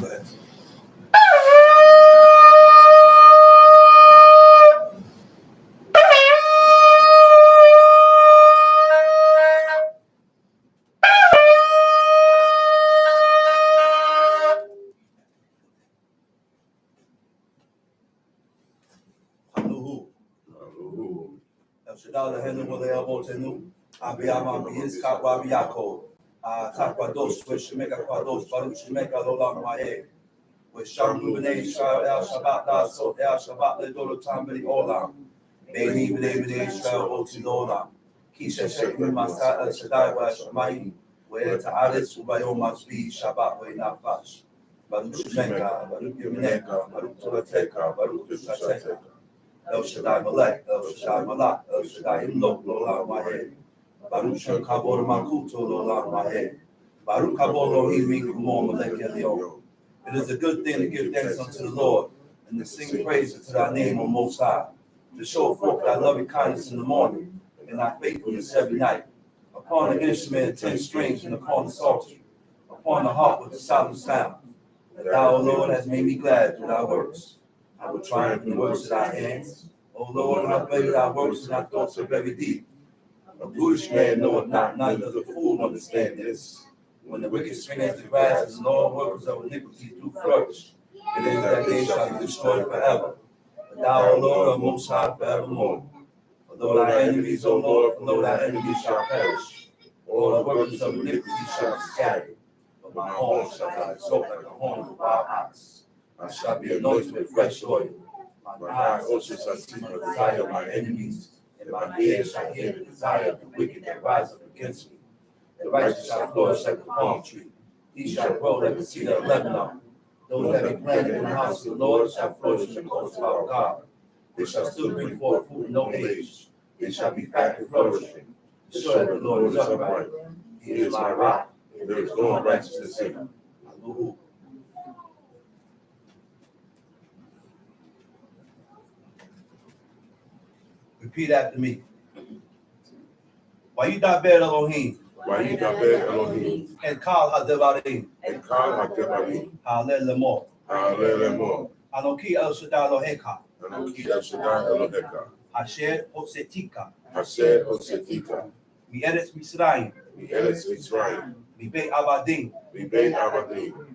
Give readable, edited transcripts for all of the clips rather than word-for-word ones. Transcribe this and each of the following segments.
Go ahead. Shadala Henu Waleabo Tenu, Abiyama Biiska Wabiako, Takwados, which Shemeka Kwados, Baruch Shemeka Lolam Mae, with Shamu Bene Israel El Shabbat Da So El Shabbat Le Dolo Tambili Olam, Beni Bene Israel Otilola, Kisha Sheku Masa El Shaddai Wa Shemai, where Ta'alis Ubayom Masbi Shabbat Wa Nafash, Baruch Shemeka, Baruch Yemeneka, Baruch Tolateka, Baruch Shateka. El Shaddai Malek, El Shaddai Malak, El Shaddai Imlok, Lolam Mahe, Baruch Shem Kabor Makuto, Lolam Mahe, Baruch Kabor Lohim Kumor Malek Elyon. It is a good thing to give thanks unto the Lord and to sing praises to thy name, O Most High, to show forth thy loving kindness in the morning and thy faithfulness every night. Upon the instrument of 10 strings and upon the psaltery, upon the harp with the solemn sound. That thou, O Lord, hast made me glad through thy works. I will triumph in the works of thy hands. O Lord, how great are thy works and thy thoughts are very deep. A foolish man knoweth not, neither does a fool understand this. When the wicked spring as the grass, and all workers of iniquity do flourish, it is that they shall be destroyed forever. But thou, O Lord, art most high forevermore. For though thy enemies, O Lord, for though thy enemies shall perish, all the workers of iniquity shall be scattered. But my horn shall not exalt like the horn of a wild ox. I shall be anointed with fresh oil. My eyes also shall see the desire of my enemies, and my ears shall hear the desire of the wicked that rise up against me. The righteous shall flourish like the palm tree. He shall grow like the cedar of Lebanon. Those that be planted in the house of the Lord shall flourish in the courts of our God. They shall still bring forth fruit in no age. They shall be fat and flourishing. Sure that the Lord is upright. He is my rock, and there is no unrighteousness in him. Hallelujah. Repeat after me. Wayidaber Elohim. Wayidaber Elohim. Ekal Hadevarim. Ekal Hadevarim. Halel Lemor. Halel Lemor. Anoki El Shaddai Eloheka. Anoki El Shaddai Eloheka. Asher Hosetika. Asher Hosetika. Mi Eretz Mitzrayim. Mi Eretz Mitzrayim. Mi Beit Avadim. Mi Beit Avadim.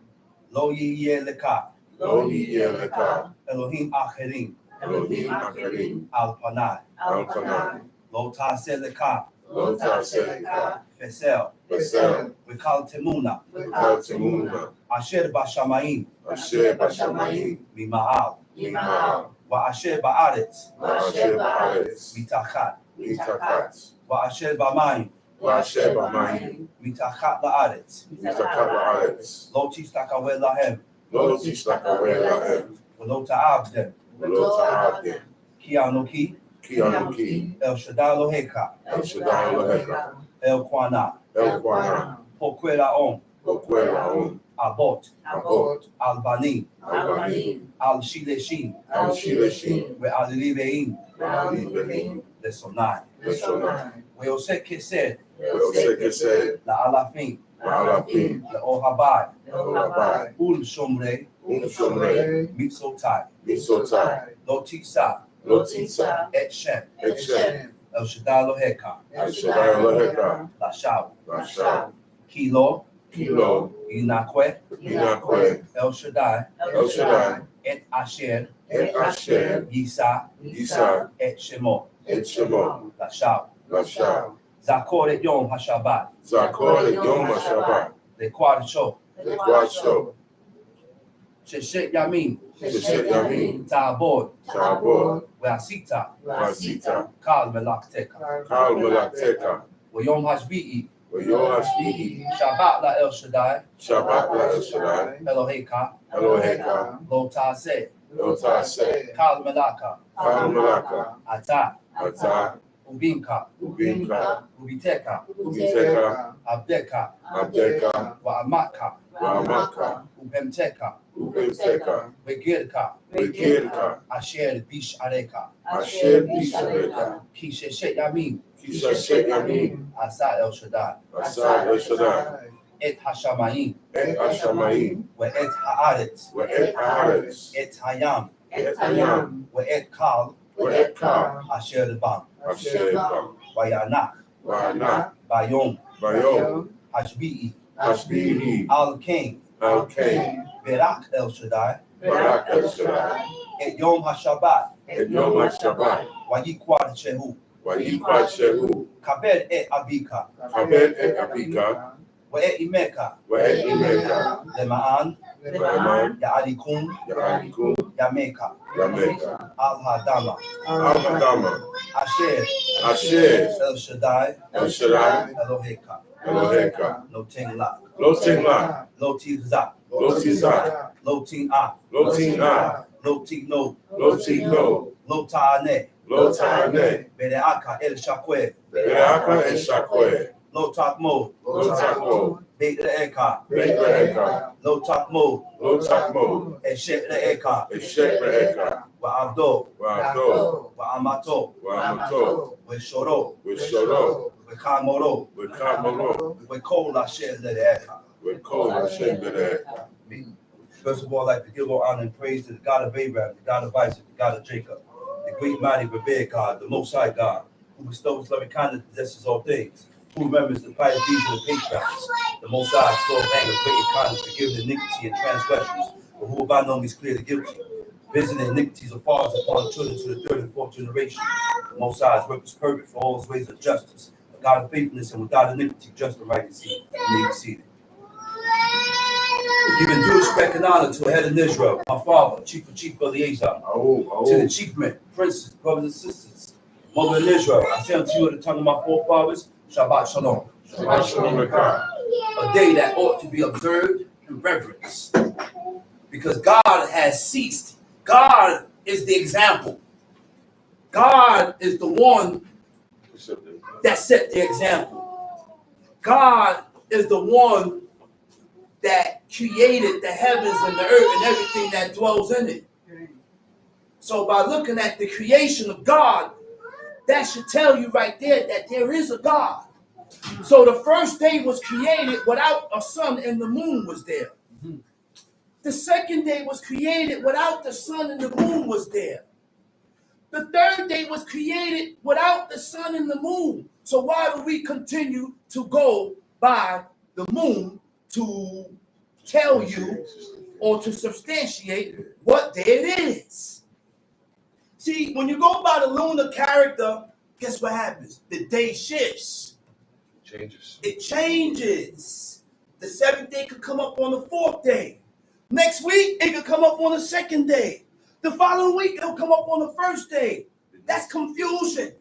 Lo Yiyeh Leka. Lo Yiyeh Leka. Elohim Acherim. Elohim Acherim. Al Panai. Al Panai. Lo Ta'aseh Leka. Lo Ta'aseh Leka. Fesel. Fesel. V'kal Temuna. V'kal Temuna. Asher Bashamayim. Asher Bashamayim. Mi Ma'al. Mi Ma'al. Wa-asher ba'aretz. Wa-asher ba'aretz. Mitachat. Mitachat. Wa-asher b'mayim. Wa-asher b'mayim. Mitachat la'aretz. Mitachat la'aretz. Lo tistakaweh lahem. Lo tistakaweh lahem. V'lo ta'avdem. V'lo ta'avdem. Ki anoki. Ki anoki. El Shaddai Eloheka. El Shaddai Eloheka. El Kwana. El Kwana. Pokwe la'om. Pokwe la'om. Abot. Abot. Al-banim. Al-banim. Al-shileshim. Al-shileshim. Ve'al-libeim. Ve'al-libeim. Lesonai. Lesonai. Ve'osek kesed. Ve'osek kesed. La'alafim. La'alafim. Le'ohabai. Le'ohabai. Ul-shomrei. Ul-shomrei. Mitzotai. Mitzotai. Lo tisa. Lo tisa. Et Shem. Et Shem. El Shaddai Eloheka. El Shaddai Eloheka. Lashav. Lashav. Kilo. Kilo. Yinakwe. Yinakwe. El Shaddai. El Shaddai. Et Asher. Et Asher. Yisa. Yisa. Et Shemo. Et Shemo. Lashav. Lashav. Zakor et Yom HaShabbat. Zakor et Yom HaShabbat. Lekwadsho. Lekwadsho. Sheshet Yamin. Sheshet Yamin. Ta'abod. Ta'abod. Ve'asita. Ve'asita. Kal Melakteka. Kal Melakteka. Ve'yom Hashbi'i. Ve'yom Hashbi'i. Shabbat la El Shaddai. Shabbat la El Shaddai. Eloheka. Eloheka. Lo Ta'aseh. Lo Ta'aseh. Kal Melaka. Kal Melaka. Ata. Ata. Ubinka. Ubinka. Ubiteka. Ubiteka. Abdeka. Abdeka. Wa'amaka. Wa'amaka. Ubemteka. Ubemteka. Vegirka. Vegirka. Asher Bishareka. Asher Bishareka. Kisheshet Yamin. Kisheshet Yamin. Asa El Shaddai. Asa El Shaddai. את השמיים, את השמיים, ואת הארץ, ואת הארץ, את הים, את הים, ואת קל ואת קר, אשר בם, אשר בם, וינח וענק ביום ביום השביעי. השביעי, על כן על כן, ברך אל שדי ברק אל שדי, את יום השבת, את יום השבת, ויקדשהו. ויקדשהו, כבד את אביך כבד את אביך, ואת אמך, ואת אמך, למען למען יעניקום יעניקו ימיך ימיך, על האדמה על אדמה, אשר אשר אל שדי אל שדי אלוהיך אלוהיך, נותן לך. לא תמלא, לא תגזע, לא תזעק, לא תנאה, לא תנאה, לא תגנוב, לא תגנוב, לא תענה, לא תענה, ברעך אל שקוע, ברעך אל שקוע, לא תחמוד, לא תחמוד, בית רעך, בית רעך, לא תחמוד, לא תחמוד, אשת רעך, אשת רעך, ועבדו, ועבדו, ואמתו, ואמתו, ושורו, ושורו, וחמורו, וכמורו, וכל אשר לרעך. וכל אשר ברעך. First of all, I'd like to give all honor and praise to the God of Abraham, the God of Isaac, the God of Jacob, the great, mighty, revered God, the Most High God, who bestows loving kindness, possesses all things, who remembers the pious deeds of the patriarchs, the Most High, slow of anger, great in kindness, forgiving iniquity and transgressions, but who will by no means clear the guilty, visiting iniquities of fathers upon the children to the third and fourth generation. The Most High's work is perfect for all his ways of justice, a God of faithfulness and without iniquity, just and right and seed, may be seated. Giving due respect and honor to a head in Israel, my father, Chief Eleazar, to the chiefmen, princes, brothers and sisters, mother in Israel, I say unto you in the tongue of my forefathers, Shabbat Shalom. Shabbat Shalom Aleichem. A day that ought to be observed and reverenced, because God has ceased. God is the example. God is the one that set the example. God is the one that created the heavens and the earth and everything that dwells in it. So by looking at the creation of God, that should tell you right there that there is a God. So the first day was created without a sun and the moon was there. The second day was created without the sun and the moon was there. The third day was created without the sun and the moon. So why do we continue to go by the moon to tell you or to substantiate what day it is? See, when you go by the lunar character, guess what happens? The day shifts. It changes. The seventh day could come up on the fourth day. Next week, it could come up on the second day. The following week, it'll come up on the first day. That's confusion.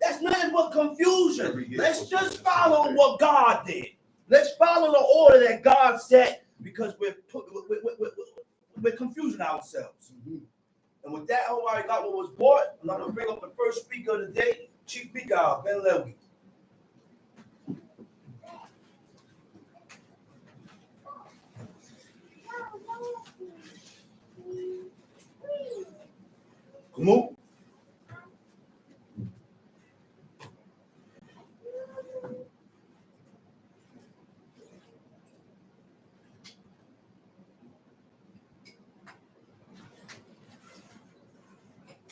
That's nothing but confusion. Let's just follow what God did. Let's follow the order that God set, because we're confusing ourselves. And with that, oh my God, what was bought, I'm going to bring up the first speaker of the day, Chief Big Ben Lewy. Come on.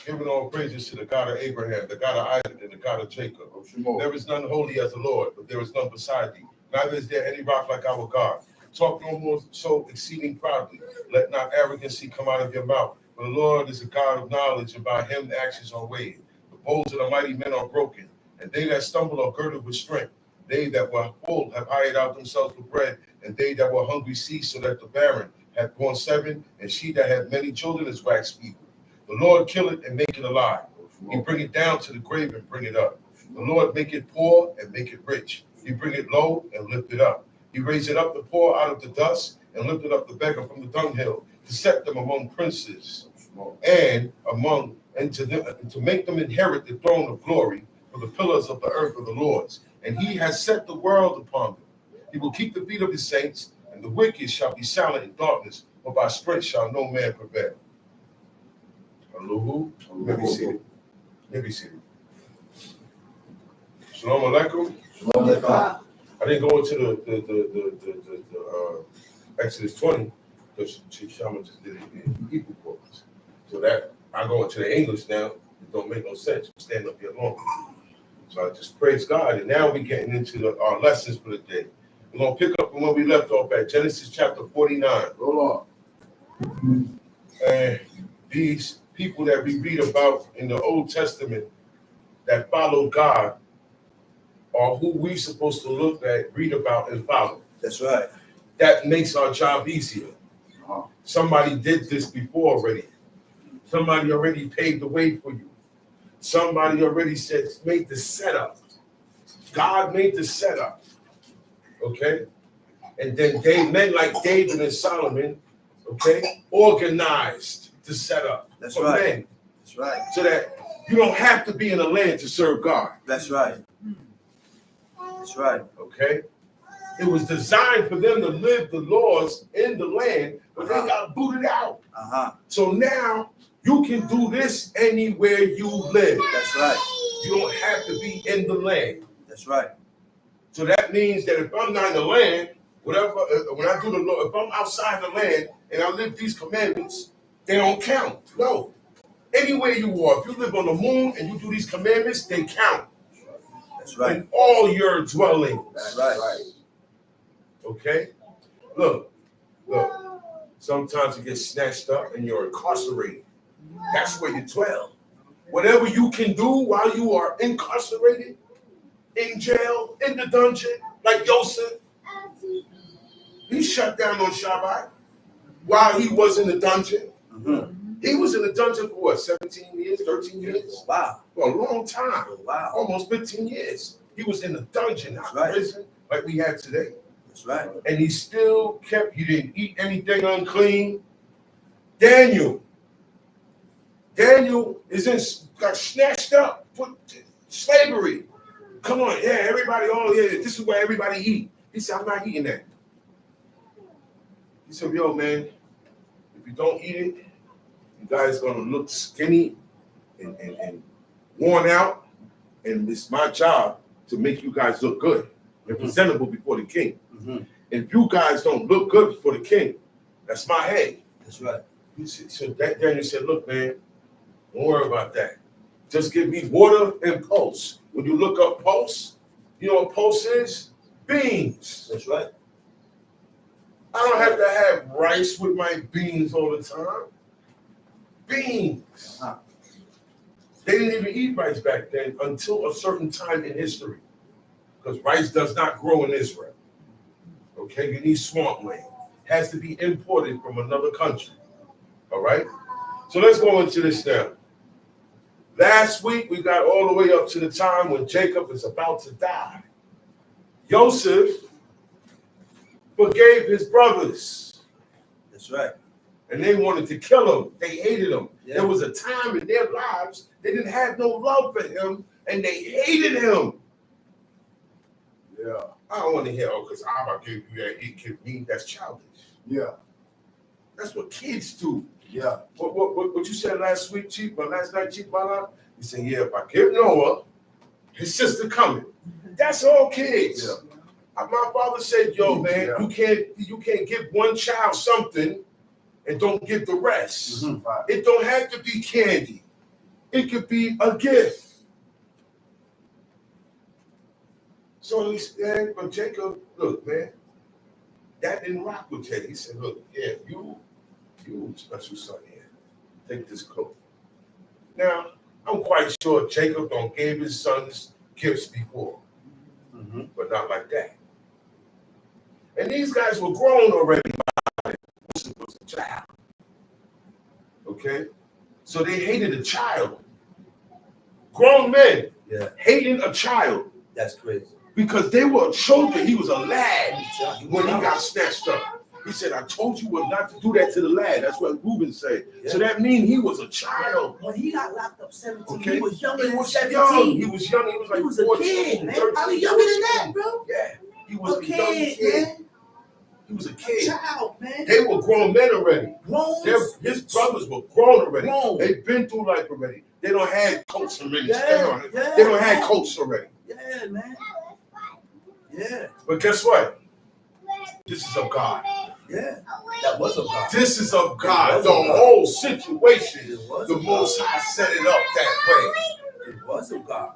Giving all praises to the God of Abraham, the God of Isaac, and the God of Jacob. There is none holy as the Lord, but there is none beside thee. Neither is there any rock like our God. Talk no more so exceeding proudly. Let not arrogancy come out of your mouth. For the Lord is a God of knowledge, and by him the actions are weighed. The bows of the mighty men are broken, and they that stumble are girded with strength. They that were full have hired out themselves for bread, and they that were hungry ceased, so that the barren hath borne 7, and she that had many children is waxed feeble. The Lord kill it and make it alive. He bring it down to the grave and bring it up. The Lord make it poor and make it rich. He bring it low and lift it up. He raise it up the poor out of the dust and lifted up the beggar from the dunghill, to set them among princes and to make them inherit the throne of glory. For the pillars of the earth are the Lord's, and he has set the world upon them. He will keep the feet of his saints, and the wicked shall be silent in darkness, for by strength shall no man prevail. Hallelujah. Let me see it. Let me see it. Shalom alaikum. Shalom alaikum. I didn't go into the Exodus 20 because Shama just did it in Hebrew books. So that I go into the English now. It don't make no sense. I'm standing up here alone. So I just praise God. And now we're getting into our lessons for the day. We're going to pick up from where we left off at Genesis chapter 49. Hold on. And these people that we read about in the Old Testament that follow God are who we supposed to look at, read about, and follow. That's right. That makes our job easier. Somebody did this before already. Somebody already paved the way for you. Somebody already said, made the setup. God made the setup. Okay? And then men like David and Solomon, okay, organized the setup. That's for right. Men. That's right. So that you don't have to be in the land to serve God. That's right. That's right. Okay? It was designed for them to live the laws in the land, but they got booted out. So now you can do this anywhere you live. That's right. You don't have to be in the land. That's right. So that means that if I'm not in the land, whatever, when I do the law, if I'm outside the land and I live these commandments, they don't count. No. Anywhere you are, if you live on the moon and you do these commandments, they count. That's right. In all your dwellings. That's right. Okay? Look. Sometimes you get snatched up and you're incarcerated. That's where you dwell. Whatever you can do while you are incarcerated, in jail, in the dungeon, like Joseph, he shut down on Shabbat while he was in the dungeon. He was in the dungeon for what, 17 years, 13 years? Wow. For a long time. Wow. Almost 15 years. He was in the dungeon, not right. prison, like we had today. That's right. And he still he didn't eat anything unclean. Daniel got snatched up, put slavery. Come on, yeah, everybody, this is where everybody eat. He said, I'm not eating that. He said, yo, man, if you don't eat it, you guys gonna look skinny and worn out, and it's my job to make you guys look good and presentable before the king. And if you guys don't look good before the king, that's my head. That's right. So Daniel said, look, man, don't worry about that. Just give me water and pulse. When you look up pulse, you know what pulse is? Beans. That's right. I don't have to have rice with my beans all the time. Beans. They didn't even eat rice back then until a certain time in history. Because rice does not grow in Israel. Okay, you need swampland. Has to be imported from another country. All right? So let's go into this now. Last week, we got all the way up to the time when Jacob is about to die. Joseph forgave his brothers. That's right. And they wanted to kill him. They hated him. Yeah. There was a time in their lives they didn't have no love for him, and they hated him. Yeah. I don't want to hear, because Abba gave you that, he gave me. That's childish. Yeah. That's what kids do. Yeah. What you said last week, Chief, or last night, Chief Bala? You said, yeah, if I give Noah, his sister coming. That's all kids. Yeah. My father said, yo, man, you can't give one child something and don't give the rest. It don't have to be candy. It could be a gift. So he said, but Jacob, look, man, that didn't rock with Jacob. He said, look, yeah, you special son here. Take this coat. Now, I'm quite sure Jacob don't gave his sons gifts before, but not like that. And these guys were grown already. Joseph was a child. Okay? So they hated a child. Grown men hating a child. That's crazy. Because they were children. He was a lad when he got snatched up. He said, I told you not to do that to the lad. That's what Reuben said. Yeah. So that means he was a child. When he got locked up 17, okay. He was younger than 17. He was young. He was like 14, a kid, man. 13, I was younger than that, bro. Yeah. He was a young kid. Man. He was a kid. A child, man. They were grown men already. His brothers were grown already. They've been through life already. They don't have coats already. They don't have coats already. Yeah, man. Yeah. But guess what? This is of God. Yeah. That was of God. This is of God. was The of God. whole situation, It was the of Most God. High set it up that way. It was of God.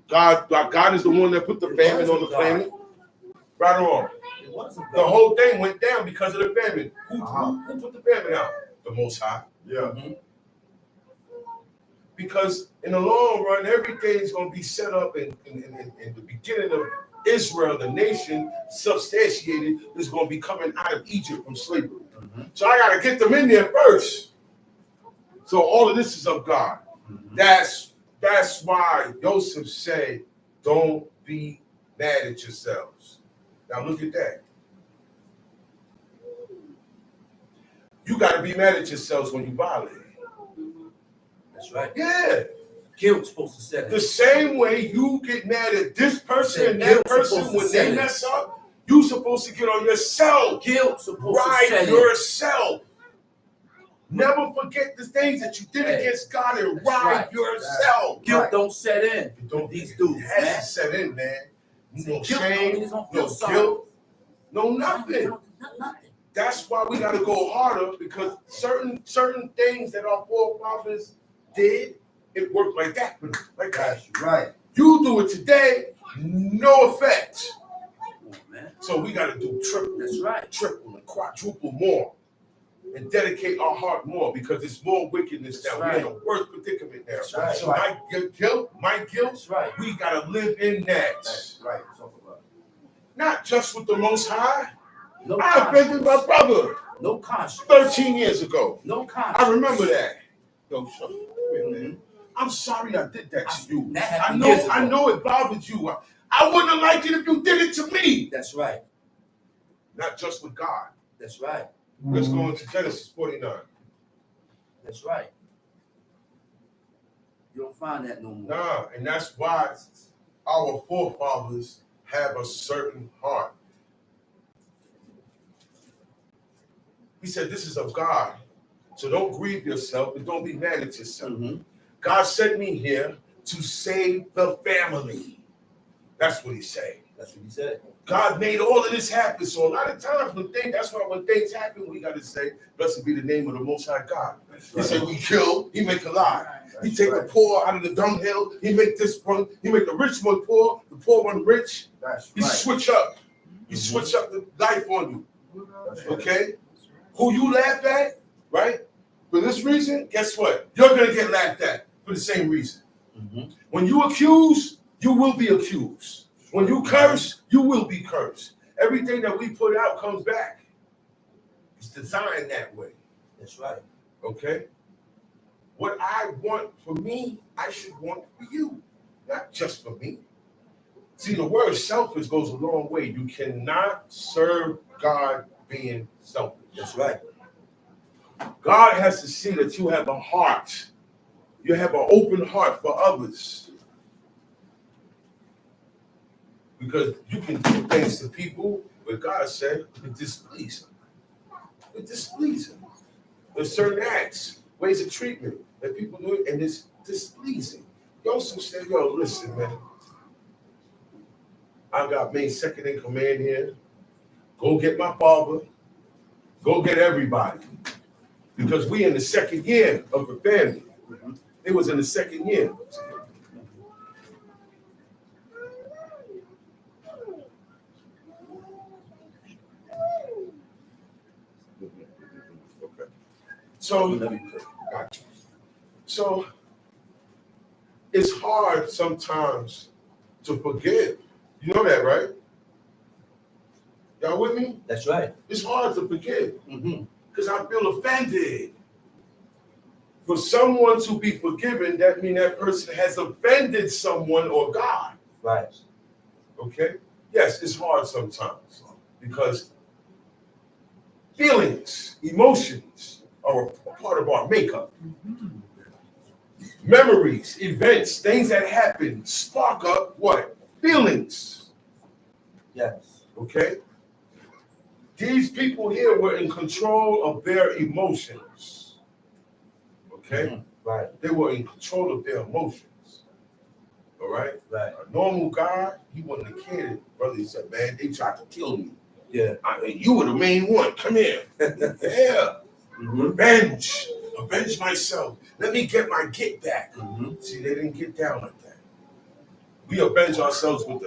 God is the one that put the It famine was on of the God. planet. Right or wrong? It was of God. The whole thing went down because of the famine. Who put the famine out? The Most High. Yeah. Mm-hmm. Because in the long run, everything is going to be set up in the beginning of Israel, the nation substantiated is going to be coming out of Egypt from slavery. Mm-hmm. So I got to get them in there first. So all of this is of God. Mm-hmm. That's why Joseph said, don't be mad at yourselves. Now look at that. You got to be mad at yourselves when you violate. That's right. Yeah. Guilt's supposed to set The in. same way you get mad at this person and that Guilt's person supposed to when set they in. mess up, you supposed to get on yourself. Guilt's supposed to Right set in. yourself. Never forget the things that you did against God and That's right right. yourself. Guilt don't set in. You don't, These dudes, it has man. to set in, man. No Guilt don't shame, mean it's gonna no feel sorry. guilt, no nothing. Nothing. That's why we got to go harder, because certain things that our forefathers did, it worked like that for them, like that. That's right. You do it today, no effect. Oh, man. So we got to do triple. That's right. Triple and quadruple more, and dedicate our heart more, because it's more wickedness now. That's We're in a worse predicament now. That's right. So my guilt, That's right. we got to live in that. That's right. Talk about it. Not just with the Most High. No I offended my conscience. brother No conscience. 13 years ago. No conscience. I remember that. Yo, shut up. Wait a minute. I'm sorry I did that to you. That I happened years ago. know it bothered you. I wouldn't have liked it if you did it to me. That's right. Not just with God. That's right. Let's go into Genesis 49. That's right. You don't find that no more. Nah, and that's why our forefathers have a certain heart. He said, this is of God. So don't grieve yourself and don't be mad at yourself. Mm-hmm. God sent me here to save the family. That's what he said. That's what he said. God made all of this happen. So a lot of times that's why when things happen, we got to say, blessed be the name of the Most High God. He said, we kill, he make alive. He take the poor out of the dunghill. He make this one, he make the rich one poor, the poor one rich. That's He right. switch up. He switch up the life on you. That's right. Okay? Who you laugh at, right? For this reason, guess what? You're going to get laughed at for the same reason. Mm-hmm. When you accuse, you will be accused. When you curse, you will be cursed. Everything that we put out comes back. It's designed that way. That's right. Okay? What I want for me, I should want for you. Not just for me. See, the word selfish goes a long way. You cannot serve God being selfish. That's right. God has to see that you have a heart. You have an open heart for others. Because you can do things to people, but God said it displease him. It displease him. There's certain acts, ways of treatment that people do it, and it's displeasing. Joseph said, yo, listen, man. I got made second in command here. Go get my father. Go get everybody. Because we in the second year of the family. It was in the second year. Okay. So, gotcha. So it's hard sometimes to forgive. You know that, right? Y'all with me? That's right. It's hard to forgive Mm-hmm. because I feel offended. For someone to be forgiven, that means that person has offended someone or God. Right. Okay? Yes, it's hard sometimes because feelings, emotions are a part of our makeup. Memories, events, things that happen spark up what? Feelings. Yes. Okay? These people here were in control of their emotions. Okay? Mm-hmm. Right. They were in control of their emotions. All right? Right. A normal guy, he wouldn't have cared. Brother, he said, man, they tried to kill me. Yeah. I mean, you were the main one. Come here. Yeah. Revenge. Avenge myself. Let me get my get back. See, they didn't get down like that. We avenge ourselves with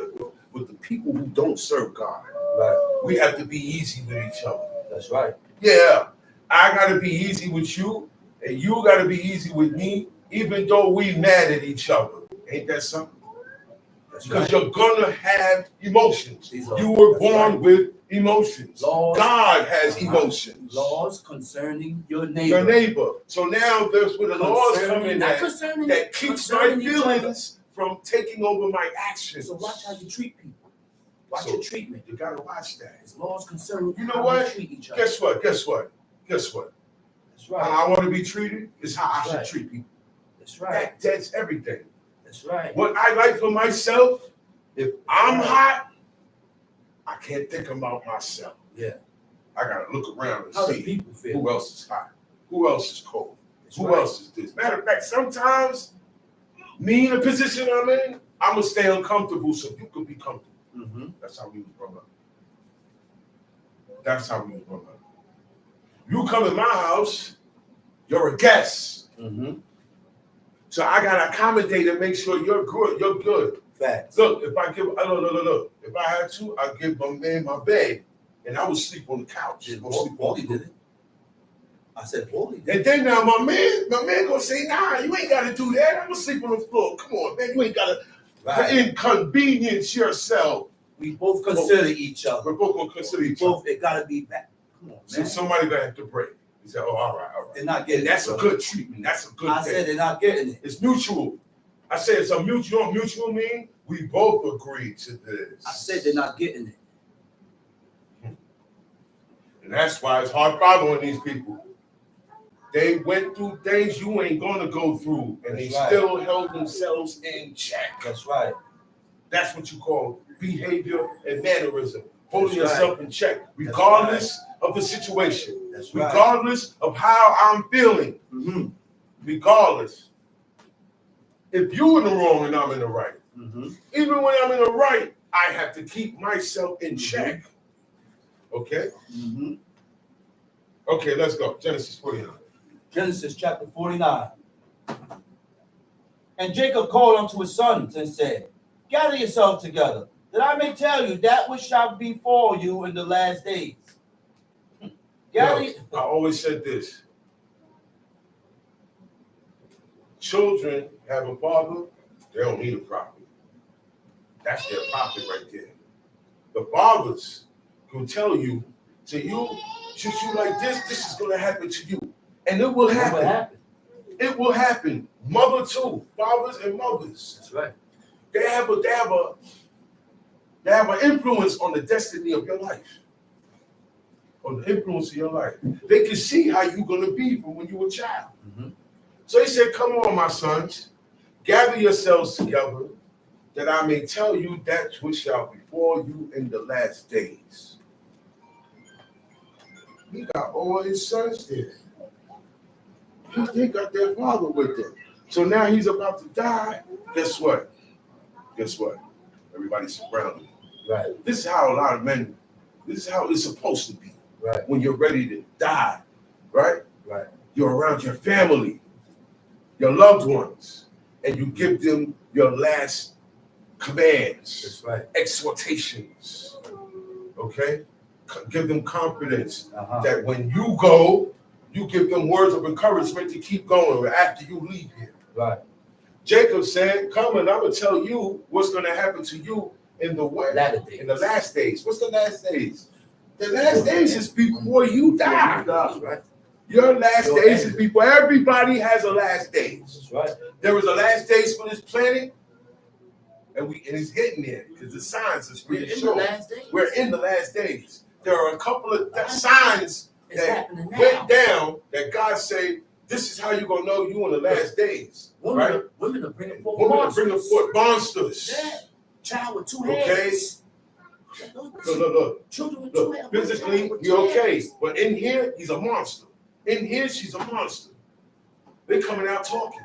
the people who don't serve God. Right. We have to be easy with each other. That's right. Yeah. I got to be easy with you, and you got to be easy with me, even though we mad at each other. Ain't that something? Because you're going to have emotions. You were born with emotions. Laws, God has emotions. Laws concerning your neighbor. Your neighbor. So now there's where the laws come in not that keeps my feelings from taking over my actions. So watch how you treat people. Watch So your treatment. You got to watch that. It's laws concerning You know how what? we treat each other. Guess what? Guess what? Guess what? That's right. How I want to be treated is how I should Right. treat people. That's right. That's everything. That's right. What I like for myself, if I'm Right. hot, I can't think about myself. Yeah. I gotta look around and How do see people feel? who else is hot, who else is cold, That's who right. else is this. Matter of fact, sometimes me in the position I'm in, I'm gonna stay uncomfortable so you can be comfortable. That's how we was brought up. That's how we was brought up. You come in my house, you're a guest. So I gotta accommodate and make sure you're good. You're good. Facts. Look, if I give, look. If I had to, I'd give my man my bed, and I would sleep on the couch. Paulie did it. I said Paulie did it. And then now my man gonna say, nah, you ain't gotta do that. I'm gonna sleep on the floor. Come on, man, you ain't gotta inconvenience yourself. We both consider each other. We're both gonna consider each other. Both, it gotta be back. Come on, So man. somebody gonna have to break. He said, oh, all right. They're not getting And that's it, a bro. good treatment. That's a good I thing. said they're not getting it. It's mutual. I said it's a mutual. You know what mutual mean? We both agree to this. I said they're not getting it. And that's why it's hard following these people. They went through things you ain't gonna go through, and they That's right. still held themselves in check. That's right. That's what you call behavior and mannerism. Holding That's yourself in check, regardless of the situation. That's right. Regardless of how I'm feeling. Regardless. If you're in the wrong and I'm in the right, even when I'm in the right, I have to keep myself in check. Okay? Okay, let's go. Genesis 49. Genesis chapter 49. And Jacob called unto his sons and said, gather yourselves together, that I may tell you that which shall befall you in the last days. I always said this. Children have a father, they don't need a prophet. That's their prophet right there. The fathers will tell you, to you, shoot you like this is going to happen to you. And it will happen. It will happen. Mother too. Fathers and mothers. That's right. They have an influence on the destiny of your life. On the influence of your life. They can see how you're going to be from when you were a child. So he said, come on, my sons, gather yourselves together, that I may tell you that which shall befall you in the last days. He got all his sons there. They got their father with them. So now he's about to die. Guess what? Guess what? Everybody's surrounded him. Right. This is how a lot of men, this is how it's supposed to be. Right. When you're ready to die, right? Right. You're around your family, your loved ones, and you give them your last commands. That's right. Exhortations. Okay? Give them confidence Uh-huh. that when you go, you give them words of encouragement to keep going after you leave here. Right. Jacob said, come and I'm going to tell you what's going to happen to you in the way. Latter days. In the last days. What's the last days? The last days is before you die. That's right. Your last days is before. Everybody has a last days. That's right. There is a last days for this planet, and it's getting there because the signs is We're really in the showing. last days. We're in the last days. There are a couple of signs It's that happening now. went down that God say, this is how you're going to know you in the last days. Right? Women are bringing forth Women are bringing monsters. forth monsters. Yeah. Child with two Okay. heads. Look. Children with two heads. Physically, you're okay. But in here, he's a monster. In here, she's a monster. They're coming out talking.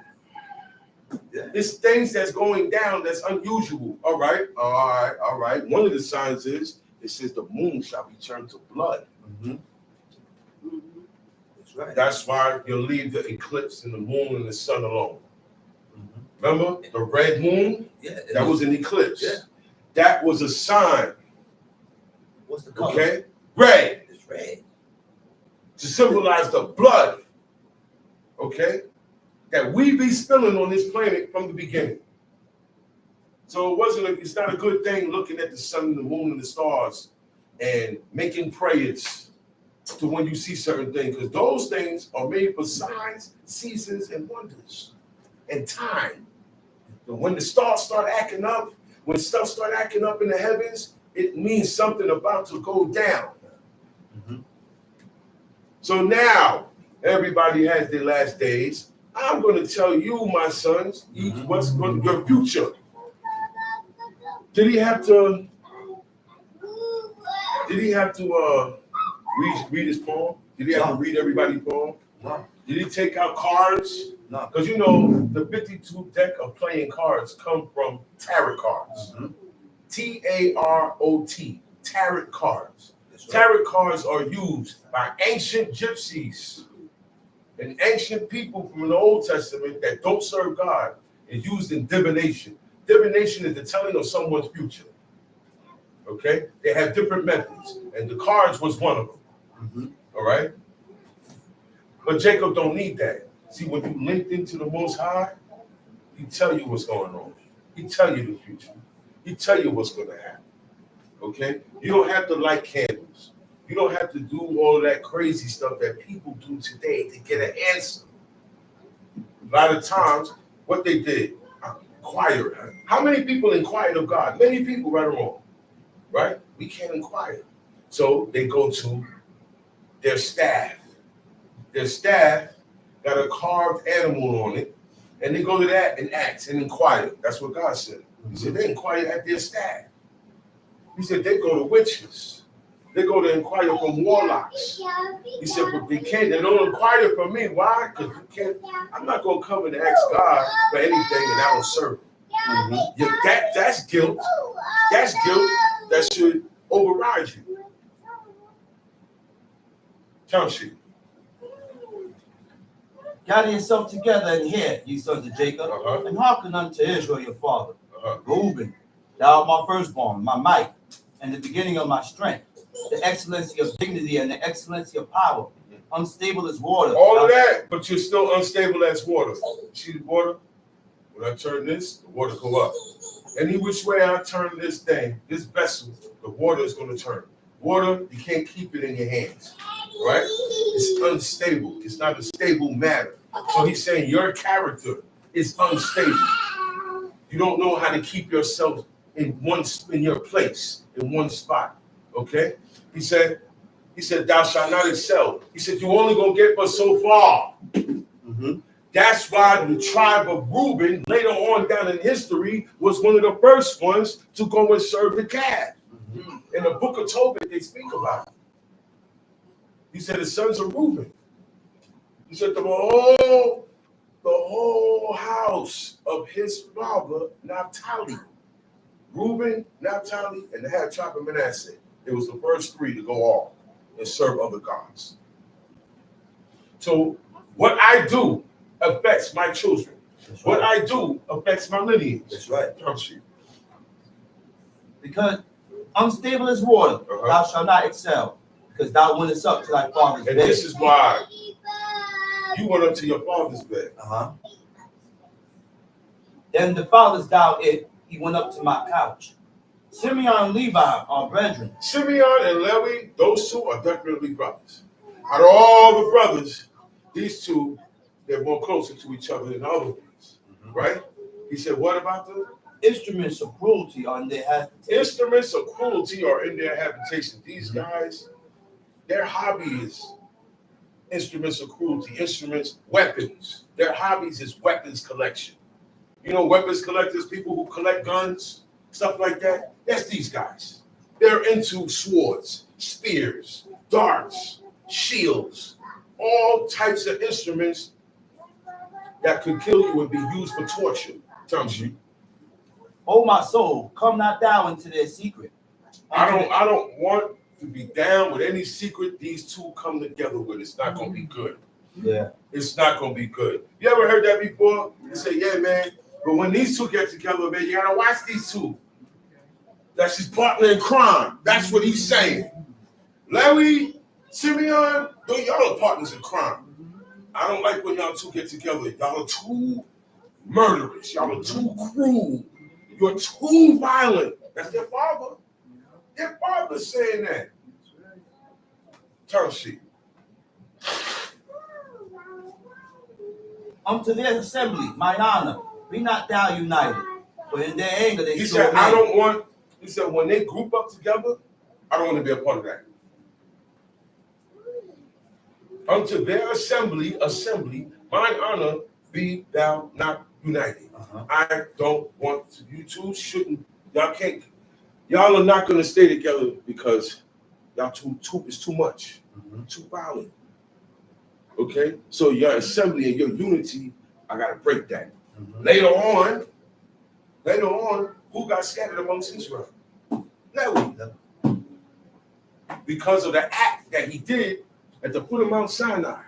Yeah. It's things that's going down that's unusual. All right. One of the signs is it says the moon shall be turned to blood. Mm-hmm. That's right. That's why you leave the eclipse and the moon and the sun alone. Mm-hmm. Remember the red moon? Yeah. That was an eclipse. Yeah. That was a sign. What's the color? Okay. Red. It's red. To symbolize the blood. Okay. That we be spilling on this planet from the beginning. So it's not a good thing looking at the sun and the moon and the stars and making prayers to when you see certain things, because those things are made for signs, seasons, and wonders, and time. So when the stars start acting up, when stuff start acting up in the heavens, it means something about to go down. Mm-hmm. So now everybody has their last days. I'm going to tell you, my sons, what's going to your future. Did he have to read his poem? Did he have to read everybody's poem? No. Did he take out cards? No. Because you know the 52 deck of playing cards come from tarot cards. Mm-hmm. Tarot, tarot cards. That's right. Tarot cards are used by ancient gypsies and ancient people from the Old Testament that don't serve God, is used in divination. Divination is the telling of someone's future. Okay? They have different methods, and the cards was one of them. Mm-hmm. All right? But Jacob don't need that. See, when you linked into the Most High, he tell you what's going on. He tell you the future. He tell you what's going to happen. Okay? You don't have to light candles. You don't have to do all that crazy stuff that people do today to get an answer. A lot of times, what they did, inquire. How many people inquired of God? Many people, right or wrong. Right? We can't inquire. So they go to their staff. Their staff got a carved animal on it, and they go to that and ask and inquire. That's what God said. He said they inquire at their staff. He said they go to witches. They go to inquire from warlocks. He said, but they don't inquire from me. Why? Because you can't. I'm not going to come and ask God for anything and I don't serve him. Mm-hmm. That's guilt. That's guilt that should override you. Township. Gather yourself together and hear, ye sons of Jacob, and hearken unto Israel your father. Reuben, thou art my firstborn, my might, and the beginning of my strength, the excellency of dignity and the excellency of power, unstable as water. All of that, but you're still unstable as water. See the water? When I turn this, the water go up. Any which way I turn this thing, this vessel, the water is going to turn. Water, you can't keep it in your hands, right? It's unstable. It's not a stable matter. So he's saying your character is unstable. You don't know how to keep yourself in your place, in one spot. Okay? He said, thou shalt not excel. He said, you only gonna get but so far. Mm-hmm. That's why the tribe of Reuben, later on down in history, was one of the first ones to go and serve the calf. Mm-hmm. In the book of Tobit, they speak about it. He said, the sons of Reuben. He said, the whole house of his father, Naphtali. Reuben, Naphtali, and the half tribe of Manasseh. It was the first three to go off and serve other gods. So what I do affects my children. That's what I do affects my lineage. That's right. Because unstable as water, thou shalt not excel, because thou wentest up to thy father's bed. And this is why you went up to your father's bed. Then the fathers thou it, he went up to my couch. Simeon and Levi are brethren. Simeon and Levi, those two are definitely brothers. Out of all the brothers, these two, they're more closer to each other than other ones, right? He said, what about them? Instruments of cruelty are in their habitation. Instruments of cruelty are in their habitation. These guys, their hobby is instruments of cruelty, weapons. Their hobbies is weapons collection. You know, weapons collectors, people who collect guns, stuff like that. That's these guys. They're into swords, spears, darts, shields, all types of instruments that could kill you and be used for torture. Tells you. Oh my soul, come not thou into their secret. I don't want to be down with any secret these two come together with. It's not gonna be good. Yeah. It's not gonna be good. You ever heard that before? You say, yeah, man. But when these two get together, man, you gotta watch these two. That's his partner in crime. That's what he's saying. Larry, Simeon, y'all are partners in crime. I don't like when y'all two get together. Y'all are too murderous. Y'all are too cruel. You're too violent. That's their father. Their father's saying that. Turn sheet. Unto their assembly, mine honor, be not thou united. For in their anger they He slew a said, man. he said, when they group up together, I don't want to be a part of that. Unto their assembly, mine honor, be thou not united. I don't want to. You two shouldn't. Y'all can't. Y'all are not going to stay together because y'all it's too much. Too violent. Okay? So your assembly and your unity, I got to break that. Later on, who got scattered amongst Israel? Levi. Because of the act that he did at the foot of Mount Sinai.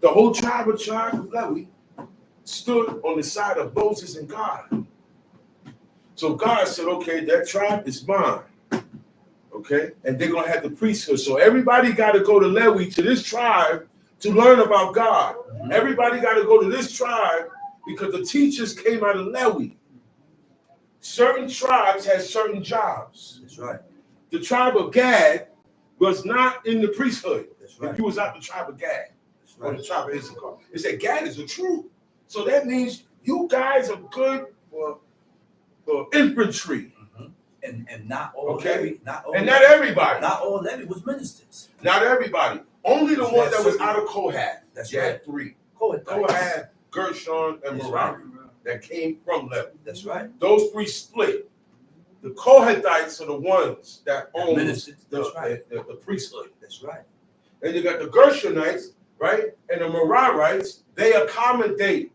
The whole tribe of Levi stood on the side of Moses and God. So God said, okay, that tribe is mine. Okay? And they're going to have the priesthood. So everybody got to go to Levi, to this tribe, to learn about God. Everybody got to go to this tribe because the teachers came out of Levi. Certain tribes had certain jobs. That's right. The tribe of Gad was not in the priesthood. That's right. If you was out the tribe of Gad. That's right. Or the tribe of Issachar. It said Gad is the truth. So that means you guys are good for infantry. And not all Okay. not all And not everybody. Not all Levi was ministers. Not everybody. Only the one that was out of Kohath. That's You right. had three. Kohath. Gershon, and That's Merari that came from Levi. That's right. Those three split. The Kohathites are the ones that own the priesthood. That's right. And you got the Gershonites, right? And the Merarites, they accommodate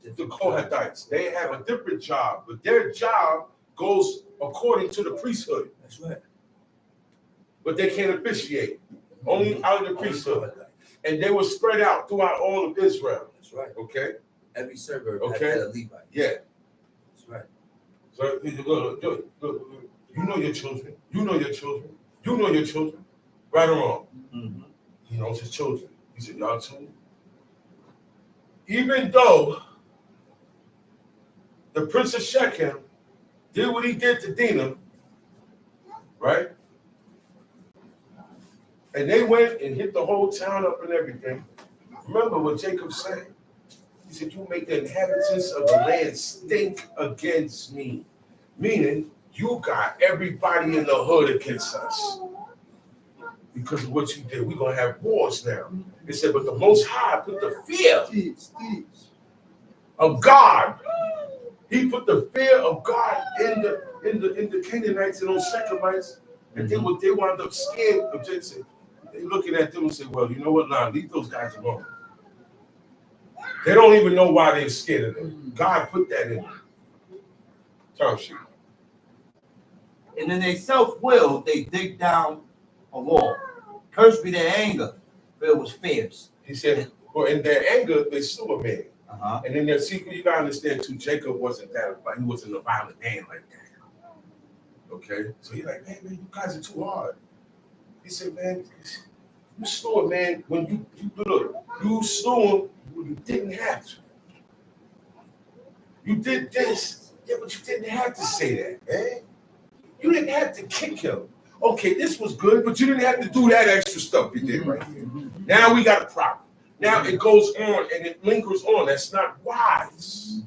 the Kohathites. They have a different job, but their job goes according to the priesthood. That's right. But they can't officiate. Only out of the priesthood. And they were spread out throughout all of Israel. That's right. Okay? Every server Okay. had a Levite. Yeah. That's right. So you know your children. You know your children. You know your children. Right or wrong. He knows his children. He said, y'all too. Even though the prince of Shechem did what he did to Dinah, right? And they went and hit the whole town up and everything. Remember what Jacob said? He said, you make the inhabitants of the land stink against me. Meaning, you got everybody in the hood against us. Because of what you did. We're going to have wars now. He said, but the Most High put the fear of God. He put the fear of God in the Canaanites and those Shechemites. And they wound up scared of Jacob. They looking at them and say, well, you know what? Nah, leave those guys alone. They don't even know why they're scared of them. God put that in them. Tom sheet. And in their self-will, they dig down a wall. Cursed be their anger, for it was fierce. He said, well, in their anger, they slew a man. And in their secret, you gotta understand too, Jacob wasn't that, like, he wasn't a violent man like that. Okay? So he's like, man, you guys are too hard. He said, man, you slew a man when you slew him when you didn't have to. You did this, yeah, but you didn't have to say that, man. You didn't have to kick him. Okay, this was good, but you didn't have to do that extra stuff you did right here. Now we got a problem. Now it goes on and it lingers on. That's not wise.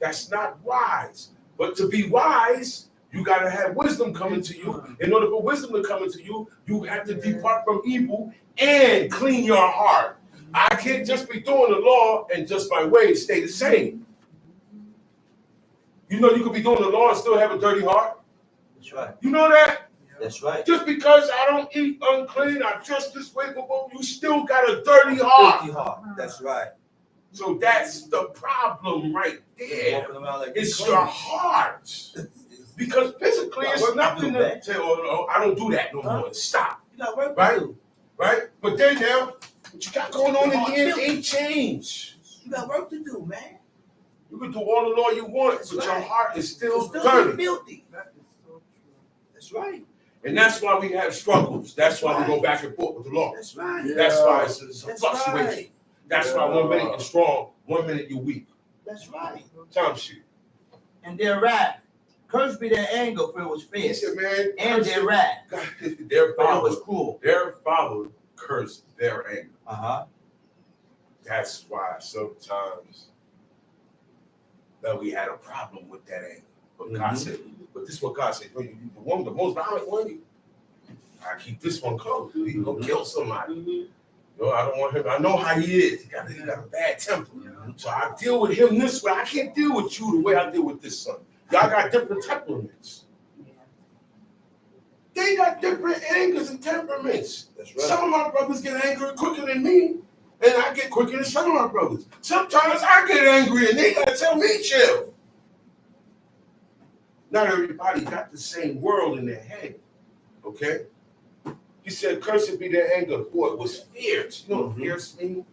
That's not wise. But to be wise, you got to have wisdom coming to you. In order for wisdom to come into you, you have to depart from evil and clean your heart. I can't just be doing the law and just my ways stay the same. You know you could be doing the law and still have a dirty heart? That's right. You know that? That's right. Just because I don't eat unclean, I dress this way, you still got a dirty heart. Dirty heart. That's right. So that's the problem right there. Walking around like It's clean. your heart. Because physically, You got it's work to nothing do, to man. say, oh, I don't do that no Huh? more. Stop. You got work Right? to do. Right? But then now, what you got going on in Heart here built. ain't changed. You got work to do, man. You can do all the law you want, That's but your right. heart is still Still dirty. filthy. That is so true. That's right. And that's why we have struggles. That's why we go back and forth with the law. That's right. Yeah. That's why it's a That's fluctuation. right. That's why 1 minute you're strong, 1 minute you're weak. That's right. Time sheet. And their wrath. Cursed be their anger, for it was He fierce. said, man, And their wrath, their for it was father, cruel. their father cursed their anger. Uh-huh. That's why sometimes that we had a problem with that anger. But God said, but this is what God said, you the one, the most violent one, I keep this one close. He gonna kill somebody. No, I don't want him. I know how he is. He got a bad temper. So I deal with him this way. I can't deal with you the way I deal with this son. Y'all got different temperaments. They got different angers and temperaments. That's right. Some of my brothers get angry quicker than me, and I get quicker than some of my brothers. Sometimes I get angry and they gotta tell me chill. Not everybody got the same world in their head. Okay? He said, cursed be their anger, for it was fierce. You know what fierce means?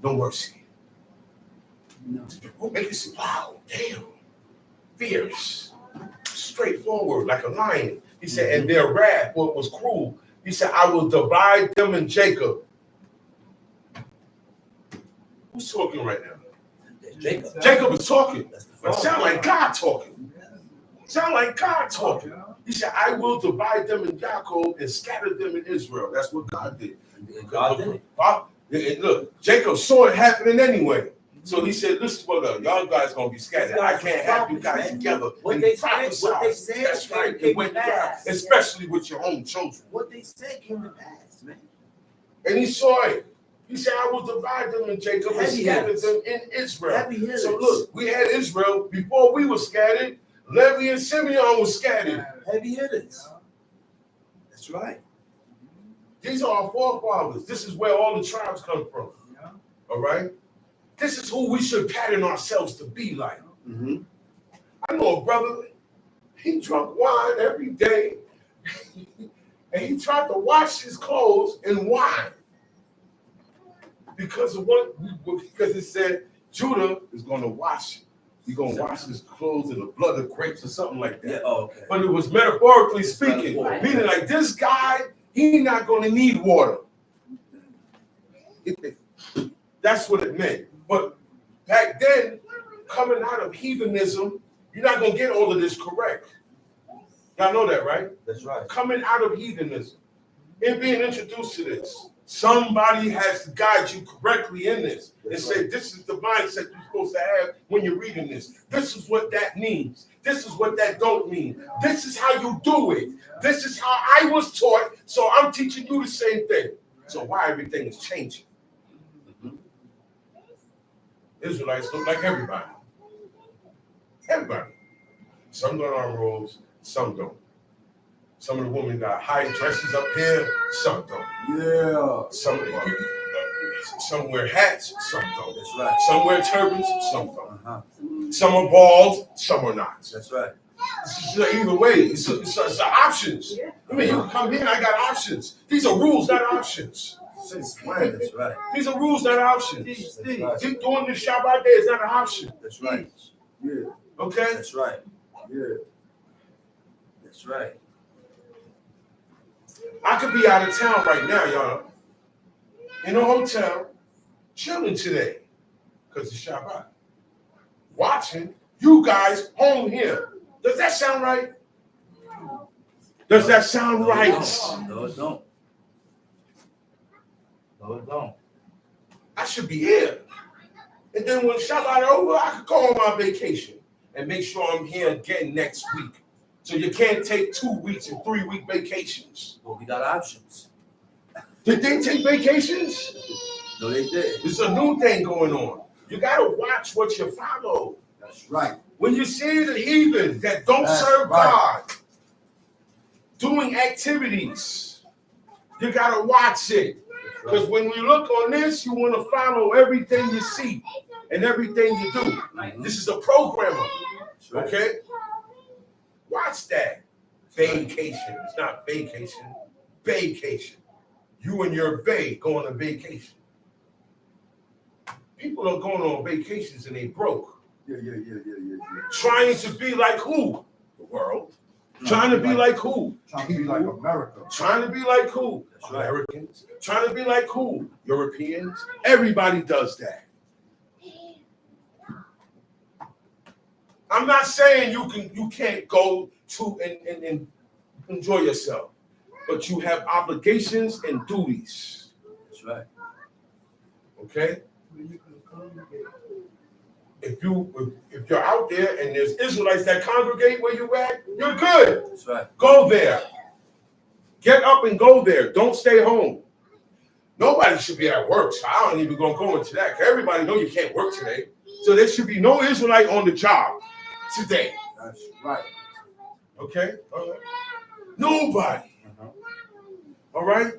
No mercy. What makes you say, wow, damn. Fierce. Straightforward, like a lion. He said, and their wrath, what was cruel. He said, I will divide them in Jacob. Who's talking right now? Jacob. Jacob is talking. That's the But it father. sound like God talking. Sound like God talking. He said, I will divide them in Jacob and scatter them in Israel. That's what God did. And God did it. And look, Jacob saw it happening anyway. So he said, listen, brother, y'all guys gonna be scattered. I can't have you guys together. What And they he said- prophesied. what they said That's right. came It went to pass. down, especially with your own children. What they said came to pass, man. And he saw it. He said, I will divide them in Jacob and Heavy scatter hitters. them in Israel. Heavy hitters. So look, we had Israel before we were scattered. Levi and Simeon was scattered. Heavy hitters. That's right. These are our forefathers. This is where all the tribes come from. All right? This is who we should pattern ourselves to be like. Mm-hmm. I know a brother, he drank wine every day, and he tried to wash his clothes in wine. Because it said Judah is going to wash. He's going to wash his clothes in the blood of grapes or something like that. Yeah, oh, okay. But it was metaphorically speaking, Metaphorically. meaning like this guy, he's not going to need water. That's what it meant. But back then, coming out of heathenism, you're not going to get all of this correct. Y'all know that, right? That's right. Coming out of heathenism and being introduced to this, somebody has to guide you correctly in this and say, this is the mindset you're supposed to have when you're reading this. This is what that means. This is what that don't mean. This is how you do it. This is how I was taught, so I'm teaching you the same thing. So why everything is changing? Israelites look like everybody. Everybody. Some don't have robes, some don't. Some of the women got high dresses up here, some don't. Yeah. Some wear hats, some don't. That's right. Some wear turbans, some don't. Uh-huh. Some are bald, some are not. That's right. It's either way, it's options. I mean, you can come here, I got options. These are rules, not options. That's right. These are rules, not options. That's right. Keep doing this Shabbat day is not an option. That's right. Yeah. Okay? That's right. Yeah. That's right. I could be out of town right now, y'all. In a hotel, chilling today. Because it's Shabbat. Watching you guys home here. Does that sound right? Does that sound right? No, it don't. No, it don't. I should be here. And then when Shabbat over, I could go on my vacation and make sure I'm here again next week. So you can't take 2 weeks and 3 week vacations. Well, we got options. Did they take vacations? No, they did. There's a new thing going on. You got to watch what you follow. That's right. When you see the heathen that don't That's serve right. God doing activities, you got to watch it. Because when we look on this, you want to follow everything you see. and everything you do. This is a programmer. Okay? Watch that. Vacation. It's not vacation. Vacation. You and your bae going on vacation. People are going on vacations and they broke. Yeah. Trying to be like who? The world. Trying to be like who? Trying to be like America. Trying to be like who? Americans. Trying to be like who? Europeans. Everybody does that. I'm not saying you can't go to and enjoy yourself, but you have obligations and duties. That's right. Okay? If you're out there and there's Israelites that congregate where you at, you're good. That's right. Go there. Get up and go there. Don't stay home. Nobody should be at work, so I don't even gonna go into that. Everybody know you can't work today. So there should be no Israelite on the job today. That's right. Okay? All right. Nobody. All right?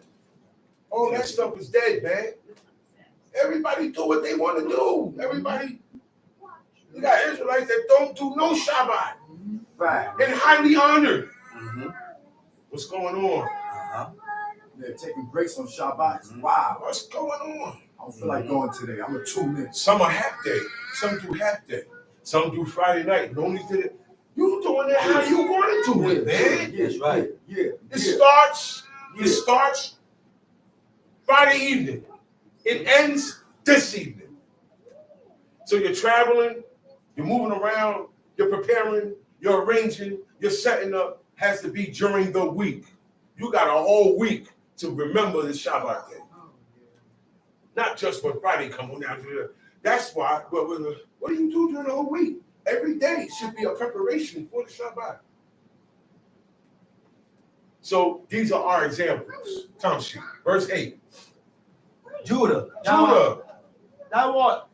All that stuff is dead, man. Everybody do what they want to do. Everybody. You got Israelites that don't do no Shabbat. Right. And highly honored. Mm-hmm. What's going on? Uh-huh. They're taking breaks on Shabbat. Wow. What's going on? I don't feel like going today. I'm a 2 minutes. Some are half day. Some do half day. Some do Friday night. Normally did it. You doing it how you want to do it, man. That's right. Yeah. It starts Friday evening. It ends this evening. So you're traveling, you're moving around, you're preparing, you're arranging, you're setting up. Has to be during the week. You got a whole week to remember the Shabbat day. Not just when Friday come on down. That's why, but what do you do during the whole week? Every day should be a preparation for the Shabbat. So these are our examples. Tom sheet, verse 8. Judah. Thou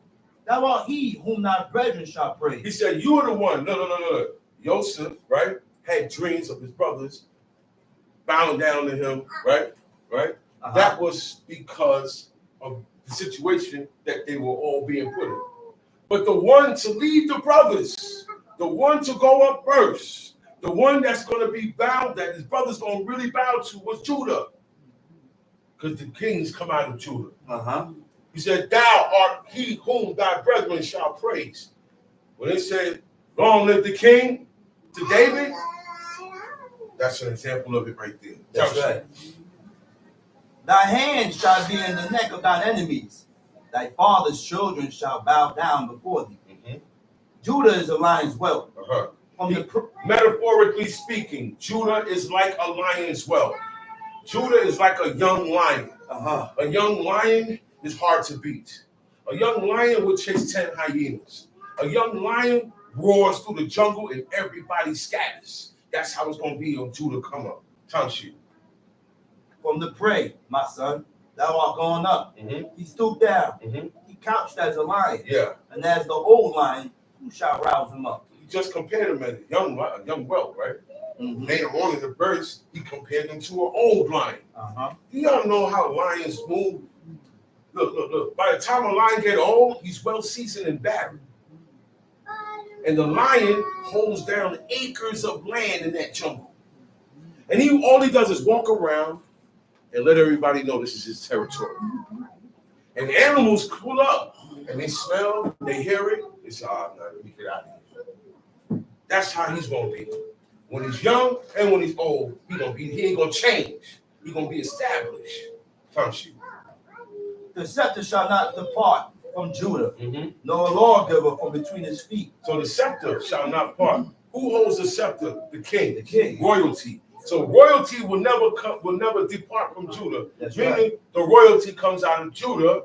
art he whom thy brethren shall praise. He said, you are the one. No. Joseph, right, had dreams of his brothers bowing down to him, right? Uh-huh. That was because of the situation that they were all being put in. But the one to lead the brothers, the one to go up first, the one that's going to be bowed, that his brothers going to really bow to, was Judah. Because the kings come out of Judah. Uh-huh. He said, thou art he whom thy brethren shall praise. When it said, long live the king to David, that's an example of it right there. That's right. Thy hand shall be in the neck of thine enemies. Thy father's children shall bow down before thee. Mm-hmm. Judah is a lion's whelp. Uh-huh. From the Metaphorically speaking, Judah is like a lion's whelp. Judah is like a young lion. Uh-huh. A young lion is hard to beat. A young lion will chase 10 hyenas. A young lion roars through the jungle and everybody scatters. That's how it's going to be on Judah come up. Tom sheet. from the prey, my son, thou art gone up. Mm-hmm. He stooped down. Mm-hmm. He couched as a lion. Yeah. And as the old lion, who shall rouse him up? He just compared him as a young whelp, right? Mm-hmm. Later on in the verse, he compared him to an old lion. Uh-huh. You all know how lions move. Look. By the time a lion get old, he's well seasoned in battle. And the lion holds down acres of land in that jungle. And all he does is walk around and let everybody know this is his territory. And the animals pull up and they smell, they hear it. They say, let me get out of here. That's how he's gonna be. When he's young and when he's old, he ain't gonna change. He's gonna be established. Come shoot. The scepter shall not depart from Judah, Mm-hmm. nor a lawgiver from between his feet. So the scepter shall not part. Who holds the scepter? The king. The king. Royalty. So royalty will never depart from Judah. That's Meaning right. the royalty comes out of Judah,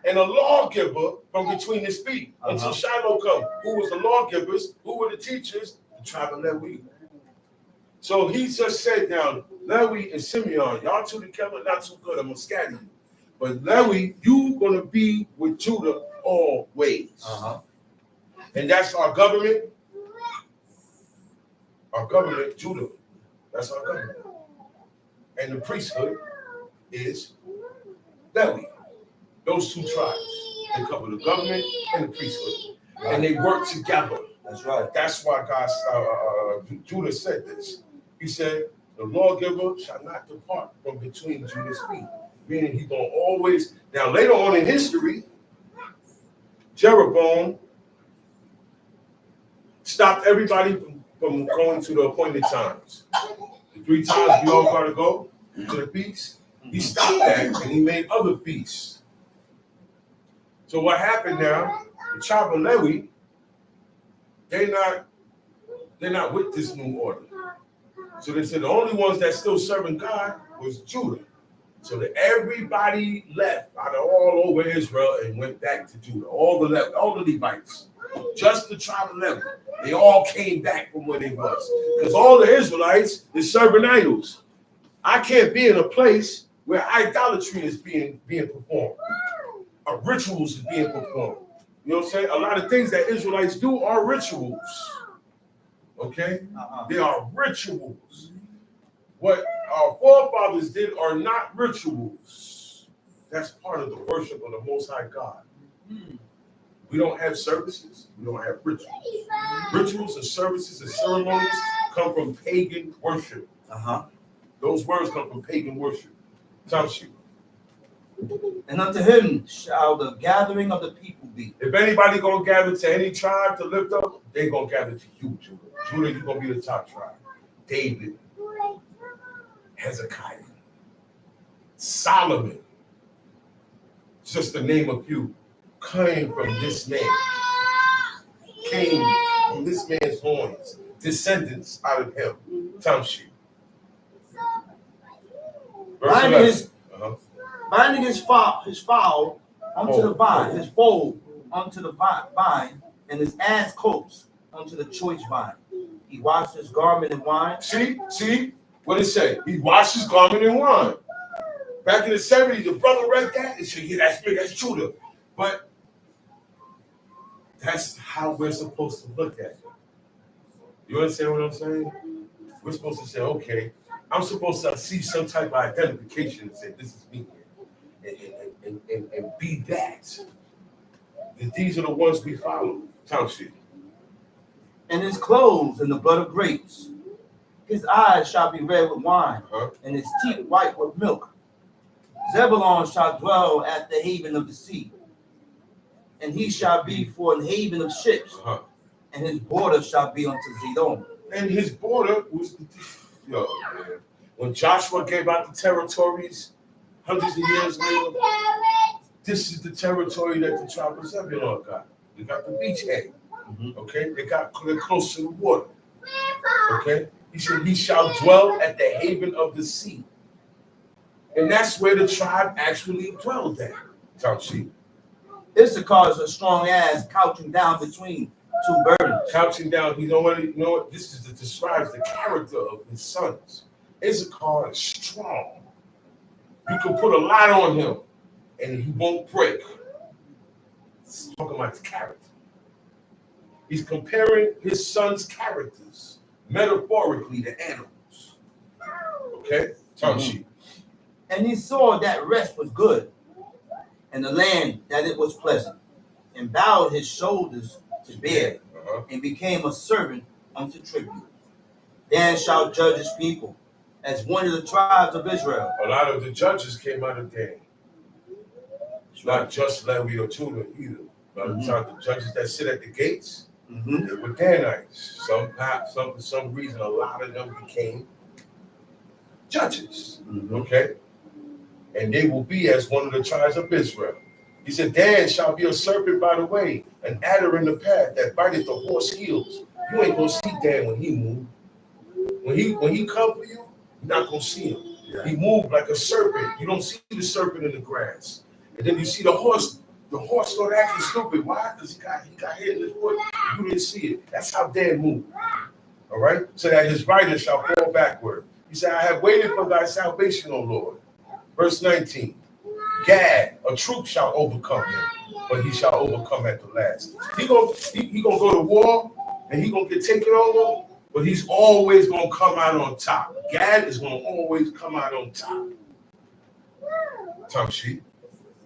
and a lawgiver from between his feet until Shiloh come. Who was the lawgivers? Who were the teachers? The tribe of Levi. So he just said now, Levi and Simeon, y'all two together, not too good. I'm gonna scatter you. But Levi, you gonna be with Judah always. Uh-huh. And that's our government. Our government, Judah. That's our government. And the priesthood is Levi. Those two tribes. They cover the government and the priesthood. And they work together. That's right. That's why God, Judah said this. He said, the lawgiver shall not depart from between Judah's feet. Meaning he's going to always, now later on in history, Jeroboam stopped everybody from going to the appointed times. The 3 times we all got to go to the feast, he stopped that and he made other feasts. So what happened now, the tribe of Levi, they're not with this new order. So they said the only ones that still serving God was Judah. So that everybody left out of all over Israel and went back to Judah. All the Levites, just the tribe of Levi, they all came back from where they was. Because all the Israelites is serving idols. I can't be in a place where idolatry is being performed, or rituals is being performed. You know what I'm saying? A lot of things that Israelites do are rituals. Okay? They are rituals. What our forefathers did are not rituals. That's part of the worship of the Most High God. We don't have services. We don't have rituals. Rituals and services and ceremonies come from pagan worship. Those words come from pagan worship. Tells you. And unto him shall the gathering of the people be. If anybody gonna gather to any tribe to lift up, they gonna gather to you, Judah. Judah, you're gonna be the top tribe. David, Hezekiah, Solomon, just to name a few, came from this man. Came from this man's horns, descendants out of him. Tamshi. Binding his fowl onto the vine, his foal onto the vine, and his ass coats onto the choice vine. He washed his garment in wine. See what it say? He washed his garment in wine. Back in the 70s, the brother read that and said, yeah, that's Judah. But that's how we're supposed to look at it. You understand what I'm saying? We're supposed to say, okay, I'm supposed to see some type of identification and say, this is me. And be that. And these are the ones we follow. Township. And his clothes in the blood of grapes. His eyes shall be red with wine, and his teeth white with milk. Zebulun shall dwell at the haven of the sea, and he shall be for an haven of ships, and his border shall be unto Zidon. And his border was, when Joshua gave out the territories hundreds of years later, this is the territory that the tribe of Zebulun got. They got the beachhead. Okay, they're close to the water. Okay, he said, he shall dwell at the haven of the sea. And that's where the tribe actually dwelled at. Issachar is a strong ass couching down between 2 burdens. Couching down, you know what? This is describes the character of his sons. Issachar is strong. You can put a lot on him and he won't break. He's talking about his character. He's comparing his sons' characters metaphorically to animals. Okay? And he saw that rest was good, and the land that it was pleasant, and bowed his shoulders to bear, and became a servant unto tribute. Dan shall judge his people as one of the tribes of Israel. A lot of the judges came out of Dan. It's not just Levi or Judah either. A lot of times the judges that sit at the gates, they were Danites. For some reason, a lot of them became judges. Okay? And they will be as one of the tribes of Israel. He said, Dan shall be a serpent by the way, an adder in the path that biteth the horse heels. You ain't gonna see Dan when he move. When he come for you, you're not gonna see him. Yeah. He moved like a serpent. You don't see the serpent in the grass. And then you see the horse. The horse started acting stupid. Why? Because he got hit in his foot. You didn't see it. That's how Dan moved. All right? So that his rider shall fall backward. He said, I have waited for thy salvation, O Lord. Verse 19. Gad, a troop shall overcome him, but he shall overcome at the last. He gonna go to war, and he gonna get taken over, but he's always gonna come out on top. Gad is gonna always come out on top. Top sheet.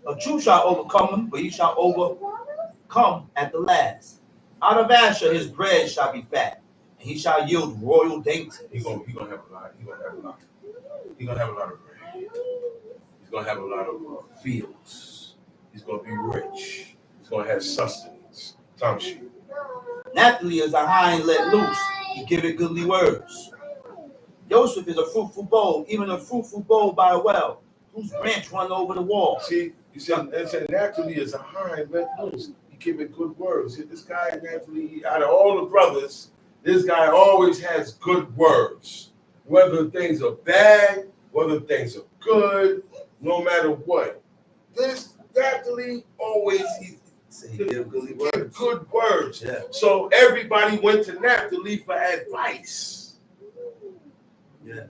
A Jew shall overcome him, but he shall overcome at the last. Out of Asher his bread shall be fat, and he shall yield royal dainties. He's gonna have a lot. He's gonna have a lot. He's gonna have a lot of bread. He's gonna have a lot of fields. He's gonna be rich. He's gonna have sustenance. Tamshi. Naphtali is a hind let loose. He giveth goodly words. Joseph is a fruitful bowl, even a fruitful bowl by a well, whose branch run over the wall. See, you said Naphtali is a hind let loose. He giving good words. See, this guy Naphtali, out of all the brothers, this guy always has good words. Whether things are bad, whether things are good, no matter what. This Naphtali always Give good words. Yeah. So everybody went to Naphtali for advice. Yeah.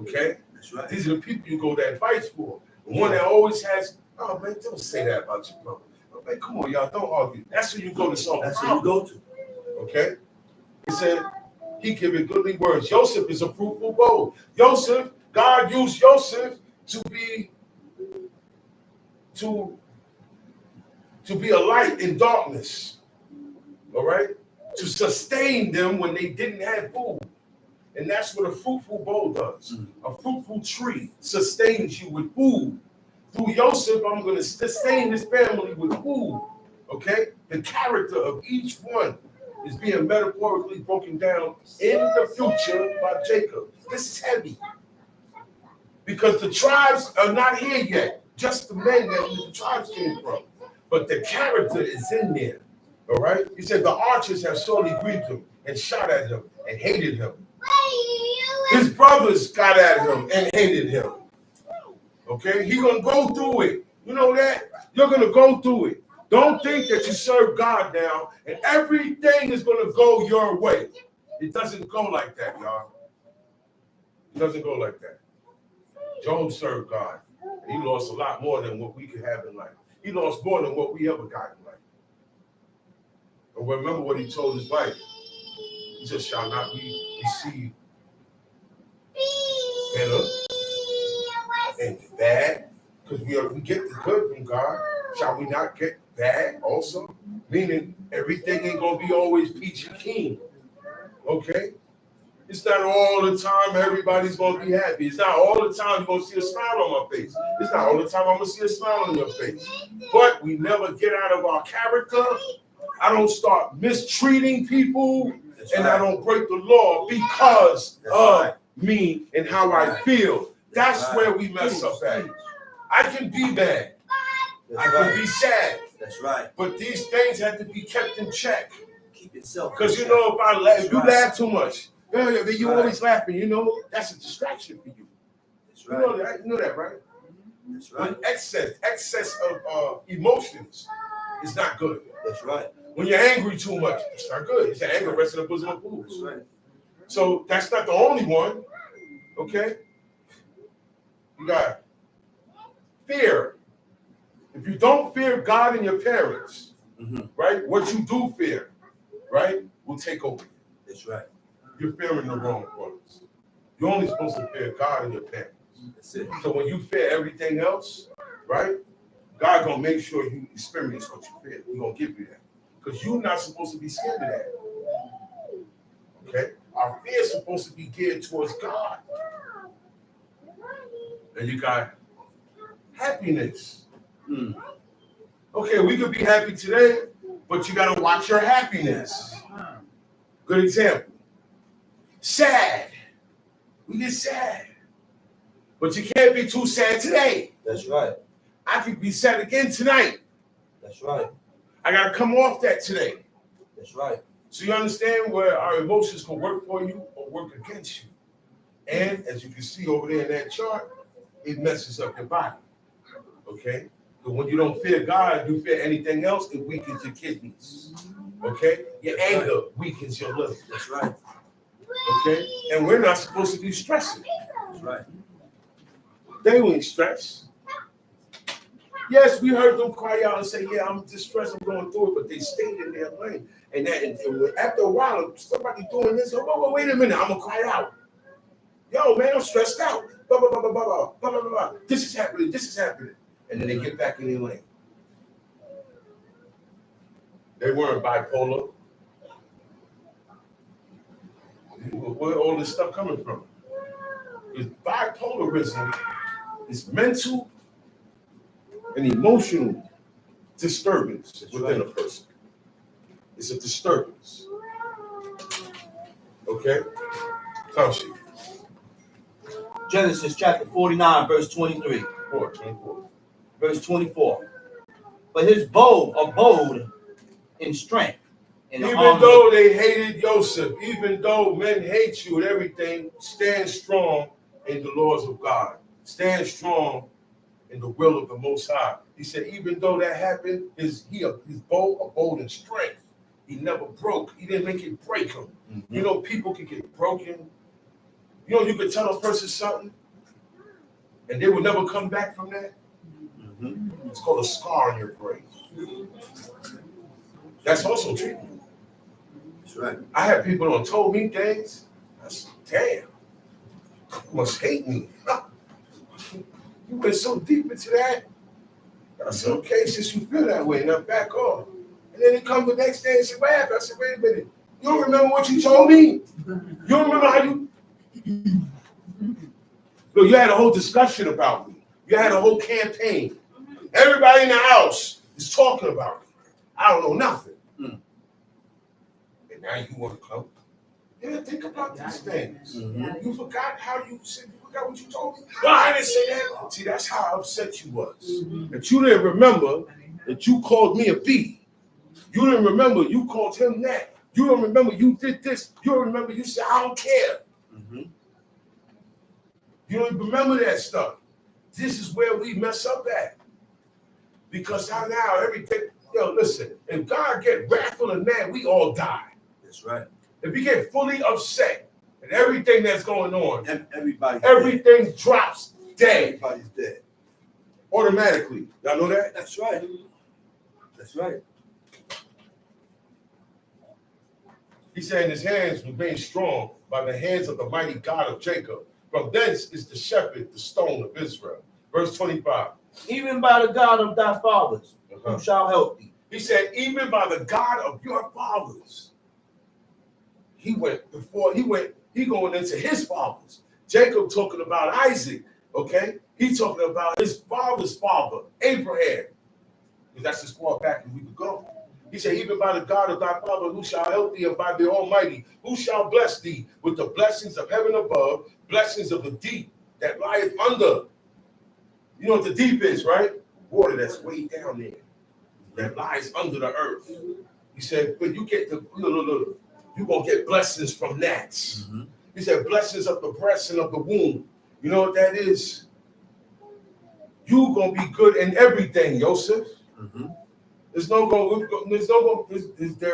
Okay? That's right. These are the people you go to advice for. The one that always has, oh man, don't say that about your brother. Oh, man, come on, y'all, don't argue. That's who you go to solve. That's who you go to. Okay? He said, he giving goodly words. Joseph is a fruitful bowl. Joseph, God used Joseph to be a light in darkness. All right? To sustain them when they didn't have food. And that's what a fruitful bowl does. A fruitful tree sustains you with food. Through Joseph, I'm going to sustain this family with food. Okay? The character of each one is being metaphorically broken down in the future by Jacob. This is heavy. Because the tribes are not here yet. Just the men that the tribes came from. But the character is in there. All right? He said the archers have sorely grieved him and shot at him and hated him. His brothers got at him and hated him. Okay? He's going to go through it. You know that? You're going to go through it. Don't think that you serve God now and everything is going to go your way. It doesn't go like that, y'all. It doesn't go like that. Job served God. And he lost a lot more than what we could have in life. He lost more than what we ever got in life. But remember what he told his wife. He just shall not be received better and bad. Because we get the good from God. Shall we not get bad also? Meaning everything ain't going to be always peachy keen. Okay? It's not all the time everybody's going to be happy. It's not all the time you're going to see a smile on my face. It's not all the time I'm going to see a smile on your face. But we never get out of our character. I don't start mistreating people. That's and right. I don't break the law because of me and how I feel. That's where we mess up at. I can be bad. I can be sad. That's right. But these things have to be kept in check. Keep yourself. Because you know, if you laugh too much, you always laughing. You know, that's a distraction for you. That's right. You know that, right? That's right. When excess of emotions is not good. That's right. When you're angry too much, it's not good. It's the anger rests in the bosom of fools. That's right. So that's not the only one. Okay? You got fear. If you don't fear God and your parents, right, what you do fear, right, will take over you. That's right. You're fearing the wrong ones. You're only supposed to fear God and your parents. That's it. So when you fear everything else, right, God gonna make sure you experience what you fear. He's gonna give you that. Because you're not supposed to be scared of that. Okay? Our fear is supposed to be geared towards God. And you got happiness. Okay, we could be happy today, but you got to watch your happiness. Good example. Sad. We get sad. But you can't be too sad today. That's right. I could be sad again tonight. That's right. I got to come off that today. That's right. So you understand where our emotions can work for you or work against you. And as you can see over there in that chart, it messes up your body. Okay? But when you don't fear God, you fear anything else, it weakens your kidneys. Okay? Your anger weakens your liver. That's right. Okay? And we're not supposed to be stressing. That's right. They ain't stressed. Yes, we heard them cry out and say, yeah, I'm distressed, I'm going through it, but they stayed in their lane. And after a while, somebody doing this, oh, wait a minute, I'm going to cry out. Yo, man, I'm stressed out. Blah, blah, blah, blah, blah, blah, blah, blah, blah. This is happening. and then they get back in their lane. They weren't bipolar. Where all this stuff coming from? Because bipolarism is mental and emotional disturbance within a person. It's a disturbance. Okay? Township. Genesis chapter 49, verse 23. 24. Verse 24. But his bow abode in strength. In Even armor. though they hated Joseph, even though men hate you and everything, stand strong in the laws of God. Stand strong in the will of the Most High. He said, even though that happened, his bow abode in strength. He never broke. He didn't make it break him. Mm-hmm. You know, people can get broken. You know, you could tell a person something, and they will never come back from that. Mm-hmm. It's called a scar on your brain. That's also treatment. That's right. I had people who told me things. I said, damn, you must hate me. You went so deep into that. I said, okay, since you feel that way, now back off. And then he comes the next day and said, what happened? I said, wait a minute. You don't remember what you told me? You don't remember how you... Look, you had a whole discussion about me. You had a whole campaign. Everybody in the house is talking about me. I don't know nothing. And now you want to come? Yeah, think about these things. Mm-hmm. You forgot how you said, you forgot what you told me? No, I didn't say that. See, that's how upset you was. That you didn't remember that you called me a B. You didn't remember you called him that. You don't remember you did this. You don't remember you said, I don't care. Mm-hmm. You don't even remember that stuff. This is where we mess up at. Because now everything, listen, if God get wrathful and mad, we all die. That's right. If you get fully upset and everything that's going on, Everything dead. Drops dead. Everybody's dead. Automatically. Y'all know that? That's right. That's right. He said, his hands remain strong by the hands of the mighty God of Jacob. From thence is the shepherd, the stone of Israel. Verse 25. Even by the God of thy fathers, who shall help thee. He said, even by the God of your fathers. He going into his fathers. Jacob talking about Isaac, okay? He talking about his father's father, Abraham. Because that's as far back as we could go. He said, even by the God of thy father, who shall help thee, and by the Almighty, who shall bless thee with the blessings of heaven above, blessings of the deep that lieth under. You know what the deep is, right? Water that's way down there, that lies under the earth. He said, but you get you're going to get blessings from that. Mm-hmm. He said, blessings of the breast and of the womb. You know what that is? You're going to be good in everything, Joseph. Mm-hmm. There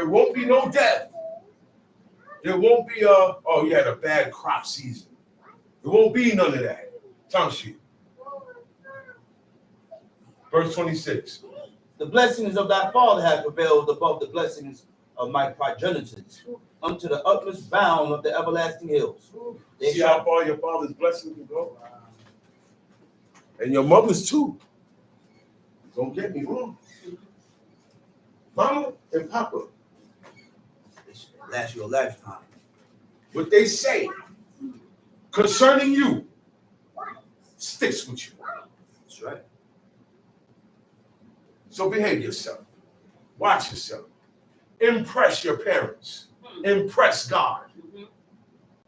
won't be no death. There won't be you had a bad crop season. There won't be none of that. Township. Verse 26. The blessings of thy father have prevailed above the blessings of my progenitors, unto the utmost bound of the everlasting hills. See how far your father's blessing can go? And your mother's too. Don't get me wrong. Mama and Papa, Last your lifetime. what they say concerning you sticks with you. That's right. So behave yourself. Watch yourself. Impress your parents. Impress God.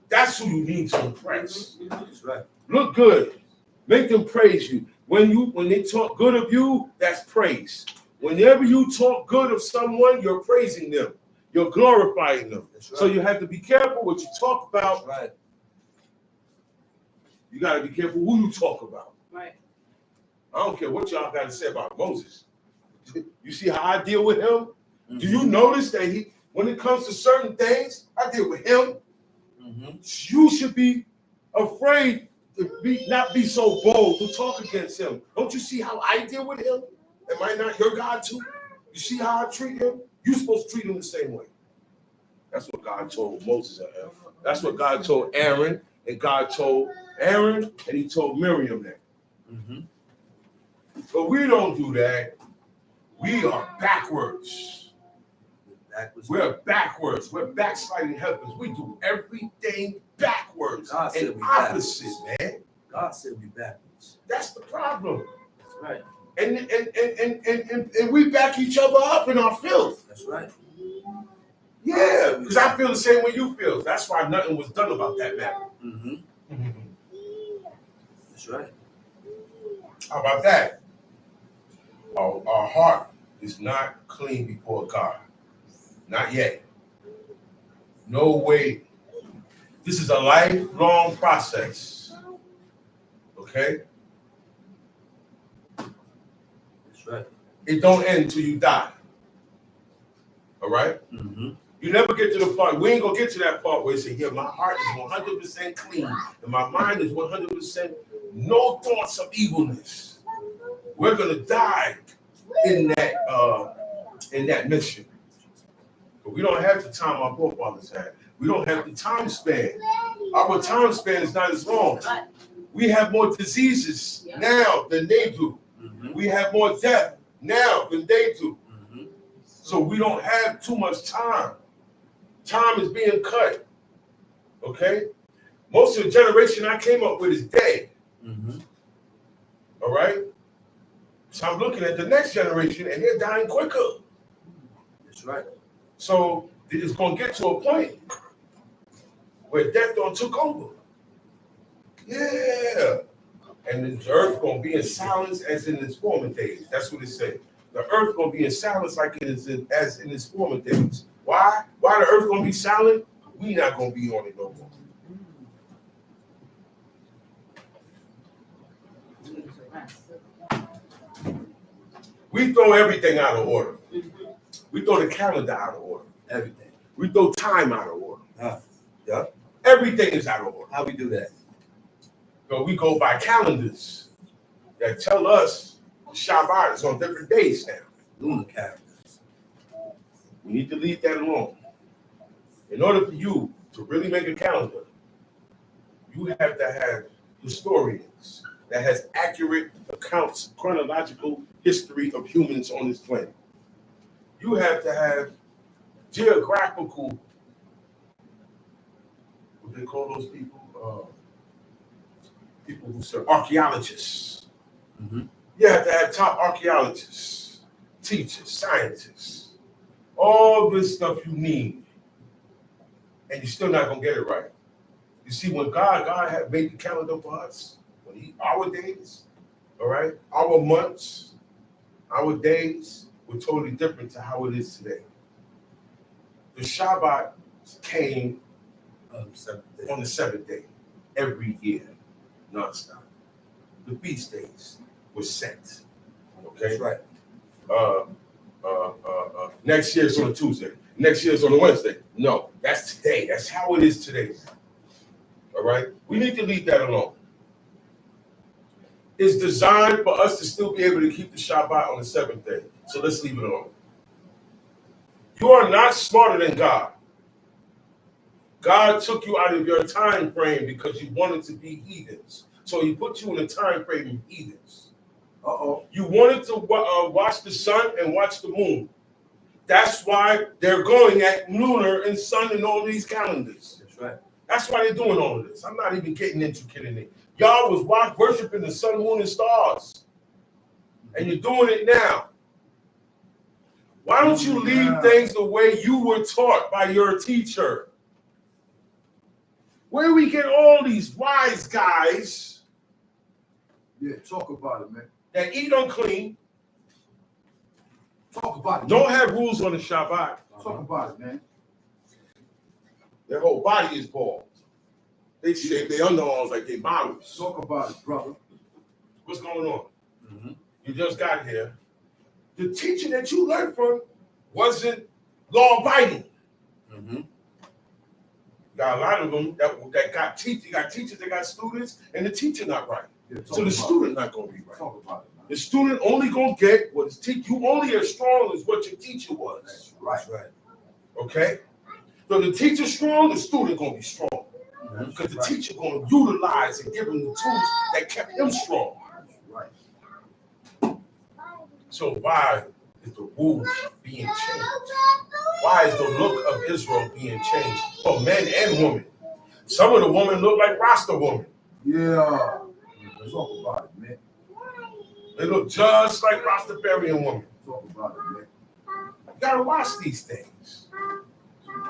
That's who you need to impress. That's right. Look good. Make them praise you. When they talk good of you, that's praise. Whenever you talk good of someone, you're praising them. You're glorifying them. Right. So you have to be careful what you talk about. That's right. You got to be careful who you talk about. Right. I don't care what y'all got to say about Moses. You see how I deal with him? Mm-hmm. Do you notice that when it comes to certain things, I deal with him? Mm-hmm. You should be afraid to not be so bold to talk against him. Don't you see how I deal with him? Am I not your God too? You see how I treat him? You're supposed to treat him the same way. That's what God told Moses. That's what God told Aaron, and God told Aaron, and he told Miriam that. Mm-hmm. But we don't do that. We are backwards. We're backwards. We're backsliding helpers. We do everything backwards God said and we opposite, backwards. man. God said we backwards. That's the problem. That's right. And we back each other up in our filth. That's right. Yeah, because I feel the same way you feel. That's why nothing was done about that matter. Mm-hmm. That's right. How about that? Our heart is not clean before God. Not yet. No way. This is a lifelong process. Okay? That's right. It don't end until you die. All right? Mm-hmm. You never get to the part, we ain't gonna get to that part where you say, yeah, my heart is 100% clean and my mind is 100% no thoughts of evilness. We're gonna die in that mission. But we don't have the time our forefathers had. We don't have the time span. Our time span is not as long. We have more diseases now than they do. Mm-hmm. We have more death now than they do. Mm-hmm. So we don't have too much time. Time is being cut. Okay? Most of the generation I came up with is dead. Mm-hmm. All right? So I'm looking at the next generation and they're dying quicker. That's right. So it's going to get to a point where death done took over. Yeah. And the earth going to be in silence as in its former days. That's what it said. The earth going to be in silence like it is as in its former days. Why? Why the earth going to be silent? We not going to be on it no more. We throw everything out of order. We throw the calendar out of order. Everything. We throw time out of order. Yeah. Everything is out of order. How we do that? So we go by calendars that tell us Shabbat is on different days now. Lunar calendars. We need to leave that alone. In order for you to really make a calendar, you have to have historians that has accurate accounts, chronological history of humans on this planet. You have to have geographical, what do they call those people? People who serve archaeologists. Mm-hmm. You have to have top archaeologists, teachers, scientists, all this stuff you need, and you're still not gonna get it right. You see, when God had made the calendar for us, our days, all right, our months, our days were totally different to how it is today. The Shabbat came on the seventh day every year, nonstop. The feast days were set. Okay, That's right. Next year's on a Tuesday. Next year's on a Wednesday. No, that's today. That's how it is today. All right, we need to leave that alone. It's designed for us to still be able to keep the Shabbat on the seventh day. So let's leave it alone. You are not smarter than God. God took you out of your time frame because you wanted to be heathens. So he put you in a time frame of heathens. You wanted to watch the sun and watch the moon. That's why they're going at lunar and sun and all these calendars. That's right. That's why they're doing all of this. I'm not even getting intricate in it. Y'all was worshiping the sun, moon, and stars. And you're doing it now. Why don't you leave things the way you were taught by your teacher? Where do we get all these wise guys? Yeah, talk about it, man. That eat unclean, Talk about it. don't have rules on the Shabbat. Talk about it, man. Their whole body is bald. They shave their underarms like they models. Talk about it, brother. What's going on? Mm-hmm. You just got here. The teacher that you learned from wasn't law-abiding. Mm-hmm. You got a lot of them that got teachers. You got teachers that got students, and the teacher not right. Yeah, So the student not going to be right. Talk about it, man. The student only going to get what his teacher. You only as strong as what your teacher was. That's right. That's right. Okay? So the teacher's strong, the student going to be strong. That's Because the right. teacher going to utilize and give him the tools that kept him strong. That's right. So why is the rules being changed? Why is the look of Israel being changed for men and women? Some of the women look like Rasta women. Yeah. Talk about it, man. They look just like Rastafarian women. Talk about it, man. You gotta watch these things.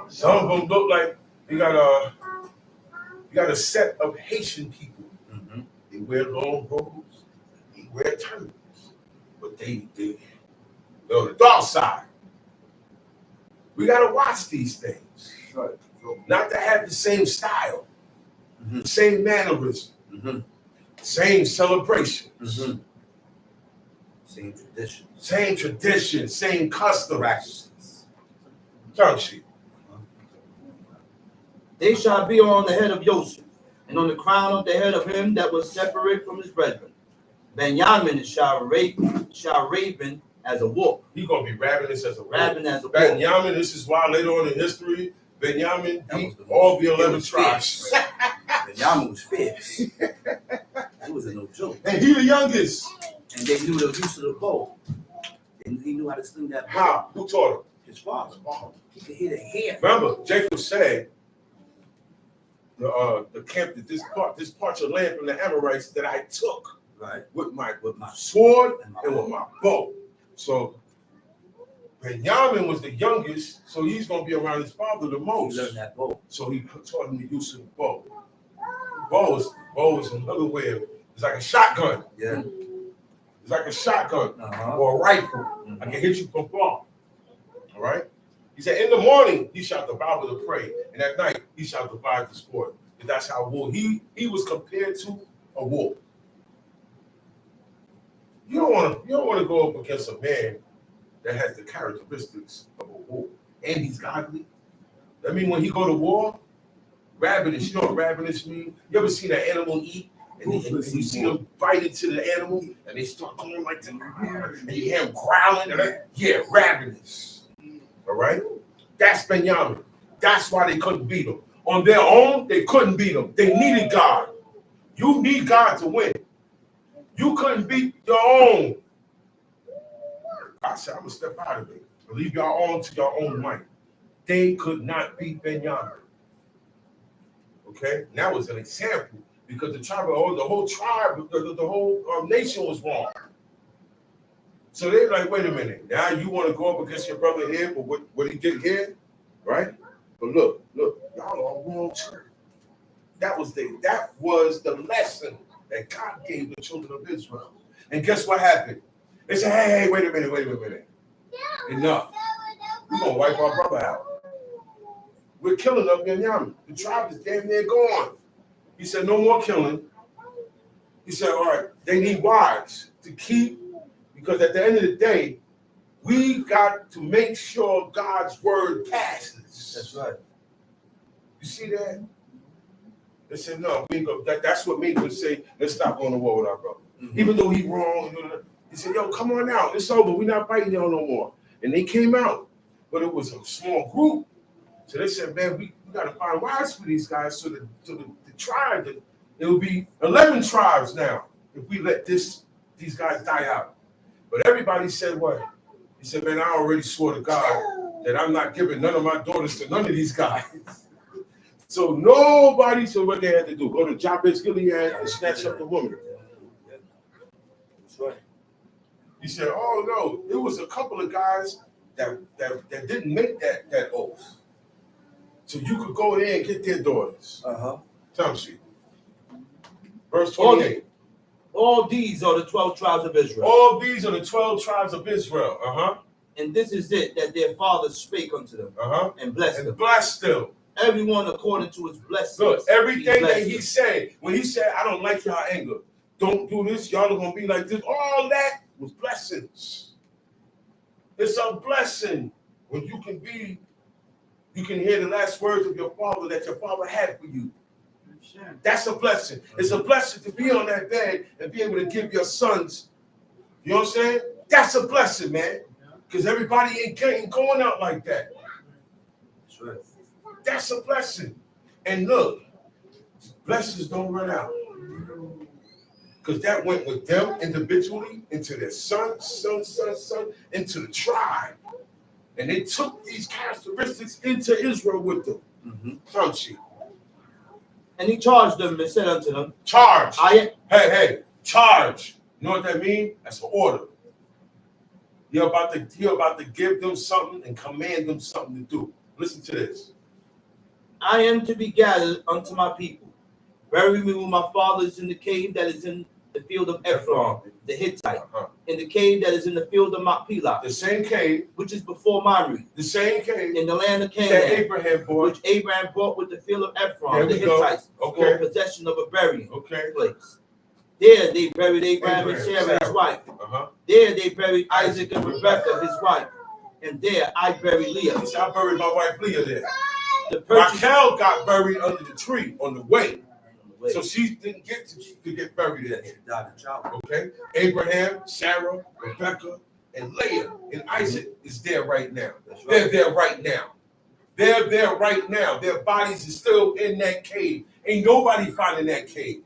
Some of them look like you got a set of Haitian people. Mm-hmm. They wear long robes, they wear turbans, but they're on the dark side. We gotta watch these things. Right. Not to have the same style, Mm-hmm. same mannerism, Mm-hmm. same celebrations, Mm-hmm. Same tradition. same tradition, same customs. Practices. Tongue sheet. They shall be on the head of Joseph, and on the crown of the head of him that was separate from his brethren. Benjamin shall raven as a wolf. He's gonna be ravenous as a wolf. Raven as a wolf. Benjamin, this is why later on in history, Benjamin beat all the 11 tribes. Benjamin was fierce. It was a no joke. And he the youngest. And they knew the use of the bow. And he knew how to sling that bow. How? Who taught him? His father. He could hear the hair. Remember, Jacob said, the camp that this part of land from the Amorites that I took Right. with my sword and with my bow. So Benjamin was the youngest, so he's gonna be around his father the He most. learned that bow. So he taught him the use of the bow. Bow is another way of, it's like a shotgun. Yeah. It's like a shotgun Uh-huh. or a rifle. I can hit you from far. All right? He said, in the morning, he shall devour the prey, and at night, he shall divide the sport. And that's how wolf. He was compared to a wolf. You don't want to go up against a man that has the characteristics of a wolf, and he's godly. I mean, when he go to war, ravenous. You know what ravenous mean? You ever seen an animal eat? And you see them bite into the animal, and they start going like that, and you hear them growling. Yeah, ravenous. All right? That's Benjamin. That's why they couldn't beat him. On their own, they couldn't beat him. They needed God. You need God to win. You couldn't beat your own. I said, I'm going to step out of it. Leave y'all on to your own might. They could not beat Benjamin. Okay? And that was an example because the whole nation was wrong. So they're like, wait a minute. Now you want to go up against your brother here for what he did here? Right? But look, y'all are wrong too. That was the lesson that God gave the children of Israel. And guess what happened? They said, hey, wait a minute. Enough. We're going to wipe our brother out. We're killing up Benjamin. The tribe is damn near gone. He said, no more killing. He said, all right, they need wives to keep, because at the end of the day, we got to make sure God's word passes. That's right. You see that? They said, no, we ain't go. That's what made them say, let's stop going to war with our brother. Mm-hmm. Even though he's wrong. He said, yo, come on out. It's over. We're not fighting y'all no more. And they came out. But it was a small group. So they said, man, we got to find wives for these guys so the tribe, it will be 11 tribes now if we let these guys die out. But everybody said what? He said, man, I already swore to God that I'm not giving none of my daughters to none of these guys. So nobody said what they had to do. Go to Jabez Gilead and snatch up the woman. That's right. He said, oh, no, it was a couple of guys that didn't make that oath. So you could go there and get their daughters. Uh-huh. Tell me. Verse 28. All these are the 12 tribes of Israel. All these are the 12 tribes of Israel. Uh-huh. And this is it that their fathers spake unto them and blessed them. Blessed them. Everyone according to his blessings. Look, everything that he them. said, when he said, I don't like y'all anger, don't do this, y'all are going to be like this, all that was blessings. It's a blessing when you can hear the last words of your father that your father had for you. That's a blessing. It's a blessing to be on that bed and be able to give your sons, you know what I'm saying? That's a blessing, man. Because everybody ain't going out like that. That's right. That's a blessing. And look, blessings don't run out. because that went with them individually into their son, into the tribe. And they took these characteristics into Israel with them. Mm-hmm. And he charged them and said unto them, charge. Hey, charge. You know what that means? That's an order. You're about to give them something and command them something to do. Listen to this. I am to be gathered unto my people. Bury me with my fathers in the cave that is in the field of Ephron, the Hittite, in the cave that is in the field of Machpelah, the same cave, which is before Mamre, the same cave, in the land of Canaan, that Abraham bought, which Abraham bought with the field of Ephron, the Hittites, for possession of a burying place. There they buried Abraham and Sarah, his wife. There they buried Isaac and Rebekah, his wife. And there I buried Leah. He said, I buried my wife Leah there. Raquel got buried under the tree on the way. So she didn't get to get buried there. Okay? Abraham, Sarah, Rebekah, and Leah and Isaac is there right now. They're there right now. They're there right now. Their bodies are still in that cave. Ain't nobody finding that cave.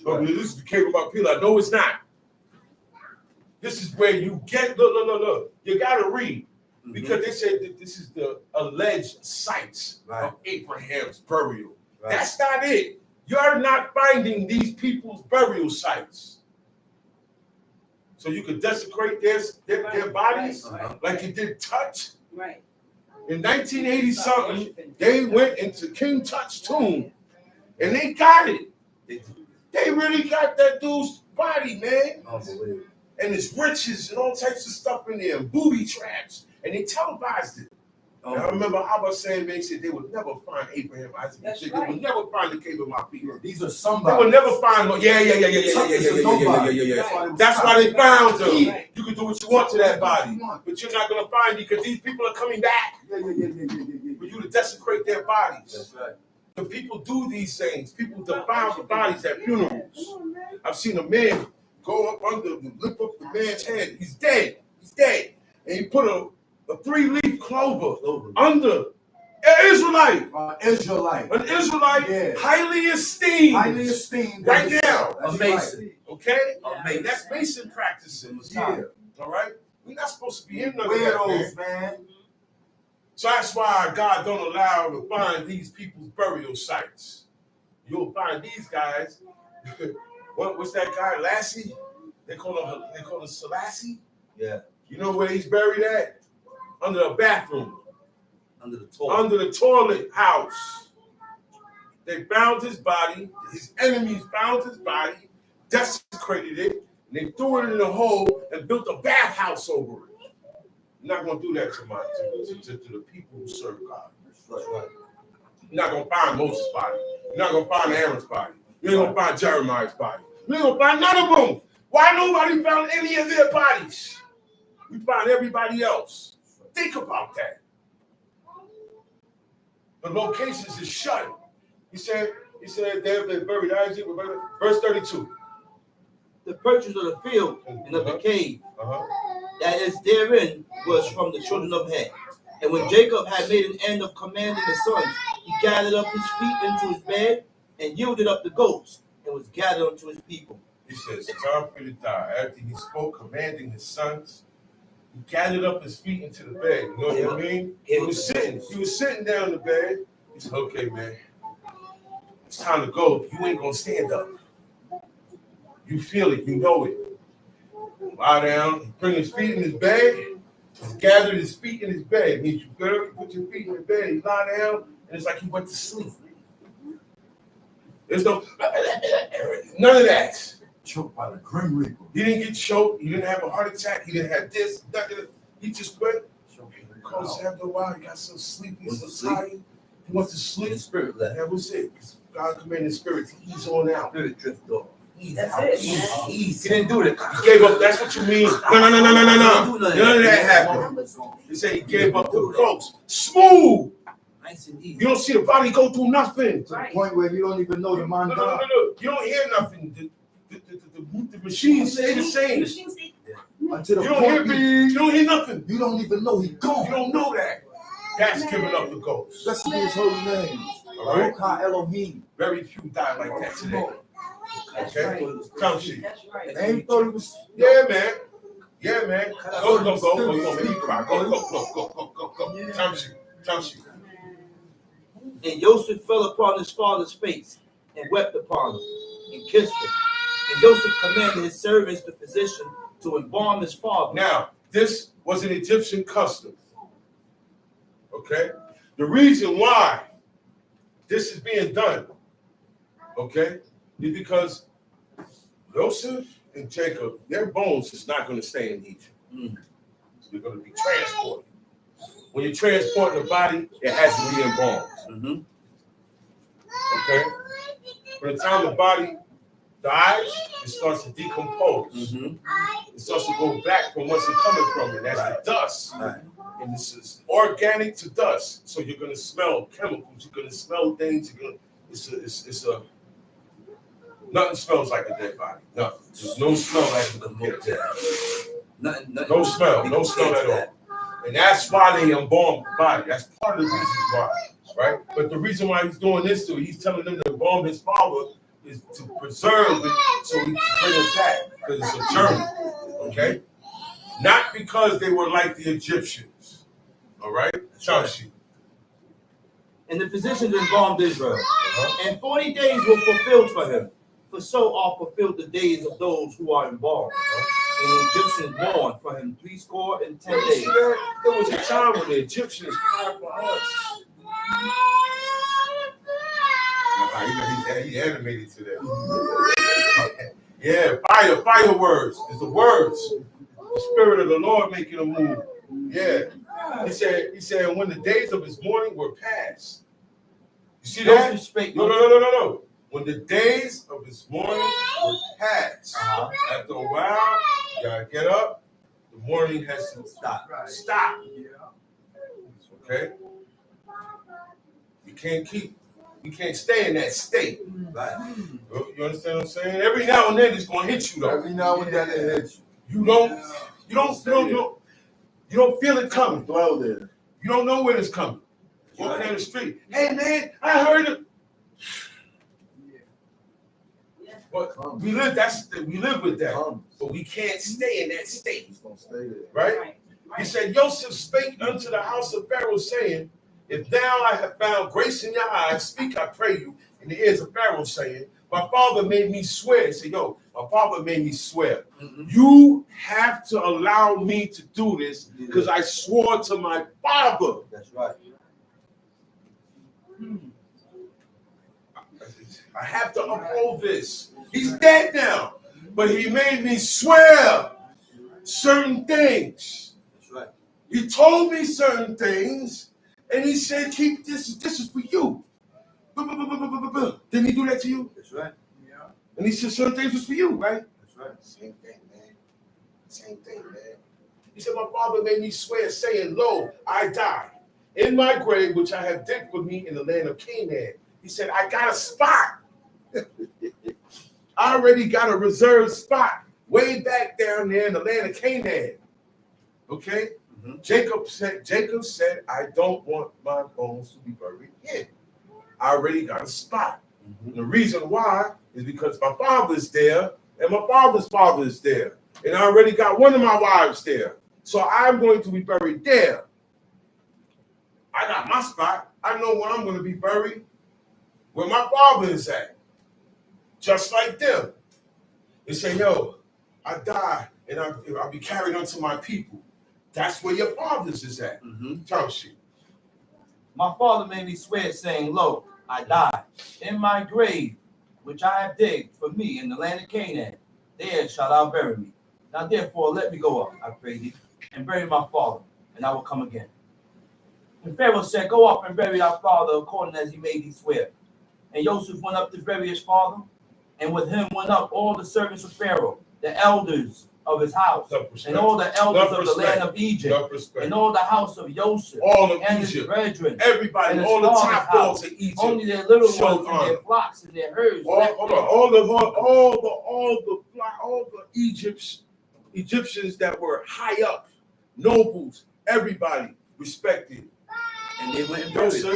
But this is the cave of Machpelah. No, it's not. This is where you get, look. You got to read. Because they said that this is the alleged sites of Abraham's burial. That's not it. You're not finding these people's burial sites. So you could desecrate their bodies like you did Tut. Right. In 1980 something, they went into King Tut's tomb and they got it. They really got that dude's body, man. And his riches and all types of stuff in there, and booby traps. And they televised it. And I remember Abba saying, they said they would never find Abraham, Isaac, and Jacob. They would never find the cave of Machpelah. These are somebody. They would never find them. Yeah. That's why they found them. You can do what you want to that body, but you're not going to find it because these people are coming back for you to desecrate their bodies. That's right. The people do these things. People defile the bodies at funerals. I've seen a man go up under, lift up the man's head. He's dead. And he put a 3-leaf clover under an Israelite. An Israelite, highly esteemed. Right now. A Mason. Okay? Mason. That's Mason practices. Yeah. All right? We're not supposed to be in none of that, man. So that's why God don't allow to find these people's burial sites. You'll find these guys. What's that guy? Lassie? They call him Selassie. Yeah. You know where he's buried at? Under a bathroom. Under the toilet. Under the toilet house. They found his body. His enemies found his body, desecrated it, and they threw it in a hole and built a bathhouse over it. You're not going to do that to the people who serve God. That's right. You're not going to find Moses' body. You're not going to find Aaron's body. You ain't going to find Jeremiah's body. You ain't going to find none of them. Why nobody found any of their bodies? We found everybody else. Think about that. The locations is shut. He said they buried Isaac. Verse 32. The purchase of the field and of the cave that is therein was from the children of Ham. And when Jacob had made an end of commanding the sons, he gathered up his feet into his bed and yielded up the goats and was gathered unto his people. He says, time for you to die. After he spoke, commanding his sons, he gathered up his feet into the bed. You know what I mean? He was sitting down in the bed. He said, okay, man, it's time to go. You ain't going to stand up. You feel it. You know it. Lie down. Bring his feet in his bed. He gathered his feet in his bed. Means you put your feet in the bed. He lie down, and it's like he went to sleep. There's none of that. Choked by the Grim Reaper. He didn't get choked. He didn't have a heart attack. He didn't have this, nothing. He just went. Because after a while, he got so sleepy, so tired. He went to sleep. Spirit left. That was it. Because God commanded the spirit to ease on out. Spirit drift off. That's it, man. He didn't do it. He gave up. That's what you mean. No. None of that happened. He said he gave up the ghost. Smooth. Nice and easy. You don't see the body go through nothing. To the point where you don't even know the man. No. You don't hear nothing. The machines stay the same. Until the You don't hear nothing. You don't even know he's gone. You don't know that. That's giving up the ghost. Blessed be his holy name. All right. Baruch Elohim. Very few die like that today. That's Okay? right. Time sheet. That's right. They ain't thought it was. Yeah, man. Yeah, man. Go. Make me cry. Go. Time sheet. And Joseph fell upon his father's face and wept upon him and kissed him. And Joseph commanded his servants, the physician, to embalm his father. Now, this was an Egyptian custom. Okay? The reason why this is being done, okay, is because Joseph and Jacob, their bones is not going to stay in Egypt. They're going to be transported. When you transport the body, it has to be embalmed. Okay? By the time the body dies, it starts to decompose. It starts to go back from what's it coming from, and that's the dust. And this is organic to dust. So you're going to smell chemicals. You're going to smell things. Nothing smells like a dead body. Nothing. There's no smell like a dead body. No smell at all. And that's why they embalm the body. That's part of the reason why, right? But the reason why he's doing this too, he's telling them to embalm his father is to preserve it so he can bring it back, because it's a journey, okay? Not because they were like the Egyptians, all right? Shashi. And the physicians embalmed Israel. And 40 days were fulfilled for him, for so are fulfilled the days of those who are embalmed. And the Egyptians mourned for him 10 days. There was a time when the Egyptians cried for us. He's animated today. Yeah, fire words. It's the words. The Spirit of the Lord making a move. Yeah. He said, when the days of his mourning were past. You see that? No. When the days of his mourning were past, after a while, you gotta get up. The mourning has to stop. Stop. Okay? You can't stay in that state. Right. You understand what I'm saying? Every now and then it's gonna hit you though. Every now and then it hits you. You don't feel it coming. Dwell there. You don't know when it's coming. Walking down the street. Hey man, I heard it. But we live with that. But we can't stay in that state. It's gonna stay there. Right? He said, Joseph spake unto the house of Pharaoh, saying, if now I have found grace in your eyes, speak, I pray you, in the ears of Pharaoh, saying, my father made me swear. He said, my father made me swear. You have to allow me to do this because I swore to my father. That's right. I have to uphold this. He's dead now, but he made me swear certain things. That's right. He told me certain things, and he said, keep this. This is for you. Didn't he do that to you? That's right. Yeah. And he said certain things was for you, right? That's right. Same thing, man. He said, my father made me swear, saying, lo, I die in my grave, which I have digged for me in the land of Canaan. He said, I got a spot. I already got a reserved spot way back down there in the land of Canaan. Okay? Jacob said, I don't want my bones to be buried here. I already got a spot. And the reason why is because my father's there and my father's father is there. And I already got one of my wives there. So I'm going to be buried there. I got my spot. I know where I'm going to be buried, where my father is at. Just like them. They say, I die and I'll be carried unto my people. That's where your father's is at. Tell she. My father made me swear, saying, lo, I die in my grave, which I have digged for me in the land of Canaan. There shalt thou bury me. Now therefore let me go up, I pray thee, and bury my father, and I will come again. And Pharaoh said, go up and bury thy father according as he made thee swear. And Joseph went up to bury his father, and with him went up all the servants of Pharaoh, the elders of his house, and all the elders of the land of Egypt, and all the house of Joseph, all of and Egypt, his brethren, everybody, and all the top dogs of Egypt, only their little ones and their flocks and their herds. All the Egyptians that were high up, nobles, everybody respected. And they went and Joseph,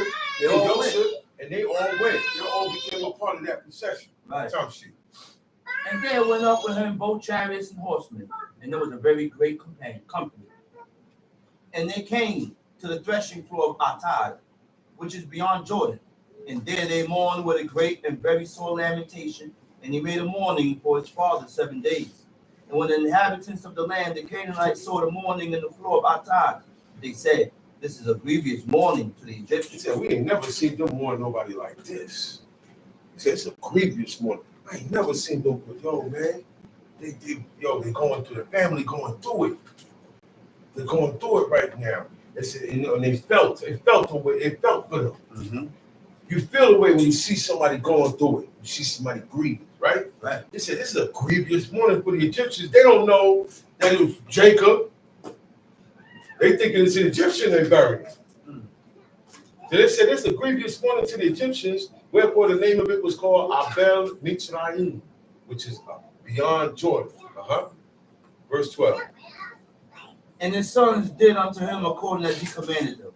and they all went. They all became a part of that procession. Right. Time sheet. And there went up with him both chariots and horsemen, and there was a very great company. And they came to the threshing floor of Atad, which is beyond Jordan. And there they mourned with a great and very sore lamentation, and he made a mourning for his father 7 days. And when the inhabitants of the land, the Canaanites, saw the mourning in the floor of Atad, they said, "This is a grievous mourning to the He Egyptians." said, we ain't never seen them mourn nobody like this. He said, it's a grievous mourning. I ain't never seen them, but yo, man, they going through, the family going through it. They're going through it right now. They said, and they felt the way, it felt for them. Mm-hmm. You feel the way when you see somebody going through it. You see somebody grieving, right? Right. They said, this is a grievous mourning for the Egyptians. They don't know that it was Jacob. They thinking it's an Egyptian they buried. So they said, this is a grievous mourning to the Egyptians, wherefore the name of it was called Abel Mitzrayim, which is beyond Jordan. Verse 12. And his sons did unto him according as he commanded them.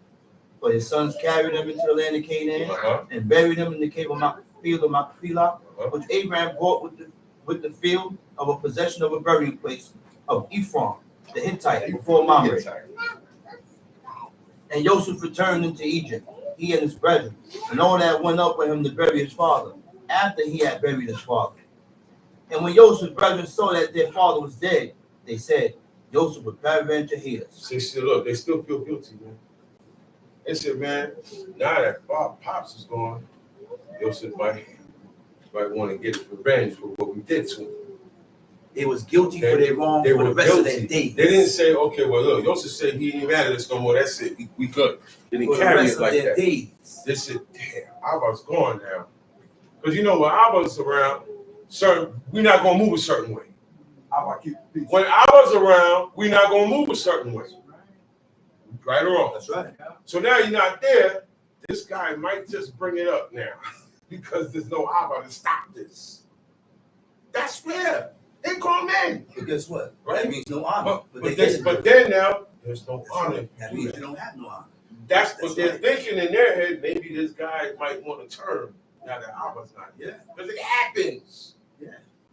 For his sons carried him into the land of Canaan and buried him in the field of Machpelah, which Abraham bought with the field of a possession of a burying place of Ephron, the Hittite, before Mamre. And Joseph returned into Egypt, he and his brethren, and all that went up with him to bury his father, after he had buried his father. And when Joseph's brethren saw that their father was dead, they said, Joseph would peradventure hate us. They still look, they still feel guilty, man. They said, man, now that Pops is gone, Joseph might want to get revenge for what we did to him. They was guilty for their wrong for the rest of their days. They didn't say, okay, well, look, Joseph said he ain't mad at us no more. That's it. We good. They didn't carry it like that. Days. They said, damn, Abba's gone now. Because you know, when Abba's around, we're not going to move a certain way. When Abba's around, we're not going to move a certain way. Right or wrong? That's right. So now you're not there. This guy might just bring it up now because there's no Abba to stop this. That's fair. They call men. But guess what? Right? That means no honor. But then now, there's no honor. That means you don't have no honor. That's what they're thinking in their head. Maybe this guy might want to turn now that Abba's not here. Because it happens. Yeah.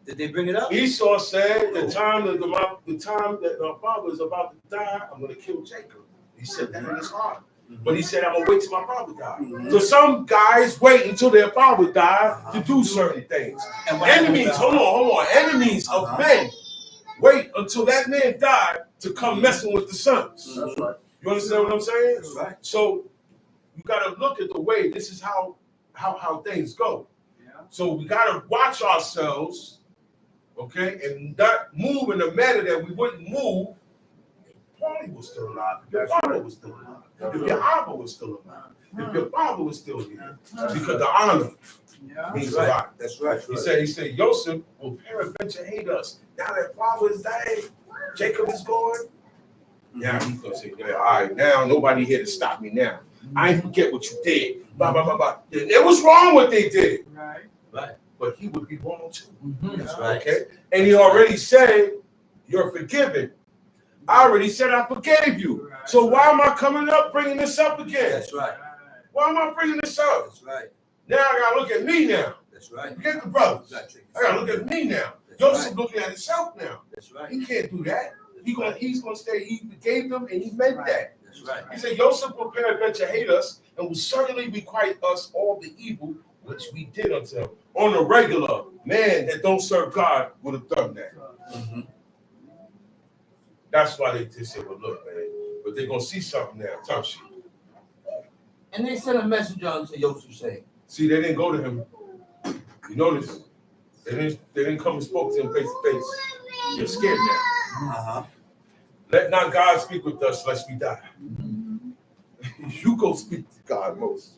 Did they bring it up? Esau said the time that my father is about to die, I'm going to kill Jacob. He said that in his heart. But he said, I'm going to wait till my father dies. So some guys wait until their father dies to do certain things. And enemies, hold on. Enemies of men wait until that man died to come messing with the sons. That's right. You understand what I'm saying? That's right. So you got to look at the way, this is how things go. Yeah. So we got to watch ourselves, okay, and not move in a manner that we wouldn't move. Paulie was still alive. If your father was still alive. If your Abba was still alive. If your father was still here. Because the honor means a lot. That's right. He said, Joseph will peradventure hate us. Now that father is dead, Jacob is gone. Now he's going to say, yeah, all right, now nobody here to stop me now. I ain't forget what you did. Blah, blah, blah, blah. It was wrong what they did. Right. But he would be wrong too. That's right. Okay? And he already said, you're forgiven. I already said I forgave you. So why am I coming up bringing this up again? That's right. Why am I bringing this up? That's right. Now I got to look at me now. That's right. Forget the brothers. I got to look at me now. Joseph looking at himself now. That's right. He can't do that. He's going to stay. He forgave them and he meant that. That's right. He said, Joseph will peradventure hate us and will certainly requite us all the evil which we did unto him. On a regular, man that don't serve God would have done that. Mm-hmm. That's why they just said, well, look, man, but they're going to see something now. Top sheet. And they sent a messenger unto Joseph saying, See, they didn't go to him. You notice? They didn't come and spoke to him face to face. They're scared now. Let not God speak with us lest we die. You go speak to God, Moses.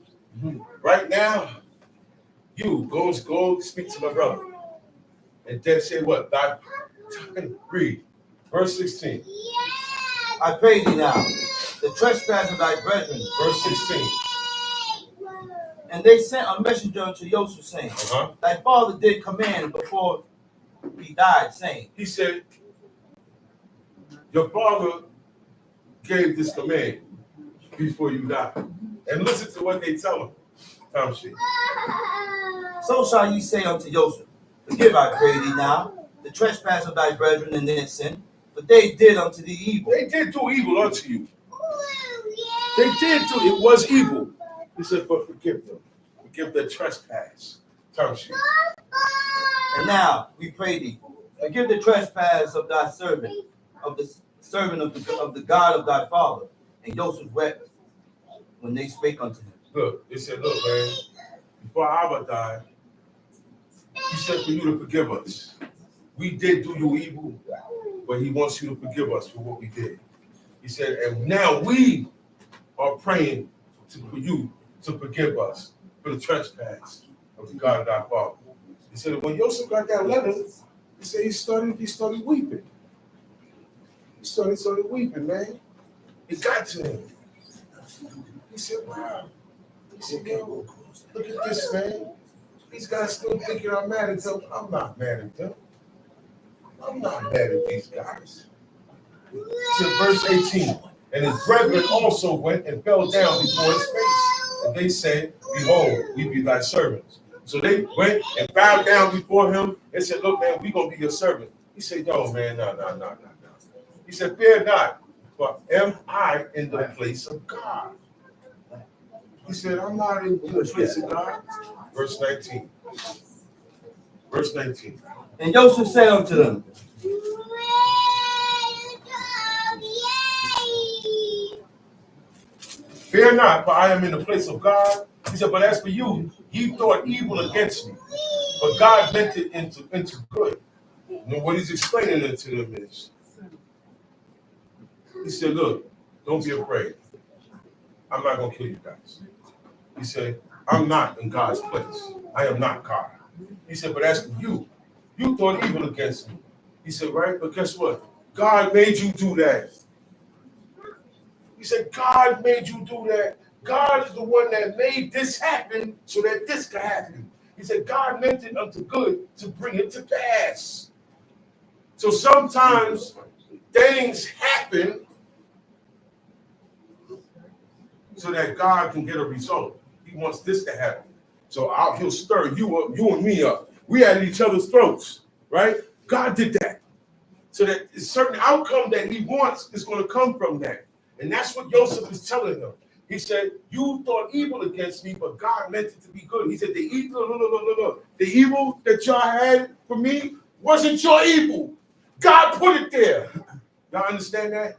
Right now, you go speak to my brother. And then say what? Read. Verse 16. I pray thee now, the trespass of thy brethren. Verse 16. And they sent a messenger unto Joseph saying, Thy father did command before he died, saying, He said, your father gave this command before you die. And listen to what they tell him. Tom sheet. So shall ye say unto Joseph, Forgive, I pray thee now, the trespass of thy brethren and their sin, for they did unto thee evil. They did do evil unto you. They did do it. Was evil. He said, but forgive them. Forgive their trespass. Time sheet. And now we pray thee, forgive the trespass of thy servant, of the servant of the God of thy father. And Joseph wept when they spake unto him. Look, they said, look, man, before Abba died, he said for you to forgive us. We did do you evil, but he wants you to forgive us for what we did. He said, and now we are praying for you to forgive us for the trespass of the God of our Father. He said, when Joseph got that letter, he said he started weeping. He started weeping, man. It got to him. He said, wow. He said, yo, look at this, man. These guys still thinking I'm mad at them. I'm not mad at them. I'm not mad at these guys. To verse 18. And his brethren also went and fell down before his face. And they said, behold, we be thy servants. So they went and bowed down before him and said, look, man, we going to be your servant. He said, no, man, no. He said, fear not, for am I in the place of God? He said, I'm not in the place of God. Verse 19. Verse 19. And Joseph said unto them, fear not, for I am in the place of God. He said, but as for you, ye thought evil against me, but God meant it into good. You know what he's explaining it to them is, he said, look, don't be afraid. I'm not going to kill you guys. He said, I'm not in God's place. I am not God. He said, but as for you, you thought evil against me. He said, right? But guess what? God made you do that. He said, God made you do that. God is the one that made this happen so that this could happen. He said, God meant it unto good to bring it to pass. So sometimes things happen so that God can get a result. He wants this to happen. So he'll stir you up, you and me up. We at each other's throats, right? God did that. So that a certain outcome that he wants is going to come from that. And that's what Joseph is telling them. He said, you thought evil against me, but God meant it to be good. He said, the evil that y'all had for me wasn't your evil. God put it there. Y'all understand that?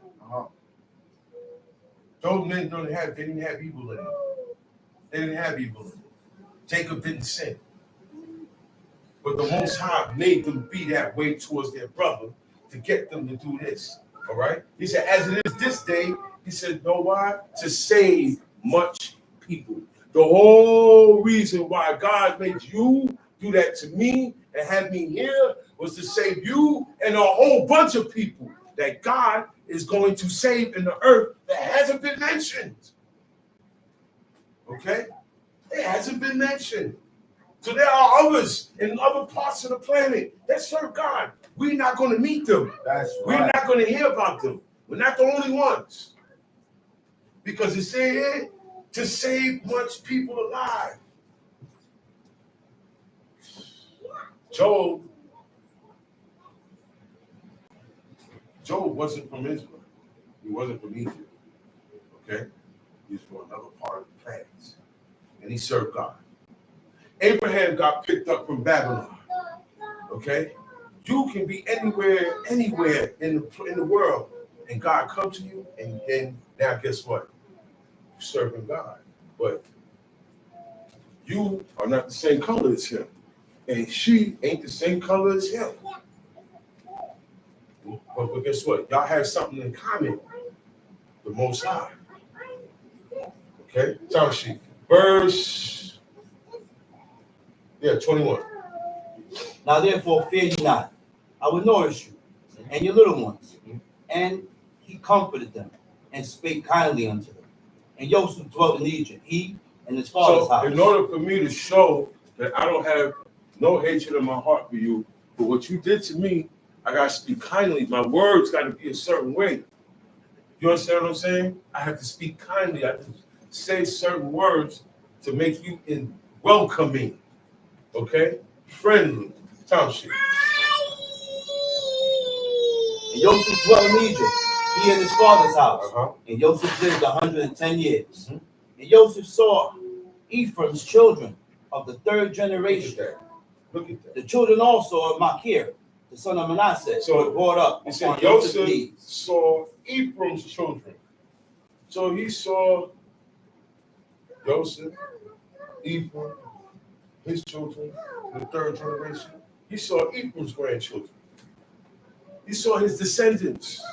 Those men didn't have evil in them. They didn't have evil in them. Jacob didn't sin. But the Most High made them be that way towards their brother to get them to do this. All right? He said, as it is this day, he said, know why? To save much people. The whole reason why God made you do that to me and have me here was to save you and a whole bunch of people that God is going to save in the earth that hasn't been mentioned. Okay? It hasn't been mentioned. So there are others in other parts of the planet that serve God. We're not going to meet them. That's right. We're not going to hear about them. We're not the only ones. Because it said here to save much people alive. Job wasn't from Israel. He wasn't from Egypt. Okay? He was from another part of the planet. And he served God. Abraham got picked up from Babylon. Okay? You can be anywhere in the world, and God come to you, and then now guess what? You're serving God. But you are not the same color as him. And she ain't the same color as him. But guess what? Y'all have something in common. The Most High. Okay? Time sheet. Verse 21. now therefore fear ye not. I will nourish you and your little ones. And he comforted them and spake kindly unto them. And Joseph dwelt in Egypt, he and his father's house. In order for me to show that I don't have no hatred in my heart for you, but what you did to me, I got to speak kindly. My words got to be a certain way. You understand what I'm saying? I have to speak kindly. I have to say certain words to make you welcoming, okay? Friendly, Township. And Joseph dwelt in Egypt, he and his father's house. Uh-huh. And Joseph lived 110 years. And Joseph saw Ephraim's children of the third generation. Look at that. The children also of Machir, the son of Manasseh, So, were brought up. He said upon Joseph's Joseph knees. saw Ephraim's children. So he saw Joseph, Ephraim, his children, the third generation. He saw Ephraim's grandchildren. He saw his descendants.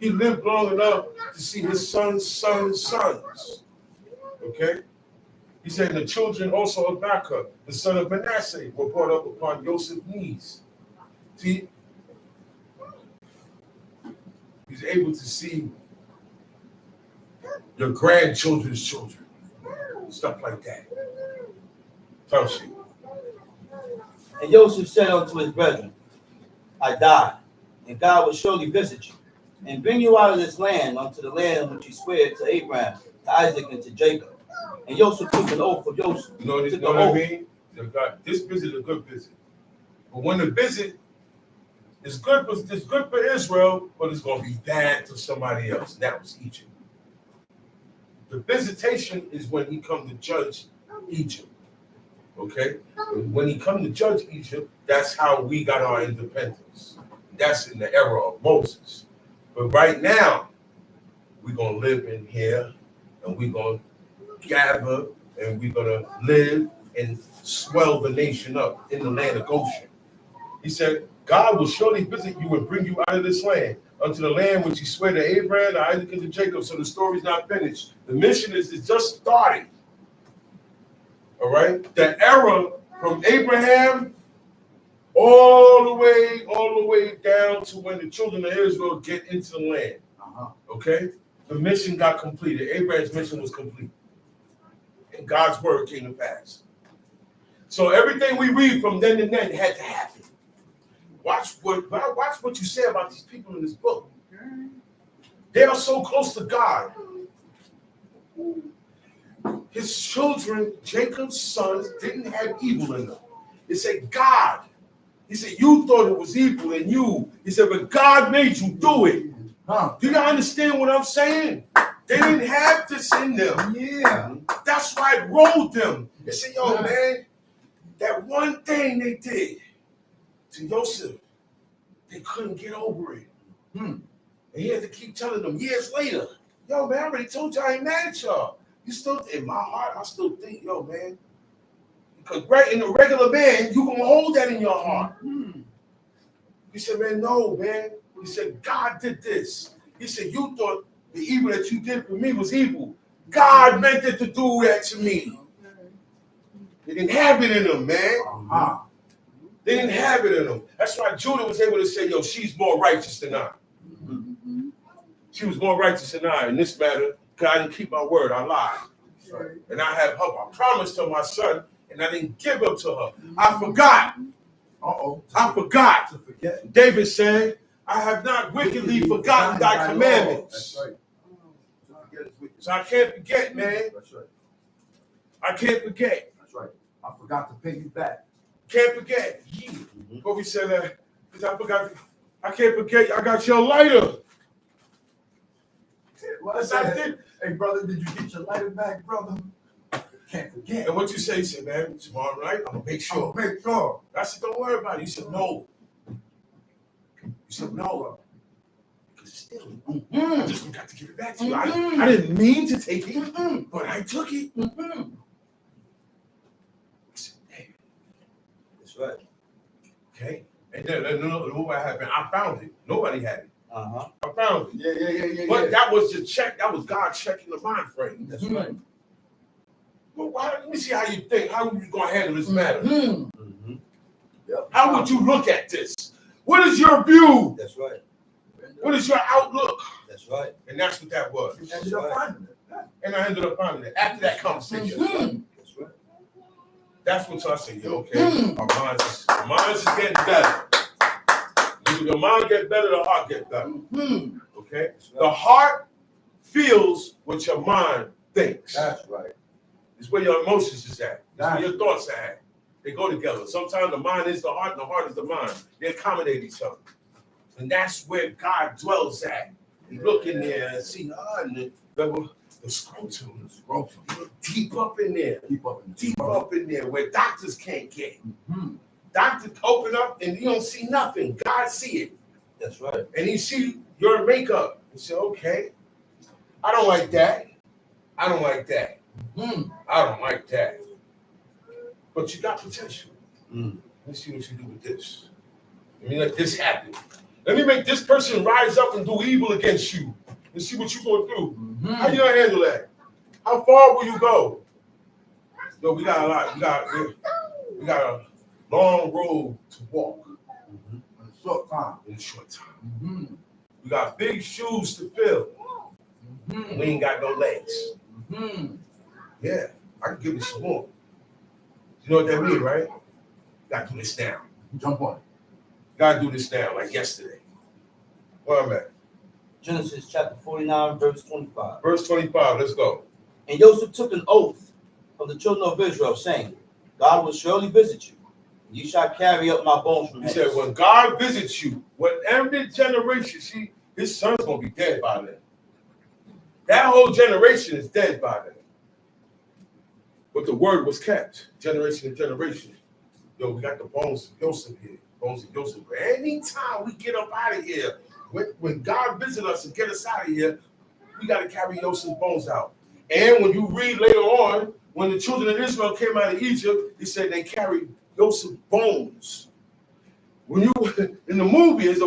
He lived long enough to see his sons' sons. Okay? He said the children also of Baca, the son of Manasseh, were brought up upon Joseph's knees. See, he's able to see your grandchildren's children, stuff like that. Township. And Joseph said unto his brethren, I die, and God will surely visit you, and bring you out of this land unto the land which he sware to Abraham, to Isaac, and to Jacob. And Joseph took an oath of Joseph. You know what I mean? This visit is a good visit. But when the visit is good, it's good for Israel, but it's going to be bad to somebody else. And that was Egypt. The visitation is when he come to judge Egypt. Okay? When he come to judge Egypt, that's how we got our independence. That's in the era of Moses. But right now, we're going to live in here, and we're going to gather, and we're going to live and swell the nation up in the land of Goshen. He said, God will surely visit you and bring you out of this land, unto the land which he swore to Abraham, to Isaac, and to Jacob. So the story's not finished. The mission is just starting. All right? The era from Abraham all the way down to when the children of Israel get into the land. Okay? The mission got completed. Abraham's mission was complete. And God's word came to pass. So everything we read from then to then had to happen. Watch what you say about these people in this book. They are so close to God. His children, Jacob's sons, didn't have evil in them. It said God. He said, you thought it was evil in you. He said, but God made you do it. Do you understand what I'm saying? They didn't have this in them. Yeah. That's why it rolled them. They said, yo, man, that one thing they did to Joseph, they couldn't get over it. And he had to keep telling them years later, yo, man, I already told you I ain't mad at y'all. You still, in my heart, I still think, yo, man, because right in a regular man, you gonna hold that in your heart. He said, man, no, man. He said, God did this. He said, you thought the evil that you did for me was evil. God meant it to do that to me. They didn't have it in them, man. They didn't have it in them. That's why Judah was able to say, yo, she's more righteous than I. She was more righteous than I in this matter, because I didn't keep my word. I lied. And I have her. I promised to my son, and I didn't give up to her. I forgot. I forgot. David said, I have not wickedly forgotten thy commandments. That's right. So I can't forget, man. That's right. I can't forget. That's right. I forgot to pay you back. Can't forget. What we said that, I forgot. I can't forget. I got your lighter. Well, I said, hey, brother, did you get your lighter back, brother? Can't forget. And what you say? He said, man, tomorrow night, I'm going to make sure. Make sure. I said, don't worry about it. He said, no. He said, no. Because still, I just forgot to give it back to you. I didn't mean to take it, but I took it. I said, hey. That's right. Okay. And then what happened? I found it. Nobody had it. Uh-huh. I found it. Yeah. But that was the check. That was God checking the mind frame. That's right. Well, let me see how you think. How are you going to handle this matter? Mm-hmm. Yep. How would you look at this? What is your view? That's right. What is your outlook? That's right. And that's what that was. You ended up finding it. And I ended up finding it after that conversation. That's right. That's what I said. Yeah, okay. Our minds is getting better. The mind gets better, the heart gets better. Okay? The heart feels what your mind thinks. That's right. It's where your emotions is at. It's where your thoughts are at. They go together. Sometimes the mind is the heart and the heart is the mind. They accommodate each other. And that's where God dwells at. You look in there and see the scrotum. Deep up in there. Deep up in there where doctors can't get. Mm-hmm. Doctors open up and you don't see nothing. God see it. That's right. And he see your makeup. He say, okay, I don't like that. I don't like that. I don't like that. But you got potential. Let's see what you do with this. Let me let this happen. Let me make this person rise up and do evil against you. Let's see what you're going to do. How you going to handle that? How far will you go? No, we got a lot. We got a long road to walk. In a short time. In a short time. We got big shoes to fill. We ain't got no legs. Yeah, I can give you some more. You know what that means, right? Got to do this now. Jump on it. Got to do this now, like yesterday. Where I'm at? Genesis chapter 49, verse 25. Verse 25, let's go. And Joseph took an oath of the children of Israel, saying, God will surely visit you. You shall carry up my bones from He hence. said, when God visits you, whatever generation, see, his son's going to be dead by then. That whole generation is dead by then. But the word was kept, generation to generation. Yo, we got the bones of Joseph here. Bones of Joseph. Anytime we get up out of here, when God visits us and get us out of here, we got to carry Joseph's bones out. And when you read later on, when the children of Israel came out of Egypt, he said they carried Joseph's bones. When you in the movie, there's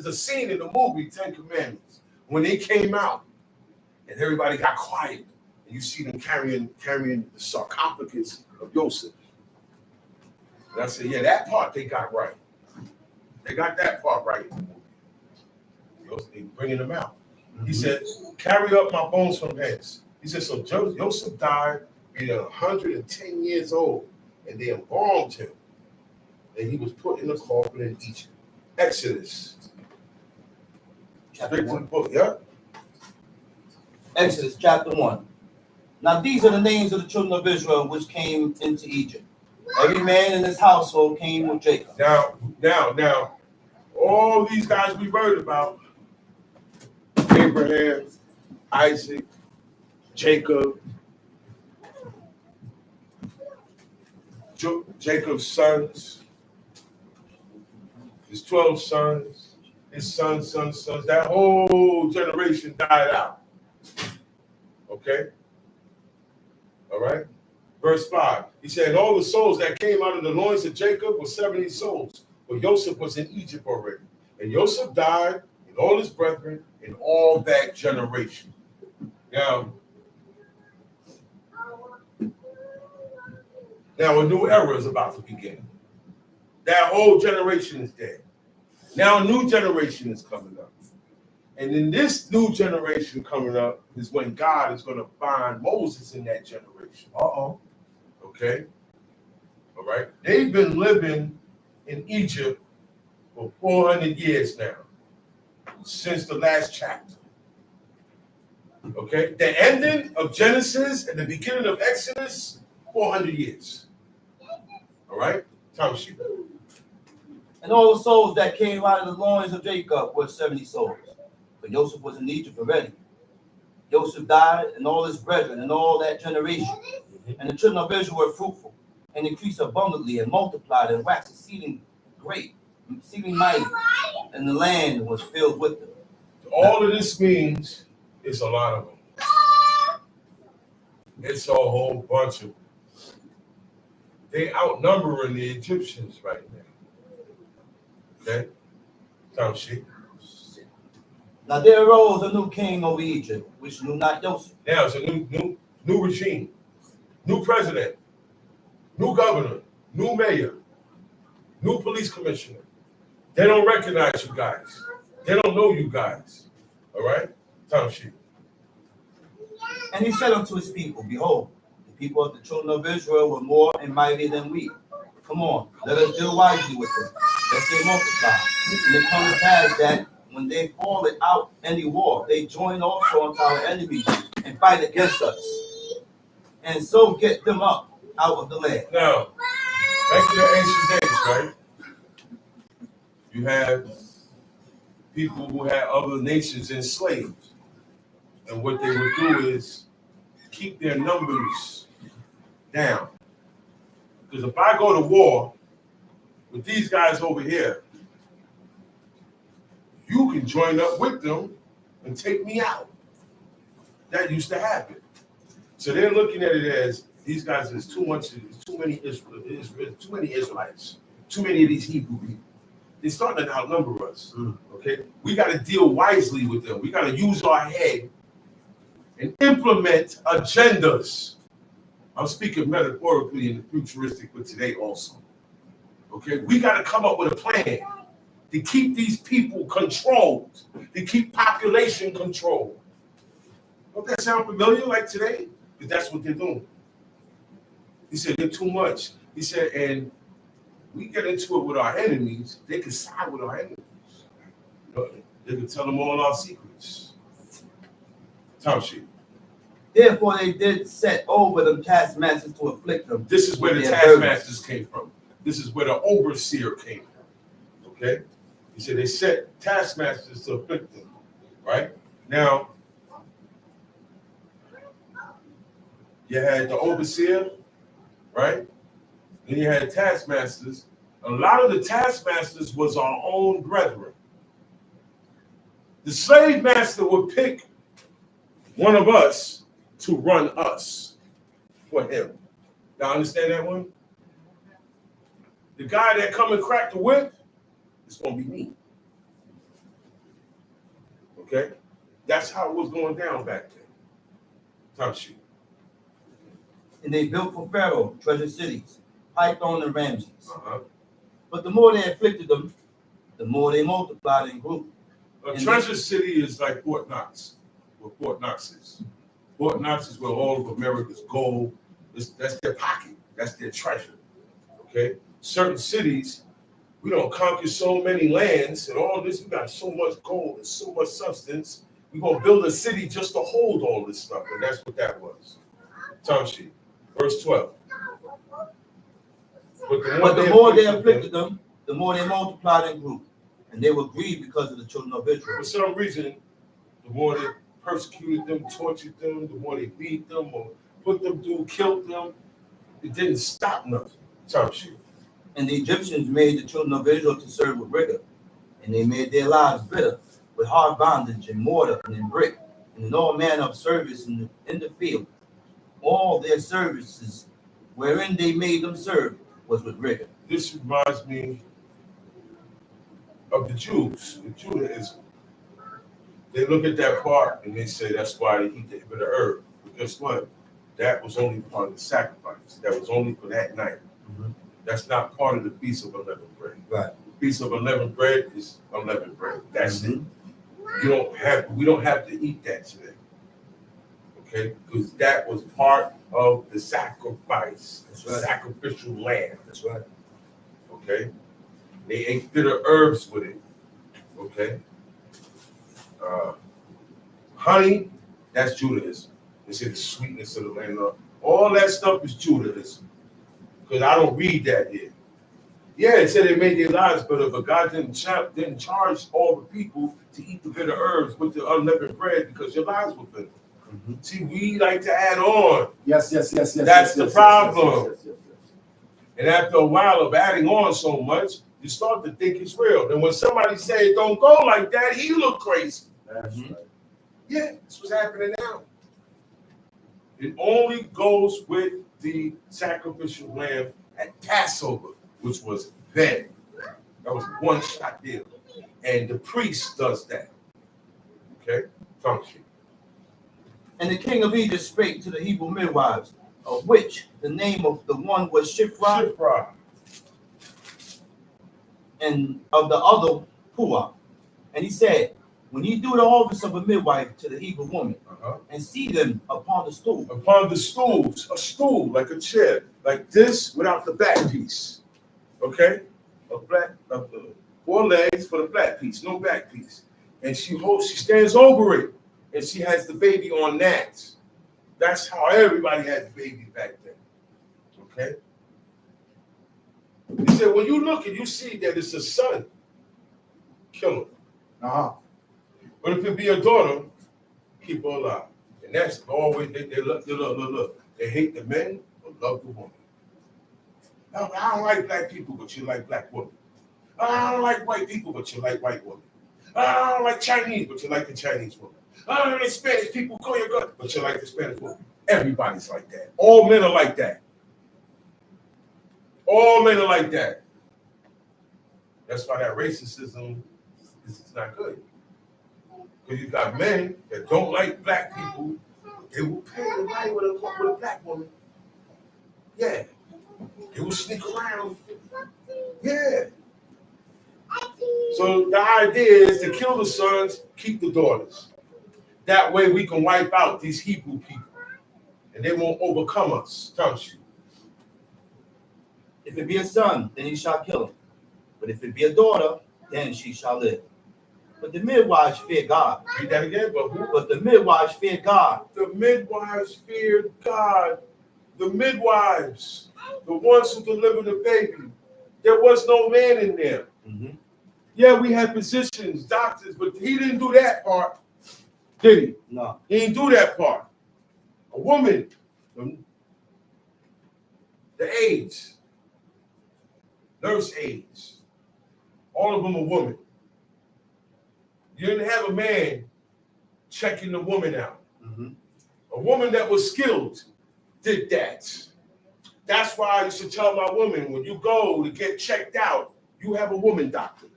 a scene in the movie, 10 Commandments, when they came out and everybody got quiet. And you see them carrying the sarcophagus of Joseph. And I said, yeah, that part they got right. They got that part right. They bringing them out. He said, carry up my bones from hence. He said, so Joseph died being 110 years old, and they embalmed him. And he was put in a coffin in Egypt. Exodus. Chapter 1. Book, yeah? Exodus chapter 1. Now these are the names of the children of Israel which came into Egypt. Every man in his household came with Jacob. Now, all these guys we heard about, Abraham, Isaac, Jacob, Jacob's sons, his 12 sons, his sons, that whole generation died out. Okay? All right? Verse 5, he said, and all the souls that came out of the loins of Jacob were 70 souls, but Joseph was in Egypt already. And Joseph died, and all his brethren, and all that generation. Now a new era is about to begin. That whole generation is dead. Now a new generation is coming up. And in this new generation coming up is when God is going to find Moses in that generation. Okay? All right? They've been living in Egypt for 400 years now, since the last chapter. Okay? The ending of Genesis and the beginning of Exodus, 400 years. All right? Time sheet. And all the souls that came out of the loins of Jacob were 70 souls. But Joseph was in Egypt already. Joseph died, and all his brethren, and all that generation. And the children of Israel were fruitful, and increased abundantly, and multiplied, and waxed exceeding great, exceeding mighty, and the land was filled with them. All of this means it's a lot of them. It's a whole bunch of them. They outnumbering the Egyptians right now. Okay? Time sheet. Now there arose a new king over Egypt, which knew not Joseph. Now it's a new regime, new president, new governor, new mayor, new police commissioner. They don't recognize you guys. They don't know you guys. All right? Time sheet. And he said unto his people, behold, the people of the children of Israel were more and mightier than we. Come on, let us deal wisely with them, lest they multiply. And it comes to pass that when they fall out any war, they join also unto our enemies and fight against us, and so get them up out of the land. Now, back in the ancient days, right? You have people who had other nations enslaved. And what they would do is keep their numbers down. Because if I go to war with these guys over here, you can join up with them and take me out. That used to happen. So they're looking at it as these guys is too many Israelites, too many of these Hebrew people. They're starting to outnumber us. Okay, we got to deal wisely with them. We got to use our head and implement agendas. I'm speaking metaphorically and futuristic with today also. Okay, we got to come up with a plan to keep these people controlled, to keep population controlled. Don't that sound familiar like today? Because that's what they're doing. He said, they're too much. He said, and we get into it with our enemies, they can side with our enemies. They can tell them all our secrets. Tom sheet. Therefore they did set over them taskmasters to afflict them. This is where the taskmasters came from. This is where the overseer came from. Okay? He said they set taskmasters to afflict them. Right? Now, you had the overseer, right? Then you had taskmasters. A lot of the taskmasters was our own brethren. The slave master would pick one of us to run us for him. Y'all understand that one? The guy that come and crack the whip is going to be me. Okay? That's how it was going down back then. Top sheet. And they built for Pharaoh treasure cities, Python and Ramses. Uh-huh. But the more they afflicted them, the more they multiplied and grew. A treasure city is like Fort Knox, where Fort Knox is. Fort Knox is where all of America's gold, that's their pocket, that's their treasure. Okay? Certain cities, we don't conquer so many lands and all this, we got so much gold and so much substance, we're going to build a city just to hold all this stuff, and that's what that was. Tom sheet, verse 12. But the more they afflicted them, the more they multiplied and grew. And they were grieved because of the children of Israel. For some reason, the more they persecuted them, tortured them, the more they beat them or put them through, killed them, it didn't stop nothing. Top sheet. And the Egyptians made the children of Israel to serve with rigor. And they made their lives bitter with hard bondage and mortar and in brick and in all manner of service in the field. All their services wherein they made them serve was with rigor. This reminds me of the Jews, the Judaism. They look at that part and they say that's why they eat the bit of herb. But guess what? That was only part of the sacrifice. That was only for that night. Mm-hmm. That's not part of the Feast of Unleavened Bread. Right. The Feast of Unleavened Bread is unleavened bread. That's it. We don't have to eat that today. Okay? Because that was part of the sacrifice. That's right. Sacrificial lamb. That's right. Okay? They ate bitter herbs with it. Okay? Honey, that's Judaism. They say the sweetness of the land. All that stuff is Judaism. Because I don't read that here. Yeah, it said they made their lives better, but God didn't charge all the people to eat the bitter herbs with the unleavened bread because your lives were bitter. Mm-hmm. See, we like to add on. Yes. That's the problem. Yes. And after a while of adding on so much, you start to think it's real. And when somebody say it don't go like that, he look crazy. That's right. Yeah, that's what's happening now. It only goes with the sacrificial lamb at Passover, which was then. That was one shot deal. And the priest does that. Okay? Function. And the king of Egypt spake to the Hebrew midwives, of which the name of the one was Shiphrah, and of the other Puah. And he said, when you do the office of a midwife to the Hebrew woman, and see them upon the stool. Upon the stools, a stool, like a chair, like this without the back piece. Okay? Four legs for the flat piece, no back piece. And she stands over it, and she has the baby on that. That's how everybody had the baby back then. Okay? He said, when you look and you see that it's a son, kill him. Uh-huh. But if it be a daughter, keep her alive. And that's always, they look. They hate the men, but love the woman. I don't like black people, but you like black women. I don't like white people, but you like white women. I don't like Chinese, but you like the Chinese woman. I don't like Spanish people, call your gun, but you like the Spanish woman. Everybody's like that. All men are like that. All men are like that. That's why that racism is not good. Because you got men that don't like black people, but they will pay the money with a black woman. Yeah. They will sneak around. Yeah. So the idea is to kill the sons, keep the daughters. That way we can wipe out these Hebrew people. And they won't overcome us, don't you? If it be a son, then he shall kill him. But if it be a daughter, then she shall live. But the midwives fear God. Read that again, but who? But the midwives fear God. The midwives feared God. The midwives, the ones who delivered the baby. There was no man in there. Mm-hmm. Yeah, we had physicians, doctors, but he didn't do that part, did he? No. He didn't do that part. A woman, the aides, nurse aides, all of them a woman. You didn't have a man checking the woman out. Mm-hmm. A woman that was skilled did that. That's why I used to tell my woman, when you go to get checked out, you have a woman doctor.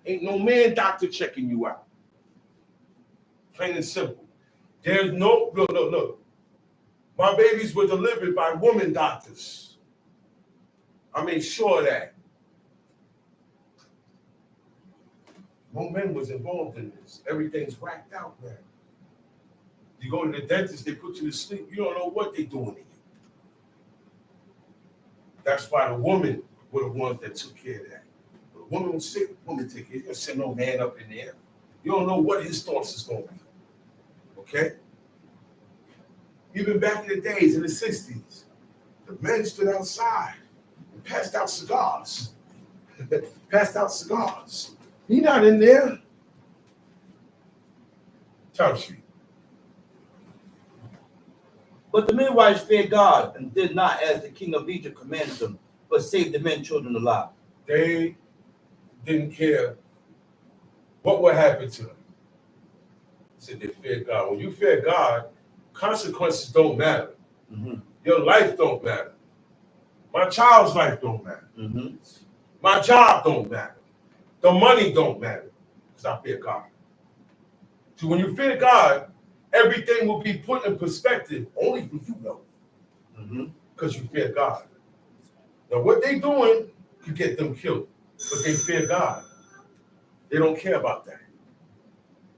Ain't no man doctor checking you out. Plain and simple. There's no, look. My babies were delivered by woman doctors. I made sure of that. No men was involved in this. Everything's whacked out, man. You go to the dentist, they put you to sleep. You don't know what they're doing to you. That's why the women were the ones that took care of that. The woman was sick, woman take care. You don't send no man up in there. You don't know what his thoughts is going to be. Okay? Even back in the days, in the 60s, the men stood outside and passed out cigars. He not in there. Top Street. But the midwives feared God and did not as the king of Egypt commanded them, but saved the men children alive. They didn't care what would happen to them. They said they feared God. When you fear God, consequences don't matter. Mm-hmm. Your life don't matter. My child's life don't matter. Mm-hmm. My job don't matter. The money don't matter because I fear God. So when you fear God, everything will be put in perspective only for you know. Because you fear God. Now what they doing could get them killed, but they fear God. They don't care about that.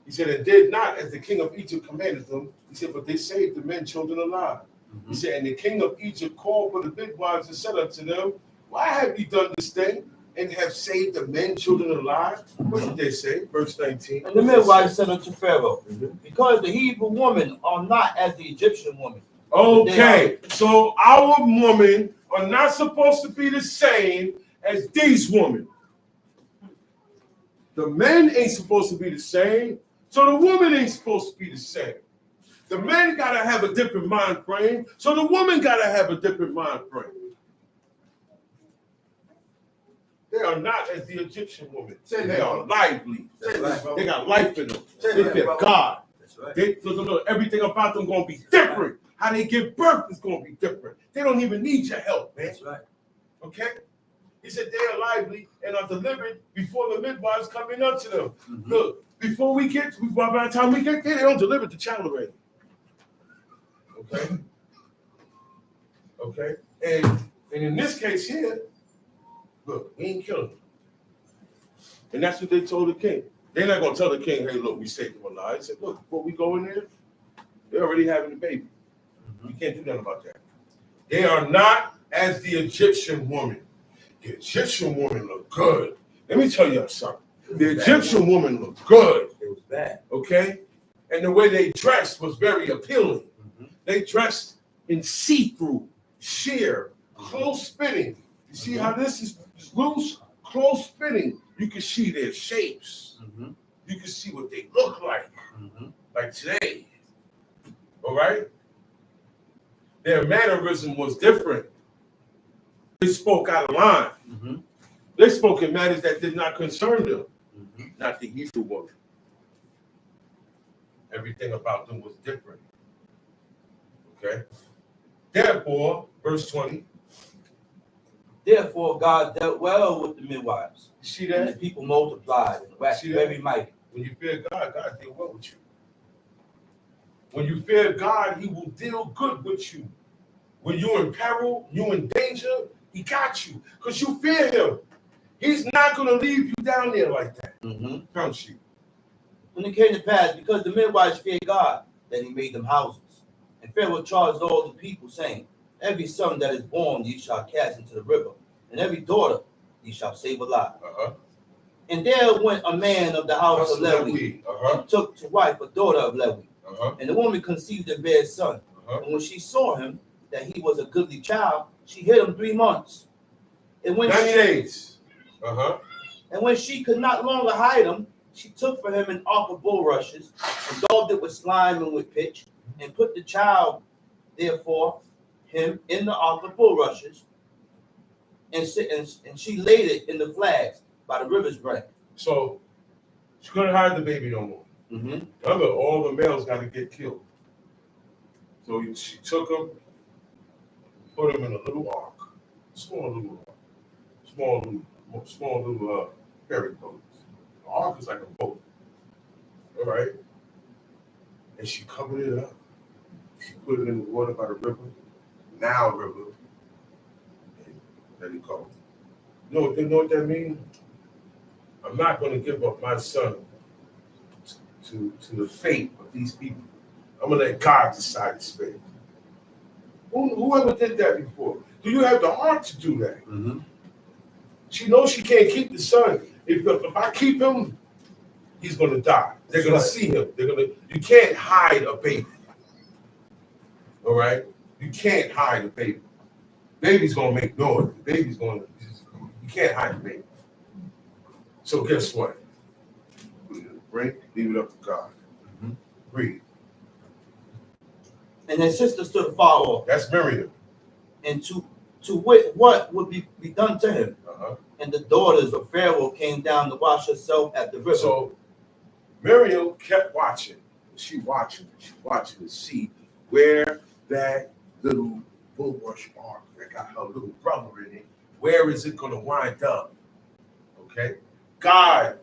He said, and did not as the king of Egypt commanded them. He said, but they saved the men, children alive. Mm-hmm. He said, and the king of Egypt called for the midwives and said unto them, why have you done this thing and have saved the men, children alive? What did they say? Verse 19. And the midwives said unto Pharaoh, because the Hebrew women are not as the Egyptian women. Okay, so our women are not supposed to be the same as these women. The men ain't supposed to be the same, so the woman ain't supposed to be the same. The men gotta have a different mind frame, so the woman gotta have a different mind frame. They are not as the Egyptian women. They are lively. They got life in them. They fear God. Look, everything about them gonna be different. How they give birth is gonna be different. They don't even need your help, man. That's right. Okay? He said they are lively and are delivered before the midwives come in unto them. Mm-hmm. Look, before we get, by the time we get there, they don't deliver the child already. Okay? Okay? And in this case here, look, we ain't killing them. And that's what they told the king. They're not going to tell the king, hey, look, we saved them alive. He said, look, before we go in there, they're already having a baby. Mm-hmm. We can't do nothing about that. They are not as the Egyptian woman. The Egyptian woman looked good. Let me tell you something. The Egyptian woman looked good. It was bad. Okay? And the way they dressed was very appealing. Mm-hmm. They dressed in see-through, sheer Close fitting. You see how this is loose? Close fitting. You can see their shapes. You can see what they look like today. All right? Their mannerism was different. They spoke out of line. They spoke in matters that did not concern them, not the Hebrew woman. Everything about them was different. Okay? Therefore, verse 20. Therefore, God dealt well with the midwives. You see And the that? people multiplied and waxed See that? very mighty. When you fear God, God deal well with you. When you fear God, he will deal good with you. When you're in peril, you're in danger, he got you. Because you fear him. He's not going to leave you down there like that. Don't you? When it came to pass, because the midwives feared God, then he made them houses. And Pharaoh charged all the people, saying, every son that is born ye shall cast into the river, and every daughter ye shall save alive. And there went a man of the house of Levi, and took to wife a daughter of Levi. And the woman conceived and bare a son. And when she saw him, that he was a goodly child, she hid him 3 months. And when 90 days. And when she could not longer hide him, she took for him an ark of bulrushes, and daubed it with slime and with pitch, and put the child, therefore, him in the ark of bulrushes, and she laid it in the flags by the river's brink. So she couldn't hide the baby no more. Remember, all the males got to get killed. So she took him, put him in a little ark, small little ferry boat. The ark is like a boat. All right? And she covered it up. She put it in the water by the river, Nile River, and let it go. You know what that means? I'm not going to give up my son to the fate of these people. I'm going to let God decide his fate. Whoever did that before? Do you have the heart to do that? She knows she can't keep the son. If I keep him, he's going to die. They're going to see him. You can't hide a baby. All right? You can't hide a baby. Baby's going to make noise. You can't hide a baby. So guess what? Leave it up to God. Read. And his sister stood afar off. That's Miriam. And to wit what would be done to him. And the daughters of Pharaoh came down to wash herself at the river. So Miriam kept watching. She's watching to see where that little bulrush ark that got her little brother in it, where is it going to wind up? Okay? God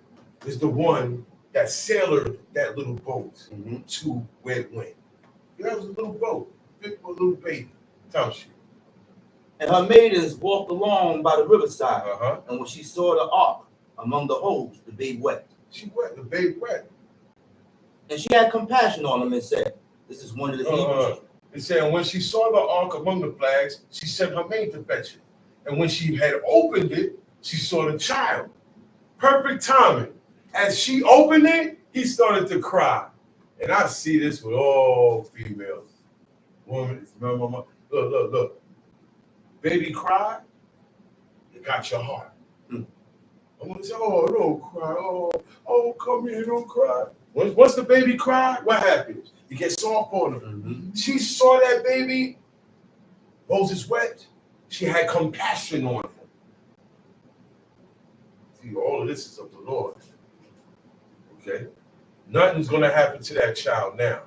is the one that sailed that little boat to where it went. That was a little boat, fit for a little baby. Tells you. And her maidens walked along by the riverside. And when she saw the ark among the holes, the babe wept. She wept, the babe wept. And she had compassion on him and said, this is one of the Hebrews. It said, when she saw the ark among the flags, she sent her maid to fetch it. And when she had opened it, she saw the child. Perfect timing. As she opened it, he started to cry. And I see this with all females. Women, look. Baby cry, it got your heart. I want to say, oh, don't cry. Oh, come here, don't cry. Once the baby cry, what happens? You get soft on him. She saw that baby, Moses wept. She had compassion on him. See, all of this is of the Lord. Okay? Nothing's going to happen to that child now.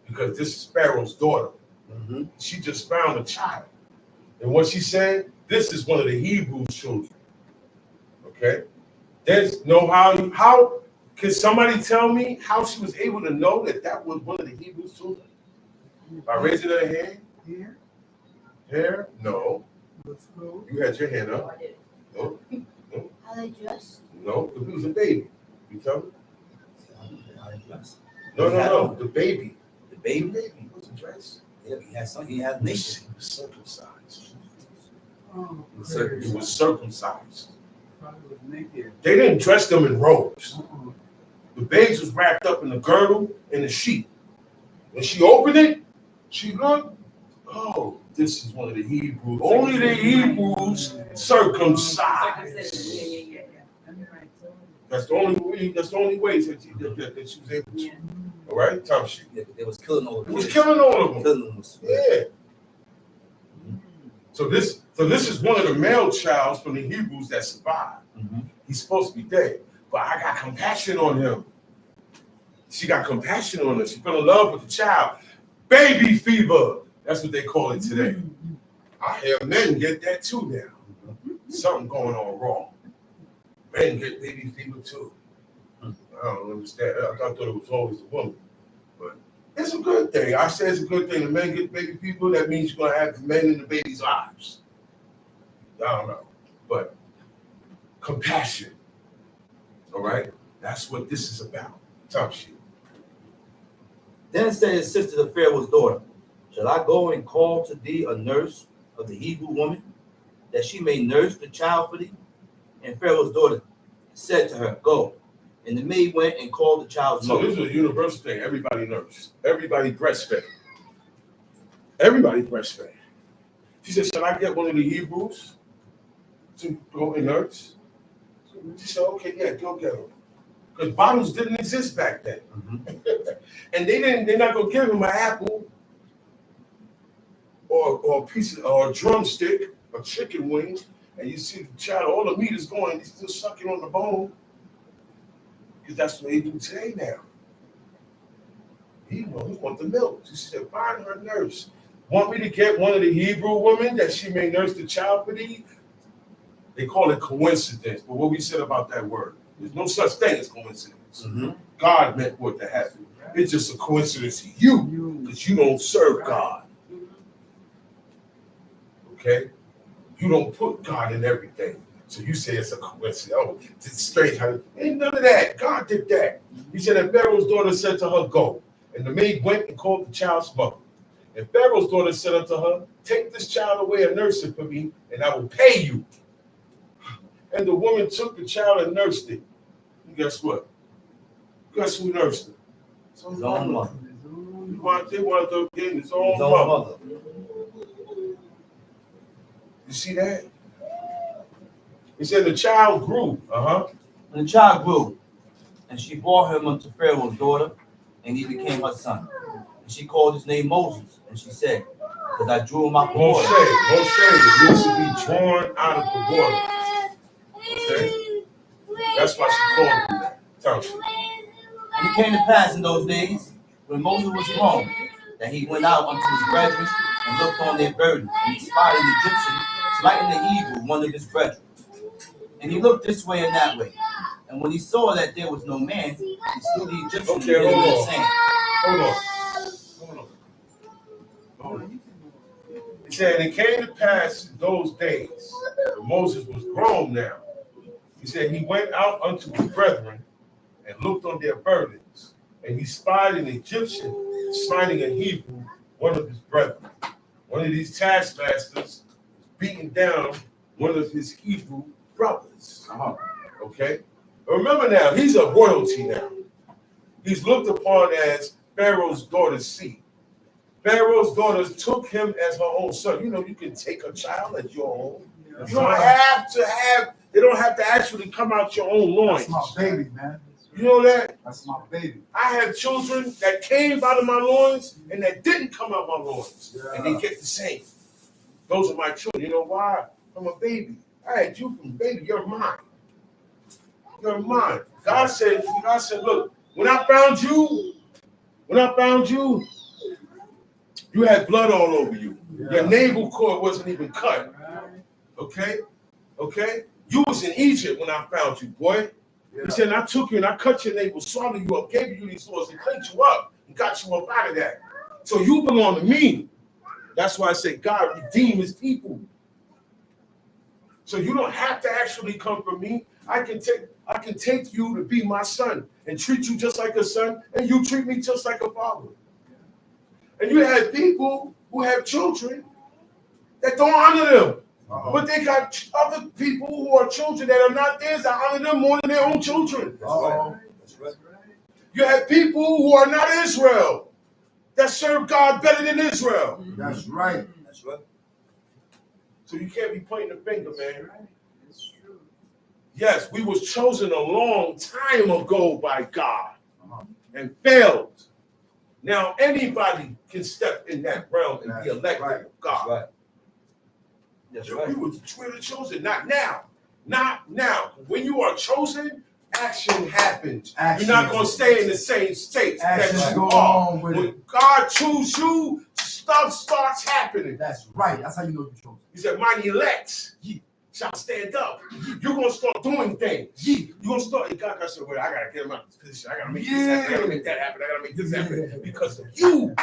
Because this is Pharaoh's daughter. She just found a child. And what she said, this is one of the Hebrew children. Okay? There's no how can somebody tell me how she was able to know that was one of the Hebrew children? By raising her hand? Here? Hair? No. Let's go. You had your hand up. No. How they dress? No, because he was a baby. You tell me? No. No. The baby. The baby? He wasn't dressed. Yeah, he had nation. He was circumcised. Oh, He was circumcised. probably was naked. They didn't dress them in robes. The babes was wrapped up in the girdle and the sheet. When she opened it, she looked, oh, this is one of the Hebrews. Only the Hebrews circumcised. Yeah. That's the only way. That's the only way that she was able to. All right, time sheet. Yeah, they was killing all the It was kids. killing all of them. Killing them. Yeah. So this is one of the male childs from the Hebrews that survived. Mm-hmm. He's supposed to be dead, but I got compassion on him. She got compassion on him. She fell in love with the child. Baby fever. That's what they call it today. I hear men get that too now. Something going on wrong. Men get baby fever too. I don't understand. I thought it was always a woman. But it's a good thing. I say it's a good thing. The men get baby fever, that means you're going to have the men in the baby's lives. I don't know. But compassion. All right? That's what this is about. Top shit. Then said his sister to Pharaoh's daughter, shall I go and call to thee a nurse of the Hebrew woman, that she may nurse the child for thee? And Pharaoh's daughter said to her, go. And the maid went and called the child's So mother. this is a universal thing. Everybody nursed. Everybody breastfed. Everybody breastfed. She said, shall I get one of the Hebrews to go and nurse? She said, okay, yeah, go get them. Because bottles didn't exist back then. Mm-hmm. And they're not going to give him an apple or a piece of, or a drumstick, a chicken wing, and you see the child, all the meat is going, he's still sucking on the bone. Because that's what they do today now. He want the milk. She said, find her nurse. Want me to get one of the Hebrew women that she may nurse the child for thee? They call it coincidence. But what we said about that word, there's no such thing as coincidence. Mm-hmm. God meant what to happen. It's just a coincidence to you because you don't serve God. Okay? You don't put God in everything. So you say it's a coincidence. Oh, it's strange. Ain't none of that. God did that. He said, and Pharaoh's daughter said to her, go. And the maid went and called the child's mother. And Pharaoh's daughter said unto her, take this child away and nurse it for me, and I will pay you. And the woman took the child and nursed it. And guess what? Guess who nursed it? His own mother. They wanted to get his own mother. You see that? He said the child grew. And the child grew, and she bore him unto Pharaoh's daughter, and he became her son. And she called his name Moses, and she said, because I drew him out the water. Moshe, it used to be drawn out of the water. Okay? That's why she called him that. Tell me. And it came to pass in those days, when Moses was grown, that he went out unto his brethren and looked on their burden, and he spied an Egyptian smiting the Hebrew, one of his brethren. And he looked this way and that way. And when he saw that there was no man, he slew the Egyptian. Okay, and hid him in the hold sand. on. He said, and it came to pass in those days, when Moses was grown now. He said, he went out unto his brethren and looked on their burdens. And he spied an Egyptian smiting a Hebrew, one of his brethren. One of these taskmasters beating down one of his Hebrew brothers. Okay? Remember now, he's a royalty now. He's looked upon as Pharaoh's daughter's seed. Pharaoh's daughters took him as her own son. You know, you can take a child as your own. You don't have to have, they don't have to actually come out your own loins. That's my baby, man. You know that? That's my baby. I have children that came out of my loins and that didn't come out of my loins. Yeah. And they get the same. Those are my children. You know why? I'm a baby. I had you from baby. You're mine. You're mine. God said, look, when I found you, you had blood all over you. Yeah. Your navel cord wasn't even cut. Okay? Okay? You was in Egypt when I found you, boy. Yeah. He said, I took you and I cut your navel, swallowed you up, gave you these laws, and cleaned you up and got you up out of that. So you belong to me. That's why I say God redeemed his people. So you don't have to actually come from me. I can take you to be my son and treat you just like a son, and you treat me just like a father. And you have people who have children that don't honor them. But they got other people who are children that are not theirs that honor them more than their own children. That's right. You have people who are not Israel that serve God better than Israel. That's right. That's right. So you can't be pointing the finger, man. Yes, we was chosen a long time ago by God and failed. Now anybody can step in that realm and be elected of God. That's We right. were chosen, not now. Not now. When you are chosen, action happens. Action. You're not going to stay in the same state Action that you go are. on with When it. God chooses you, stuff starts happening. That's right. That's how you know you chose. He said, "Mine elect shall stand up." You're going to start doing things. You're going to start. God said, "Well, I got to get him out of this position. I got to make this happen. I got to make that happen. I got to make this happen because of you."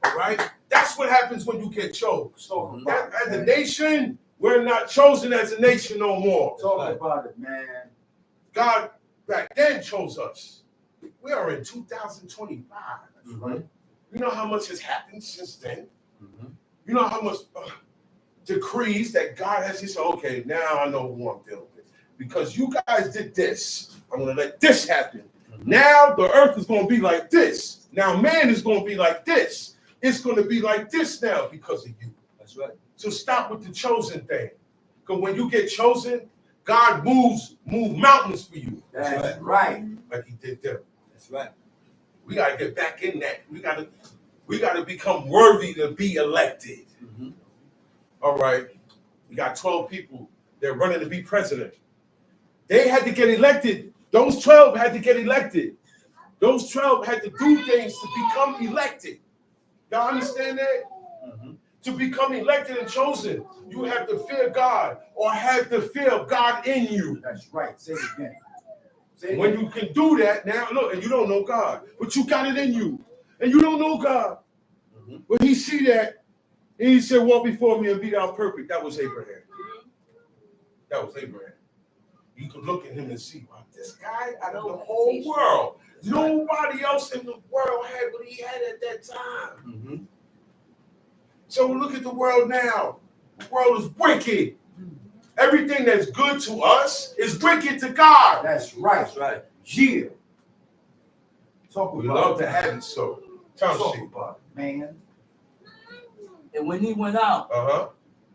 All right? That's what happens when you get chosen. So as a nation, we're not chosen as a nation no more. Talk about it, man. God back then chose us. We are in 2025. Right. You know how much has happened since then? You know how much decrees that God has. He said, okay, now I know who I'm dealing with. Because you guys did this, I'm going to let this happen. Now the earth is going to be like this. Now man is going to be like this. It's going to be like this now because of you. That's right. So stop with the chosen thing. Because when you get chosen, God move mountains for you. That's right. Like he did them. That's right. We got to get back in that. We got to become worthy to be elected. All right. We got 12 people. They're running to be president. They had to get elected. Those 12 had to get elected. Those 12 had to do things to become elected. Y'all understand that? To become elected and chosen, you have to fear God or have the fear of God in you. That's right. Say it again. Say it When again. you can do that, now look, and you don't know God, but you got it in you, and you don't know God. When he see that, and he said, "Walk before me and be thou perfect." That was Abraham. That was Abraham. You could look at him and see, wow, this guy out of the whole world, nobody else in the world had what he had at that time. So look at the world now. The world is wicked. Everything that's good to us is wicked to God. That's right. That's right. Yeah. Talk We about love it. to have it so. Talk about it, man. And when he went out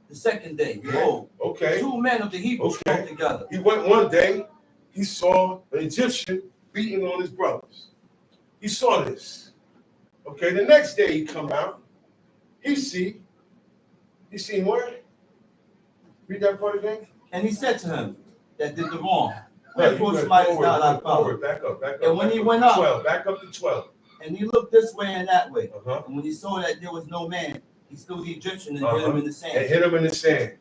the second day, behold, Okay. 2 men of the Hebrews spoke together. He went one day, he saw an Egyptian beating on his brothers. He saw this. Okay, the next day he come out, he seen what? Read that part again. And he said to him that did the wrong. Right, Wherefore you smite forward, thou thy forward, father? back up. And when back he up went to up- 12, back up to 12. And he looked this way and that way. Uh-huh. And when he saw that there was no man, he slew the Egyptian and Uh-huh. hid him in the And sand. hit him in the sand.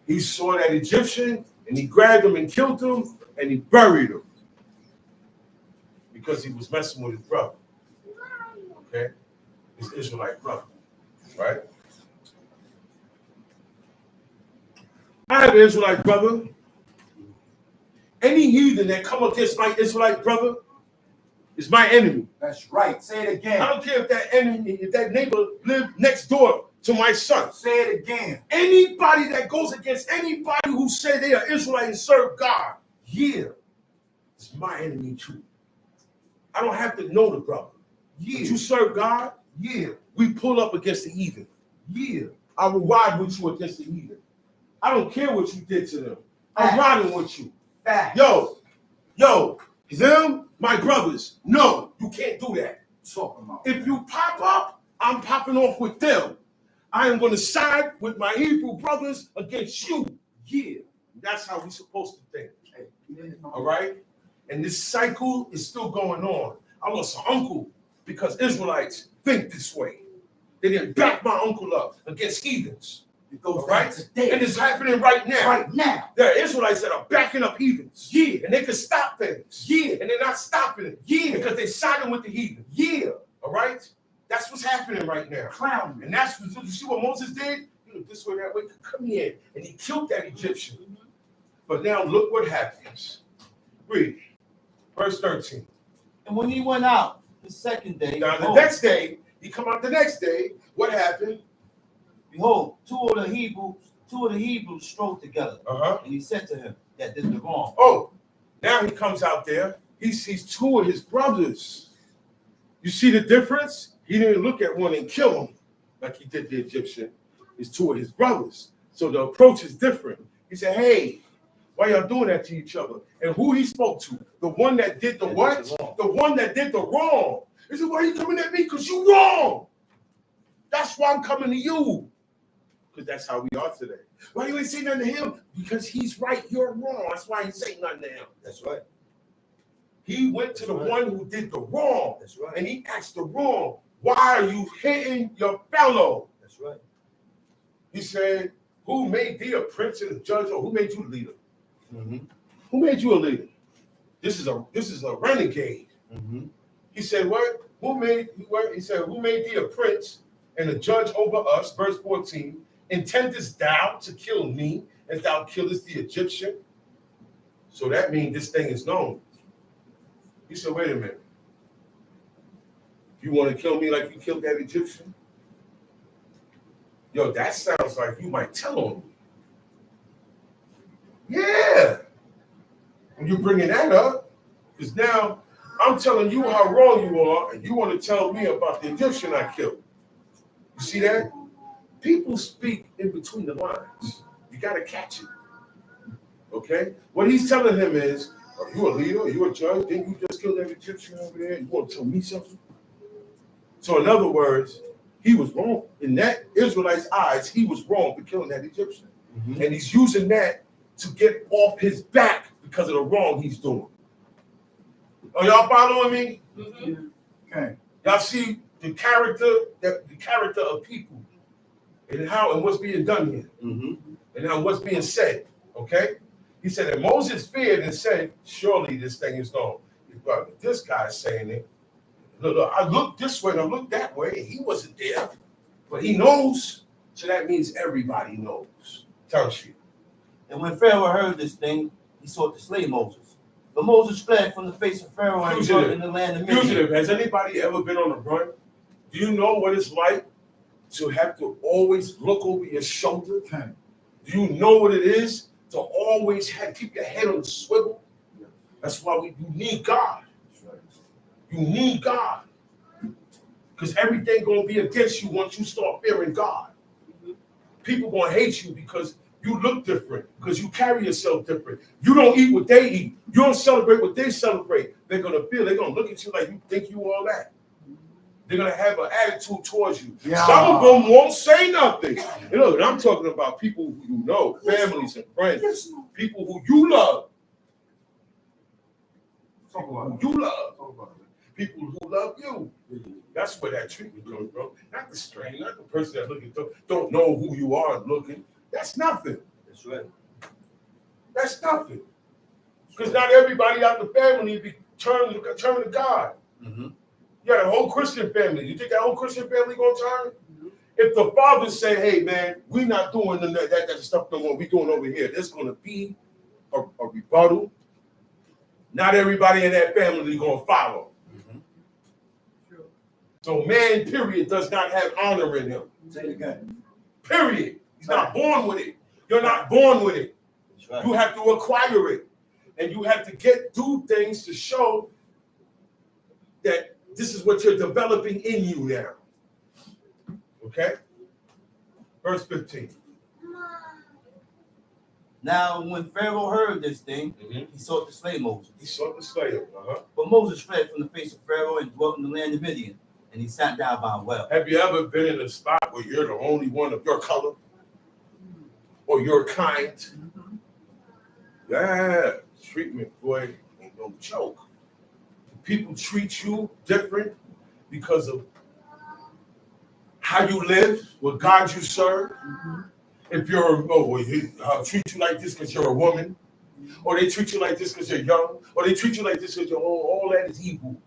He saw that Egyptian and he grabbed him and killed him and he buried him because he was messing with his brother. Okay, his Israelite brother, right? I have an Israelite brother. Any heathen that come against my Israelite brother is my enemy. That's right. Say it I again. don't care if that enemy, if that neighbor lived next door to my son. Say it again. Anybody that goes against anybody who say they are Israelite and serve God, yeah, it's my enemy too. I don't have to know the brother. Yeah. But you serve God, Yeah. we pull up against the heathen. Yeah. I will ride with you against the heathen. I don't care what you did to them. I'm riding with you. Back. Yo, them, my brothers. No, you can't do that. Talk about it. If you pop up, I'm popping off with them. I am going to side with my Hebrew brothers against you. Yeah, that's how we're supposed to think. Hey, All right? And this cycle is still going on. I lost an uncle because Israelites think this way. They didn't back my uncle up against heathens. it goes All right? today. And it's happening right now. Right now. There are Israelites that are backing up heathens. Yeah. And they can stop things. Yeah. And they're not stopping it. Yeah. Because they're siding with the heathen. Yeah. All right? That's what's happening right now. Clown. And that's what you see what Moses did? He looked this way, that way. Come here. And he killed that Egyptian. But now look what happens. Read. Verse 13. And when he went out the second day, Now the behold, next day, he come out the next day. What happened? behold, two of the Hebrews strove together. Uh-huh. And he said to him that did the wrong. Oh, now he comes out there. He sees two of his brothers. You see the difference? He didn't look at one and kill him like he did the Egyptian. It's two of his brothers. So the approach is different. He said, hey, why y'all doing that to each other? And who he spoke to? The one that did the what? The one that did the wrong. He said, why are you coming at me? Because you wrong. That's why I'm coming to you. Because that's how we are today. Why you ain't saying nothing to him? Because he's right, you're wrong. That's why he ain't saying nothing to him. That's right. He went to the one who did the wrong. That's right. And he asked the wrong, why are you hitting your fellow? That's right. He said, who made thee a prince and a judge, or who made you a leader? Mm-hmm. Who made you a leader? This is a renegade. Mm-hmm. He said, what? He said, who made thee a prince and a judge over us? Verse 14. Intendest thou to kill me as thou killest the Egyptian? So that means this thing is known. He said, wait a minute. You want to kill me like you killed that Egyptian? Yo, that sounds like you might tell on me. Yeah. When you're bringing that up, because now I'm telling you how wrong you are, and you want to tell me about the Egyptian I killed. You see that? People speak in between the lines. You got to catch it. Okay? What he's telling him is, are you a leader? Are you a judge? Didn't you just kill that Egyptian over there? You want to tell me something? So in other words, he was wrong. In that Israelite's eyes, he was wrong for killing that Egyptian. Mm-hmm. And he's using that to get off his back because of the wrong he's doing. Are y'all following me? Mm-hmm. Okay. Y'all see the character of people and how and what's being done here. Mm-hmm. And how what's being said. Okay? He said that Moses feared and said, surely this thing is gone. This guy's saying it. Look, I looked this way and I looked that way. He wasn't there. But he knows. So that means everybody knows. Tells you. And when Pharaoh heard this thing, he sought to slay Moses. But Moses fled from the face of Pharaoh and dwelt in the land of Midian. Has anybody ever been on the run? Do you know what it's like to have to always look over your shoulder? Okay. Do you know what it is to always keep your head on the swivel? That's why you need God. You need God. Because everything going to be against you once you start fearing God. People going to hate you because you look different, because you carry yourself different. You don't eat what they eat. You don't celebrate what they celebrate. They're going to feel, they're going to look at you like you think you all that. They're going to have an attitude towards you. Yeah. Some of them won't say nothing. You know, I'm talking about people who you know, families and friends, people who you love. People who you love. People who love you. That's where that treatment comes from. Not the stranger, not the person that looking don't know who you are looking. That's nothing. That's right. That's nothing. Because not everybody out the family be turn to God. Mm-hmm. You got a whole Christian family. You think that whole Christian family gonna turn? Mm-hmm. If the fathers say, "Hey, man, we're not doing that stuff no more. We're doing over here," there's gonna be a rebuttal. Not everybody in that family is gonna follow. Mm-hmm. So man, period, does not have honor in him. Say it again. Period. He's not born with it. You're not born with it. Right. You have to acquire it. And you have to do things to show that this is what you're developing in you now. Okay? Verse 15. Now, when Pharaoh heard this thing, he sought to slay Moses. He sought to slay him. But Moses fled from the face of Pharaoh and dwelt in the land of Midian. And he sat down by a well. Have you ever been in a spot where you're the only one of your color? Or your kind? Mm-hmm. Yeah. Treatment, boy, ain't no joke. People treat you different because of how you live, what God you serve. Mm-hmm. If you're, treat you like this because you're a woman, or they treat you like this because you're young, or they treat you like this because you're old, all that is evil.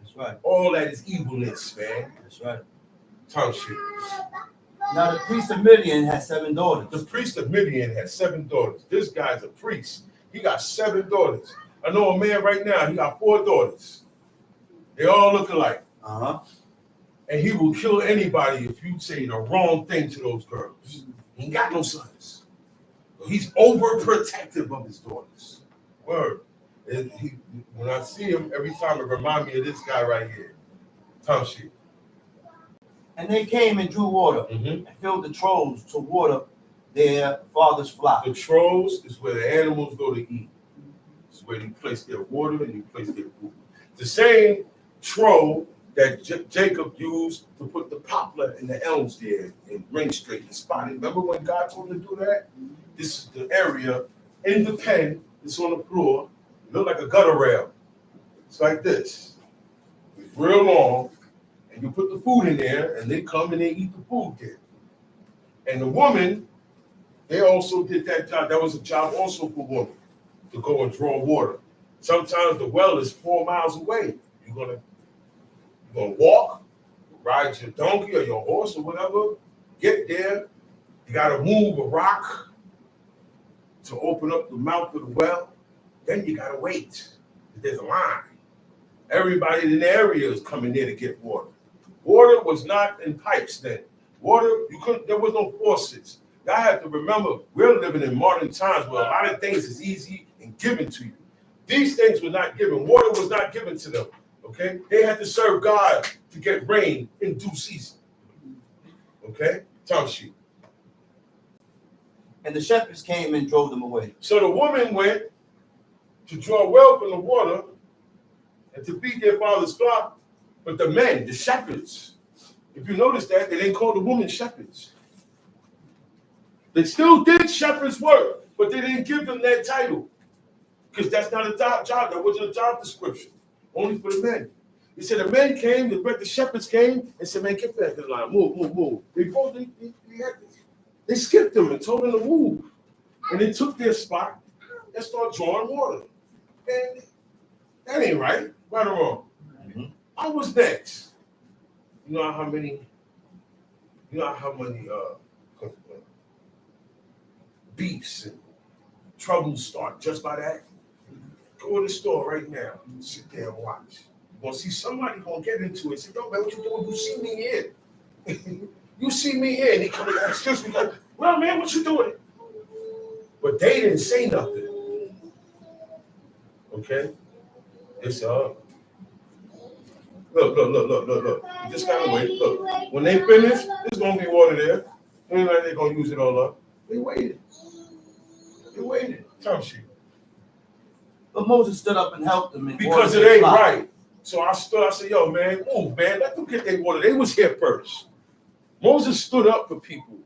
That's right. All that is evilness, man. That's right. Tongue shit. Now the priest of Midian had 7 daughters. The priest of Midian had 7 daughters. This guy's a priest. He got 7 daughters. I know a man right now, he got 4 daughters. They all look alike. Uh-huh. And he will kill anybody if you say the wrong thing to those girls. He ain't got no sons. He's overprotective of his daughters. Word. When I see him, every time it reminds me of this guy right here. Tongue shit. And they came and drew water and filled the troughs to water their father's flock. The troughs is where the animals go to eat. It's where you place their water and you place their food. The same trough that Jacob used to put the poplar and the elms there and ring straight and spotted. Remember when God told him to do that? This is the area in the pen. It's on the floor. It look like a gutter rail. It's like this. It's real long. And you put the food in there, and they come and they eat the food there. And the woman, they also did that job. That was a job also for women, to go and draw water. Sometimes the well is 4 miles away. You're gonna walk, ride your donkey or your horse or whatever, get there. You gotta move a rock to open up the mouth of the well. Then you gotta wait. There's a line. Everybody in the area is coming there to get water. Water was not in pipes then. Water, there was no faucets. Y'all have to remember, we're living in modern times where a lot of things is easy and given to you. These things were not given. Water was not given to them. Okay? They had to serve God to get rain in due season. Okay? Time sheet. And the shepherds came and drove them away. So the woman went to draw well from the water and to feed their father's flock. But the men, the shepherds, if you notice that, they didn't call the women shepherds. They still did shepherds' work, but they didn't give them that title. Because that's not a job. That wasn't a job description. Only for the men. He said the men came, the shepherds came and said, man, get back in line. Move. They skipped them and told them to move. And they took their spot and started drawing water. And that ain't right. Right or wrong? I was next. You know how many beefs and troubles start just by that? Go to the store right now. Sit there and watch. You're gonna see somebody gonna get into it. Say, yo, man, what you doing? You see me here. You see me here. And they come and excuse me, like, well, man, what you doing? But they didn't say nothing. Okay? It's Look. You just gotta wait. Look, when they finish, there's gonna be water there. Ain't like they're gonna use it all up. They waited. Time sheet. But Moses stood up and helped them. Because it ain't right. So I said, yo, man, move, man. Let them get their water. They was here first. Moses stood up for people.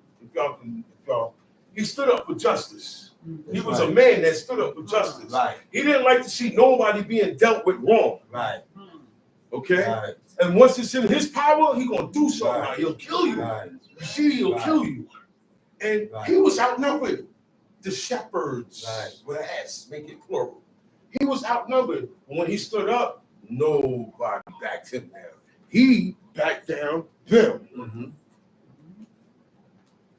He stood up for justice. He was a man that stood up for justice. Right. He didn't like to see nobody being dealt with wrong. Right. Okay? Right. And once it's in his power, he gonna do something. Right. He'll kill you. Right. You see, he'll kill you. And he was outnumbered. The shepherds, with an S, make it plural. He was outnumbered. When he stood up, nobody backed him down. He backed down them.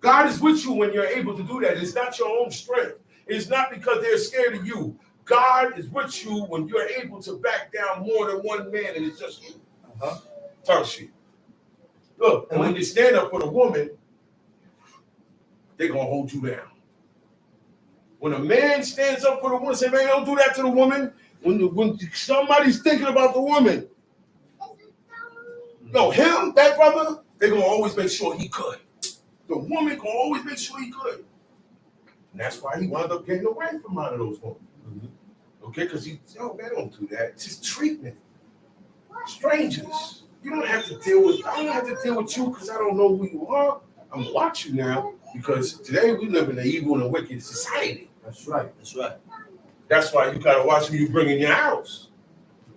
God is with you when you're able to do that. It's not your own strength. It's not because they're scared of you. God is with you when you're able to back down more than one man, and it's just you. Tongue sheet. Look, and when you stand up for the woman, they're going to hold you down. When a man stands up for the woman, say, man, don't do that to the woman. When somebody's thinking about the woman, that brother, they're going to always make sure he could. The woman can always make sure he could. And that's why he wound up getting away from out of those women. Okay, because man, don't do that. It's just treatment. Strangers. I don't have to deal with you because I don't know who you are. I'm gonna watch you now because today we live in an evil and a wicked society. That's right. That's why you gotta watch who you bring in your house.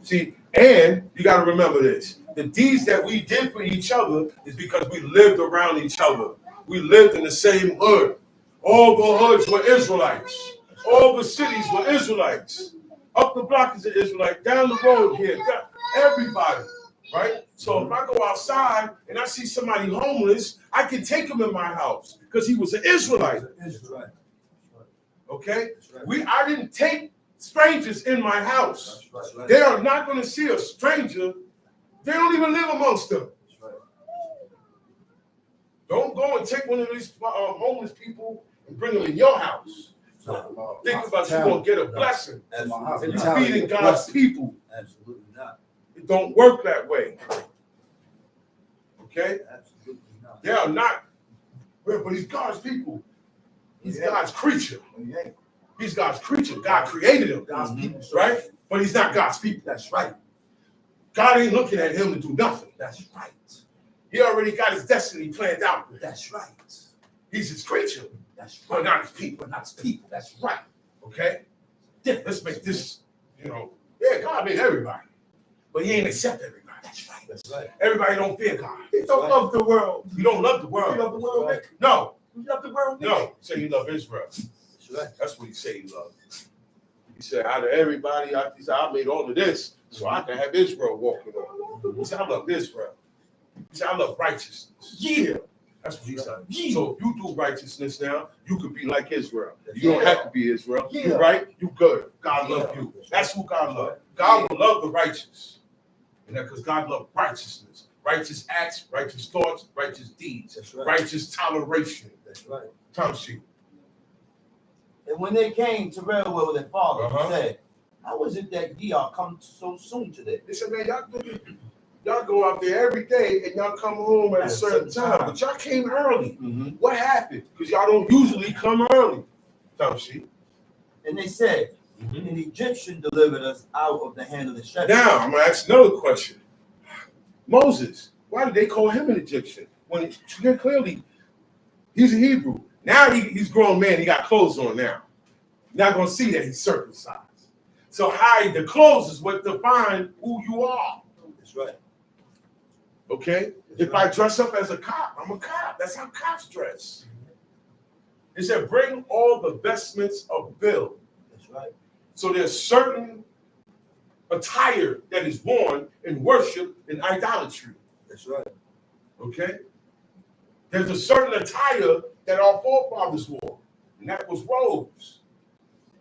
See, and you gotta remember this. The deeds that we did for each other is because we lived around each other. We lived in the same hood. All the hoods were Israelites. All the cities were Israelites. Up the block is an Israelite. Down the road here, everybody, right? So if I go outside and I see somebody homeless, I can take him in my house because he was an Israelite. Okay? I didn't take strangers in my house. They are not going to see a stranger. They don't even live amongst them. Don't go and take one of these homeless people and bring them in your house. Think about you going to get a blessing. And you're feeding God's people. Absolutely not. It don't work that way. Okay? They are not, but he's God's people. He's God's creature. He's God's creature. God created him. God's people, right? But he's not God's people. That's right. God ain't looking at him to do nothing. That's right. He already got his destiny planned out. That's right. He's his creature. That's right. But not his people. But not his people. That's right. Okay? Let's make this, God made everybody. But he ain't accept everybody. That's right. That's right. Everybody don't fear God. He don't love the world. You don't love the You world. love the world, Nick? No. You love the world, Nick? No. Say you love Israel. That's right. That's what he said he loved. He said, out of everybody, he said, I made all of this so I can have Israel walking on. He said, I love Israel. He said, I love righteousness. Yeah. That's what he said. Yeah. So if you do righteousness now, you could be like Israel. You don't have to be Israel. Yeah. You right? You good. God love you. That's who God loves. God will love the righteous. And that's because God loves righteousness. Righteous acts, righteous thoughts, righteous deeds. That's right. Righteous toleration. That's right. Time sheet. And when they came to railway with their father, Uh-huh. he said, how is it that ye are come so soon today? They said, man, y'all go out there every day and y'all come home at a certain time. But y'all came early. Mm-hmm. What happened? Because y'all don't usually come early. Time sheet. And they said, Mm-hmm. an Egyptian delivered us out of the hand of the shepherd. Now, I'm going to ask another question. Moses, why did they call him an Egyptian? When clearly, he's a Hebrew. Now he's a grown man. He got clothes on now. You're not going to see that he's circumcised. So hide the clothes is what defines who you are. That's right. Okay? If I dress up as a cop, I'm a cop. That's how cops dress. It said, bring all the vestments of Bill. That's right. So there's certain attire that is worn in worship and idolatry. That's right. Okay? There's a certain attire that our forefathers wore, and that was robes.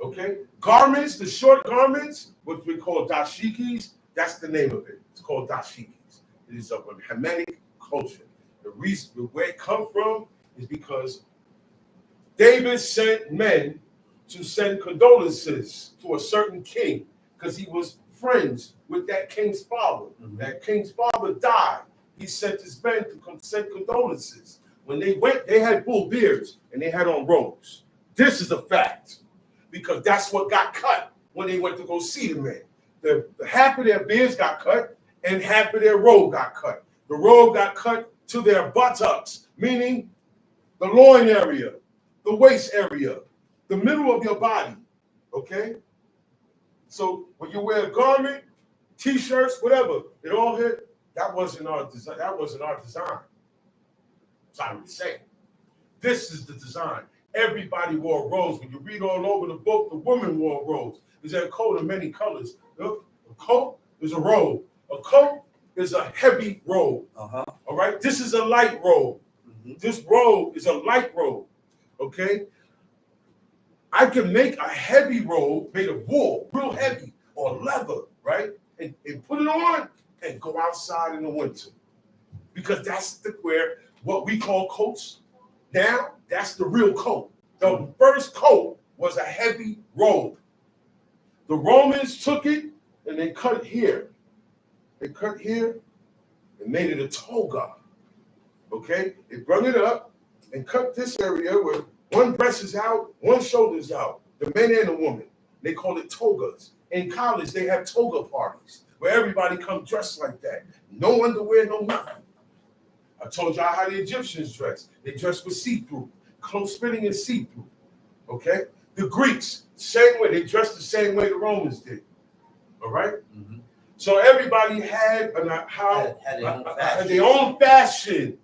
Okay? Garments, the short garments, what we call dashikis, that's the name of it. It's called dashikis. It is of a Hamitic culture. The reason where it comes from is because David sent men to send condolences to a certain king because he was friends with that king's father. Mm-hmm. That king's father died. He sent his men to send condolences. When they went, they had bull beards and they had on robes. This is a fact because that's what got cut when they went to go see the men. The half of their beards got cut and half of their robe got cut. The robe got cut to their buttocks, meaning the loin area, the waist area, the middle of your body, okay? So when you wear a garment, t-shirts, whatever, it all hit, that wasn't our design. That wasn't our design. Sorry to say. This is the design. Everybody wore robes. When you read all over the book, the women wore robes. There's a coat of many colors. Look, a coat is a robe. A coat is a heavy robe. Uh-huh. All right? This is a light robe. Mm-hmm. This robe is a light robe. Okay? I can make a heavy robe made of wool, real heavy, or leather, right? And put it on and go outside in the winter. Because that's where what we call coats now, that's the real coat. The first coat was a heavy robe. The Romans took it and they cut it here. They cut here and made it a toga. Okay? They brought it up and cut this area where one breast is out, one shoulder is out, the men and the woman. They call it togas. In college, they have toga parties where everybody come dressed like that. No underwear, no nothing. I told y'all how the Egyptians dress. They dress with see-through. Close fitting and see-through. Okay? The Greeks, same way. They dressed the same way the Romans did. All right? Mm-hmm. So everybody had their own fashion.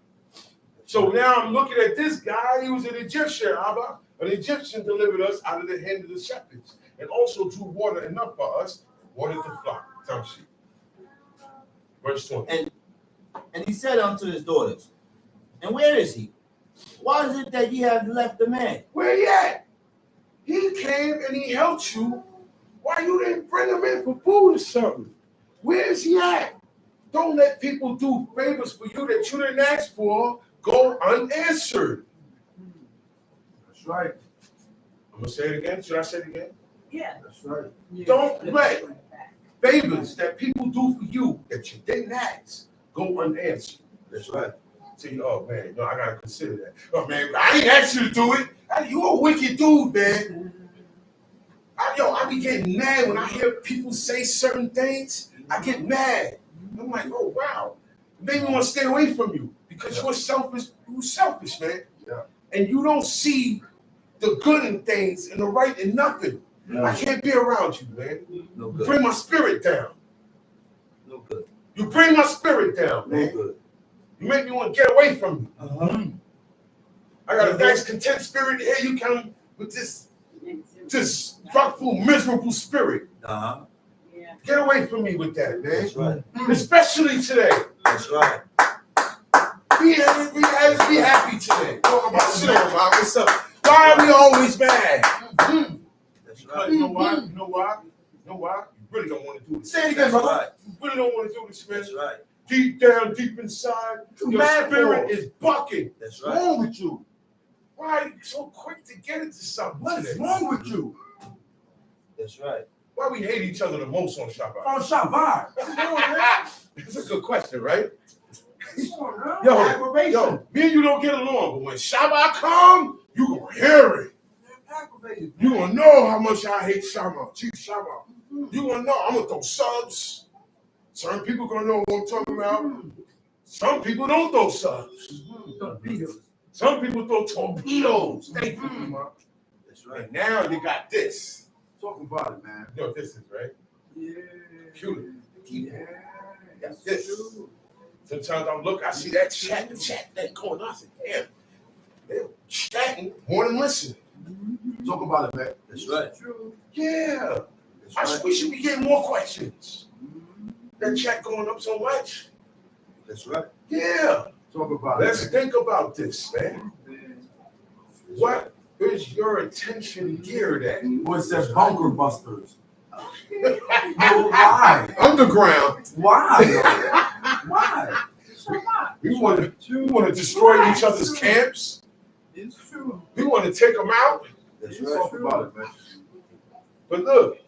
So now I'm looking at this guy. He was an Egyptian. An Egyptian delivered us out of the hand of the shepherds and also drew water enough for us, watered the flock. Verse 20. And he said unto his daughters, and where is he? Why is it that ye have left the man? Where he at? He came and he helped you. Why you didn't bring him in for food or something? Where is he at? Don't let people do favors for you that you didn't ask for go unanswered. That's right. I'm going to say it again. Should I say it again? Yeah. That's right. Don't let favors that people do for you that you didn't ask go unanswered. That's right. See, oh man, no, I gotta consider that. Oh man, I ain't asked you to do it. You a wicked dude, man. I be getting mad when I hear people say certain things. I get mad. I'm like, oh wow, maybe I want to stay away from you because you're selfish. You're selfish, man. Yeah. And you don't see the good in things and the right in nothing. No. I can't be around you, man. No You good. bring my spirit down. No good. You bring my spirit down, No man. good. You make me want to get away from you. Uh-huh. I got a nice content spirit. Here you come with this wrathful, miserable spirit. Uh-huh. Get away from me with that, man. That's right. Especially today. That's right. Be happy today. Talk about shit, man. What's up? Why are we always mad? That's right. You know why? You know why? You know why? You really don't want to do this. Say it again, That's brother. right. You really don't want to do this, man. That's right. Deep down, deep inside, You your mad spirit for? is bucking. That's What's right. wrong with you? Why are you so quick to get into something What's today? wrong with you? That's right. Why we hate each other the most on Shabbat? On Shabbat. Come on, man. It's a good question, right? Come on, man. Yo, Aggravation. Yo, me and you don't get along, but when Shabbat come, you gonna hear it. Aggravated. You gonna know how much I hate Shabbat, Chief Shabbat. You gonna know. I'm gonna throw subs. Certain people gonna know what I'm talking about. Some people don't throw subs. Some people throw torpedoes. Thank you, Mama. That's right. And now you got this. Talk about it, man. You know what this is, right? Yeah. Computer. Yeah. That's this. Sometimes I look, I see that chat thing going on. I say, damn, they're chatting more than listening. Talk about it, man. That's right. Yeah. That's right. We should be getting more questions. That chat going up so much. That's right. Yeah. Talk about Let's it. think about this, man. What is your attention geared at? Boy says bunker busters. No, why? Underground. Why? Why? We want to destroy each other's camps. It's true. We want to take them out. That's Let's right. talk about it, man. But look,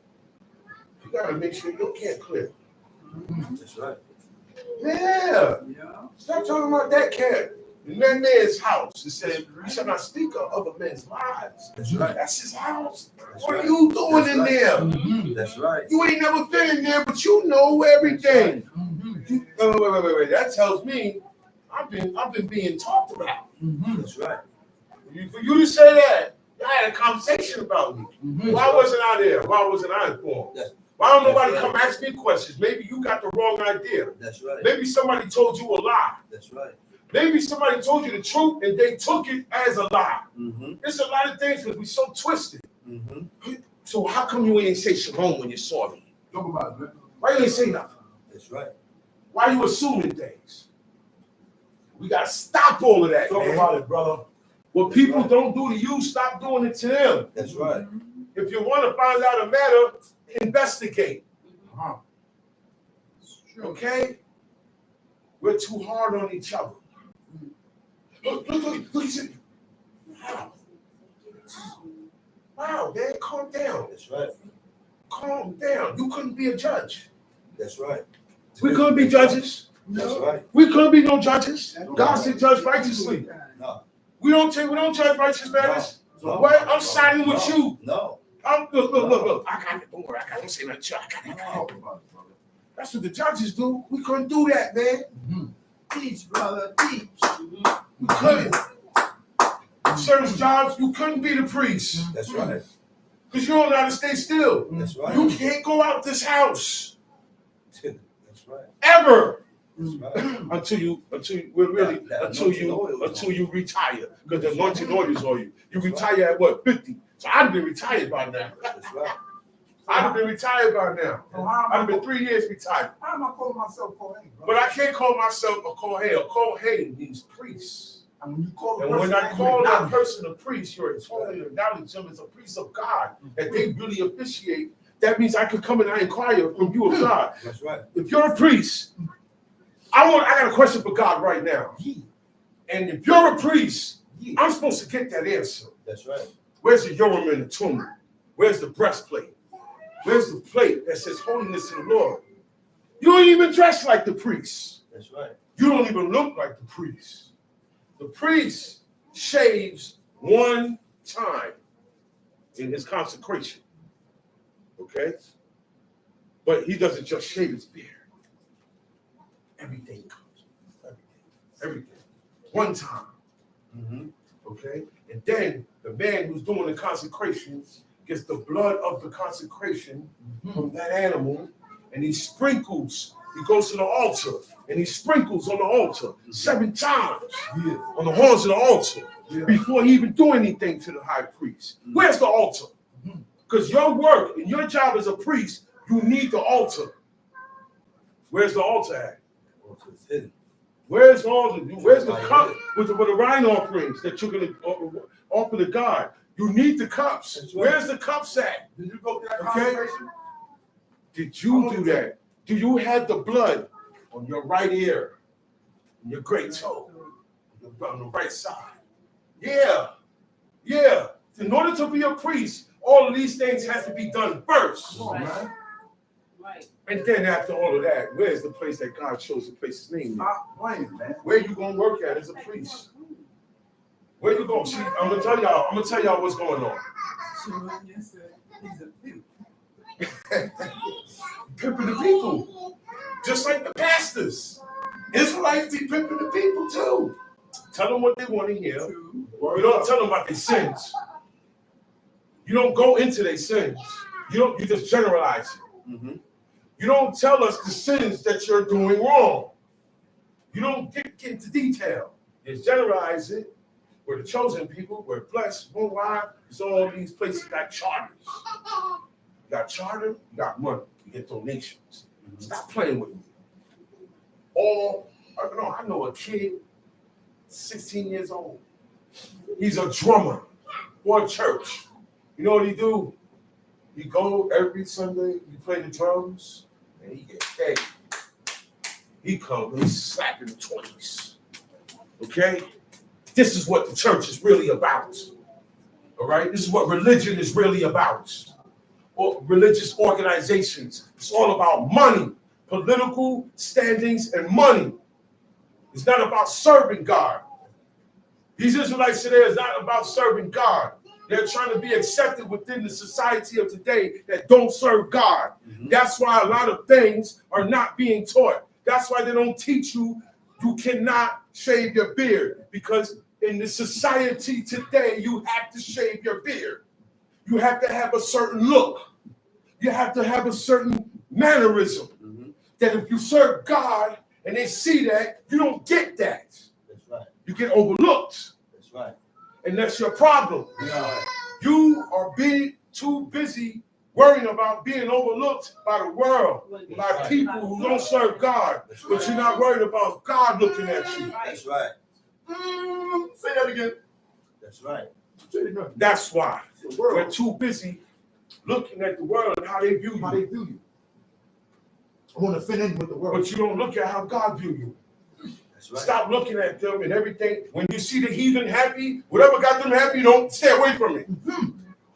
you got to make sure your camp clear. That's right. Yeah. Yeah. Stop talking about that camp. In that man's house. It said, you shall not speak of other men's lives. That's right. That's his house. That's What right. are you doing That's in right. there? That's right. You ain't never been in there, but you know everything. Mm-hmm. Wait. That tells me I've been being talked about. That's right. For you to say that, I had a conversation about me. Mm-hmm. Why wasn't I there? Why wasn't I informed? Yes. Why don't nobody That's right. come ask me questions? Maybe you got the wrong idea. That's right. Maybe somebody told you a lie. That's right. Maybe somebody told you the truth and they took it as a lie. Mm-hmm. There's a lot of things because we're so twisted. Mm-hmm. So how come you ain't say shalom when you saw me? Talk about it, man. Why you ain't say nothing? That's right. Why you assuming things? We gotta stop all of that, Talk man. about it, brother. What people don't do to you, stop doing it to them. That's right. If you want to find out a matter, investigate. Uh-huh. It's true. Okay? We're too hard on each other. Look at it. Wow, man, calm down. That's right. Calm down. You couldn't be a judge. That's right. We couldn't be judges. That's right. We couldn't be no judges. God said judge righteously. No. We don't judge righteous matters. No. What? I'm siding with you. No. Look. I got it. Don't worry. I don't say nothing. I got it. Talk about it, brother. That's what the judges do. We couldn't do that, man. Teach, brother, teach. We couldn't. Certain jobs, you couldn't be the priest. That's right. Because you don't know how to stay still. That's right. You can't go out this house That's right. ever That's right. until you retire. Because the anointing oil is on you. You retire at what, 50? So I'd have been retired by now. That's right. I'd have been retired by now. So how I'd am have been 3 years retired. How am I calling myself Kohen, bro? But I can't call myself a Kohen. A Kohen means priest. And when you call And when I call that person a priest, you're totally acknowledging them as a priest of God, that they really officiate. That means I could come and I inquire from you of God. That's right. If you're a priest, I got a question for God right now. And if you're a priest, I'm supposed to get that answer. That's right. Where's the Urim and the Thummim? Where's the breastplate? Where's the plate that says holiness to the Lord? You don't even dress like the priest. That's right. You don't even look like the priest. The priest shaves one time in his consecration. Okay? But he doesn't just shave his beard. Everything comes. Everything. One time. Okay? And then the man who's doing the consecration gets the blood of the consecration from that animal, and he sprinkles. He goes to the altar, and he sprinkles on the altar 7 times on the horns of the altar before he even do anything to the high priest. Where's the altar? Because your work and your job as a priest, you need the altar. Where's the altar at? Where's the altar? Where's the cup with the wine offerings that you're going to offer to God? You need the cups. Where's the cups at? Did you go to that consecration? Did you do that? Do you have the blood on your right ear, on your great toe, on the right side? Yeah. In order to be a priest, all of these things have to be done first. Right. And then after all of that, where's the place that God chose to place his name in? Stop playing, man. Where you gonna work at as a priest? Where you going? See, I'm gonna tell y'all what's going on. Pimping the people, just like the pastors. Israelites be pimping the people too. Tell them what they want to hear. You don't tell them about their sins. You don't go into their sins. You just generalize it. You don't tell us the sins that you're doing wrong. You don't get into detail. You generalize it. We're the chosen people. We're blessed. Well, why? Because all these places got charters. You got charter, you got money. You get donations. Stop playing with me. I know a kid, 16 years old. He's a drummer for a church. You know what he do? He go every Sunday, he play the drums, and he get paid. He come, he's slapping the 20s. Okay? This is what the church is really about. All right? This is what religion is really about. Or religious organizations. It's all about money, political standings, and money. It's not about serving God. These Israelites today is not about serving God. They're trying to be accepted within the society of today that don't serve God. That's why a lot of things are not being taught. That's why they don't teach you cannot shave your beard, because in the society today, you have to shave your beard. You have to have a certain look. You have to have a certain mannerism. That if you serve God and they see that, you don't get that. That's right. You get overlooked. That's right. And that's your problem. Yeah. You are being too busy worrying about being overlooked by the world, by people who don't serve God, but you're not worried about God looking at you. That's right. Say that again. That's right. That's why we're too busy looking at the world and how they view you. How they view you. I want to fit in with the world. But you don't look at how God view you. That's right. Stop looking at them and everything. When you see the heathen happy, whatever got them happy, don't stay away from it.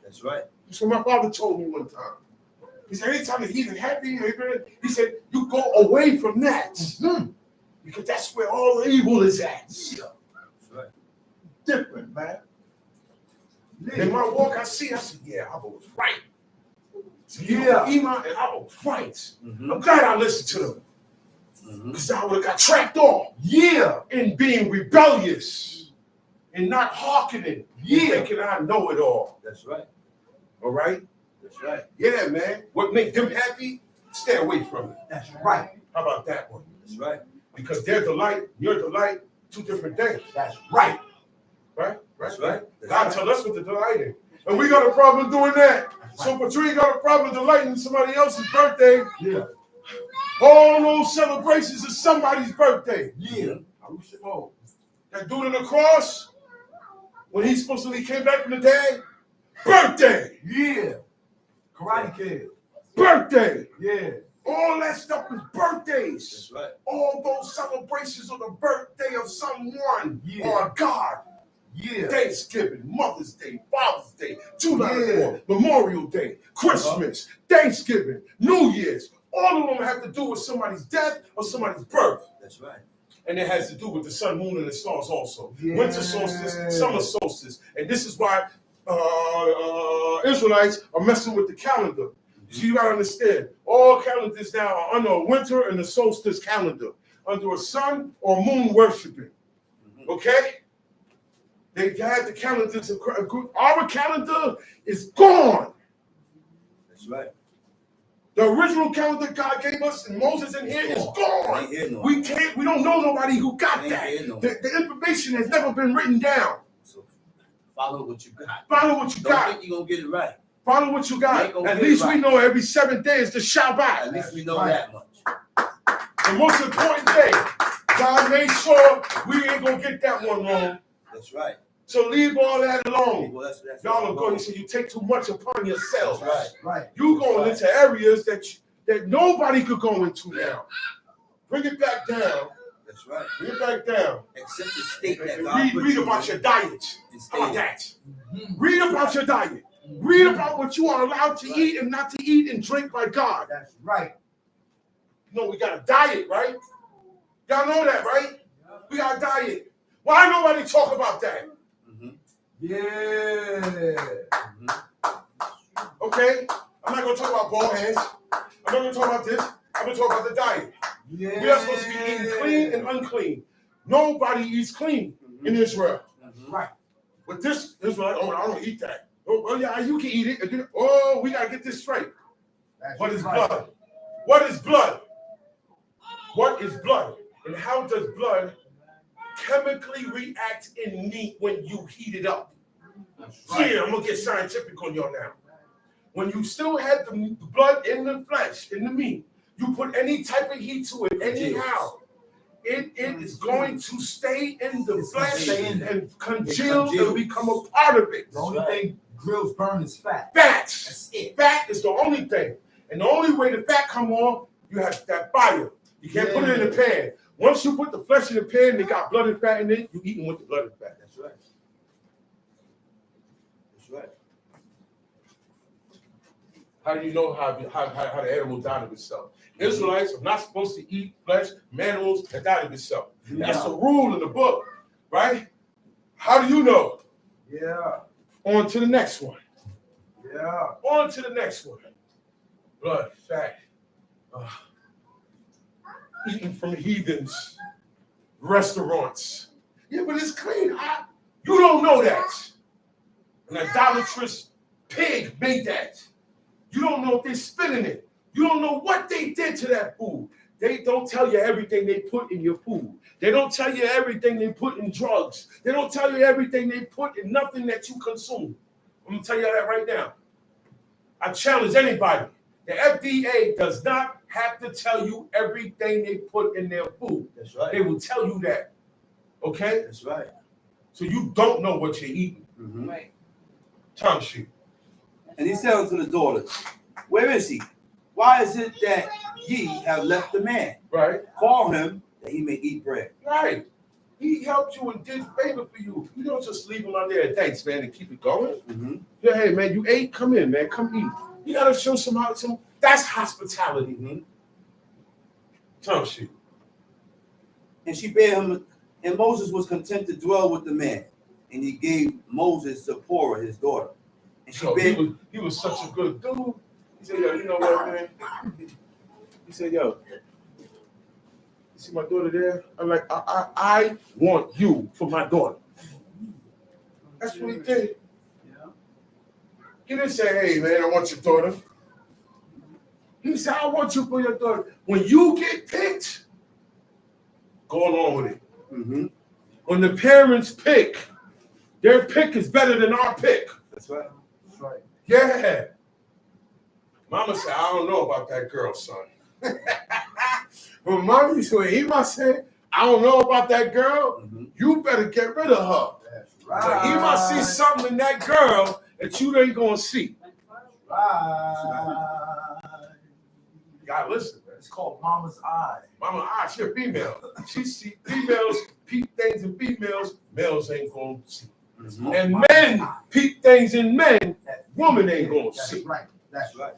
That's right. That's what my father told me one time. He said, anytime the heathen happy, he said, you go away from that. Because that's where all the evil is at. That's right. Different, man. In my walk, I said, yeah, I was right. Yeah. Iman, and I was right. I'm glad I listened to them. Because I would have got trapped off. Yeah. In being rebellious and not hearkening. Thinking I know it all. That's right. All right? That's right. Yeah, man. What make them happy? Stay away from it. That's right. How about that one? That's right. Because their delight, your delight, two different things. That's right. Right? That's right. God tell us what to delight in. And we got a problem doing that. So Patricia got a problem delighting in somebody else's birthday. Yeah. All those celebrations is somebody's birthday. Yeah. That dude on the cross, when he came back from the dead, birthday. Yeah. Karate Kid. Birthday. Yeah. All that stuff is birthdays. That's right. All those celebrations on the birthday of someone or a God. Yeah. Thanksgiving, Mother's Day, Father's Day, July 4th, Memorial Day, Christmas, Thanksgiving, New Year's. All of them have to do with somebody's death or somebody's birth. That's right. and it has to do with the sun, moon, and the stars also. Winter solstice, summer solstice, and this is why Israelites are messing with the calendar. So you gotta understand, all calendars now are under a winter and a solstice calendar, under a sun or moon worshiping. Okay? They had the calendars. Our calendar is gone. That's right. The original calendar God gave us and Moses in here is gone. We don't know nobody who got that. The information has never been written down. So follow what you got. Follow what you got. Don't think you're gonna get it right. Follow what you got. At least we know every 7 days the Shabbat. At least we know that much. The most important thing, God made sure we ain't gonna get that one wrong. That's right. So leave all that alone. Well, that's Y'all are going to say you take too much upon yourselves. That's right. You going into areas that nobody could go into now. Bring it back down. That's right. Bring it back down. Accept the state that God read about your diet. How about that? Read about your diet. Read about what you are allowed to eat and not to eat and drink by God. That's right. No, we got a diet, right? Y'all know that, right? We got a diet. Why nobody talk about that? Yeah. Okay? I'm not going to talk about bald heads. I'm not going to talk about this. I'm going to talk about the diet. Yeah. We are supposed to be eating clean and unclean. Nobody eats clean in Israel. Right. But this Israel, oh, I don't eat that. Oh, yeah, you can eat it. Oh, we got to get this straight. What is blood? What is blood? What is blood? And how does blood chemically react in meat when you heat it up? Yeah, I'm going to get scientific on y'all now. When you still had the blood in the flesh, in the meat, you put any type of heat to it, anyhow, it is going to stay in the flesh and congeal and become a part of it. The only thing grills burn is fat. Fat. That's it. Fat is the only thing. And the only way the fat come off, you have that fire. You can't put it in the pan. Once you put the flesh in the pan, they got blood and fat in it, you eating with the blood and fat. That's right. That's right. How do you know how the animal died of itself? Israelites are not supposed to eat flesh from animals that died of itself. That's a rule in the book, right? How do you know? Yeah. On to the next one. Yeah. On to the next one. Blood, fat. Eating from heathens, restaurants. Yeah, but it's clean. You don't know that. An idolatrous pig made that. You don't know if they spit in it. You don't know what they did to that food. They don't tell you everything they put in your food. They don't tell you everything they put in drugs. They don't tell you everything they put in nothing that you consume. I'm going to tell you that right now. I challenge anybody. The FDA does not have to tell you everything they put in their food. That's right. They will tell you that. Okay? That's right. So you don't know what you're eating. Right. Time sheet. And he said unto the daughters, where is he? Why is it that ye have left the man? Right. Call him that he may eat bread. Right. He helped you and did favor for you. You don't just leave him out there. Thanks, man, and keep it going. Yeah, hey, man, you ate? Come in, man. Come eat. You got to show some. That's hospitality. Time sheet. And she bare him, and Moses was content to dwell with the man. And he gave Moses Zipporah, his daughter. And she he was such a good dude. He said, yo, you know what, man? He said, yo, you see my daughter there? I'm like, I want you for my daughter. That's what he did. He didn't say, hey, man, I want your daughter. He said, I want you for your daughter. When you get picked, go along with it. When the parents pick, their pick is better than our pick. That's right. That's right. Yeah. Mama said, I don't know about that girl, son. When mommy said, he must say, I don't know about that girl. You better get rid of her. That's But he must see something in that girl that you ain't going to see. right. You got to listen, man. It's called Mama's Eye. Mama, she a female. She see females peep things in females, males ain't going to see. And men peep things in men, woman ain't going to see. That's right. That's right.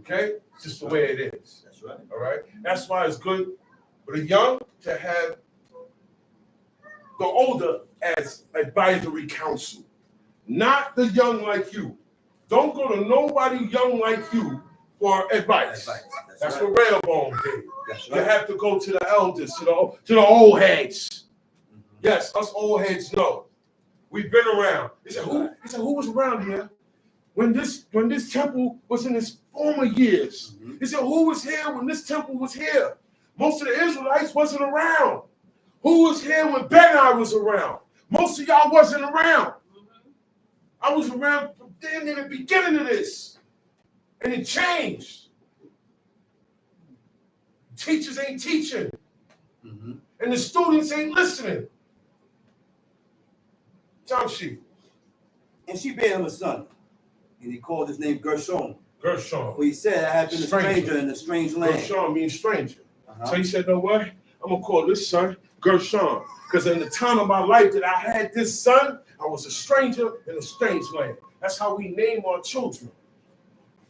Okay? It's just the way it is. That's right. All right? That's why it's good for the young to have the older as advisory council, not the young like you. Don't go to nobody young like you for advice. That's what Rehoboam did. You have to go to the elders, to the old heads. Yes, us old heads know. We've been around. He said, who was around here when this temple was in its former years? He said, who was here when this temple was here? Most of the Israelites wasn't around. Who was here when Beni was around? Most of y'all wasn't around. I was around then in the beginning of this. And it changed. Teachers ain't teaching. And the students ain't listening. Jump sheet. And she bare him a son, and he called his name Gershom. Gershom. For he said, I have been a stranger in a strange land. Gershom means stranger. So he said, no what? I'm going to call this son Gershom. Because in the time of my life that I had this son, I was a stranger in a strange land. That's how we name our children.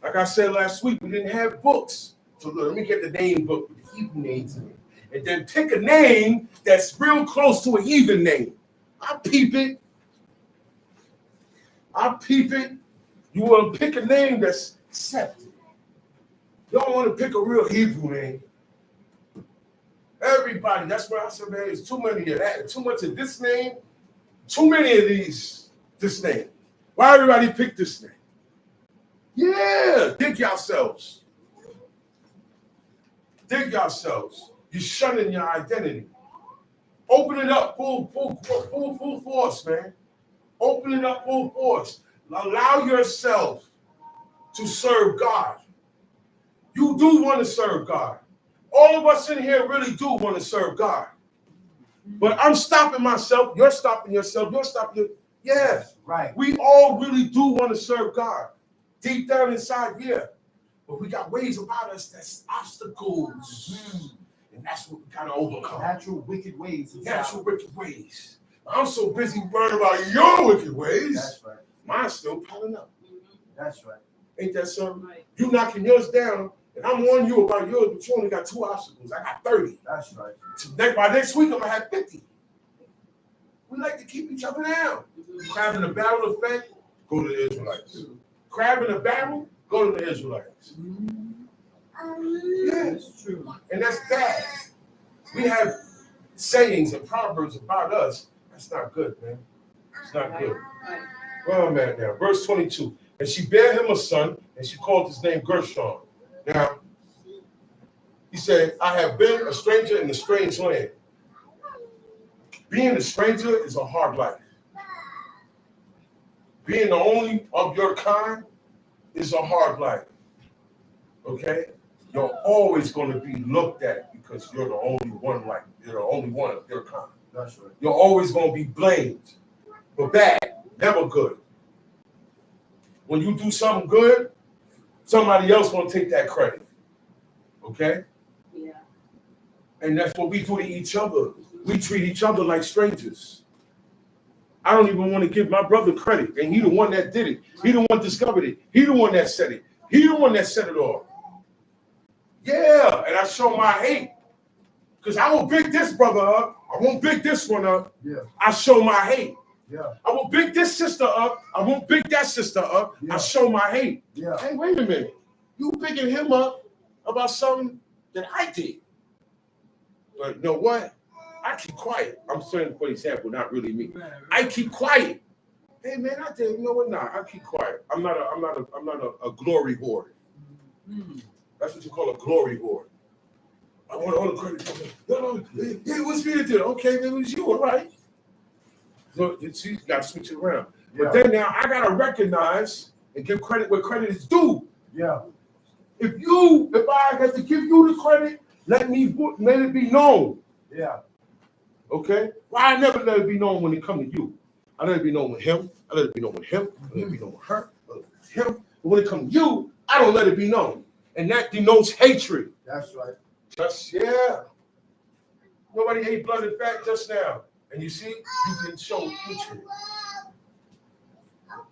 Like I said last week, we didn't have books. So look, let me get the name book with the Hebrew names in it. And then pick a name that's real close to a heathen name. I peep it. You want to pick a name that's accepted. You don't want to pick a real Hebrew name. Everybody, that's why I said, man, there's too many of that, too much of this name, too many of these, this name. Why everybody pick this name? Yeah, dig yourselves. Dig yourselves. You're shunning your identity. Open it up full force, man. Open it up full force. Allow yourself to serve God. You do want to serve God. All of us in here really do want to serve God. But I'm stopping myself. You're stopping yourself. You're stopping your... Yes. Right. We all really do want to serve God. Deep down inside, yeah. But we got ways about us that's obstacles. And that's what we got to overcome. Natural wicked ways. Natural wicked ways. I'm so busy worrying about your wicked ways. That's right. Mine's still piling up. That's right. Ain't that something? Right. You knocking yours down, and I'm warning you about yours, but you only got 2 obstacles. I got 30. That's right. By next week, I'm going to have 50. We like to keep each other down. Crab in the barrel effect, go to the Israelites. Crab in the barrel, go to the Israelites. Yeah, it's true. And that's bad. We have sayings and proverbs about us. That's not good, man. It's not good. Where am I at now? Verse 22. And she bare him a son, and she called his name Gershom. Now, he said, I have been a stranger in a strange land. Being a stranger is a hard life. Being the only of your kind is a hard life. Okay? You're always going to be looked at because you're the only one you're the only one of your kind. That's right. You're always going to be blamed for bad, never good. When you do something good, somebody else going to take that credit. Okay? Yeah. And that's what we do to each other. We treat each other like strangers. I don't even want to give my brother credit. And he the one that did it. He the one discovered it. He the one that said it. He the one that set it off. Yeah, and I show my hate. Because I will big this brother up. I won't big this one up. Yeah. I show my hate. Yeah. I will big this sister up. I won't big that sister up. Yeah. I show my hate. Yeah. Hey, wait a minute. You bigging him up about something that I did. But you know what? I keep quiet. I'm saying, for example, not really me. I keep quiet. Hey man, I did. You know what? Nah, I keep quiet. I'm not a glory whore. That's what you call a glory whore. I want all the credit. No, it was me that did it. Okay, then it was you, all right. So you see, you got to switch it around. But then now I gotta recognize and give credit where credit is due. Yeah. If I have to give you the credit, let it be known. Yeah. Okay? Why I never let it be known when it come to you. I let it be known with him. I let it be known with him. I let it be known with her. I let it be with him. But when it comes to you, I don't let it be known. And that denotes hatred. That's right. Nobody ate blood and fat just now. And you see, you can show hatred.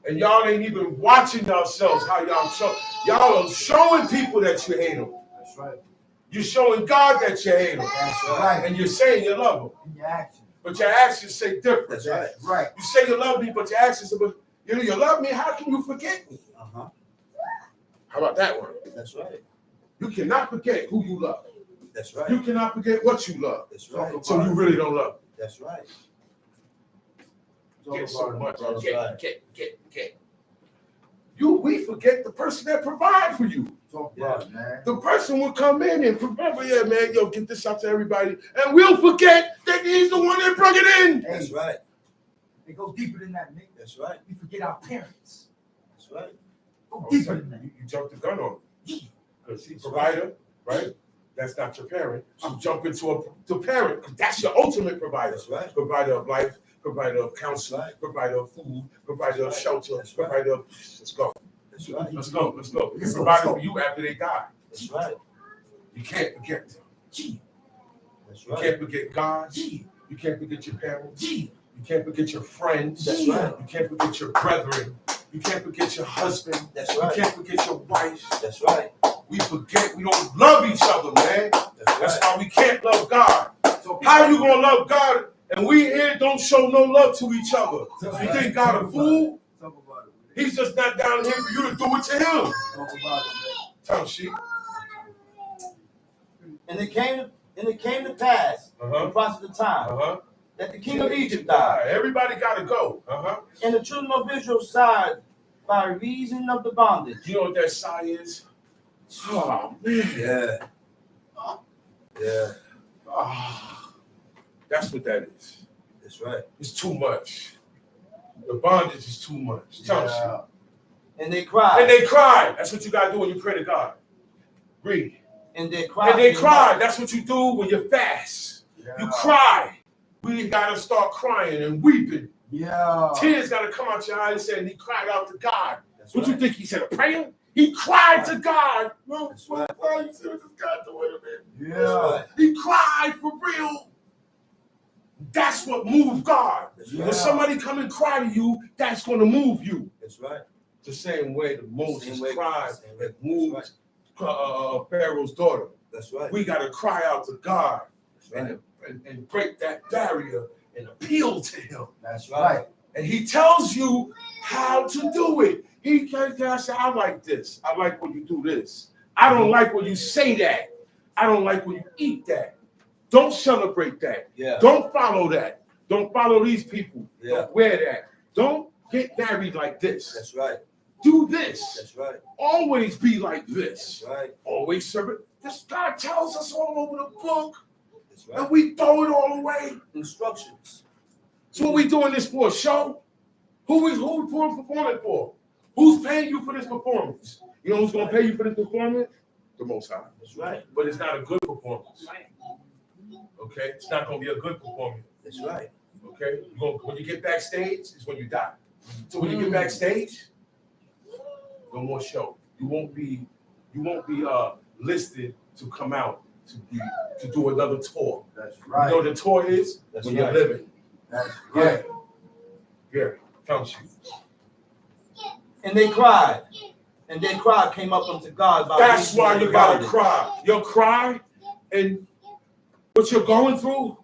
And y'all ain't even watching yourselves how y'all show. Y'all are showing people that you hate them. That's right. You're showing God that you hate them. That's right. And you're saying you love them. In your actions. but your actions say different. That's right. Right. You say you love me, but your actions say, but you love me. How can you forget me? Uh-huh. How about that one? That's right. You cannot forget who you love. That's right. You cannot forget what you love. That's right. So you really don't love. That's right. Get so much. That's right. Get. We forget the person that provides for you. Talk about it, man. The person will come in and provide, yeah, man, yo, get this out to everybody, and we'll forget that he's the one that brought it in. That's right. It goes deeper than that, Nick. That's right. We forget our parents. That's right. Go deeper than that. You jumped the gun on him. Because he's a provider, right? That's not your parent. I'm jumping to the parent, because that's your ultimate provider. That's right. Provider of life, provider of counsel, Right. provider of food, provider of Right. shelter, That's right. provider of, let's go. That's right. Let's go. Let's Provider go. for you after they die. That's right. You can't forget them. That's You right. can't forget God. You can't forget your parents. You can't forget your friends. That's right. You can't forget your brethren. You can't forget your husband. That's You right. can't forget your wife. That's right. We forget we don't love each other, man. That's That's right. why we can't love God. How you gonna love God and we here don't show no love to each other? You think God a fool? Talk about it. He's just not down here for you to do it to him. Talk about it, man. Tell she. And it came to pass in the process of time that the king of Egypt died, Everybody gotta go. and the children of Israel sighed by reason of the bondage. You know what that sigh is? Oh man. Yeah. Yeah. Ah, that's what that is. That's right. It's too much. The bondage is too much. Tell Yeah. And they cried. And they cry. That's what you gotta do when you pray to God. Read. And they cried. And they cry. That's what you do when you fast. Yeah. You cry. We gotta start crying and weeping. Yeah. Tears gotta come out your eyes and he cried out to God. That's What right. you think he said? A prayer? He cried to God. No, That's right. you see what this guy doing to me? Yeah. That's right. He cried for real. That's what moved God. That's When right. somebody come and cry to you, that's going to move you. That's right. The same way that Moses Same way. cried Same way. that moved That's Pharaoh's daughter. That's right. We got to cry out to God That's right. and break that barrier and appeal to him. That's right. And he tells you how to do it. He can say, I like this. I like when you do this. I don't like when you say that. I don't like when you eat that. Don't celebrate that. Yeah. Don't follow that. Don't follow these people. Yeah. Don't wear that. Don't get married like this. That's right. Do this. That's right. Always be like this. That's right. Always serve it. This God tells us all over the book, That's and right. we throw it all away. Instructions. So what we doing this for? A show? Who we performing for? Who's paying you for this performance? You know who's gonna pay you for this performance? The Most High. That's right. But it's not a good performance. Okay, it's not gonna be a good performance. That's right. Okay, when you get backstage, is when you die. So when you get backstage, no more show. You won't be listed to come out to do another tour. That's You know what right. the tour is? That's when right. you're living. That's Yeah, right. yeah. Counts you. And they cried. And their cry came up unto God. By That's reason why of you the gotta bondage. cry. You'll cry, and what you're going through,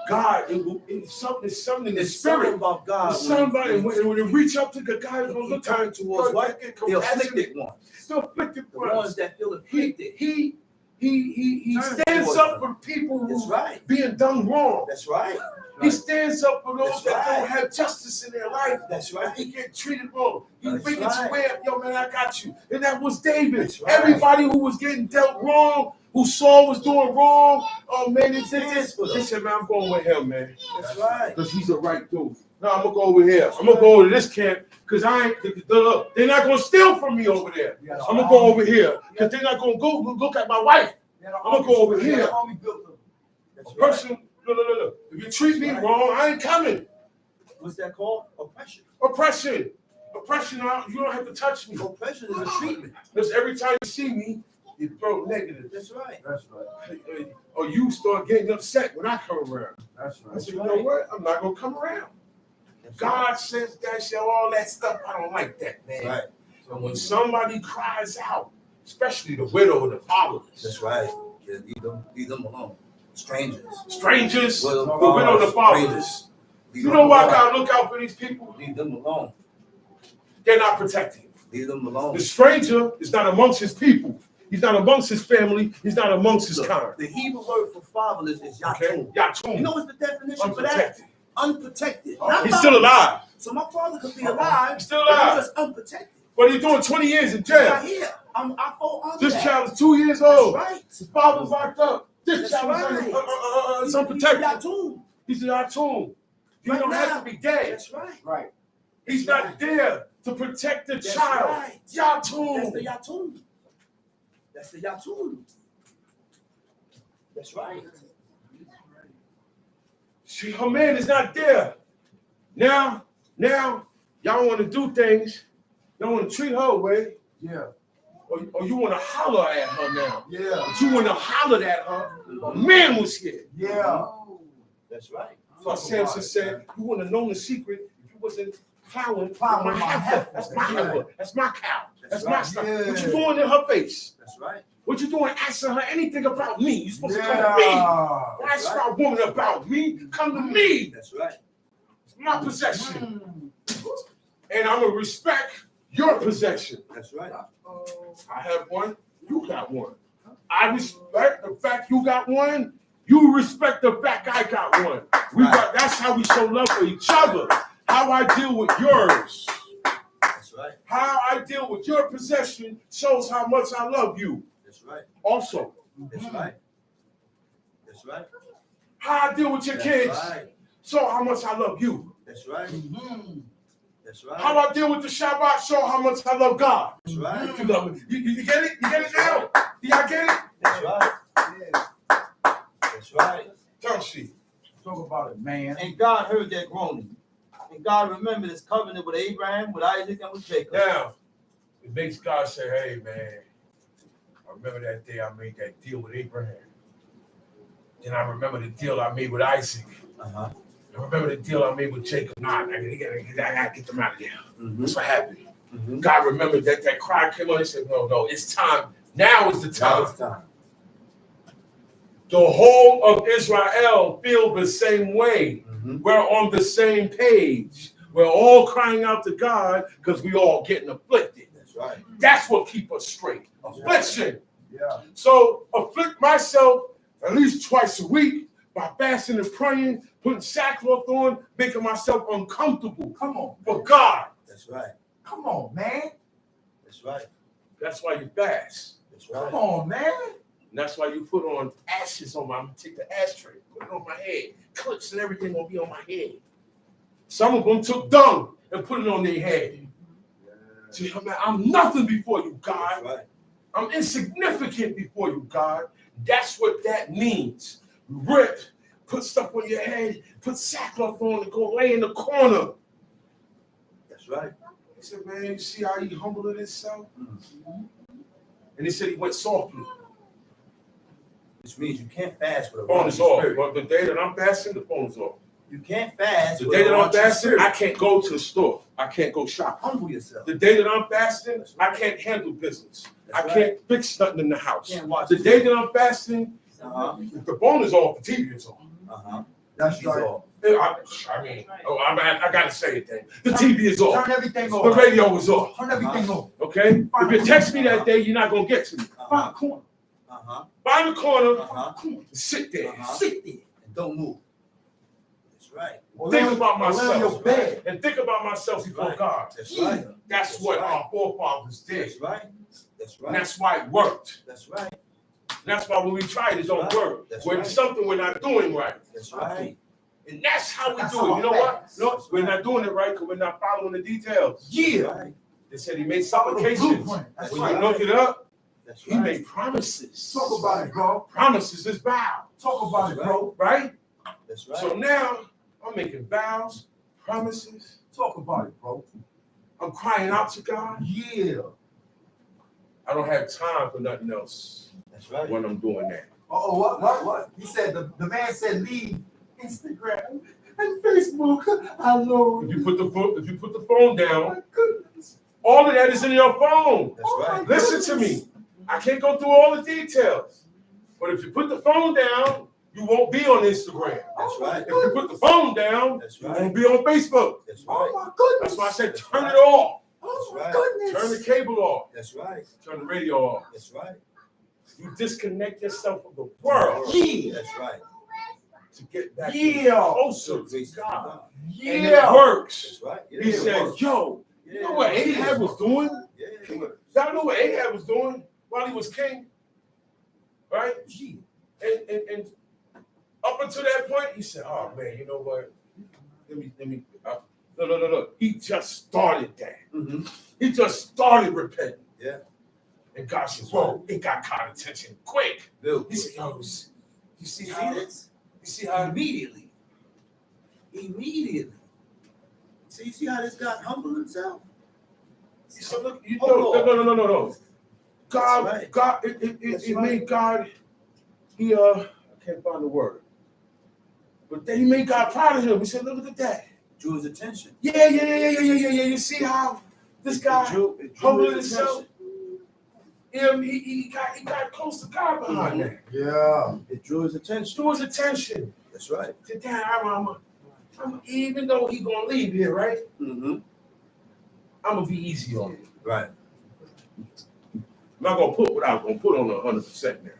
God, it's something in the It's something spirit. about God. It's somebody when you reach up to the guy, it's gonna He look turned towards what? The afflicted ones. The afflicted The ones that feel afflicted. He Turn stands towards up them. for people That's who right. being done wrong. That's right. He stands up for those That's that don't right. have justice in their life. That's right. He get treated wrong. He That's bring it right. to where, yo man, I got you. And that was David. That's right. Everybody who was getting dealt wrong, who Saul was doing wrong, oh man, they said, man, I'm going with him, man. That's right. Because he's the right dude. No, I'm gonna go over here. I'm gonna go to this camp because they're not gonna steal from me over there. I'm gonna go over here because they're not gonna go look at my wife. I'm gonna go over here. That's A right. person, look. If you treat me wrong, I ain't coming. What's that called? Oppression. Oppression, you don't have to touch me. Oppression is a treatment. Because every time you see me, you throw negative. That's right. That's right. Or you start getting upset when I come around. That's I right. said, you know what? I'm not gonna come around. That's God says that shit, all that stuff. I don't like that, man. right. So when somebody cries out, especially the widow or the fatherless, That's right. Yeah, leave them alone. Strangers. Well, the widow, the fatherless. You know why I gotta look out for these people? Leave them alone. They're not protected. Leave them alone. The stranger is not amongst his people. He's not amongst his family. He's not amongst his kind. The Hebrew word for fatherless is yatum. Okay? Yatum. You know what's the definition for that? Unprotected. Unprotected. He's still alive. So my father could be alive. He's still But alive. he's just unprotected. But he's doing 20 years in Right jail. here. I fall under This that. child is 2 years That's old. right. His father's locked up. This That's child right. is unprotected. Yatum. He's in our tomb. He Right don't now. have to be dead. That's right. Right. He's That's not right. there to protect the That's child. right. Yatum. That's the yatum. That's the yatum. That's right. Her man is not there. Now, y'all want to do things. Y'all want to treat her away. Yeah. Or you want to holler at her now. Yeah. But you want to holler at her. A man was here. Yeah. That's right. So Samson said, you want to know the secret if you wasn't plowing Plowing my my heifer. heifer. That's my heifer. That's my cow. That's my right. stuff. Yeah. What you doing in her face? That's right. What you doing asking her anything about me? You supposed to come to Yeah. me. Ask my woman about me. Come to me. That's right. It's my possession. And I'm going to respect your possession. That's right. I have one. You got one. I respect the fact you got one. You respect the fact I got one. That's how we show love for each other. How I deal with yours. That's right. How I deal with your possession shows how much I love you. That's right. Also, That's right. That's right. how I deal with your That's kids right. show how much I love you. That's right. That's right. How I deal with the Shabbat show how much I love God. That's right. You love me. You get it? You get it now? Do y'all get it? That's right. That's right. Tell she. Talk about it, man. And God heard their groaning. And God remembered his covenant with Abraham, with Isaac, and with Jacob. Now, it makes God say, hey, man, I remember that day I made that deal with Abraham. Then I remember the deal I made with Isaac. Uh-huh. I remember the deal I made with Jacob. Nah, I gotta get them out of there. That's what happened. God remembered that cry came on. He said, no, it's time. Now is the time. Now it's time. The whole of Israel feel the same way. We're on the same page. We're all crying out to God because we all getting afflicted. That's right. That's what keep us straight. Affliction. Yeah. So afflict myself at least twice a week by fasting and praying, putting sackcloth on, making myself uncomfortable. Come on. For God. That's right. Come on, man. That's right. That's why you fast. That's right. Come on, man. And that's why you put on ashes on I'm gonna take the ashtray, put it on my head. Clips and everything gonna be on my head. Some of them took dung and put it on their head. See, I'm nothing before you, God. That's right. I'm insignificant before you, God. That's what that means. Rip, put stuff on your head, put sackcloth on and go lay in the corner. That's right. He said, man, you see how he humbled himself? And he said he went softly. Which means you can't fast with a Phone wrong is off. spirit. Well, the day that I'm fasting, the phone is off. You can't fast The with day a that I'm wrong fasting, spirit. I can't go to the store. I can't go shopping. Humble yourself. The day that I'm fasting, I can't handle business. I That's can't fix nothing in the house. Can't watch The day that I'm fasting, Uh-huh. the phone is off, the TV is on. Uh-huh. That's He's right. off. I gotta say it then. The TV is off. Turn everything The off. radio is off. Turn everything off. Okay? If you text me that day, you're not gonna get to me. Find a corner. Uh-huh. Find a corner, Uh-huh. sit there. Uh-huh. Sit there. And don't move. That's right. Or Think lay- about or lay on your myself. bed. And think about myself before Right. God. That's right. That's what right. our forefathers did. That's right. That's And right. that's why it worked. That's right. And that's why when we try it, it don't Right. work. That's When right. something we're not doing right. That's right. And that's how we That's do how it. You know I what? fast. No, we're not doing it right because we're not following the details. Yeah. Right. They said he made Follow the supplications. blueprint. That's When right. you look it up, That's he right. made promises. Talk about it, bro. Promises is vow, Talk about it, bro. right? That's right. So now I'm making vows, promises. Talk about it, bro. I'm crying out to God. Yeah. I don't have time for nothing else That's right. when I'm doing that. Oh, what? He said the man said leave Instagram and Facebook. Hello. If you put the phone down, My goodness. all of that is in your phone. That's right. Listen to me. I can't go through all the details. But if you put the phone down, you won't be on Instagram. That's right. If you put the phone down, That's you right. won't be on Facebook. That's Oh right. my goodness. That's why I said That's turn right. it off. Oh my right. goodness. Turn the cable off. That's right. Turn the radio off. That's right. You disconnect yourself from the world Yeah. That's right. to get back Yeah. closer to Grace of God. God. Yeah. And it works. That's right. Yeah, He it said, works. yo, Yeah, you know what Ahab was doing? Yeah, it works. Y'all know what Ahab was doing while he was king? Right? And up until that point, he said, oh man, you know what? Let me, look. He just started that. Mm-hmm. He just started repenting. Yeah. And God said, whoa, it got caught attention quick. Bill. He said, yo, you see how this? you see how Immediately. See, you see how this God humbled himself? he said, look, you Oh, no. God, right. God, That's it right. made God, I can't find the word. But then he made God proud of him. He said, look at that. Drew his attention. Yeah. You see how this guy It drew humbled his himself? He got close to God behind that. Yeah. It drew his attention. Drew his attention. That's right. Said, Dad, I'm even though he gonna leave here, right? Mm-hmm. I'm gonna be easy on him. Right. I'm not gonna put what I was gonna put on 100% now.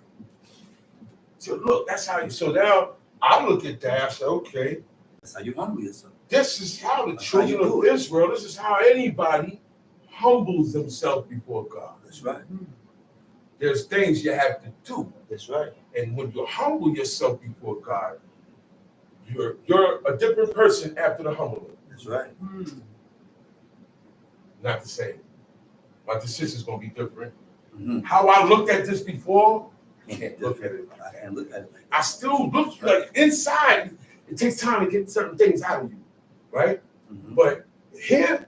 So look, that's how you. So now I look at that. I say, okay, That's how you humble yourself. this is how the That's how you children do of it. Israel. This is how anybody humbles themselves before God. That's right. There's things you have to do, That's right. and when you humble yourself before God, you're a different person after the humbling. That's right. Not the same. My decision's gonna be different. Mm-hmm. How I looked at this before, I can't look at it. I can't look at it. I still look like inside. It takes time to get certain things out of you, right? Mm-hmm. But here,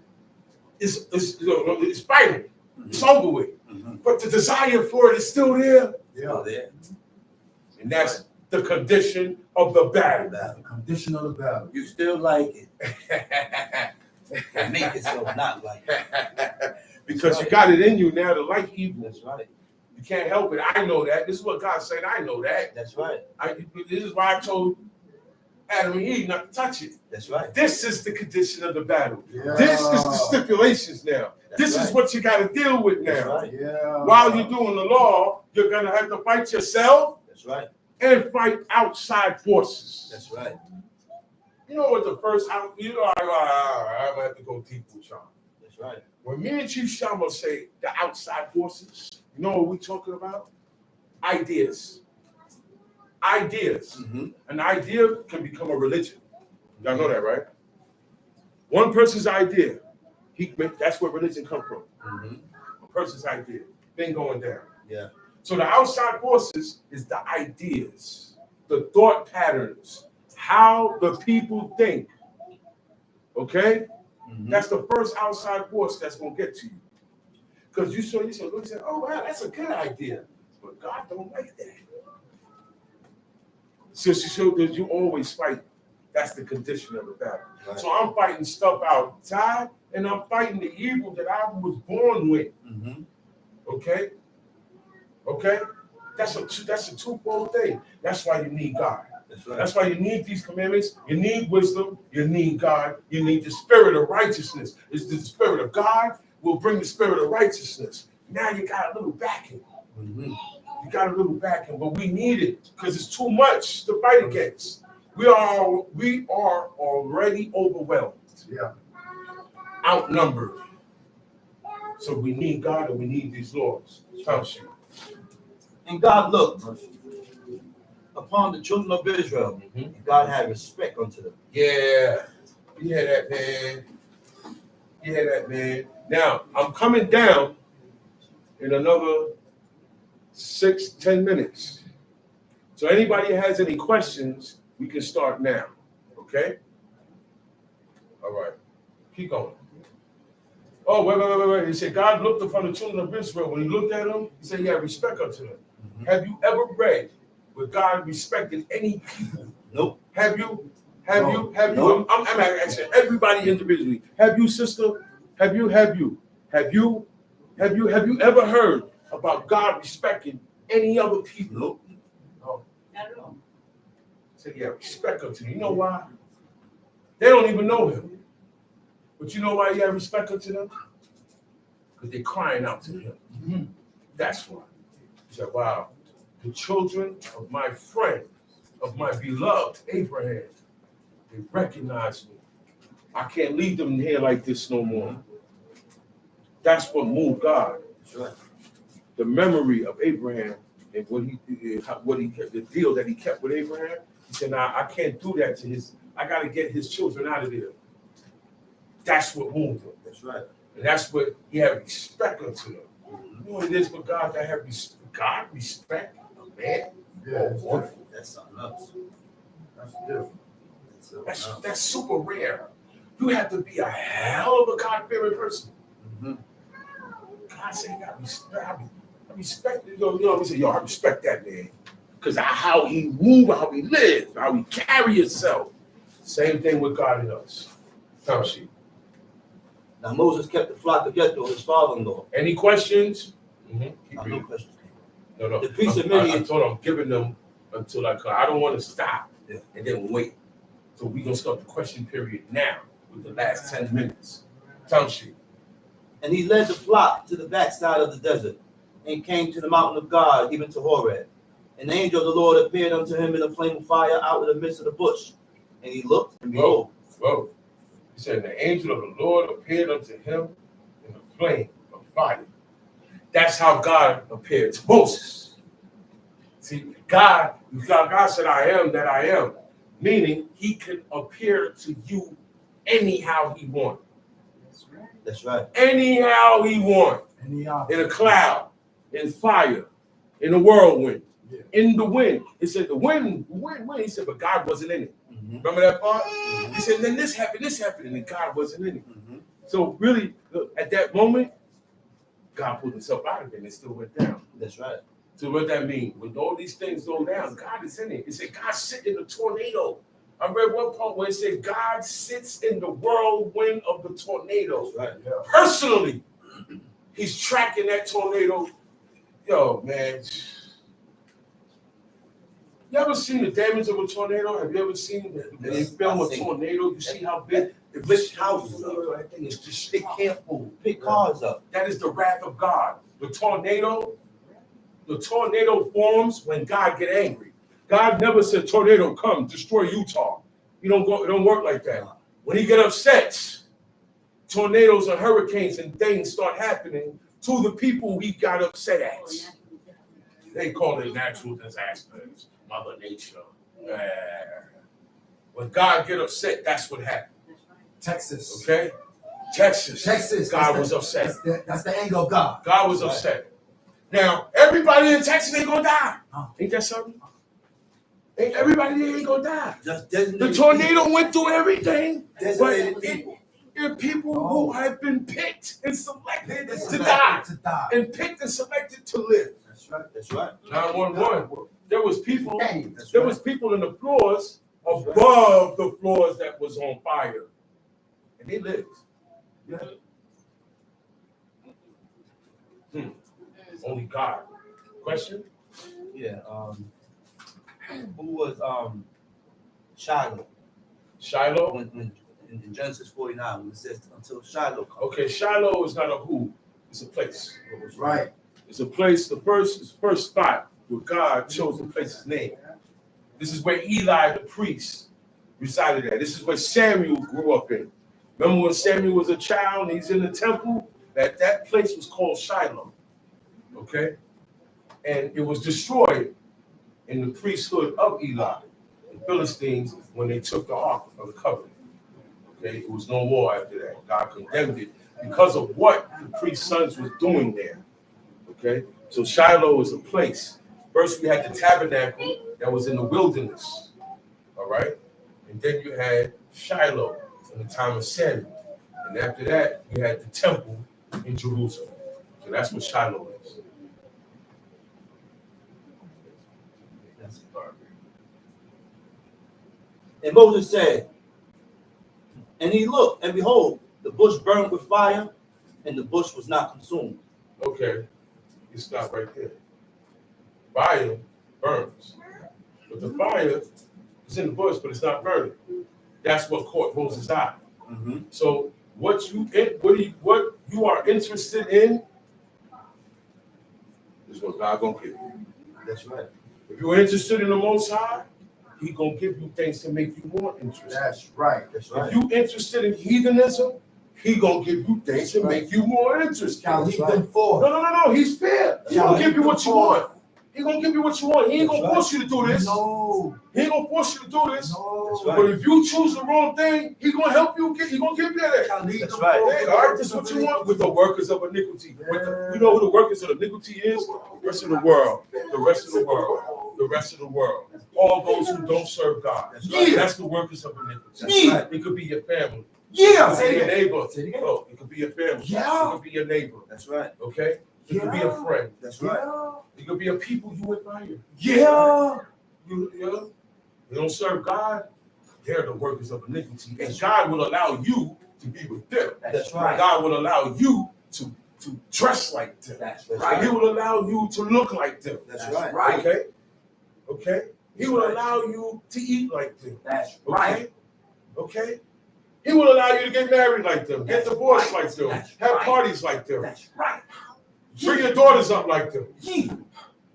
it's final. It's over with. Mm-hmm. But the desire for it is still there, Still there. and that's the condition of the battle. Battle. Condition of the battle. You still like it. And make yourself not like it. Because you got it in you now to like evil. That's right. You can't help it. I know that. This is what God said. I know that. That's right. This is why I told Adam and Eve not to touch it. That's right. This is the condition of the battle. Yeah. This is the stipulations now. That's This right. is what you got to deal with That's now. right. Yeah. While you're doing the law, you're going to have to fight yourself That's right. and fight outside forces. That's right. You know what the first, I'm going to have to go deep with y'all. That's right. When me and Chief Shama say the outside forces, you know what we're talking about? Ideas. Ideas. Mm-hmm. An idea can become a religion. Y'all know that, right? One person's idea, that's where religion comes from. Mm-hmm. A person's idea, thing going down. Yeah. So the outside forces is the ideas, the thought patterns, how the people think. Okay? Mm-hmm. That's the first outside force that's gonna get to you. Because you said, oh wow, that's a good idea. But God don't like that. Since you showed that you always fight, that's the condition of the battle. Right. So I'm fighting stuff outside, and I'm fighting the evil that I was born with. Mm-hmm. Okay? Okay? That's a twofold thing. That's why you need God. That's right. That's why you need these commandments. You need wisdom. You need God. You need the spirit of righteousness. It's the spirit of God will bring the spirit of righteousness. Now you got a little backing. Mm-hmm. You got a little backing, but we need it because it's too much to fight against. We are already overwhelmed, Yeah. outnumbered. So we need God and we need these laws. Fellowship. And God looked upon the children of Israel, and God had respect unto them. Yeah. You hear that, man? You hear that, man? Now, I'm coming down in another 6-10 minutes. So anybody has any questions, we can start now. Okay? All right. Keep going. Oh, wait. He said, God looked upon the children of Israel. When he looked at them, he said he had respect unto them. Mm-hmm. Have you ever read where God respected any people? Nope. Have you? No. I'm asking everybody individually. Have you, sister? Have you ever heard about God respecting any other people? Nope. No. Not at all. Say, yeah, respect unto him. You know why? They don't even know him. But you know why he had respect unto them? Because they're crying out to him. Mhm. That's why. He said, wow, the children of my friend, of my beloved Abraham, they recognize me. I can't leave them here like this no more. That's what moved God. That's right. The memory of Abraham and the deal that he kept with Abraham. He said, "Nah, I can't do that to his. I got to get his children out of there." That's what moved him. That's right. And that's what he had respect unto them. You know what it is for God to have God respect a man? Yeah, Wonderful. That's something else. that's different. That's something else. That's super rare. You have to be a hell of a God-fearing person. Mhm. God said, "You got respect." I respect it. You know what I say? Yo, I respect that man. Because how he move, how he live, how he carry himself. Same thing with God and us. Come, sheep. Now Moses kept the flock of Jethro, his father-in-law. Any questions? Mm-hmm. Keep No reading. questions. No. The priest of I Midian. told him I'm giving them until I don't want to stop Yeah. and then wait. So we're going to start the question period now with the last 10 minutes. Come, sheep. And he led the flock to the backside of the desert and came to the mountain of God, even to Horeb. And the angel of the Lord appeared unto him in a flame of fire out of the midst of the bush. And he looked, and behold, Whoa. He said, the angel of the Lord appeared unto him in a flame of fire. That's how God appeared to Moses. See, God said, I am that I am. Meaning he could appear to you anyhow he want. that's right. Anyhow he want. In a cloud, in fire, in a whirlwind, in the wind. He said, the wind. He said, but God wasn't in it. Mhm. Remember that part? He said, then this happened, and then God wasn't in it. Mhm. So really, look, at that moment, God pulled himself out of it and it still went down. That's right. So what that mean? When all these things go down, God is in it. It said God sits in the tornado. I read one part where it said God sits in the whirlwind of the tornado. Right. Yeah. Personally, he's tracking that tornado. Yo, man. You ever seen the damage of a tornado? Have you ever seen the film of a tornado? You see how big it lifts houses up. That thing is just, it can't move. Pick cars up. That is the wrath of God. The tornado forms when God get angry. God never said, tornado, come, destroy Utah. It don't work like that. When he get upset, tornadoes and hurricanes and things start happening to the people he got upset at. They call it natural disasters, Mother Nature. When God get upset, that's what happened. Texas. Okay? Texas. God was upset. That's the anger of God. God was upset. Now, everybody in Texas ain't gonna die. Ain't that something? Ain't everybody there ain't gonna die. Just The tornado went through everything, but designated people. there are people who have been picked and selected to die, and picked and selected to live. That's right. That's right. 911. There was people. That's There right. was people in the floors above the floors that was on fire, and they lived. Yeah. Only God. Question? Yeah. Who was Shiloh? Shiloh? When in Genesis 49, when it says until Shiloh comes. Okay, Shiloh is not a who, it's a place. Right. It's a place, the first spot where God chose to place his name. This is where Eli the priest resided at. This is where Samuel grew up in. Remember when Samuel was a child and he's in the temple? That place was called Shiloh. Okay? And it was destroyed in the priesthood of Eli, the Philistines, when they took the Ark of the Covenant. Okay? It was no more after that. God condemned it because of what the priest's sons was doing there. Okay? So Shiloh is a place. First, we had the tabernacle that was in the wilderness. All right? And then you had Shiloh in the time of Samuel. And after that, you had the temple in Jerusalem. So that's what Shiloh is. That's and Moses said, and he looked, and behold, the bush burned with fire, and the bush was not consumed. Okay, you stop right there. Fire burns, but the fire It's in the bush, but it's not burning. That's what caught Moses' eye. Mm-hmm. So what you are interested in is what God gonna give you. That's right. If you're interested in the Most High, He gonna give you things to make you more interested. That's right. That's right. If you interested in heathenism, He gonna give you things to make you more interested. Shall lead right. them forth. No. He's fair. He Shall gonna give lead you them what you forth. want. He gonna give you what you want. He ain't That's gonna right. force you to do this. No. He ain't gonna force you to do this. No. That's right. But if you choose the wrong thing, He gonna help you get. He gonna give you that. Shall lead That's them right. forth. Hey, all right, this is what you want with the workers of iniquity. You know who the workers of iniquity is? The rest of the world. The rest of the world. The rest of the world. All those who don't serve God. That's right. That's the workers of iniquity. That's right. It could be your family. Yeah. It could be your neighbor. Say it again. Oh, it could be your family. Yeah. It could be your neighbor. That's right. Okay? It could be a friend. That's right. It could be a people you admire. Yeah. You don't serve God, they're the workers of iniquity. And God will allow you to be with them. That's right. God will allow you to dress like them. That's Right. right. He will allow you to look like them. That's That's right. right. Okay? Okay? He That's will right. allow you to eat like them. That's Okay? right. Okay? He will allow you to get married like them, get That's divorced right. like them, That's have right. parties like them, That's right. bring your daughters up like them, Yeah.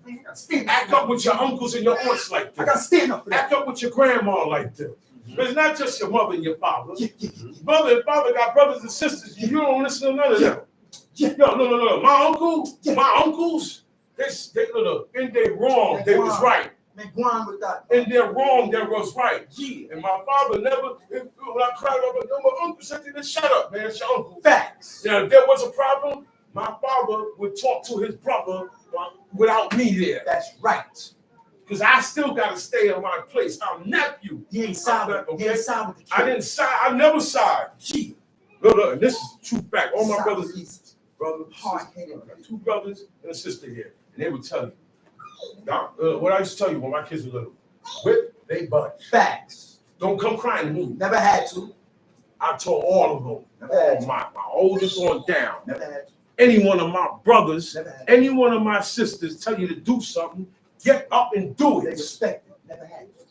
Man, I gotta stand act up with your uncles and your aunts like I them, gotta stand up for that. act up with your grandma like them. But it's not just your mother and your father. Yeah. Mother and father got brothers and sisters. You don't listen to none of them. No. My uncles, they look, in their wrong, they was right. Man, go on with that. In their wrong, they was right. Yeah. And my father never, when I cried over, my uncle said to me, shut up, man, it's your uncle. Facts. Now, if there was a problem, my father would talk to his brother without me there. That's right. Because I still got to stay in my place. I'm nephew. He ain't side with, Okay. he ain't side with the kid. I didn't side. I never side. Yeah. Look, and this is true fact. All my Side brothers, with Jesus. hard-headed. I got two brothers and a sister here, and they would tell you. Now, what I used to tell you when my kids were little, whip they butt. Facts. Don't come crying to me. Never had to. I told all of them, Never had to. my oldest on down. Never had to. Any one of my brothers, Never had to. any one of my sisters tell you to do something, get up and do They it. respect it. Never had to.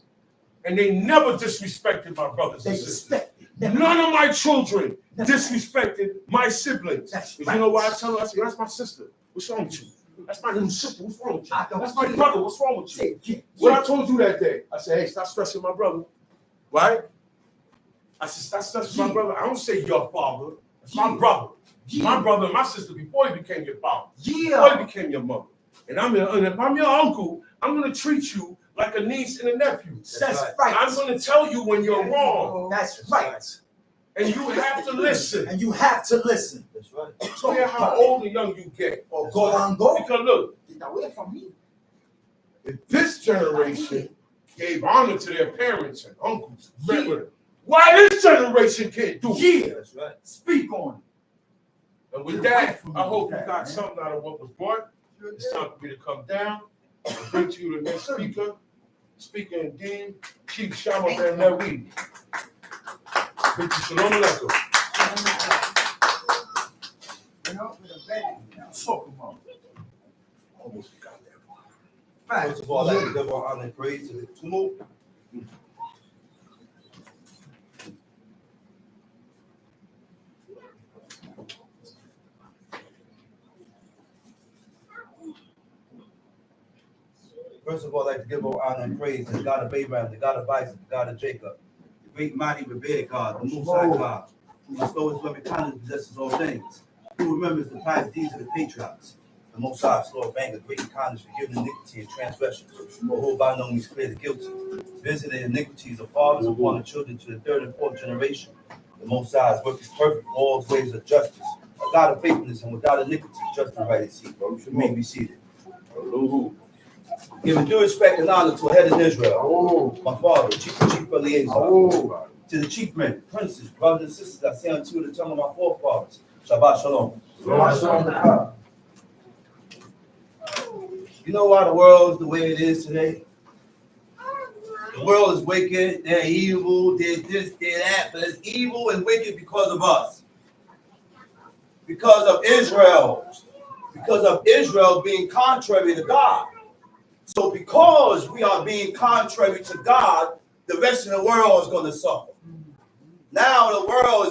And they never disrespected my brothers They and sisters. respect it. Never None had of my children Never. disrespected my siblings. That's Because you know right. why I tell her? I say, that's my sister. What's wrong with you? That's my little sister. What's wrong with you? I don't That's my see brother. What's wrong with you? Say, yeah, What yeah. I told you that day, I said, hey, stop stressing my brother. Right? I said, stop stressing my brother. I don't say your father. It's my brother. Yeah. My brother and my sister before he became your father. Before Yeah. he became your mother. And if I'm your uncle, I'm going to treat you like a niece and a nephew. That's right. right. I'm going to tell you when you're wrong. That's right. And you have to listen. And you have to listen. That's right. I don't care how old or young you get. Or go on, go. Because look, Get away from me. if this generation gave honor to their parents and uncles, remember, why this generation can't do it? Yeah. That's right. Speak on And with Get away that, from I me hope with you that, got man. something out of what was brought. it. It's time for me to come down and bring to you the next speaker. Speaker indeed, Chief Shama Ben Lewi. Shalom Aleichem. You know, with a baby. Talk about. Almost got that one. Facts. First of all, I'd like to give all honor and praise to the tumult. First of all, I'd like to give all honor and praise to the God of Abraham, the God of Isaac, the God of Jacob, the great, mighty, revered God, the Most High God, who bestows loving kindness and possesses all things, who remembers the pious deeds of the patriarchs, the Most High, slow of anger, great in kindness, forgiving iniquity and transgression, for who by no means clear the guilty, visiting iniquities of fathers upon the children to the third and fourth generation. The Most High's work is perfect, all his ways of justice, a God of faithfulness and without iniquity, just and right at seat. You may be seated. Giving due respect and honor to a head in Israel, my father, chief liaison, to the chief men, princes, brothers and sisters, I say unto you the tongue of my forefathers, Shabbat Shalom. You know why the world is the way it is today? The world is wicked, they're evil, they're this, they're that, but it's evil and wicked because of us. Because of Israel. Because of Israel being contrary to God. So because we are being contrary to God, the rest of the world is going to suffer. Now the world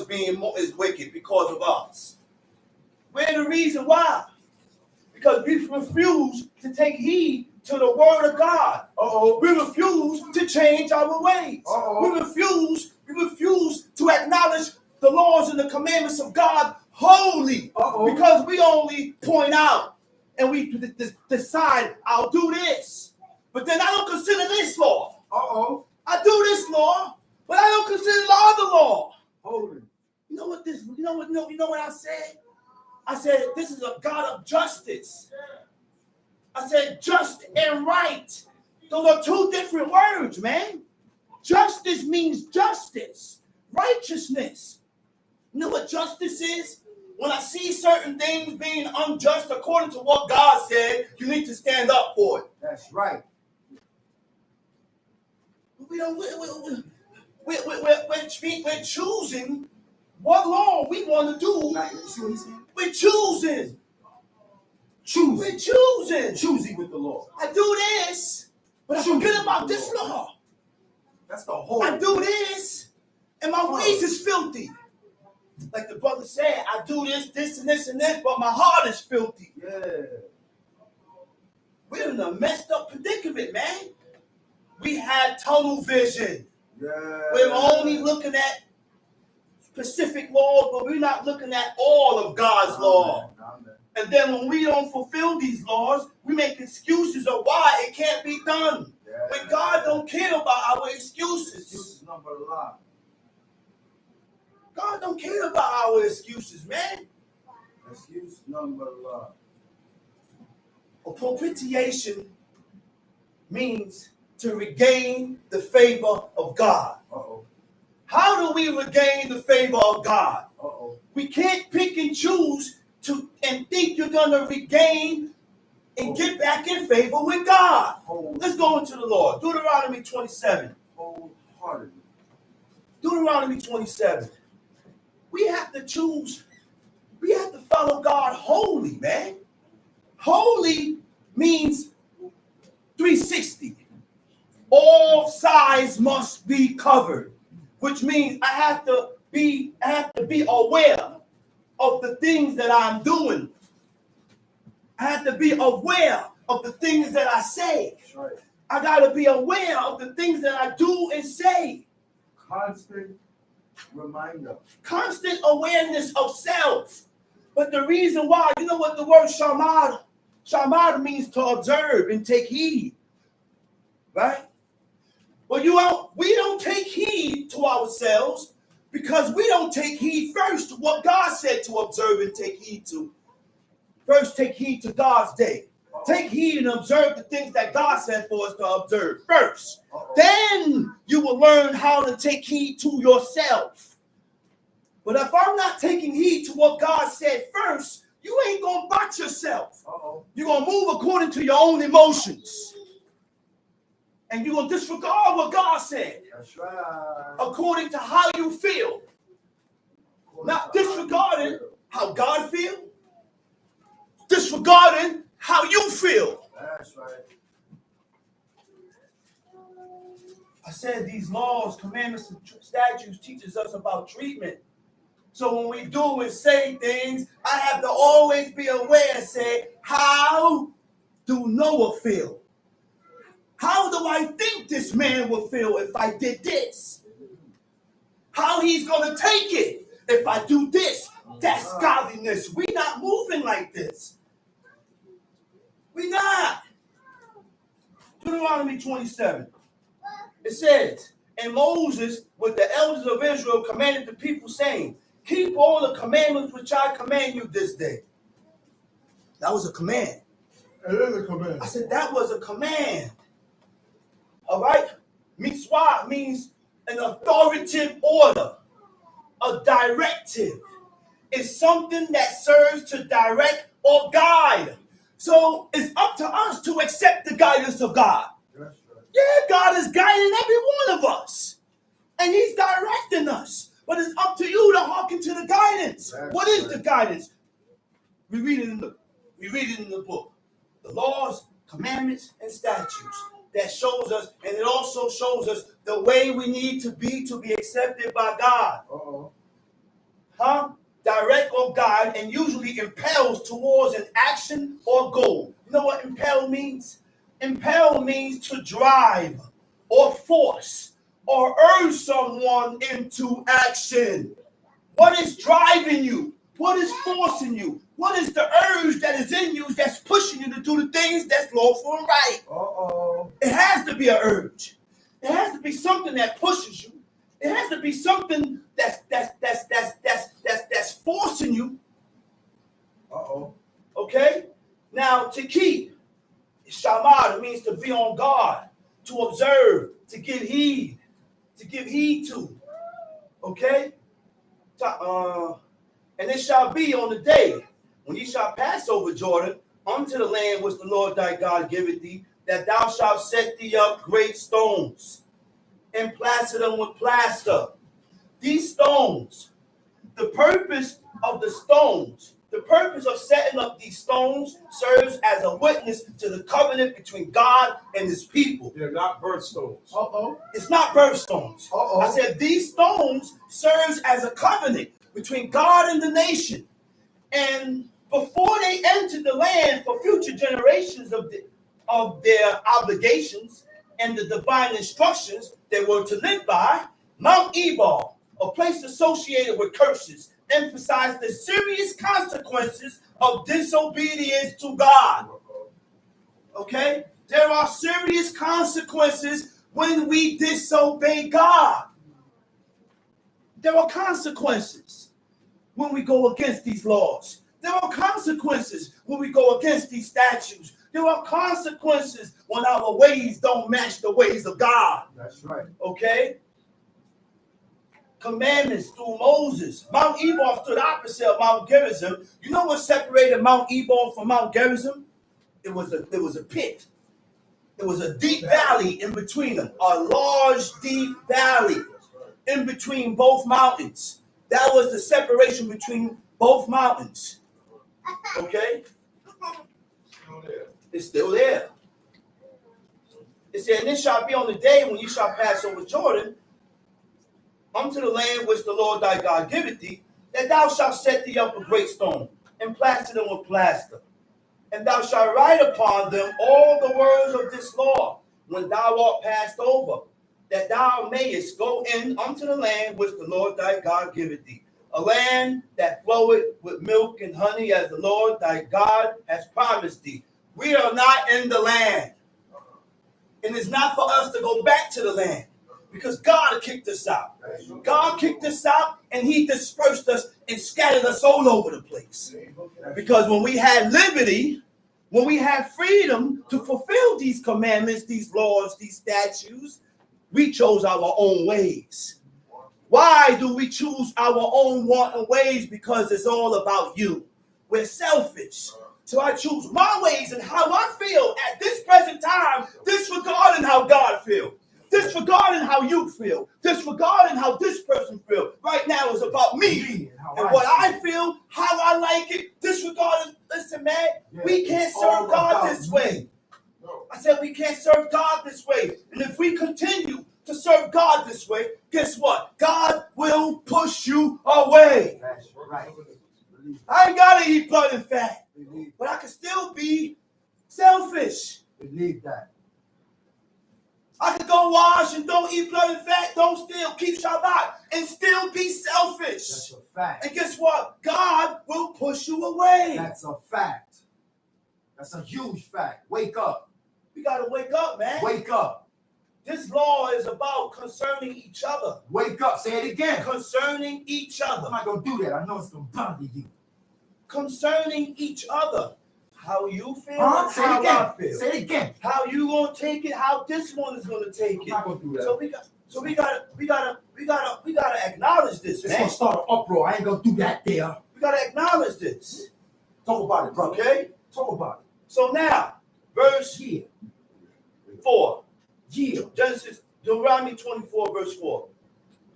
is wicked because of us. We're the reason why. Because we refuse to take heed to the word of God. We refuse to change our ways. We refuse to acknowledge the laws and the commandments of God wholly. Because we only point out and we decide, I'll do this. But then I don't consider this law. I do this law, but I don't consider the other law. You know what I said? I said, this is a God of justice. I said, just and right. Those are two different words, man. Justice means justice. Righteousness. You know what justice is? When I see certain things being unjust according to what God said, you need to stand up for it. That's right. We're choosing what law we want to do. See what he's saying? We're choosing. We're choosing. Choosing with the Lord. I do this, but I forget about this law. That's the whole. I do this, and my ways is filthy. Like the brother said, I do this, and this, but my heart is filthy. Yeah. We're in a messed up predicament, man. We had tunnel vision. Yeah. We're only looking at specific laws, but we're not looking at all of God's law. And then when we don't fulfill these laws, we make excuses of why it can't be done. Yeah. When God don't care about our excuses. Excuses number a lot. God don't care about our excuses, man. Excuse number a lot. A propitiation means to regain the favor of God. How do we regain the favor of God? We can't pick and choose and think you're going to regain and get back in favor with God. Let's go into the Lord. Deuteronomy 27. Wholeheartedly. Deuteronomy 27. We have to choose. We have to follow God wholly, man. Holy means 360. All sides must be covered, which means I have to be aware of the things that I'm doing. I have to be aware of the things that I say. Right. I got to be aware of the things that I do and say. Constant reminder. Constant awareness of self. But the reason why, you know what the word shamad means? To observe and take heed. Right? But we don't take heed to ourselves because we don't take heed first to what God said to observe and take heed to. First, take heed to God's day. Take heed and observe the things that God said for us to observe first. Then you will learn how to take heed to yourself. But if I'm not taking heed to what God said first, you ain't going to botch yourself. You're going to move according to your own emotions. And you're going to disregard what God said. That's right. According to how you feel. Not disregarding how God feels. Disregarding how you feel. That's right. I said these laws, commandments, and statutes teaches us about treatment. So when we do and say things, I have to always be aware and say, how do Noah feel? How do I think this man will feel if I did this? How he's going to take it if I do this? That's godliness. We're not moving like this. We're not. Deuteronomy 27. It says, and Moses with the elders of Israel commanded the people, saying, keep all the commandments which I command you this day. That was a command. It is a command. I said that was a command. All right? Mitzvah means an authoritative order, a directive. It's something that serves to direct or guide. So it's up to us to accept the guidance of God. That's right. Yeah, God is guiding every one of us. And he's directing us. But it's up to you to hearken to the guidance. That's what is right. the guidance? We read it in the book. The laws, commandments, and statutes. that shows us, and it also shows us the way we need to be accepted by God. Direct or guide, and usually impels towards an action or goal. You know what impel means? Impel means to drive or force or urge someone into action. What is driving you? What is forcing you? What is the urge that is in you that's pushing you to do the things that's lawful and right? It has to be an urge. It has to be something that pushes you. It has to be something that's forcing you. Okay? Now, to keep, shamad, it means to be on guard, to observe, to give heed to. Okay? And it shall be on the day when ye shall pass over Jordan unto the land which the Lord thy God giveth thee, that thou shalt set thee up great stones and plaster them with plaster. These stones, the purpose of setting up these stones serves as a witness to the covenant between God and his people. They're not birthstones. It's not birthstones. I said these stones serves as a covenant between God and the nation. And before they entered the land for future generations of their obligations and the divine instructions they were to live by, Mount Ebal, a place associated with curses, emphasized the serious consequences of disobedience to God. Okay? There are serious consequences when we disobey God. There are consequences when we go against these laws. There are consequences when we go against these statutes. There are consequences when our ways don't match the ways of God. That's right. Okay? Commandments through Moses. Mount Ebal stood opposite of Mount Gerizim. You know what separated Mount Ebal from Mount Gerizim? It was a pit. It was a deep valley in between them. A large, deep valley in between both mountains. That was the separation between both mountains. Okay? It's still there. It said, and it shall be on the day when you shall pass over Jordan unto the land which the Lord thy God giveth thee, that thou shalt set thee up a great stone, and plaster them with plaster. And thou shalt write upon them all the words of this law, when thou art passed over, that thou mayest go in unto the land which the Lord thy God giveth thee, a land that floweth with milk and honey, as the Lord thy God has promised thee. We are not in the land. And it's not for us to go back to the land, because God kicked us out. God kicked us out, and he dispersed us and scattered us all over the place. Because when we had liberty, when we had freedom to fulfill these commandments, these laws, these statutes, we chose our own ways. Why do we choose our own wanton ways? Because it's all about you. We're selfish. So I choose my ways and how I feel at this present time, disregarding how God feels. Disregarding how you feel, disregarding how this person feels. Right now it's about me and what I feel, how I like it, disregarding. Listen, man, we can't serve God this way. I said we can't serve God this way. And if we continue to serve God this way, guess what? God will push you away. That's right. I ain't got to eat blood and fat, but I can still be selfish. Believe that. I could go wash and don't eat blood and fat, don't steal, keep Shabbat, and still be selfish. That's a fact. And guess what? God will push you away. That's a fact. That's a huge fact. Wake up. We got to wake up, man. Wake up. This law is about concerning each other. Wake up. Say it again. Concerning each other. I'm not going to do that. I know it's going to bother you. Concerning each other. How you feel, Say how it again. I feel. Say it again. How you gonna take it, how this one is gonna take I'm it. not going to do that. We gotta acknowledge this, It's man. going to start an uproar. I ain't going to do that there. We gotta acknowledge this. Talk about it, brother. Okay? Talk about So now, verse 4. Yeah. Genesis, Deuteronomy 24, verse 4.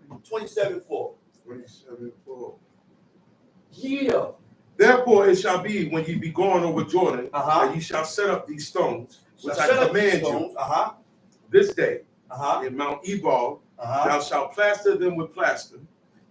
27:4. 27:4. Yeah. Therefore it shall be when ye be gone over Jordan, Uh-huh. that ye shall set up these stones, which Shall I set up these command stones, you, this day Uh-huh. in Mount Ebal, Uh-huh. thou shalt plaster them with plaster,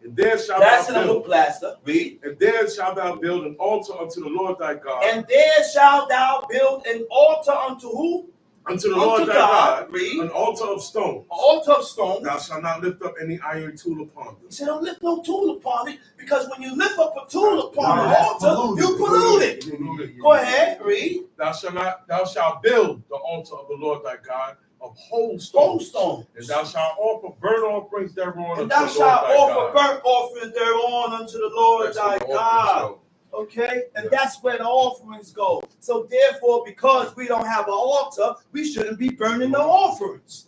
and there shalt Plaster thou them build, with plaster. Read. and there shalt thou build an altar unto the Lord thy God, And there shalt thou build an altar unto who? unto the Unto Lord thy God. God, Read. an altar of stone. An altar of stone. Thou shalt not lift up any iron tool upon them. He said, don't lift no tool upon it, because when you lift up a tool upon No, the that's altar, you pollute it. Go ahead, read. Thou shalt build the altar of the Lord thy God of whole Whole stones, stone. and thou shalt offer burnt offerings thereon And unto thou the Lord shalt thy offer God. burnt offerings thereon unto the Lord That's thy what the offering God. show. Okay? And Yeah. that's where the offerings go. So therefore, because we don't have an altar, we shouldn't be burning no offerings.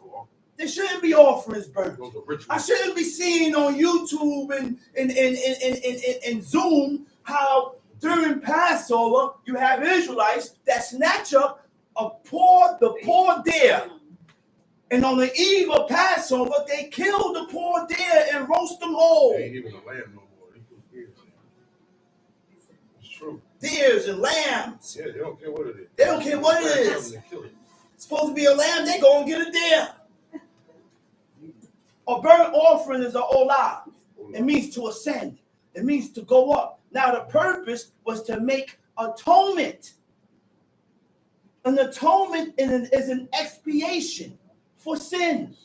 There shouldn't be offerings burned. Those are rituals. I shouldn't be seeing on YouTube and Zoom how during Passover you have Israelites that snatch up the poor deer. And on the eve of Passover, they kill the poor deer and roast them whole. They ain't even a lamb no more. They kill deers. It's true. Deers and lambs. Yeah, they don't care what it is. They don't care what it is. They kill it. It's supposed to be a lamb, they go and get a deer. A burnt offering is an olah. It means to ascend. It means to go up. Now the purpose was to make atonement. An atonement is an expiation for sin.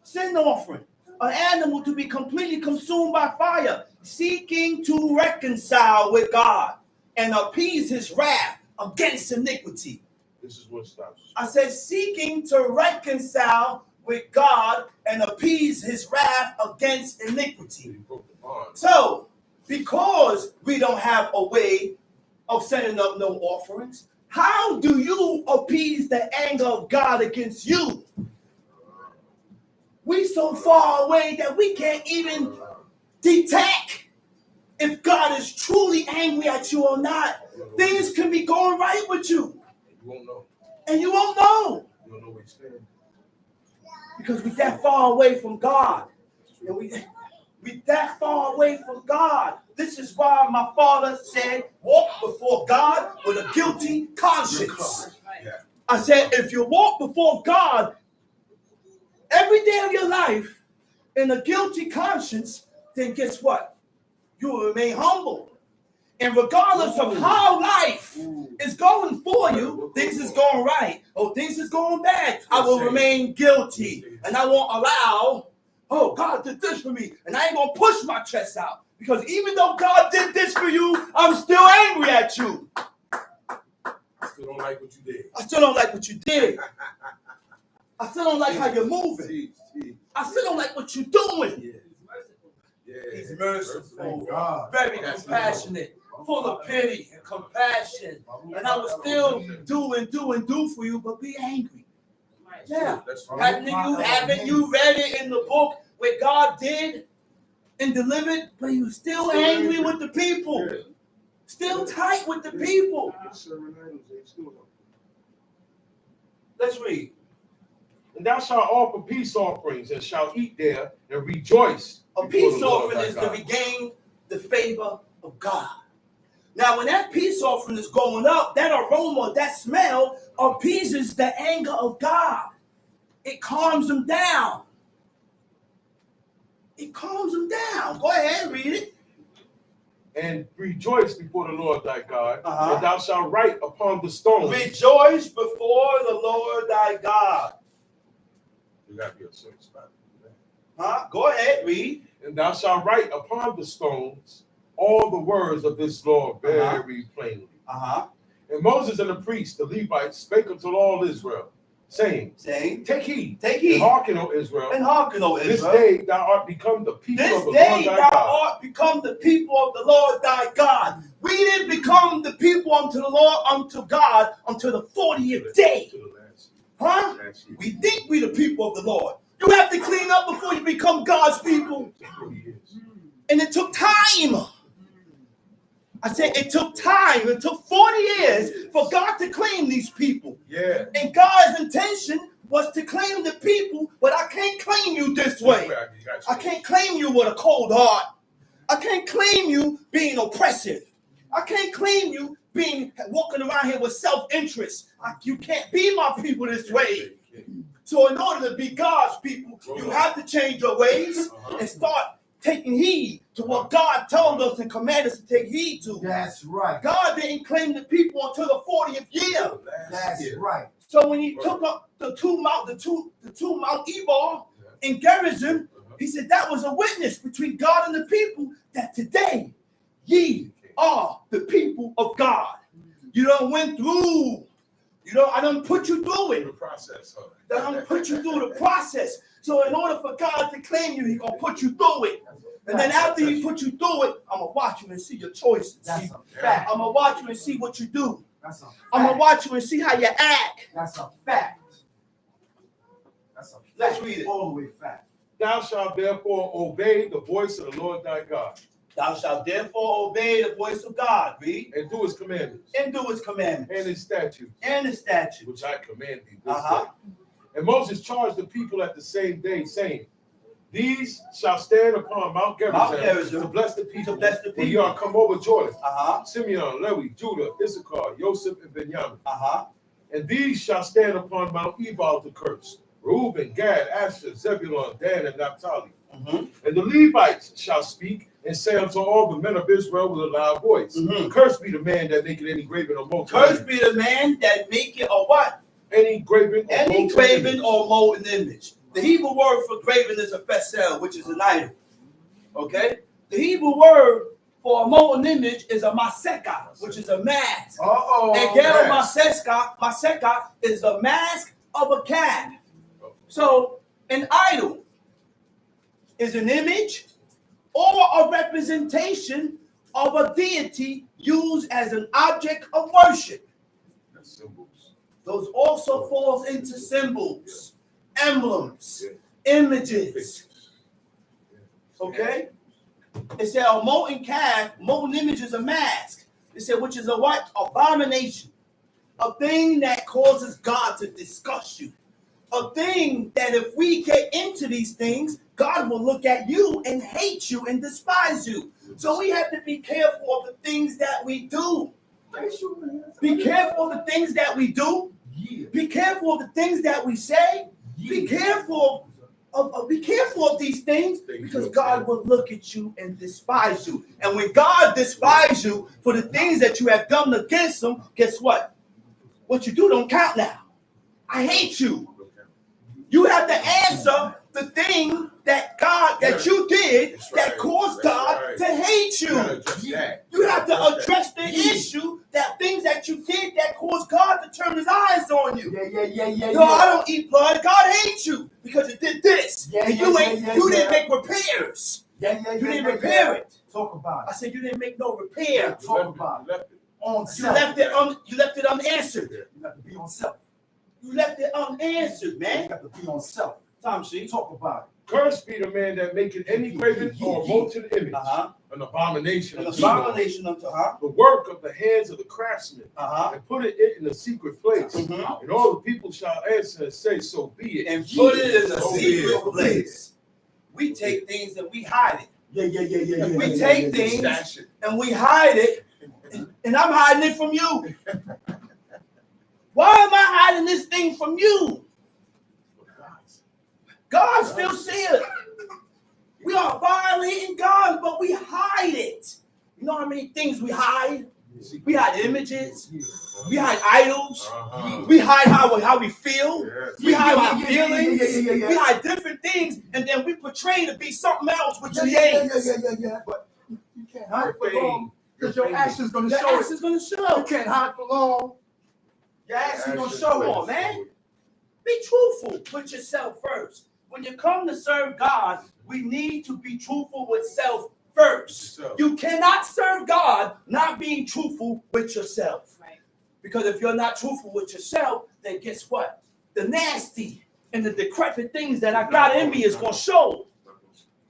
Sin offering. An animal to be completely consumed by fire, seeking to reconcile with God and appease his wrath against iniquity. This is what stops us. I said seeking to reconcile with God and appease his wrath against iniquity. You broke the bond. So, because we don't have a way of setting up no offerings, how do you appease the anger of God against you? We so far away that we can't even detect if God is truly angry at you or not. Things can be going right with you, You won't know. and you won't know You don't know where you stand. because we're that far away from God. And we that far away from God. This is why my father said, walk before God with a guilty conscience. Yeah. I said, if you walk before God every day of your life in a guilty conscience, then guess what? You will remain humble. And regardless of how life is going for you, things is going right, or things is going bad, I will remain guilty. And I won't allow, oh, God did this for me, and I ain't going to push my chest out. Because even though God did this for you, I'm still angry at you. I still don't like what you did. I still don't like what you did. I still don't like how you're moving. Jeez. I still don't like what you're doing. Yeah. He's merciful, Thank God. very compassionate, full of pity and compassion. And I will still do for you, but be angry. Yeah. That's right. Haven't you read it in the book where God did and delivered, but he was still angry with the people, still tight with the people? Let's read. And thou shalt offer peace offerings, and shalt eat there, and rejoice. A before peace the Lord offering thy is to God. regain the favor of God. Now, when that peace offering is going up, that aroma, that smell appeases the anger of God. It calms him down. It calms him down. Go ahead, read it. And rejoice before the Lord thy God, Uh-huh. and thou shalt write upon the stones. Rejoice before the Lord thy God. You got to be a certain spot. Huh? Go ahead, read. And thou shalt write upon the stones all the words of this law very plainly. Uh-huh. And Moses and the priests, the Levites, spake unto all Israel, saying, Saying, Take heed, take and heed, hearken, O Israel. and hearken, O This Israel. day thou art become the people This of the day Lord thy thou God. art become the people of the Lord thy God. We didn't become the people unto the Lord, unto God, until the 40th day. To the last year. We think we the people of the Lord. You have to clean up before you become God's people. And it took time. I said it took time. It took 40 years for God to claim these people. Yeah. And God's intention was to claim the people, but I can't claim you this way. I can't claim you with a cold heart. I can't claim you being oppressive. I can't claim you being walking around here with self-interest. You can't be my people this way. So in order to be God's people, you have to change your ways and start taking heed to what God told us and commanded us to take heed to. That's right. God didn't claim the people until the 40th year. That's right. So when he took up the two Mount Ebal in Gerizim, he said that was a witness between God and the people that today ye are the people of God. You don't went through. I don't put you through it. The process. I don't put you through the process. So in order for God to claim you, He's gonna put you through it. And then after He put you through it, I'm gonna watch you and see your choices. That's a fact. I'm gonna watch you and see what you do. That's a fact. I'm gonna watch you and see how you act. That's a fact. That's a fact. Let's read it. All the way fact. Thou shalt therefore obey the voice of the Lord thy God. Thou shalt therefore obey the voice of God, read, And do his commandments. and do His commandments And his statutes. and His statutes. Which I command thee this Uh-huh. day. And Moses charged the people at the same day, saying, These shall stand upon Mount Gerizim to bless the people. To bless the When ye people. are come over Jordan. Uh-huh. Simeon, Levi, Judah, Issachar, Joseph, and Benjamin. Uh-huh. And these shall stand upon Mount Ebal to curse. Reuben, Gad, Asher, Zebulun, Dan, and Naphtali. Mm-hmm. And the Levites shall speak and say unto all the men of Israel with a loud voice, Mhm. Cursed be the man that maketh any graven or molten Cursed image. be the man that make it or what? Any graven or Any molten graven image. or molten image. The Hebrew word for graven is a fesel, which is an idol. Okay? The Hebrew word for a molten image is a maseka, which is a mask. And gero maseka is the mask of a calf. So an idol is an image or a representation of a deity used as an object of worship. That's symbols. Those also falls into symbols, emblems, images. Okay? It said a molten calf, molten image is a mask. It said, which is a what? Abomination. A thing that causes God to disgust you. A thing that if we get into these things, God will look at you and hate you and despise you. So we have to be careful of the things that we do. Be careful of the things that we do. Be careful of the things that we say. Be careful of these things, because God will look at you and despise you. And when God despises you for the things that you have done against Him, guess what? What you do don't count now. I hate you. You have to answer the thing that you did that caused God to hate you. You have to address the issue, that things that you did that caused God to turn His eyes on you. No, I don't eat blood. God hates you because you did this. And you didn't make repairs. You didn't repair it. Talk about I said you didn't make no repair. Talk about it. On You self. you left it unanswered. You got to be on self. You left it unanswered, You man. got to be on self. Tom C. Talk about Cursed be the man that maketh any graven or molten image, an abomination. An unto the Lord. abomination unto her. The work of the hands of the craftsman, and put it in a secret place. Mhm. And all the people shall answer and say, So be it. And put it in a So be secret it. place. We take things and we hide it. it. And we take things Stash it. and we hide it. And I'm hiding it from you. Why am I hiding this thing from you? God still sees it. We are violating God, but we hide it. You know how many things we hide? We hide images. We hide idols. We hide how we feel. We hide our feelings. We hide different things, and then we portray to be something else, which we ain't. But you can't hide for long because your action's going to The show ass it. is going to show. You can't hide for long. Your action's going to show Come on, man. Be truthful with yourself first. When you come to serve God, we need to be truthful with self first. You cannot serve God not being truthful with yourself. Right. Because if you're not truthful with yourself, then guess what? The nasty and the decrepit things that I got in me is going to show.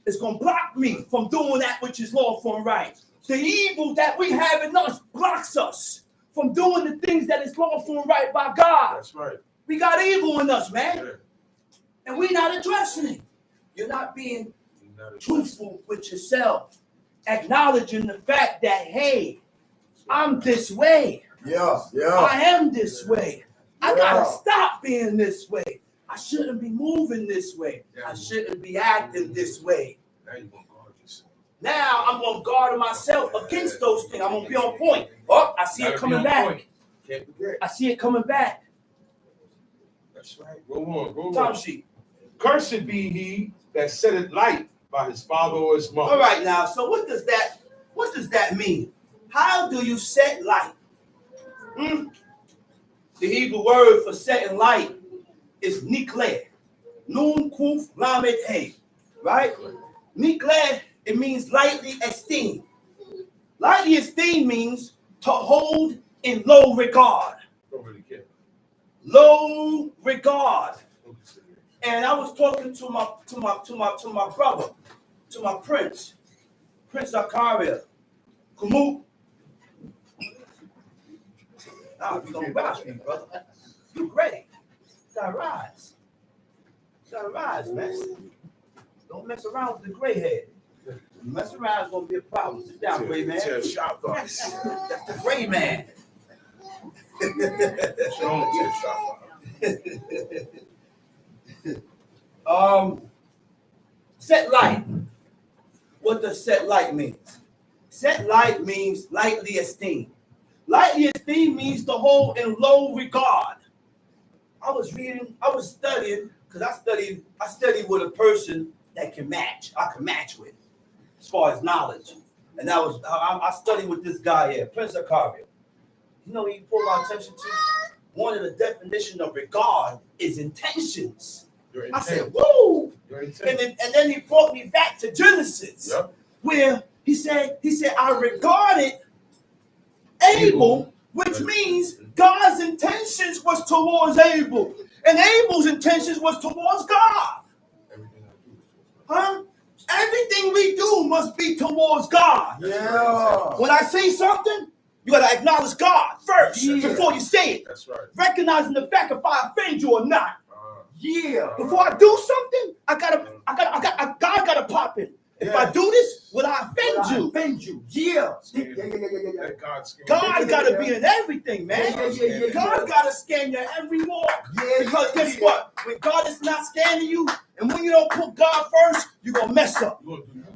It's going to block me from doing that which is lawful and right. The evil that we have in us blocks us from doing the things that is lawful and right by God. That's right. We got evil in us, man. Yeah. And we're not addressing it. You're not being truthful with yourself. Acknowledging the fact that, hey, I'm this way. Yeah. I am this way. I gotta stop being this way. I shouldn't be moving this way. I shouldn't be acting this way. Now you're going to guard yourself. Now I'm going to guard myself against those things. I'm going to be on point. Oh, I see it coming back. Can't forget. I see it coming back. That's right. Go on. Time sheet. Cursed be he that setteth light by his father or his mother. All right, now, so what does that mean? How do you set light? The Hebrew word for setting light is nikle. Nun kuf lamed he. Right? Nikle, it means lightly esteemed. Lightly esteemed means to hold in low regard. Don't really care. Low regard. And I was talking to my brother, to my Prince Zakaria, Kumuk. Now you gonna rise me, brother. You great. You gotta rise, man. Don't mess around with the gray head. You mess around, it's gonna be a problem. Sit down, gray man. That's the gray man. Set light. What does set light mean? Set light means lightly esteemed. Lightly esteemed means to hold in low regard. I was studying, because I studied with a person that can match. I can match with, as far as knowledge. And I studied with this guy here, Prince Zakaria. You know, he pulled my attention to one of the definitions of regard is intentions. I said, whoa! And then he brought me back to Genesis, where he said, I regarded Abel, which means God's intentions was towards Abel, and Abel's intentions was towards God. Everything we do must be towards God. Yeah. When I say something, you gotta acknowledge God first before you say it. That's right. Recognizing the fact if I offend you or not. Yeah. Before I do something, God gotta pop in. If I do this, will I offend you? Yeah. God gotta be in everything, man. God gotta scan your every walk. Because guess what? When God is not scanning you, and when you don't put God first, you're gonna mess up.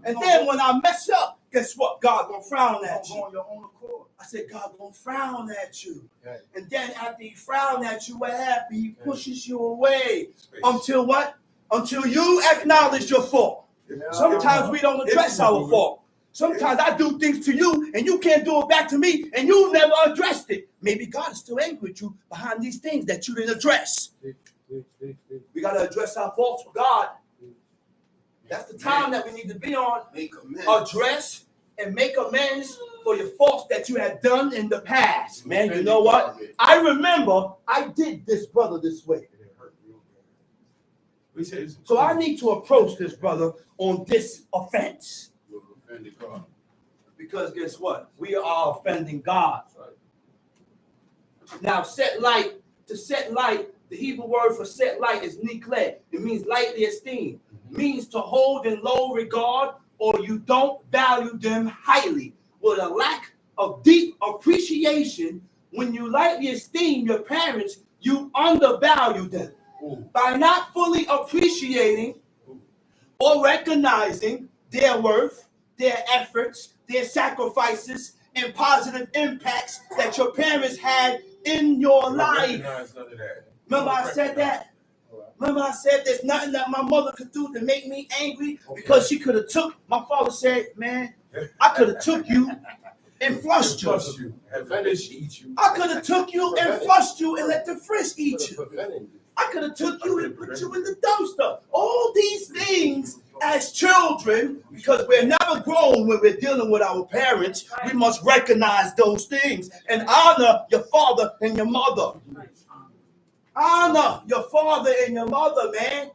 And then when I mess up, guess what? God gonna frown at you. On your own accord. I said, God gonna frown at you. And then after he frown at you, what happens? He pushes you away. Until what? Until you acknowledge your fault. Sometimes we don't address our fault. Sometimes I do things to you and you can't do it back to me and you never addressed it. Maybe God is still angry with you behind these things that you didn't address. We got to address our faults with God. That's the time that we need to be on. Address and make amends for your faults that you had done in the past. Man, you know what? I remember I did this brother this way. So I need to approach this brother on this offense. Because guess what? We are offending God. Now, set light, the Hebrew word for set light is nikle. It means lightly esteemed. Means to hold in low regard, or you don't value them highly. With a lack of deep appreciation, when you lightly esteem your parents, you undervalue them. By not fully appreciating or recognizing their worth, their efforts, their sacrifices, and positive impacts that your parents had in your life. Remember I said that? Remember I said there's nothing that my mother could do to make me angry because she could have took, my father said, man, I could have took you and flushed you. I could have took you and flushed you and let the fish eat you. I could have took you and put you in the dumpster. All these things as children, because we're never grown when we're dealing with our parents, we must recognize those things and honor your father and your mother. Honor your father and your mother, man.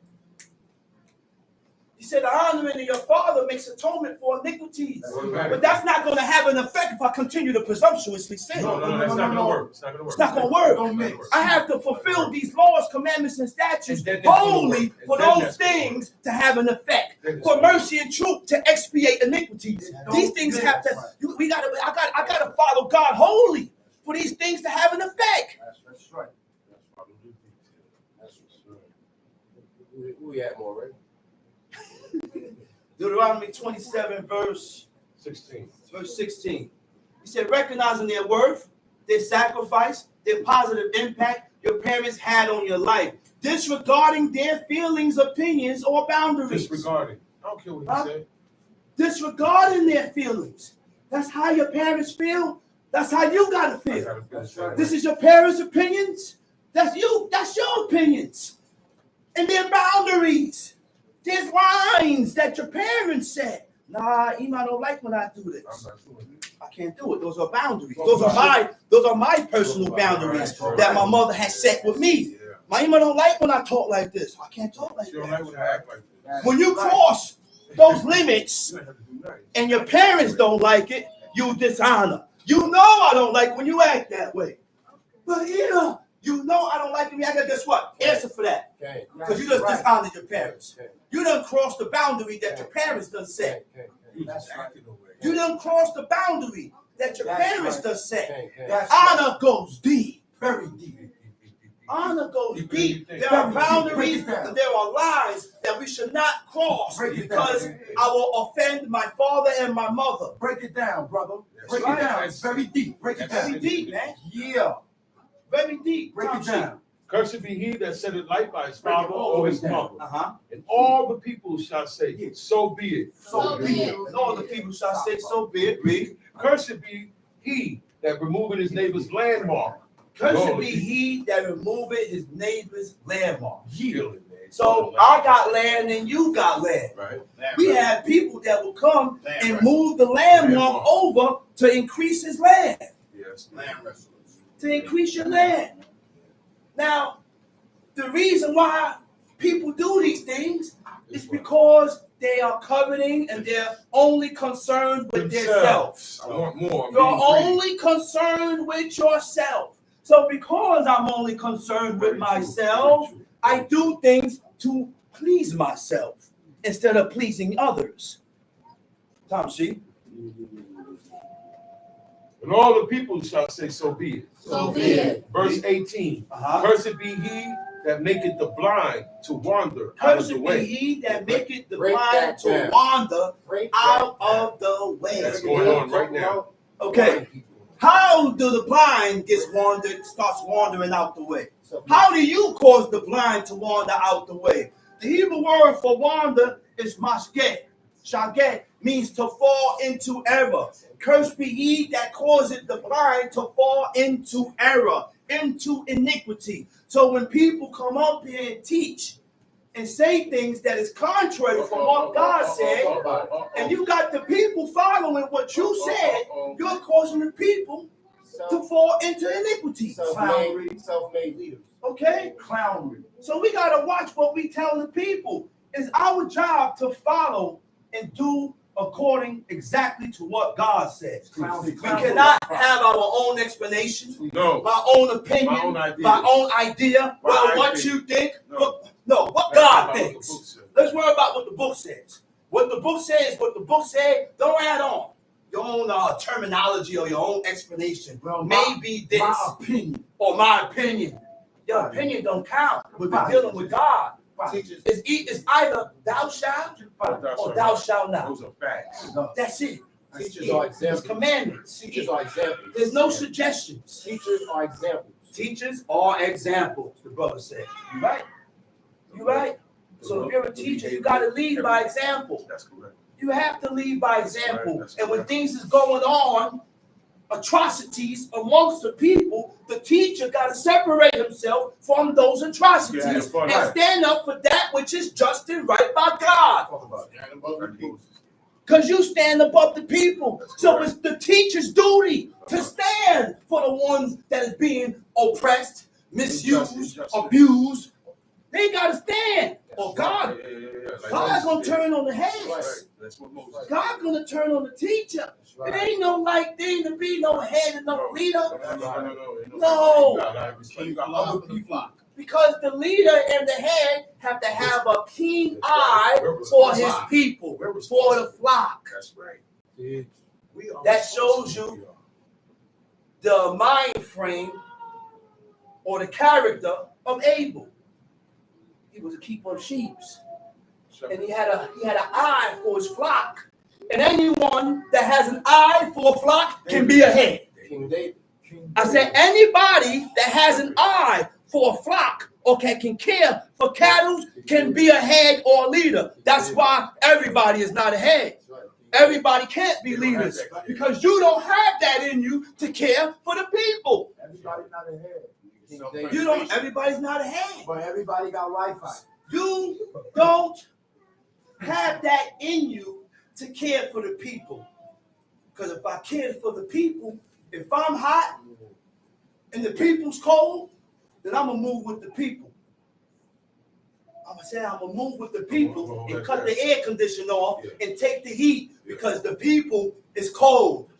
He said the honoring of your father makes atonement for iniquities. But that's not going to have an effect if I continue to presumptuously sin. No, it's not going to work. It's not going to work. I have to fulfill these laws, commandments, and statutes only for those things to have an effect. For mercy and truth to expiate iniquities. These things have to, I got to follow God wholly for these things to have an effect. That's right. We at more, right? Deuteronomy 27, verse 16. 16. He said, recognizing their worth, their sacrifice, their positive impact your parents had on your life, disregarding their feelings, opinions, or boundaries. Disregarding. I don't care what he said. Disregarding their feelings. That's how your parents feel. That's how you gotta feel. That's right. This is your parents' opinions. That's you. That's your opinions. And their boundaries. There's lines that your parents said. Nah, Ima don't like when I do this. I'm not doing it. I can't do it. Those are boundaries. Those are my personal boundaries that my mother has set with me. My Ima don't like when I talk like this. I can't talk like She don't like that. when I act like this. When you cross those limits You don't have to do nothing. and your parents don't like it, you dishonor. You know I don't like when you act that way. But yeah, you know I don't like when you act like, guess what? Answer for that. Okay. Because you just dishonored your parents. Okay. You done crossed the boundary that your parents done set. Okay. You just acted away. You done crossed the boundary that your parents done set. Okay. Honor goes deep. Very deep. Honor goes You deep. think- There are Break it boundaries, down. there are lines that we should not cross Break it because down. I will offend my father and my mother. Break it down, brother. That's Break right. it down. It's very deep. Break it Very down. deep, man. Yeah. Very deep. Break it down. Cursed be he that setteth light by his Break it father all the or way his down. mother. Uh-huh. And all the people shall say, so be it. So be it. And all the people shall say, so be it. Read. Cursed be he that removeth his neighbor's landmark. Cursed be he that removeth his neighbor's landmark. Stealing, man. So I got land and you got land. Right. We have people that will come and move the landmark over to increase his land, Yes. to increase your land. Now, the reason why people do these things is because they are coveting and they're only concerned with themselves. I want more. You're only concerned with yourself. So because I'm only concerned with myself, I do things to please myself instead of pleasing others. Tom, see? And all the people shall say, so be it. So be it. Verse 18. Uh-huh. Cursed be he that maketh the blind to wander out of Cursed the be way. he that maketh the Break blind that to down. wander Break out that down. of the way. That's going on right now. Okay. How do the blind starts wandering out the way? How do you cause the blind to wander out the way? The Hebrew word for wander is mashgeh. Shageh means to fall into error. Cursed be he that causeth the blind to fall into error, into iniquity. So when people come up here and teach and say things that is contrary from what God said, and you got the people following what you said, you're causing the people to fall into iniquity. Self-made leaders. Okay? Clownery. So we got to watch what we tell the people. It's our job to follow and do according exactly to what God says. Clownery. We cannot have our own explanation, No. my own opinion, My own idea. well, what idea. you think. No. What That's God not what the thinks. book says. Let's worry about what the book says. What the book says, what the book said, don't add on your own terminology or your own explanation. Well, Maybe this My opinion. or my opinion. Your opinion don't count when we're dealing with God. Teachers. It's either thou shalt or thou shalt not. Those are facts. That's it. Teachers are It's examples. commandments. Teachers are examples. There's no suggestions. Teachers are examples. Teachers are examples, the brother said. You right? You right? So if you're a teacher, you got to lead by example. That's correct. You have to lead by example. That's And when correct. things is going on, atrocities amongst the people, the teacher got to separate himself from those atrocities Yeah, that's and right. stand up for that which is just and right by God. Talk about it. Because you stand above the people. So it's the teacher's duty to stand for the ones that is being oppressed, misused, Injustice. abused. They got to stand. Or God, Like God's going to Moses did. turn on the heads. Right. That's what Moses God's going to turn on the teacher. That's right. It ain't no like thing to be no head and no leader. No. No. You got other people. Because the leader and the head have to have a keen eye for his people, for the flock. That's right. That shows you the mind frame or the character of Abel. he was a keeper of sheep. And he had an eye for his flock. And anyone that has an eye for a flock can be a head. King David. I said anybody that has an eye for a flock or can care for cattle can be a head or a leader. That's why everybody is not a head. Everybody can't be leaders because you don't have that in you to care for the people. Everybody's not a head. You don't. Everybody's not a head. But everybody got Wi-Fi. You don't have that in you to care for the people. Because if I cared for the people, if I'm hot and the people's cold, then I'm going to move with the people. I'm going to move with the people and cut the air conditioner off and take the heat because the people is cold.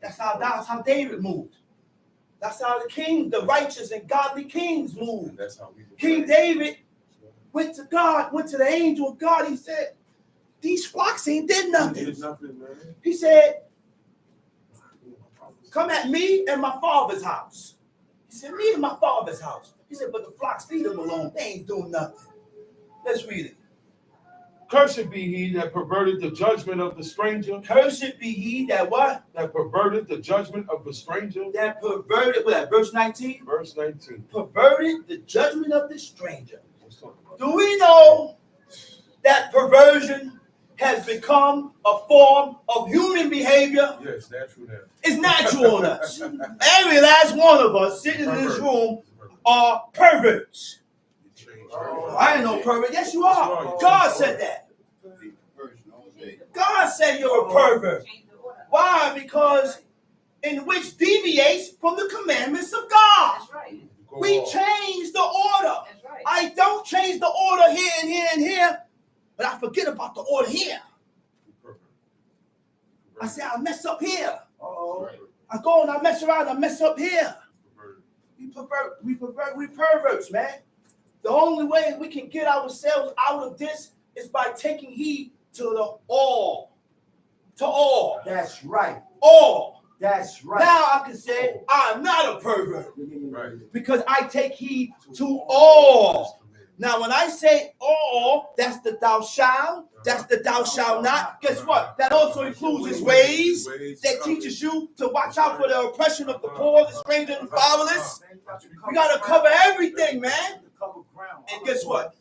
That's how David moved. That's how the king, the righteous and godly kings moved. That's how we King David went to God, went to the angel of God. He said, these flocks ain't did nothing. He said, come at me and my father's house. He said, me and my father's house. He said, but the flocks, leave them alone. They ain't doing nothing. Let's read it. Cursed be he that perverted the judgment of the stranger. Cursed be he that what? That perverted the judgment of the stranger. That perverted, what, verse 19? Verse 19. Perverted the judgment of the stranger. Do we know that perversion has become a form of human behavior? Yes, natural now. It's natural on us. Every last one of us sitting in this room are perverts. I ain't no pervert. Yes, you are. God said that. God said you're a pervert. Why? Because in which deviates from the commandments of God. We change the order. I don't change the order here and here and here, but I forget about the order here. I say I mess up here. I go and I mess around, I mess up here. We perverts, man. The only way we can get ourselves out of this is by taking heed to the all. To all. That's right. All. That's right. Now I can say I'm not a pervert. Right. Because I take heed to all. Now when I say all, that's the thou shalt, that's the thou shalt not. Guess what? That also includes his ways. That teaches you to watch out for the oppression of the poor, the stranger, and the fatherless. We got to cover everything, man. And guess what?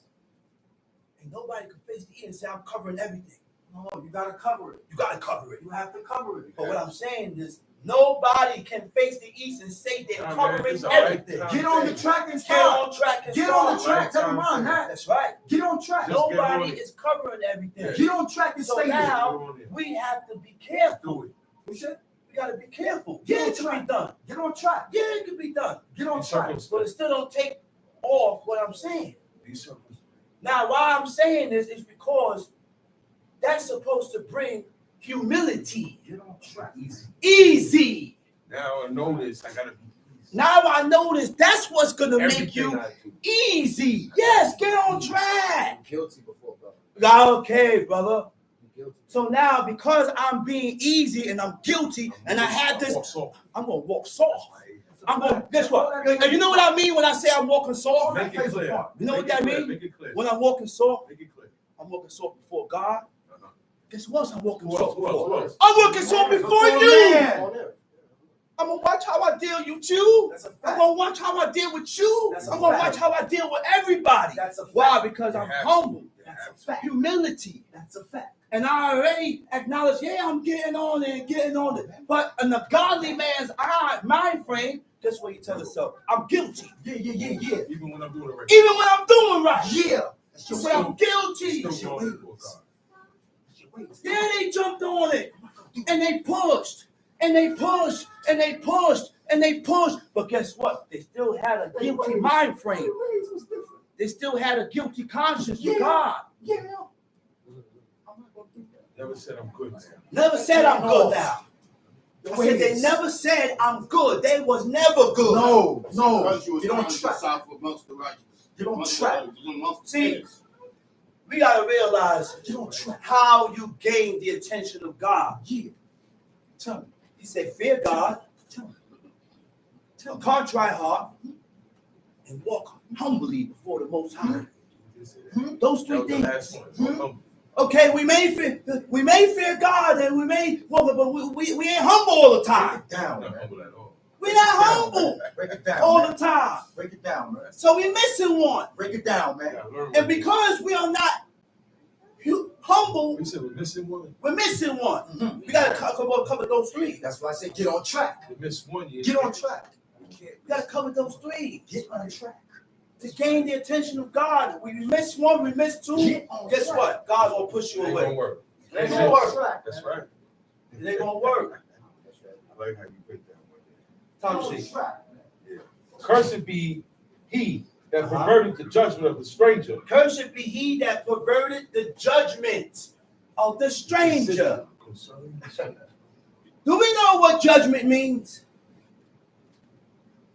Ain't nobody can face the E and say, I'm covering everything. No, you got to cover it. You got to cover it. You have to cover it. But what I'm saying is, nobody can face the East and say they're covering everything. Get on the track and Get start. on track and Get start. on the track. Tell them on that. That's right. Get on track. Nobody is covering everything. Get on track and So stay there. now we have to be careful. You said? We got to be careful. Get Yeah, on it can track. be done. Get on track. Yeah, it can be done. Get on track. But it still don't take off what I'm saying. Now, why I'm saying this is because that's supposed to bring humility. Get on track. Easy. Now I know this. I gotta be easy. Now I notice that's what's gonna make Everything you I do. easy. Yes, get on track. I'm guilty before God. Okay, brother. I'm guilty. So now because I'm being easy and I'm guilty and I have this, I'm gonna walk soft. I'm gonna guess what? You know what I mean when I say I'm walking soft? Make it clear. You know what that means? Make it clear. When I'm walking soft, Make it clear. I'm walking soft before God. Uh-huh. Guess what else I'm walking Who soft else? Who else? Who before? else? I'm walking soft before Before you. man. On there. I'm gonna watch how I deal with you. That's a I'm fact. gonna watch how I deal with you. That's a I'm gonna fact. watch how I deal with everybody. That's a fact. Why? Because I'm You have humble. to. You That's have a fact. Humility. That's a fact. And I already acknowledge, yeah, I'm getting on it, getting on it. But in the godly man's mind frame, guess what he tells himself? I'm guilty. Yeah. Even when I'm doing it right. Even when I'm doing right. Yeah. That's He your said, way. I'm guilty. Still going before God. That's your way. Yeah, they jumped on it. And they pushed. And they pushed. And they pushed. And they pushed. But guess what? They still had a guilty mind frame. They still had a guilty conscience with God. Yeah. Never said I'm good now. Never said I'm good now. I said they never said I'm good. They was never good. No. Because you Get on was track. trying to decipher amongst the righteous. Get on Amongst track. amongst the See, sinners. we gotta realize Get on track. how you gain the attention of God. Yeah. Tell me. He said, fear God, Tell me. a contrite heart, and walk humbly before the Most High. Those three things. Okay, we may fear God, and we may, well, but we ain't humble all the time. Break it down, man. We're not humble Break it down, all man. the time. Break it down, man. So we're missing one. Break it down, man. And because we are not humble, We said we're missing one. we're missing one. We got to cover those three. That's why I say get on track. We missed one. Get on track. We got to cover those three. Get on track. To gain the attention of God. We miss one, we miss two. Guess what? God gonna push you It ain't away. gonna work. It ain't gonna work. That's right. It ain't gonna work. I like how you put that one. Time sheet. Cursed be he that perverted the judgment of the stranger. Cursed be he that perverted the judgment of the stranger. Do we know what judgment means?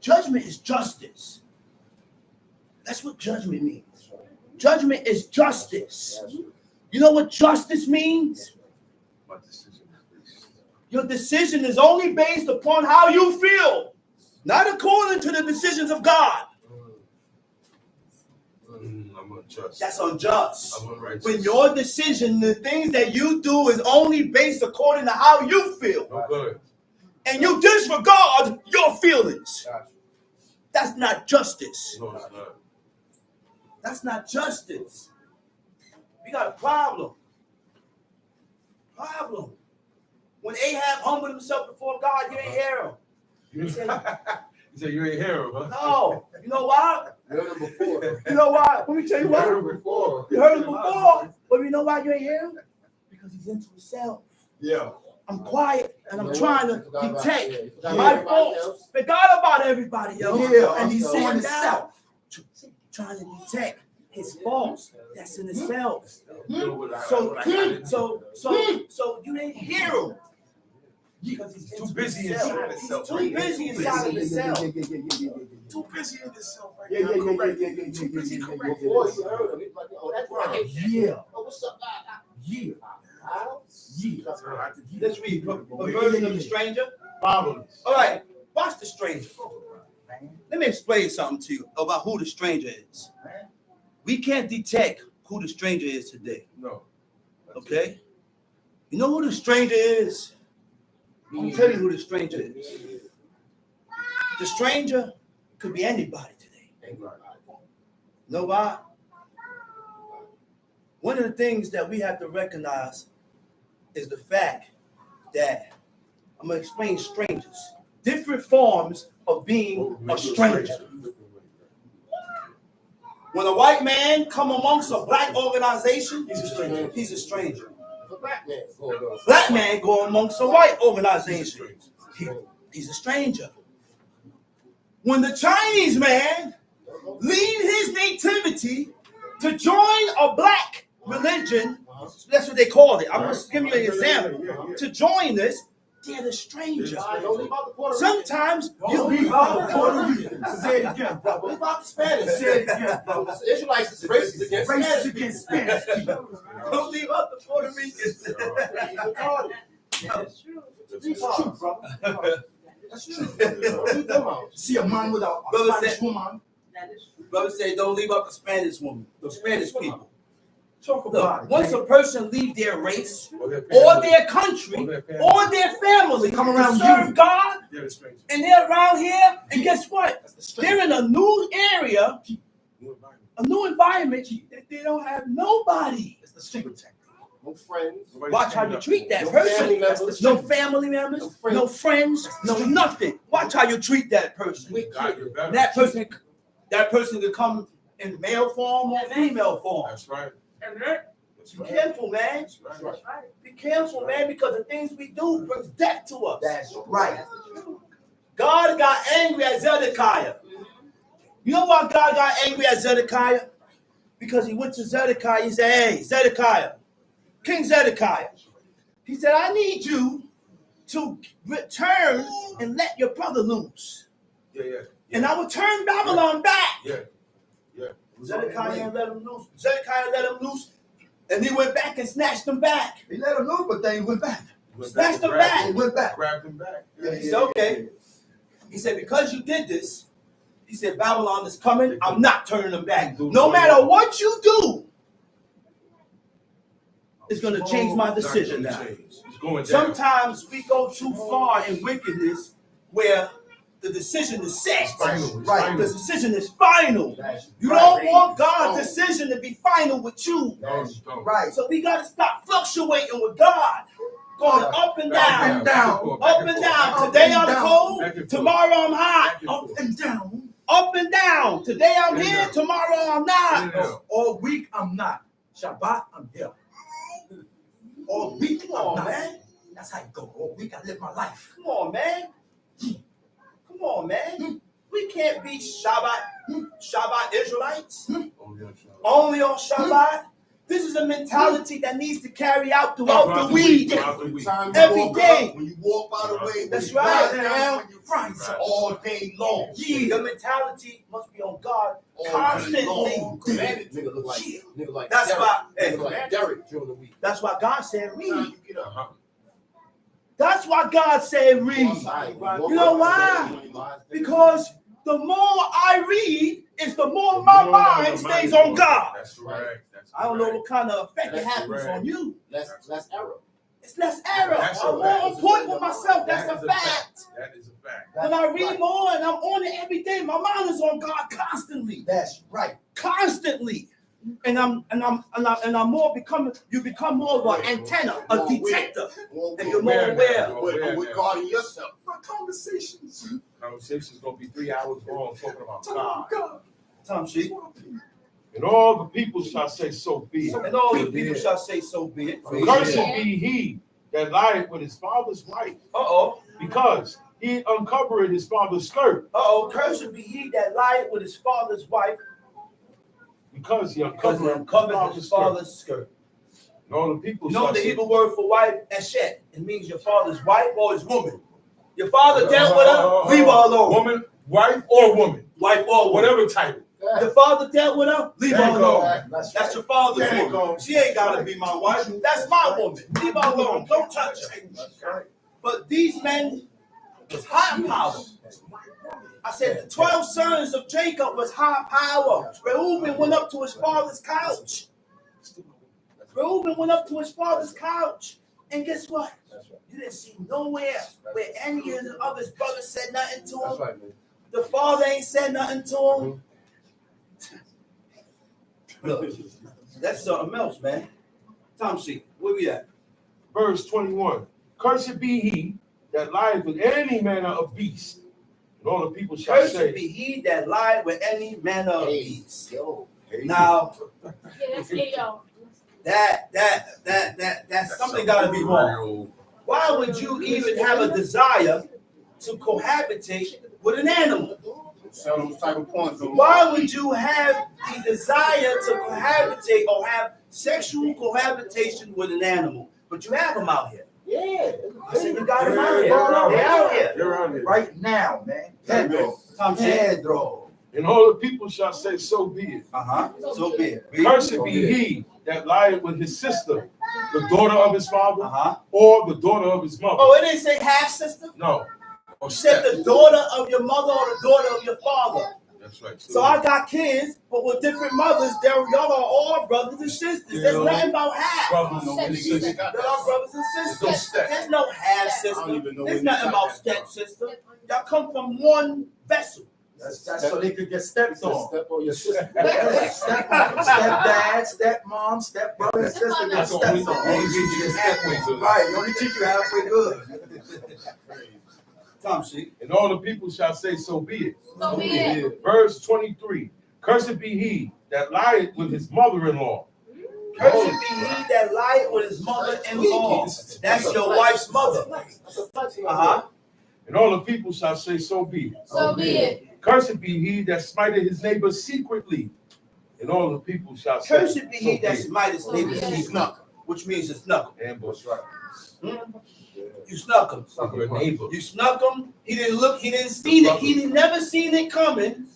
Judgment is justice. That's what judgment means. Judgment is justice. You know what justice means? My decision is based. Your decision is only based upon how you feel, not according to the decisions of God. I'm unjust. That's unjust. I'm unrighteous. When your decision, the things that you do is only based according to how you feel, No good. and you disregard your feelings, that's not justice. No, it's not. That's not justice. We got a problem. When Ahab humbled himself before God, you ain't hear him. You said you ain't hear him, huh? No. You know why? You heard him before. You know why? Let me tell you You heard why. him before. You heard him before. But you know why you ain't hear him? Because he's into himself. Yeah. I'm quiet and I'm trying to detect Yeah. my faults. Forgot about everybody else. Yeah. And he's On sitting down, himself. trying to detect his faults that's in himself. You know what I- So what I you didn't hear him. Because he's Too busy inside himself. He's too busy inside of himself. Too busy in himself right Yeah. now. Correct. Too busy correcting Before you heard him, he's like, oh, that's right. Yeah. Oh, what's up, guy? Yeah. How? Yeah. Let's read. Perversion of the stranger. Problems. All right, watch the stranger. Let me explain something to you about who the stranger is. We can't detect who the stranger is today. No. Okay? You know who the stranger is? I'm telling you who the stranger is. The stranger could be anybody today. Know why? One of the things that we have to recognize is the fact that I'm going to explain strangers. Different forms of being a stranger. When a white man come amongst a black organization, he's a stranger. He's a stranger. The black man going on. Black man go amongst a white organization. He's a stranger. When the Chinese man leave his nativity to join a black religion, that's what they called it. I'm just giving you an example. To join this, they're the stranger. Don't leave out the Puerto Rican. Sometimes you Don't leave out the Puerto Rican. Say it again, brother. Leave out the Spanish. Say it again, brother. The Israelites is racist against Racist Spanish against Spanish people. don't leave out the Puerto Ricans. That's true, brother. That's true. Leave them out. See a man with a Brother Spanish said- woman. Brother said, don't leave out the Spanish woman, the Spanish people. Talk about Look, it. once man. a person leave their race Or or their country or their family Come to around serve you. God, They're the stranger. and they're around here, and guess what? They're in a new area, New environment. a new environment that they don't have nobody. It's the secret tech. No friends. Nobody's Watch how standing you up. treat that No person. family members. No family members, no friends, no nothing. Watch how you treat that person. God, you're better. That person could come in male form or female form. That's right. That's Be right. careful, man. That's right. Be careful, man, because the things we do brings death to us. That's right. God got angry at Zedekiah. You know why God got angry at Zedekiah? Because he went to Zedekiah. He said, hey, Zedekiah, King Zedekiah. He said, I need you to return and let your brother loose. Yeah. And I will turn Babylon back. Yeah. Zedekiah let him loose. Zedekiah let him loose. And he went back and snatched him back. He let him know, but then he went back. Snatched him He back. went back. Grabbed him back. Yeah, He said, okay. He said, because you did this, He said, Babylon is coming. I'm not turning them back. No matter what you do, it's going to change my decision now. It's going down. Sometimes we go too far in wickedness where the decision is set. Final. Right. The decision is final. You don't want God's decision to be final with you. No, you don't. Right. So we got to stop fluctuating with God. Going up and down. Up and down. Today I'm cold. Tomorrow I'm hot. Up and down. Up and down. Today I'm here. Tomorrow I'm not. All week I'm not. Shabbat I'm here. All week Come on, I'm not. man. That's how it go. All week I live my life. Come on, man. Come on, man. We can't be Shabbat Israelites. Only on Shabbat. This is a mentality that needs to carry out throughout the week. Every day. When you walk by the way, That's when you right. lie down, when you rise all day long. Yeah, the mentality must be on God All day constantly. long. Commanded nigga look like nigga like That's Derek. why. Nigga like Derek during the week. That's why God said read. Time you get up. That's why God said read. You know why? Because the more I read, is the more my mind stays on God. That's right. I don't know what kind of effect it happens on you. Less error. It's less error. That's I'm a more fact. on point with myself. That's a fact. That is a fact. When I read more and I'm on it every day, my mind is on God constantly. That's right. Constantly. And I'm more becoming, you become more of an antenna, a detector. And you're more aware. With God and yourself. My conversations. Conversation's gonna be 3 hours long talking about God. God. Tom Sheep. And all the people shall say, so be it. And all the people shall say, so be it. Cursed be he that lieth with his father's wife, Uh-oh. because he uncovered his father's skirt. Uh-oh. Cursed be he that lieth with his father's wife, Because he because he uncovered uncovered his father's skirt. And all the people You know shall the say, Hebrew word for wife, eshet. It means your father's wife or his woman. Your father dealt with her, leave her alone. Woman, wife, or woman. Wife or woman. Whatever title. Your father dealt with her, leave her There you go. alone. That's your father's There you woman. go. She ain't got to be my wife. That's my woman. Leave her alone. Don't touch her. But these men was high power. I said the 12 sons of Jacob was high power. Reuben went up to his father's couch. Reuben went up to his father's couch. And guess what? You didn't see nowhere where any of the other brothers said nothing to him. The father ain't said nothing to him. Look, that's something else, man. Tom Sheep, where we at? Verse 21. Cursed be he that lieth with any manner of beast. And all the people shall Cursed say, be he that lied with any manner of beast. Yo. Now, Yeah, that's it, yo. that's something gotta be wrong. Why would you even have a desire to cohabitate with an animal? Sell those type of points. Why would you have the desire to cohabitate or have sexual cohabitation with an animal? But you have them out here. Yeah. I said you got them out here. Yeah. They're out here. They're out here. Right now, man. Pedro. Tom Sheep. Pedro. And all the people shall say, so be it. So be it. Cursed be he that lieth with his sister, the daughter of his father, or the daughter of his mother. Oh, it didn't say half sister. No. It said the daughter of your mother or the daughter of your father. That's right. So I got kids, but with different mothers. Y'all are all brothers and sisters. There's nothing about half. Brothers and They're sisters. all brothers and sisters. There's no half sister. There's nothing about stepsister. Y'all come from one vessel. That's so they could get stepped on. Step on your sister. Stepdad, stepmom, stepbrother, and sister get That's stepped only on. halfway. Right, you only teach you halfway good. Tom Sheep. And all the people shall say, so be it. So be it. Verse 23. Cursed be he that lieth with his mother-in-law. Cursed be he that lieth with his mother-in-law. That's your wife's mother. And all the people shall say, so be it. So be it. Cursed be he that smiteth his neighbor secretly. And all the people shall say, Cursed be he so that be it. smite his neighbor secretly, which means you snuck him. Ambush, right. You snuck him. Your neighbor. You snuck him. He didn't look. He didn't see it. He never seen it coming.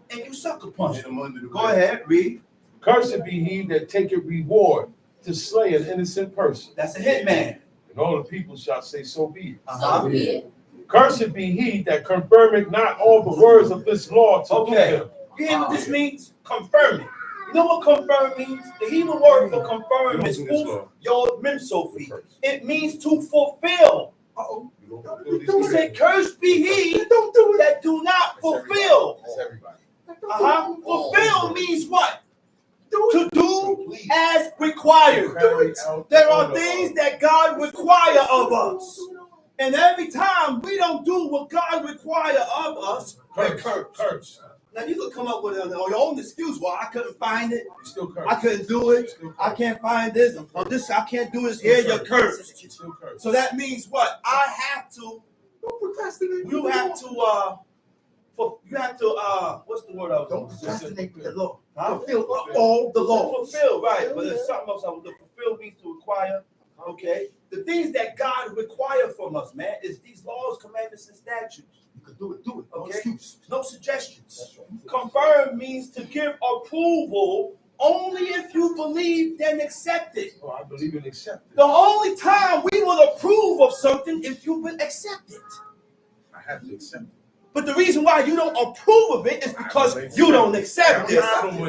And you sucker punch him. Go ahead, read. Cursed be he that taketh reward to slay an innocent person. That's a hitman. And all the people shall say, so be it. So be it. Cursed be he that confirmeth not all the words of this law to do Okay. them. You hear what this means? Confirming. You know what confirm means? The Hebrew word for confirm is yod mem sofi. It means to fulfill. Uh-oh. He said, cursed be he that do not fulfill. That's everybody. Fulfill means what? To do as required. There are things that God requires of us. And every time we don't do what God requires of us, we're cursed. Now you could come up with your own excuse. Well, I couldn't find it. I couldn't do it. I can't find this. Or this, I can't do this here. You're cursed. So that means what? I have to. You have to. You have to. What's the word I was? Don't procrastinate with the law. Huh? Fulfill all the law. Fulfill, right? But there's something else. The fulfill means to require. Okay. The things that God requires from us, man, is these laws, commandments, and statutes. You can do it. Do it. No Okay. excuse. No suggestions. Confirm means to give approval only if you believe, then accept it. Oh, I believe in acceptance. The only time we will approve of something if you will accept it. I have to accept it. But the reason why you don't approve of it is because you don't accept it.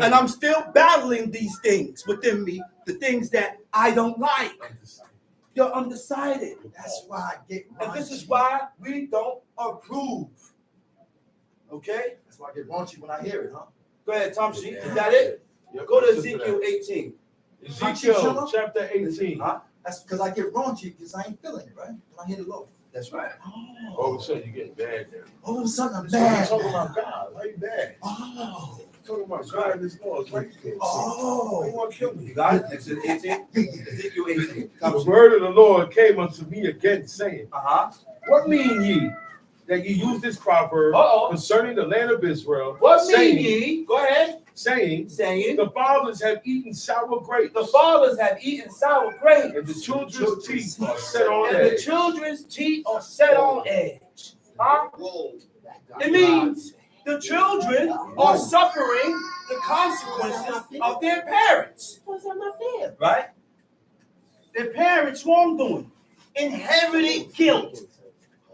And I'm still battling these things within me, the things that I don't like. You're undecided. That's why I get raunchy. And this is why we don't approve. Okay? That's why I get raunchy when I hear it, huh? Go ahead, Tom Sheet. Is that it? Go to Ezekiel 18. Ezekiel chapter 18. Huh? That's because I get raunchy because I ain't feeling it, right? When I hear the law. That's right. All of a sudden, you're getting bad there. All of a sudden, I'm So you're mad. talking about God. Why you bad? Oh. You're talking about God and His laws. Why you can't Oh. You want to kill me? You got it? Exodus 18? Ezekiel 18. The word of the Lord came unto me again, saying, Uh-huh. What mean ye that ye use this proverb concerning the land of Israel? What saying, mean ye? Go ahead. Saying, Saying, the fathers have eaten sour grapes, the fathers have eaten sour grapes, and the children's teeth are set on and the edge. children's teeth are set on edge. Huh? It means the children are suffering the consequences of their parents. Right? Their parents' wrongdoing. Inherited guilt.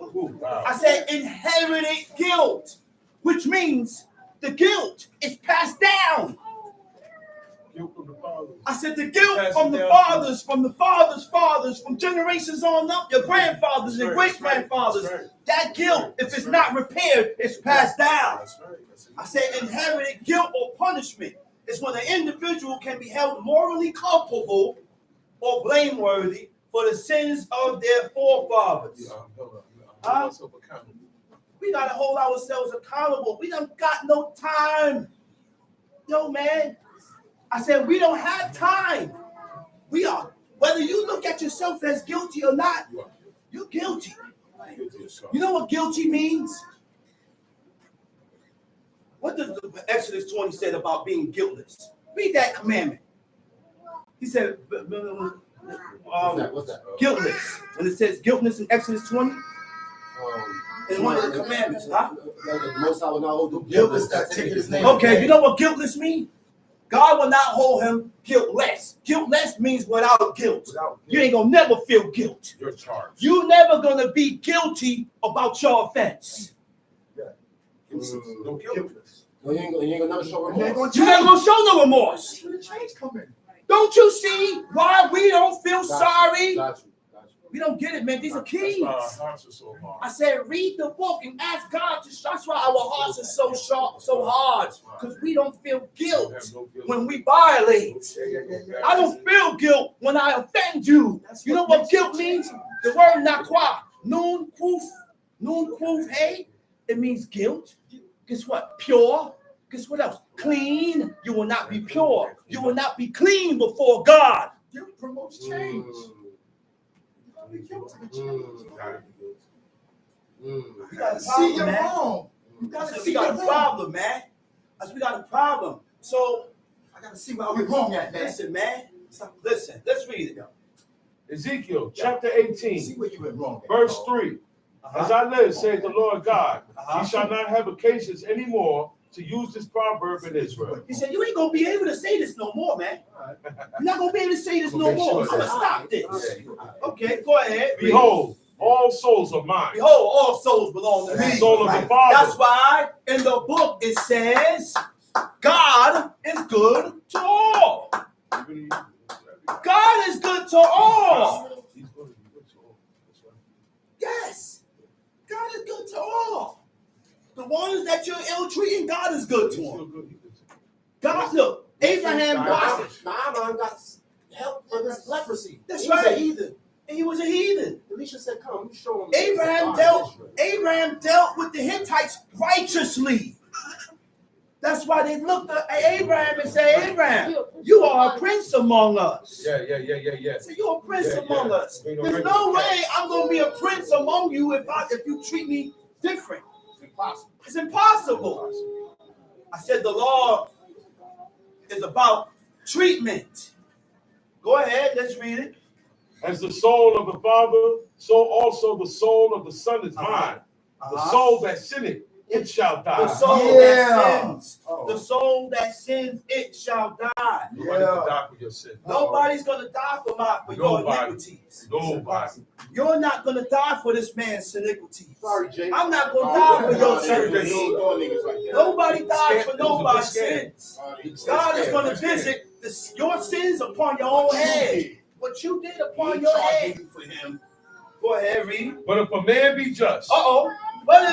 Ooh, wow. I said inherited guilt, which means the guilt is passed down. Guilt from the fathers. I said the guilt Passed from the down. fathers, from the fathers' fathers, from generations on up, your grandfathers and great-grandfathers. That's right. That guilt, if it's not repaired, it's passed down. That's right. That's it. I said inherited guilt or punishment is when an individual can be held morally culpable or blameworthy for the sins of their forefathers. Hold on. Hold myself accountable. We gotta hold ourselves accountable. We don't got no time. Yo, man. I said we don't have time. We are, whether you look at yourself as guilty or not, you're guilty. You know what guilty means? What does Exodus 20 say about being guiltless? Read that commandment. He said, What's that? guiltless. When it says guiltless in Exodus 20, it's one of the commandments, huh? The Most High will not hold him Guiltless that taking his name. Okay, you know what guiltless means? God will not hold him guiltless. Guiltless means without guilt. You ain't gonna never feel guilt. You're charged. You never gonna be guilty about your offense. Don't kill me. No, you ain't gonna never show You ain't remorse. gonna You're never gonna show no remorse. Where the change come in? Don't you see why we don't feel Got you, sorry? Got you. We don't get it, man. These are That's keys. why our hearts are so hard. I said, read the book and ask God to. That's why our hearts are so sharp, so hard, because we don't feel guilt when we violate. I don't feel guilt when I offend you. You know what guilt means? The word nakwa, nun kuf hey. It means guilt. Guess what? Pure. Guess what else? Clean. You will not be pure. You will not be clean before God. Guilt promotes change. You You got gotta a see problem, you're man. wrong. You I gotta said, see we got you're a wrong. problem, man. We got a problem. So I gotta see where we're wrong at, man. listen, man. Listen. Let's read it. Ezekiel chapter See 18, where you went wrong at. verse 3. As I live, saith the Lord God, ye shall not have occasions anymore to use this proverb in Israel. He said, you ain't gonna be able to say this no more, man. You're not gonna be able to say this no Make more. sure I'm gonna that- stop this. Okay, go ahead. Behold, All souls are mine. Behold, all souls belong to The me. soul of the Father. That's why in the book it says, God is good to all. God is good to all. He's going to be good to all. That's right. Yes. God is good to all. The ones that you're ill-treating, God is good to He's still them. good. God, look, Abraham died. Naaman got help for this leprosy. That's He was right. a heathen. And he was a heathen. Elisha said, come, you show him. Abraham dealt with the Hittites righteously. That's why they looked at Abraham and said, Abraham, you are a prince among us. Yeah. So you're a prince among us. Ain't no There's regular no cat. way I'm going to be a prince among you if you treat me different. It's impossible. I said the law is about treatment. Go ahead, let's read it. As the soul of the Father, so also the soul of the Son is mine. The soul that sinneth, it shall die. The soul that sins. The soul that sins, it shall die. Nobody's gonna die for your sin. Nobody's going to die for your iniquities. Nobody. You're not going to die for this man's iniquities. Sorry, Jay. I'm not going to die for your sins. sins. Nobody dies for nobody's sins. God is going to visit your sins upon your own head. What you did upon your head. for him. Go ahead, read. But if a man be just, What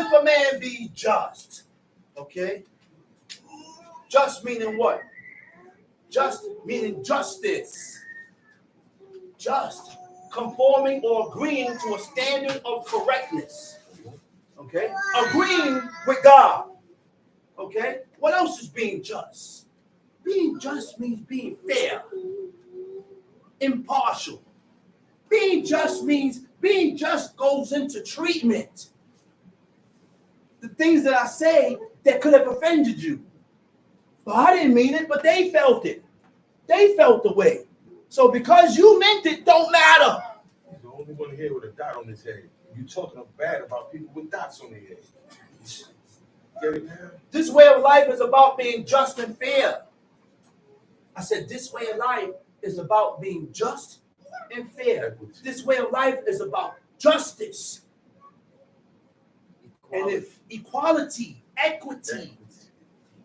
if a man be just? Okay. Just meaning what? Just meaning justice. Just. Conforming or agreeing to a standard of correctness. Okay. Agreeing with God. Okay. What else is being just? Being just means being fair. Impartial. Being just goes into treatment. The things that I say that could have offended you. But I didn't mean it, but they felt it. They felt the way. So because you meant it, don't matter. he's the only one here with a dot on his head. You talking bad about people with dots on their head. Get it, man? This way of life is about being just and fair. I said this way of life is about being just and fair. This way of life is about justice. And if equality, equity,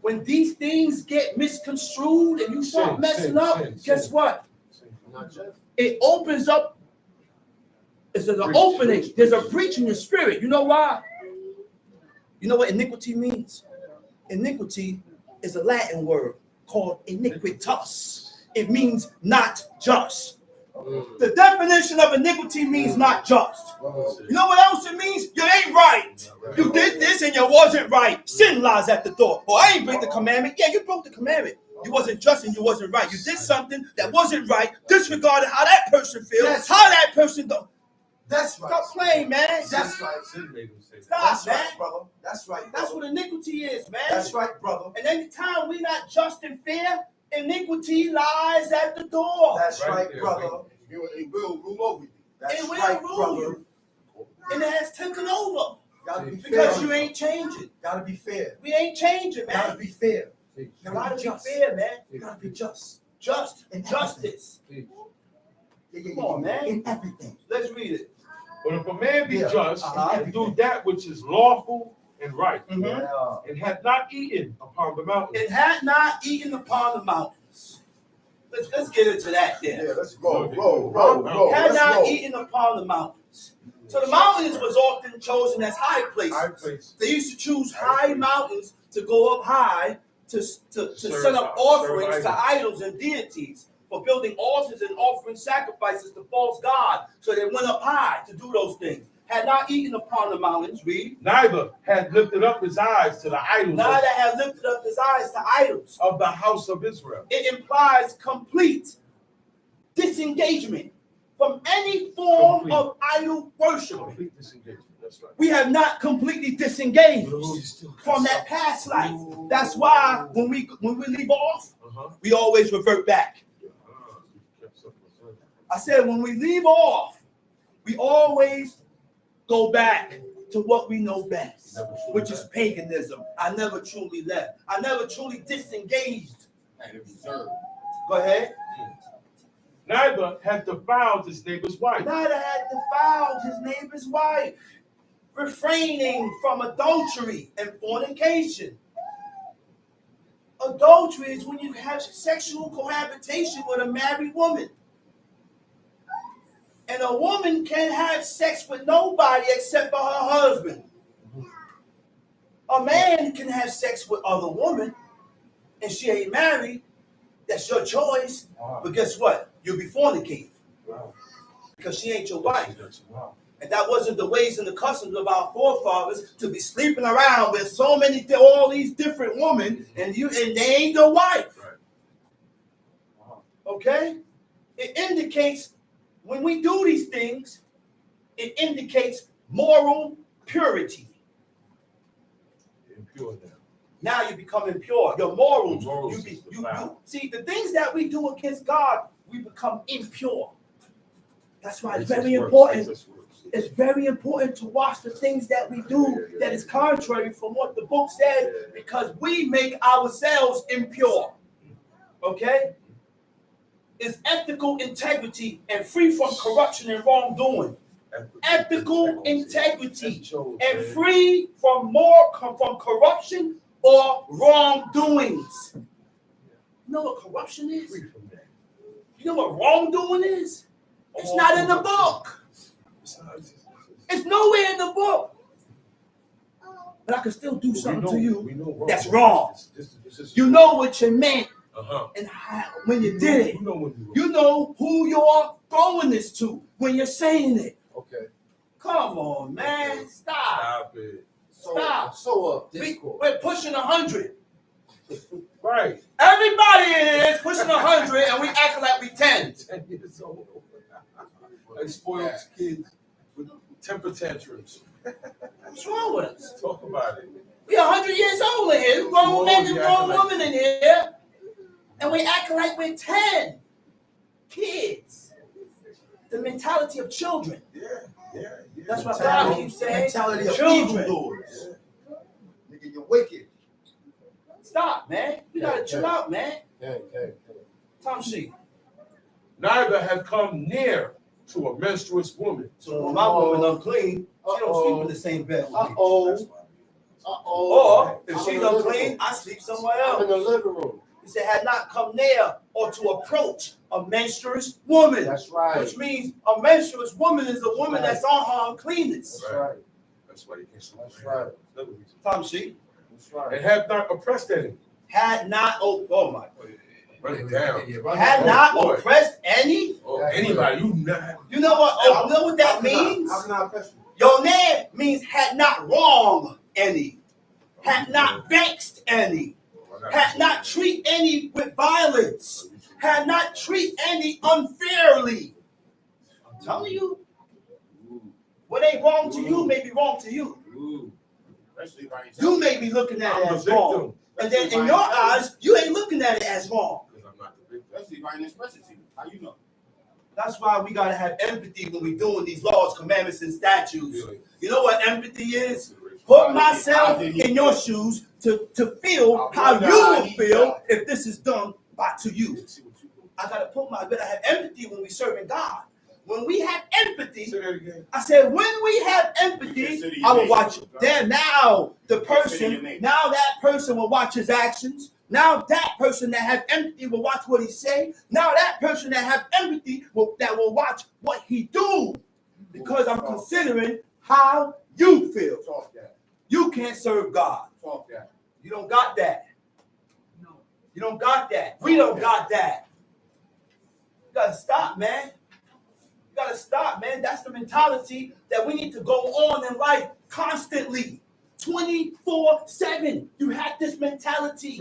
when these things get misconstrued and you start messing up, guess what? It opens up. There's an opening. There's a breach in your spirit. You know why? You know what iniquity means? Iniquity is a Latin word called iniquitas. It means not just. The definition of iniquity means not just. You know what else it means? You ain't right. You did this and you wasn't right. Sin lies at the door. Oh, I ain't break the commandment. Yeah, you broke the commandment. You wasn't just and you wasn't right. You did something that wasn't right, disregarded how that person feels, how that person don't. That's right. Stop playing, man. That's right. Sin made him say that. Stop, That's man. right, brother. That's right. That's what iniquity is, man. That's right, brother. And anytime we're not just and fair, iniquity lies at the door. That's Right right, there, brother. It will rule over you. That's It will right, rule brother. you. And it has taken over. Gotta be Because fair. you ain't changing. Gotta be fair. We ain't changing, Gotta man. be fair. You gotta be fair, man. You gotta be just. Just and justice. Come on, man. In everything. Let's read it. But if a man be Yeah. just Uh-huh. and do that which is lawful and right, Mhm. Yeah. and hath not eaten upon the mountain, It had not eaten upon the mountains. Let's get into that then. Yeah, let's go. Had Let's not go. eaten upon the mountains. So the mountains was often chosen as high places. high place. They used to choose high mountains to go up high to set up Serve offerings to idols. idols and deities, for building altars and offering sacrifices to false god. So they went up high to do those things. Had not eaten upon the mountains, read. Neither had lifted up his eyes to the idols Neither had lifted up his eyes to idols. of the house of Israel. It implies complete disengagement from any form of idol worship. Complete disengagement. That's right. We have not completely disengaged from that past life. That's why when we leave off, we always revert back. I said when we leave off, we always go back to what we know best, which is paganism. I never truly left. I never truly disengaged. Go ahead. Neither had defiled his neighbor's wife. Neither had defiled his neighbor's wife, refraining from adultery and fornication. Adultery is when you have sexual cohabitation with a married woman. And a woman can't have sex with nobody except for her husband. A man can have sex with other women, and she ain't married. That's your choice. But guess what? You'll be fornicating. Because she ain't your wife. And that wasn't the ways and the customs of our forefathers, to be sleeping around with so many, all these different women, and they ain't your wife. Okay? It indicates, when we do these things, it indicates moral purity. Impure now. Now you become impure. Your morals. Morals You see, the things that we do against God, we become impure. That's why it's very important. It's very important to watch the things that we do that is contrary from what the book says, because we make ourselves impure. Okay? It's ethical integrity and free from corruption and wrongdoing. Ethical integrity and free from corruption or wrongdoings. You know what corruption is? You know what wrongdoing is? It's not in the book. It's nowhere in the book. But I can still do something to you that's wrong. You know what you meant and how, when you did it. You know who you're throwing this to when you're saying it. Okay. Come on, man. Stop. it. Stop. We're pushing 100. Right. Everybody is pushing 100 and we acting like we 10. 10 years old. Like spoiled kids with temper tantrums. What's wrong with us? Talk about it. We're 100 years old in here. Grown men and grown women in here. And we acting like we're 10. Kids. The mentality of children. Yeah. That's what God keeps saying. Mentality of Children. evildoers. Nigga, you're wicked. Stop, man. You gotta chill out, man. Okay. Tom Sheep. Neither have come near to a menstruous woman. So when my woman unclean, she don't sleep in the same bed with me. Uh-oh. Or if she's unclean, I sleep somewhere I'm in the else. living room. He said, had not come near or to approach a menstruous woman. That's right. Which means a menstruous woman is a woman that's on her uncleanness. That's right. That's why you can't sleep. That's right. Tom Sheep. That's right. And have not oppressed any. Had not, oh my. Run it down. Had not oppressed any. Or anybody. You not. You know what? Oh, you know what that means? I'm not oppressed. Your name means had not wronged any, had not vexed any, had not treat any with violence, had not treat any unfairly. I'm telling you, what ain't wrong to you may be wrong to you. You may be looking at it as wrong. And then in your eyes, you ain't looking at it as wrong. That's divine expression. How you know? That's why we gotta have empathy when we're doing these laws, commandments, and statutes. You know what empathy is? Put myself in your shoes to feel how you would feel if this is done to you. I gotta have empathy when we serving God. When we have empathy, I said, when we have empathy, I will watch it. Then now that person will watch his actions. Now that person that have empathy will watch what he say. Now that person that have empathy will watch what he do. Because I'm considering how you feel. You can't serve God. You don't got that. You don't got that. We don't got that. You gotta stop, man. You gotta stop, man. That's the mentality that we need to go on in life constantly. 24/7. You had this mentality.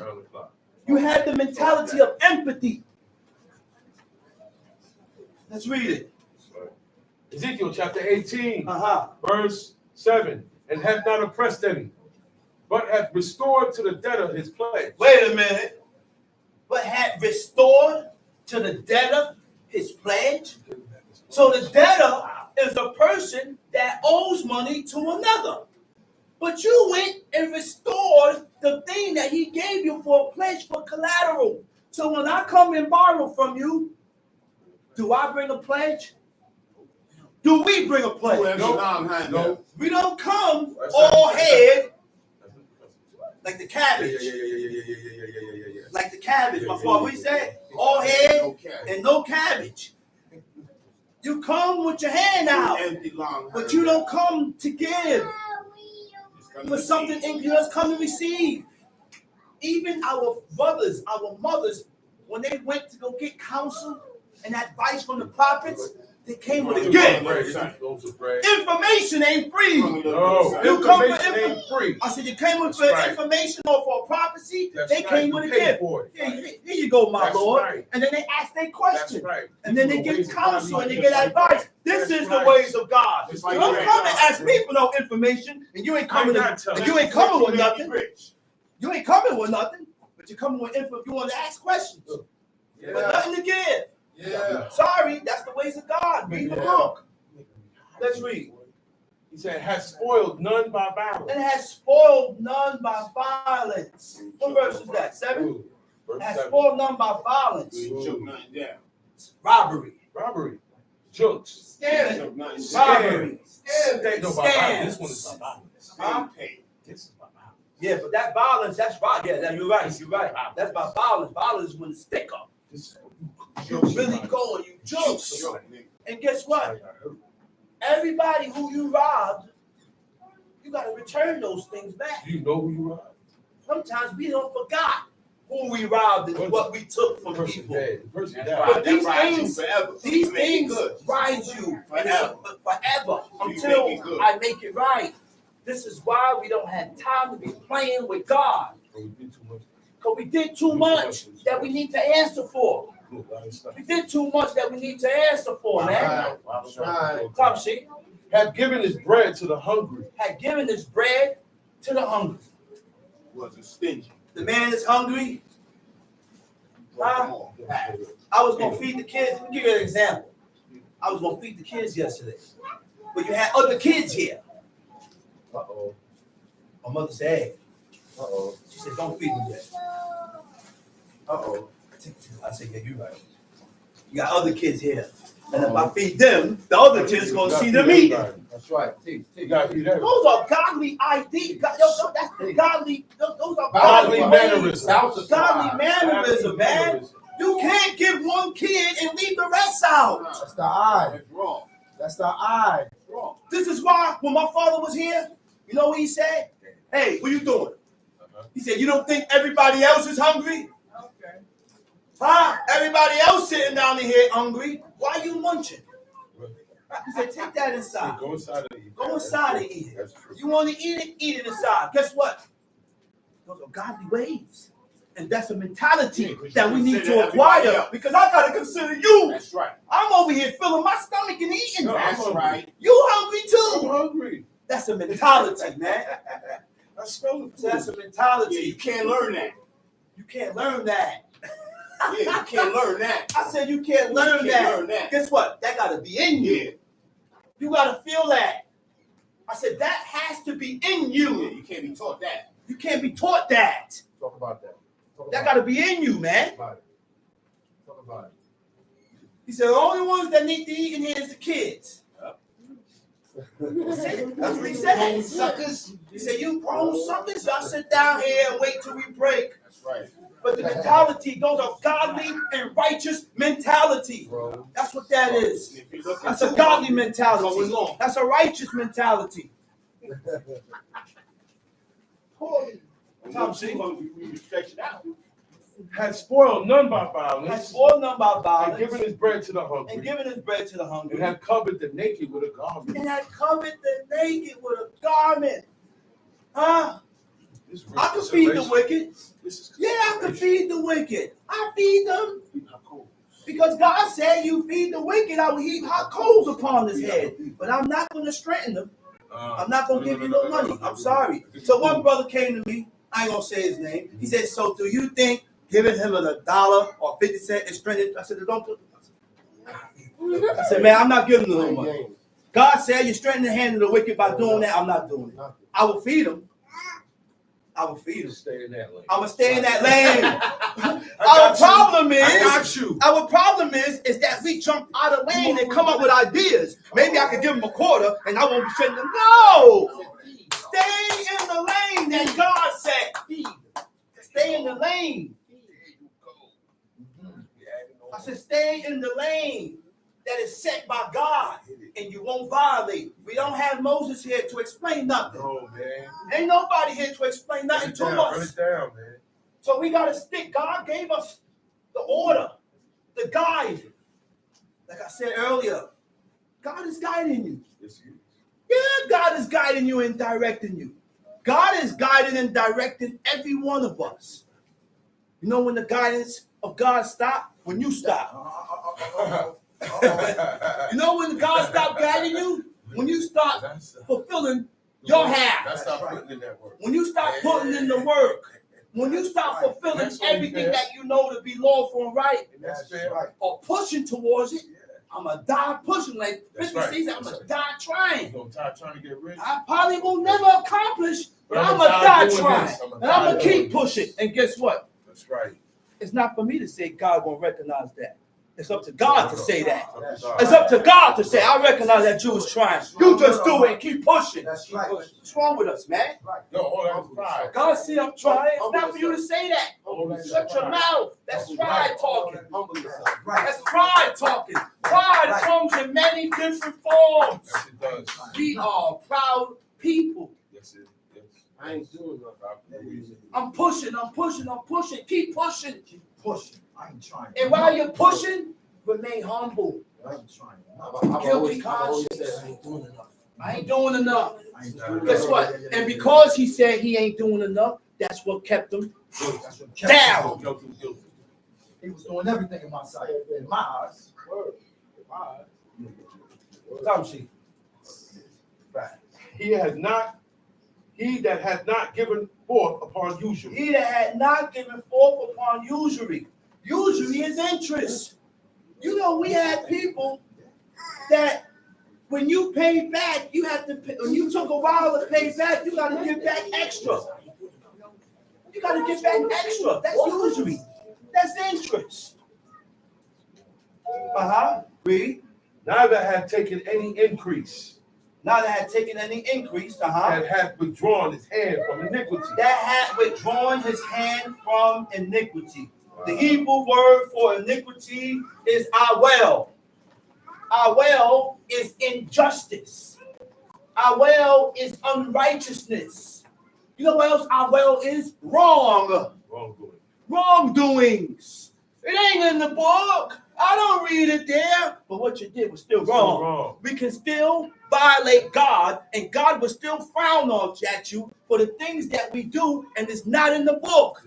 You had the mentality of empathy. Let's read it. Ezekiel chapter 18, Uh-huh. verse 7. And have not oppressed any, but have restored to the debtor his pledge. Wait a minute. But had restored to the debtor his pledge? So the debtor is a person that owes money to another. But you went and restored the thing that he gave you for a pledge for collateral. So when I come and borrow from you, Do I bring a pledge? Do we bring a pledge? No. We don't come all head like the cabbage. Yeah. Like the cabbage, my father. What he said? All head and no cabbage. You come with your hand out, but you don't come to give. But something in you has come to receive. Even our brothers, our mothers, when they went to go get counsel and advice from the prophets, they came with a gift. Information ain't free. No, You come information for ain't free. I said you came with Right. information or for a prophecy. That's They right. came You with a paid gift. for it. Here you go, my That's Lord. right. And then they ask their question. That's right. And then they People get ways counsel of and they God, get just like advice. that. This That's is right. the ways of God. Just You like don't that. come and ask me for no information, and you ain't coming. I'm not telling And you ain't coming with nothing. Rich. You ain't coming with nothing, but you're coming with info. You want to ask questions, but nothing to give. Yeah. Sorry, that's the ways of God. Read the book. Let's read. He said, has spoiled none by violence. And has spoiled none by violence. What verse is that? 7? Verse Has 7. spoiled none by violence. We ain't choke nothing down. Robbery. Robbery. Jokes. Scam. Choke nothing down. Robbery. No, by violence. This one is by violence. Huh? This is by violence. Yeah, but that violence, that's right. Yeah, you're right. You're right. That's by violence. Violence is when it's stick up. You really go and you jokes. And guess what? Everybody who you robbed, you got to return those things back. Do you know who you are? Sometimes we don't forgot who we robbed and what we took from Person people. dead. The person That's died. right. But That these rides you things- forever. These You make it things good. ride you Forever. forever You until make it good. I make it right. This is why we don't have time to be playing with God. But we did too much. Because we did too much that we need to answer for. We did too much that we need to answer for, man. Come, see? Have given his bread to the hungry. Had given his bread to the hungry. Wasn't stingy. The man is hungry. I was going to feed the kids. Let me give you an example. I was going to feed the kids yesterday. But you had other kids here. Uh-oh. My mother said, hey. Uh-oh. She said, don't feed them yet. Uh-oh. I said, yeah, you're right. You got other kids here. And if I feed them, the other kids going to see them eating. That's right. You gotta feed everybody. Those are godly ideas. That's the godly. Those are Godly ways. mannerisms. Godly mannerism, man. You can't give one kid and leave the rest out. That's the eye. That's wrong. That's the eye. That's wrong. This is why when my father was here, you know what he said? Hey, what you doing? He said, you don't think everybody else is hungry? Okay. Huh? Everybody else sitting down in here hungry. Why you munching? He said, take that inside. Go inside and eat. Go inside and eat it. That's true. You want to eat it inside. Guess what? Those are godly ways. And that's a mentality that we need to acquire because I got to consider you. That's right. I'm over here filling my stomach and eating. That's right. You hungry I'm too. hungry. That's a mentality, man. I smell the So that's a Yeah, mentality. you can't learn that. You can't learn that. Yeah, you can't learn that. I said you can't learn You that. can't learn that. Guess what? That got to be in you. Yeah. You got to feel that. I said that has to be in Yeah, you. you can't be taught that. You can't be taught that. Talk about that. That got to be in you, man. Talk about it. He said the only ones that need to eat in here is the kids. That's what he said. Suckers. He said, you grown suckers, y'all sit down here and wait till we break. That's right. But the mentality, those are godly and righteous mentality. Bro. That's what that is. If you look That's into a godly going mentality. on. That's a righteous mentality. Tom, see, we stretch it out. Has spoiled none by Has violence. spoiled none by And violence given his bread to the and hungry. given his bread to the And hungry. have covered the naked with a garment. And had covered the naked with a garment. Huh? This is I can feed the racial. wicked. This is Yeah, I can feed the wicked. I feed them. Because God said you feed the wicked, I will heap hot coals upon his head. But I'm not going to strengthen them. I'm not going to give you no money. I'm sorry. So one brother came to me. I ain't going to say his name. He said, so do you think giving him $1 or 50 cents is strengthening? I said, don't do it. I said, man, I'm not giving them no money. God said you strengthen the hand of the wicked by doing that. I'm not doing it. I will feed them. I will feed them. Stay in that lane. I'm gonna stay in that lane. Our problem I got is, you. our problem is that we jump out of lane and come up with ideas. Maybe I could give them a quarter and I won't be sending them. No! Stay in the lane that God said. Stay in the lane. I said, stay in the lane that is set by God, and you won't violate. We don't have Moses here to explain nothing. No, man. Ain't nobody here to explain nothing to Run us. it down, man. So we got to stick. God gave us the order, the guide. Like I said earlier, God is guiding you. Yes, you. Yeah, God is guiding you and directing you. God is guiding and directing every one of us. You know when the guidance of God stops? When you stop. You know when God stops guiding you? When you start fulfilling your half. That's not putting in that work. When you start putting in the work. When you start fulfilling That's only everything fair. that you know to be lawful and right, That's fair. or pushing towards it, I'm going to die pushing. Like That's 50 right. seasons, I'm going to die trying. You gonna die trying to get rich? I probably will never accomplish, but I'ma I'm going to die die doing trying. this. I'ma And die I'm going to doing keep this. pushing. And guess what? That's right. It's not for me to say God won't recognize that. It's up to God to say that. That's It's up to God to say, I recognize that you was trying. You just do it and keep pushing. That's right. What's wrong with us, man? Yo, all that's pride. God see I'm trying. It's not for you to say that. Shut your mouth. That's pride talking. That's pride talking. Pride comes in many different forms. Yes, it does. We are proud people. Yes, it yes. I ain't doing nothing. I'm pushing. Keep pushing. Keep pushing. I ain't trying. And while you're pushing, remain humble. I ain't trying. Guilty I've always conscience. said I ain't doing enough. I ain't doing enough. I ain't doing Guess that. what? And because he said he ain't doing enough, that's what kept him That's what kept down. him. He was doing everything in my sight, in my eyes. Come see. He that had not given forth upon usury. He that had not given forth upon usury. Usury is interest. You know, we had people that when you pay back, you have to pay, when you took a while to pay back, you got to give back extra. You got to give back extra. That's usury. That's interest. Read. Neither had taken any increase. Now that had taken any increase, And had withdrawn his hand from iniquity. that had withdrawn his hand from iniquity. The Hebrew word for iniquity is awel. Awel is injustice. Awel is unrighteousness. You know what else awel is? Wrong. Wrongdoing. Wrongdoings. It ain't in the book. I don't read it there. But what you did was still wrong. Wrong. We can still violate God, and God will still frown at you for the things that we do, and it's not in the book.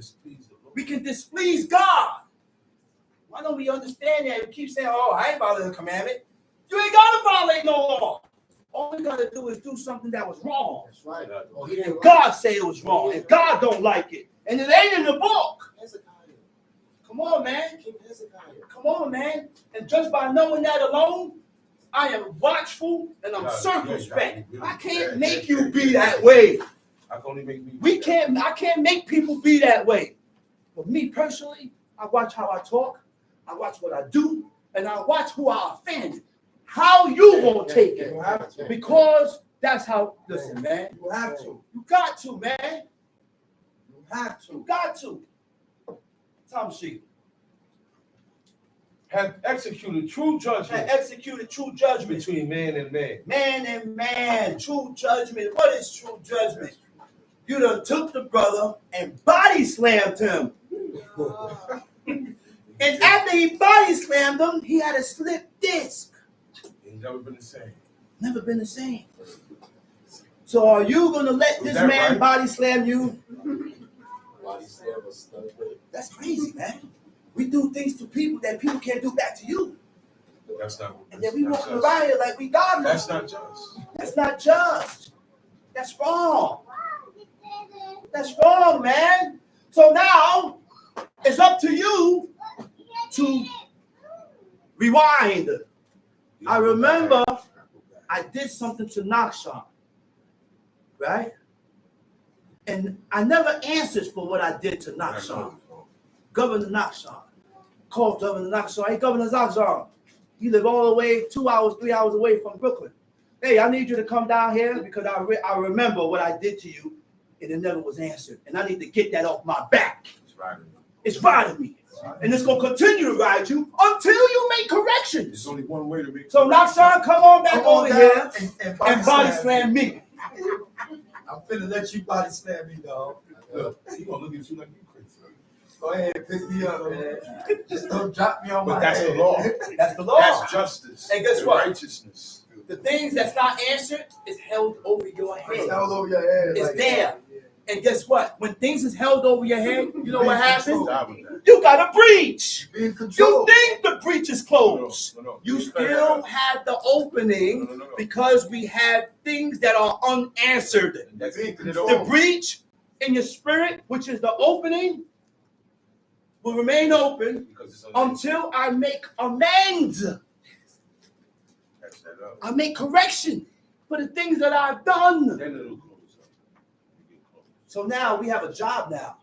We can displease God. Why don't we understand that? We keep saying, oh, I ain't violating the commandment. You ain't got to violate no law. All we got to do is do something that was wrong. That's right. Oh, he didn't God say it was wrong, and God don't like it. And it ain't in the book. Come on, man. Come on, man. And just by knowing that alone, I am watchful and I'm circumspect. I can't make you be that way. I can only make me. I can't make people be that way. But me personally, I watch how I talk, I watch what I do, and I watch who I offend. How you gonna take it? You have to. Because that's how, listen, man. You have to. You got to, man. You have to. You got to. Tom Sheep. Have executed true And judgment executed true judgment. between man and man. Man and man, true judgment. What is true judgment? You done took the brother and body slammed him. And after he body slammed him, he had a slip disc. He's never been the same. Never been the same. So are you gonna let this that man right? body slam you? That's crazy, man. We do things to people that people can't do back to you. That's not. And then we that's walking just. around here like we God. That's not just. That's not just. That's wrong. That's wrong, man. So now it's up to you to rewind. I remember I did something to Nakshan, right? And I never answered for what I did to Nakshan. Governor Nakshan. Called Governor Nakshan. Hey, Governor Nakshan. You live all the way 2 hours, 3 hours away from Brooklyn. Hey, I need you to come down here because I remember what I did to you and it never was answered. And I need to get that off my back. It's riding me. And it's going to continue to ride you until you make corrections. There's only one way to make. So Nakshan, come on back over here and body slam me. I'm finna let you body slam me, dog. He gonna look at you like you crazy. Go ahead and pick me up, man. Just don't drop me on But my that's head. the law. That's the law. That's justice. And guess what? Righteousness. The things that's not answered is held over your head. It's all over your head. It's like there. And guess what? When things is held over your head, you know what happens? Stop with that. You got a breach. Be in You control. think the breach is closed. No. You still have the opening No. because we have things that are unanswered. That's Be in it. control. The breach in your spirit, which is the opening, will remain open Because it's until I make amends. Catch that up. I make correction for the things that I've done. Then it'll close up. You get close. So now we have a job now.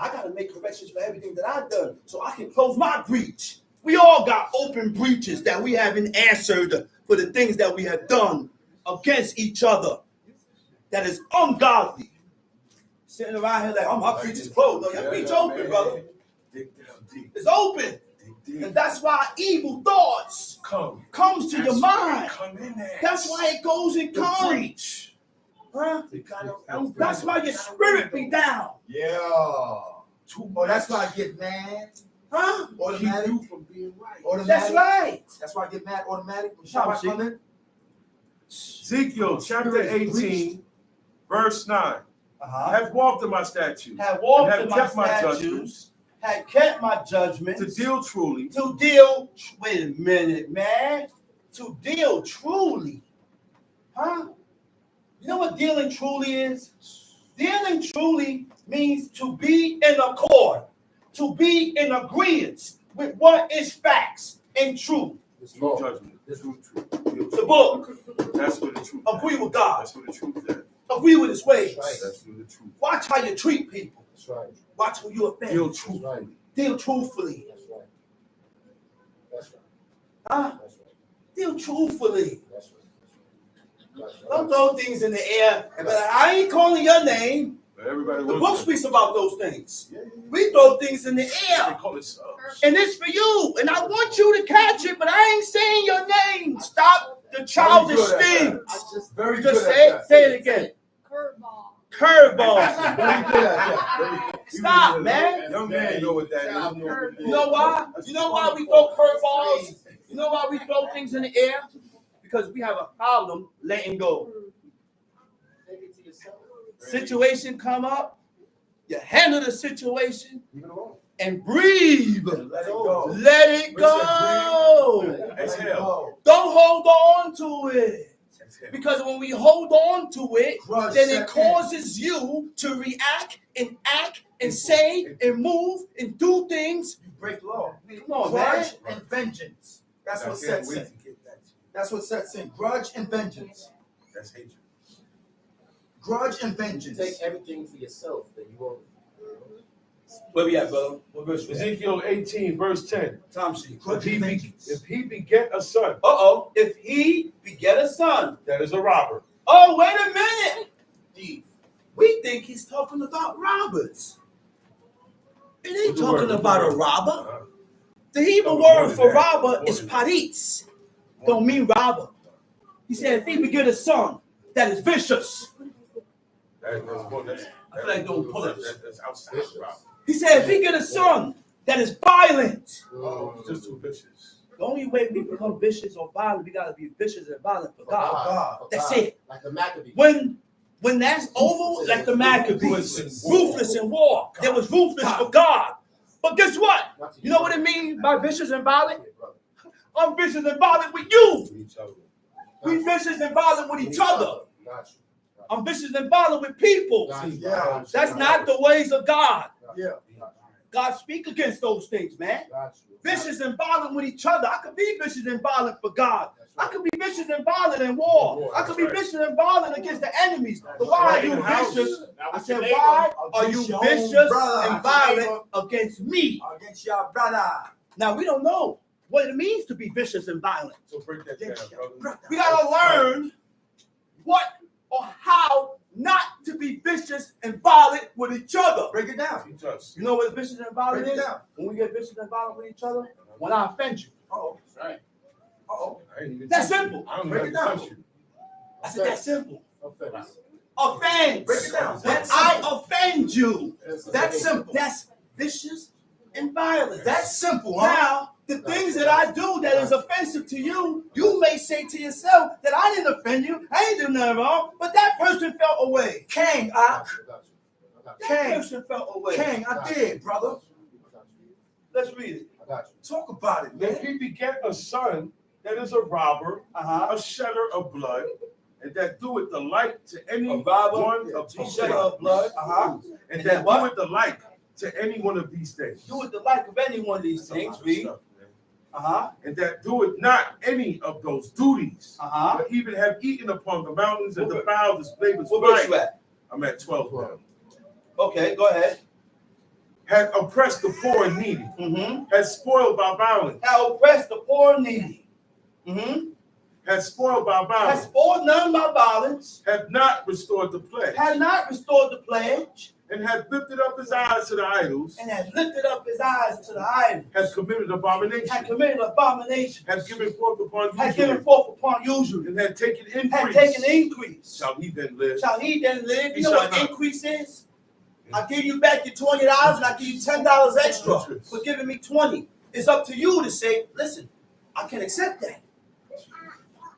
I got to make corrections for everything that I've done so I can close my breach. We all got open breaches that we haven't answered for the things that we have done against each other that is ungodly. Sitting around here like, oh, my breach is closed. No, your breach open, brother. Dig down deep. It's open. Dig deep. And that's why evil thoughts comes to your mind. Come in there. That's why it goes and comes. Huh? That's why your spirit be down. Yeah. Oh, that's why I get mad. Huh? Automatic. Keep you from being right. Automatic. That's right. That's why I get mad automatic when Shabbat come in. Ezekiel chapter 18, verse 9. Uh-huh. Have walked in my statutes. Had walked and in have my kept my statutes. judgments. Had kept my judgments. To deal truly. Wait a minute, man. To deal truly. Huh? You know what dealing truly is? Dealing truly means to be in accord, to be in agreement with what is facts and truth. It's judgment. It's truth. The book. That's where the truth Agree with God. That's where the truth is. Agree with his ways. That's where the truth. Watch how you treat people. That's right. Watch who you offend. Deal truthfully. Deal truthfully. That's right. That's right. Huh? That's right. Deal truthfully. That's right. Don't throw things in the air. But I ain't calling your name. But everybody The wants book to- speaks about those things. Yeah. We throw things in the They air. call it And it's for you. And I want you to catch it, but I ain't saying your name. Stop the childish things. Very Just good say at it. Say it again. Curveball. Curveball. Very good at that. Stop, man. Young man know what that is. You know why? You know why we throw curveballs? You know why we throw things in the air? Because we have a problem letting go. Situation come up, you handle the situation and breathe. Let it go. Let it go. Exhale. Don't hold on to it. Because when we hold on to it, Grudge then set it causes you to react and act and say and move and do things. You break law. Come on, man. Grudge and vengeance. That's what sets in. That's what sets in. Grudge and vengeance. That's hatred. Grudge and vengeance. Take everything for yourself that you own. Where we at, brother? What verse we at? Ezekiel 18, verse 10. Time sheet. Grudge and vengeance. If he beget a son, Uh-oh. If he beget a son. that is a robber. Oh, wait a minute. We think he's talking about robbers. It ain't What's the talking word? about a robber. The Hebrew word for robber is paritz. Don't mean robber. He said if he beget a son that is vicious. That's I feel like doing pull-ups. That's outside of robber. He said if he get a son that is violent. Oh, just too vicious. The only way we become vicious or violent, we gotta be vicious and violent for God. God. That's it. Like the Maccabees. When that's over, like the Maccabees, ruthless in war. There was ruthless for God. But guess what? You know what it means by vicious and violent? I'm vicious and violent with you. Each other. We vicious and violent with each other. Got you. I'm vicious and violent with people. Got you. Yeah. That's not the ways of God. Yeah. God speak against those things, man. Vicious and violent with each other. I could be vicious and violent for God. I could be vicious and violent in war. I could be vicious and violent against the enemies. But why are you vicious? I said, why are you vicious and violent against me? Against your brother. Now, we don't know what it means to be vicious and violent. So break that down, brother. We got to learn what or how not to be vicious and violent with each other. Break it down. Teach us. You know what vicious and violent Break it is? down. When we get vicious and violent with each other, when I offend you. Uh-oh. Right. Uh-oh. I ain't even That's touch you. simple. I don't Break even it down. touch you. I said, that's simple. Offense. Offense. Break it down. When I offend you, That's simple. that's vicious and violent. That's simple, huh? Now, the things that I do that is offensive to you, you may say to yourself that I didn't offend you, I ain't do nothing wrong, but that person felt away. King, I got you. That King. person felt away. King, I did, brother. Let's read it. I got you. Talk about it, Then man. he begat a son that is a robber, Uh-huh. a shedder of blood, and that doeth the like to any A robber, one of a these shedder things. of blood. Uh-huh. And And that what? doeth the like to any one of these things. Do it the like of any one of these That's a lot things. of Read. stuff, man. Uh-huh. And that doeth not any of those duties, Uh-huh. but even have eaten upon the mountains and What defiled his neighbor's What verse you wife. at? I'm at 12 now. Okay, go ahead. Had oppressed the poor and needy, Mm-hmm. had spoiled by violence, Have oppressed the poor and needy. Mm-hmm. had spoiled by Has violence, spoiled none by violence. had not restored the pledge, Has not restored the pledge. and had lifted up his eyes to the idols, And has lifted up his eyes to the idols. had committed abomination, Had committed abomination. had given forth upon Had given usury, forth upon usury. and had taken Had increase. taken increase. Shall he then live? Shall he then live? He You know shall what not. increase is? I give you back your $20 and I give you $10 extra for giving me 20. It's up to you to say, listen, I can't accept that.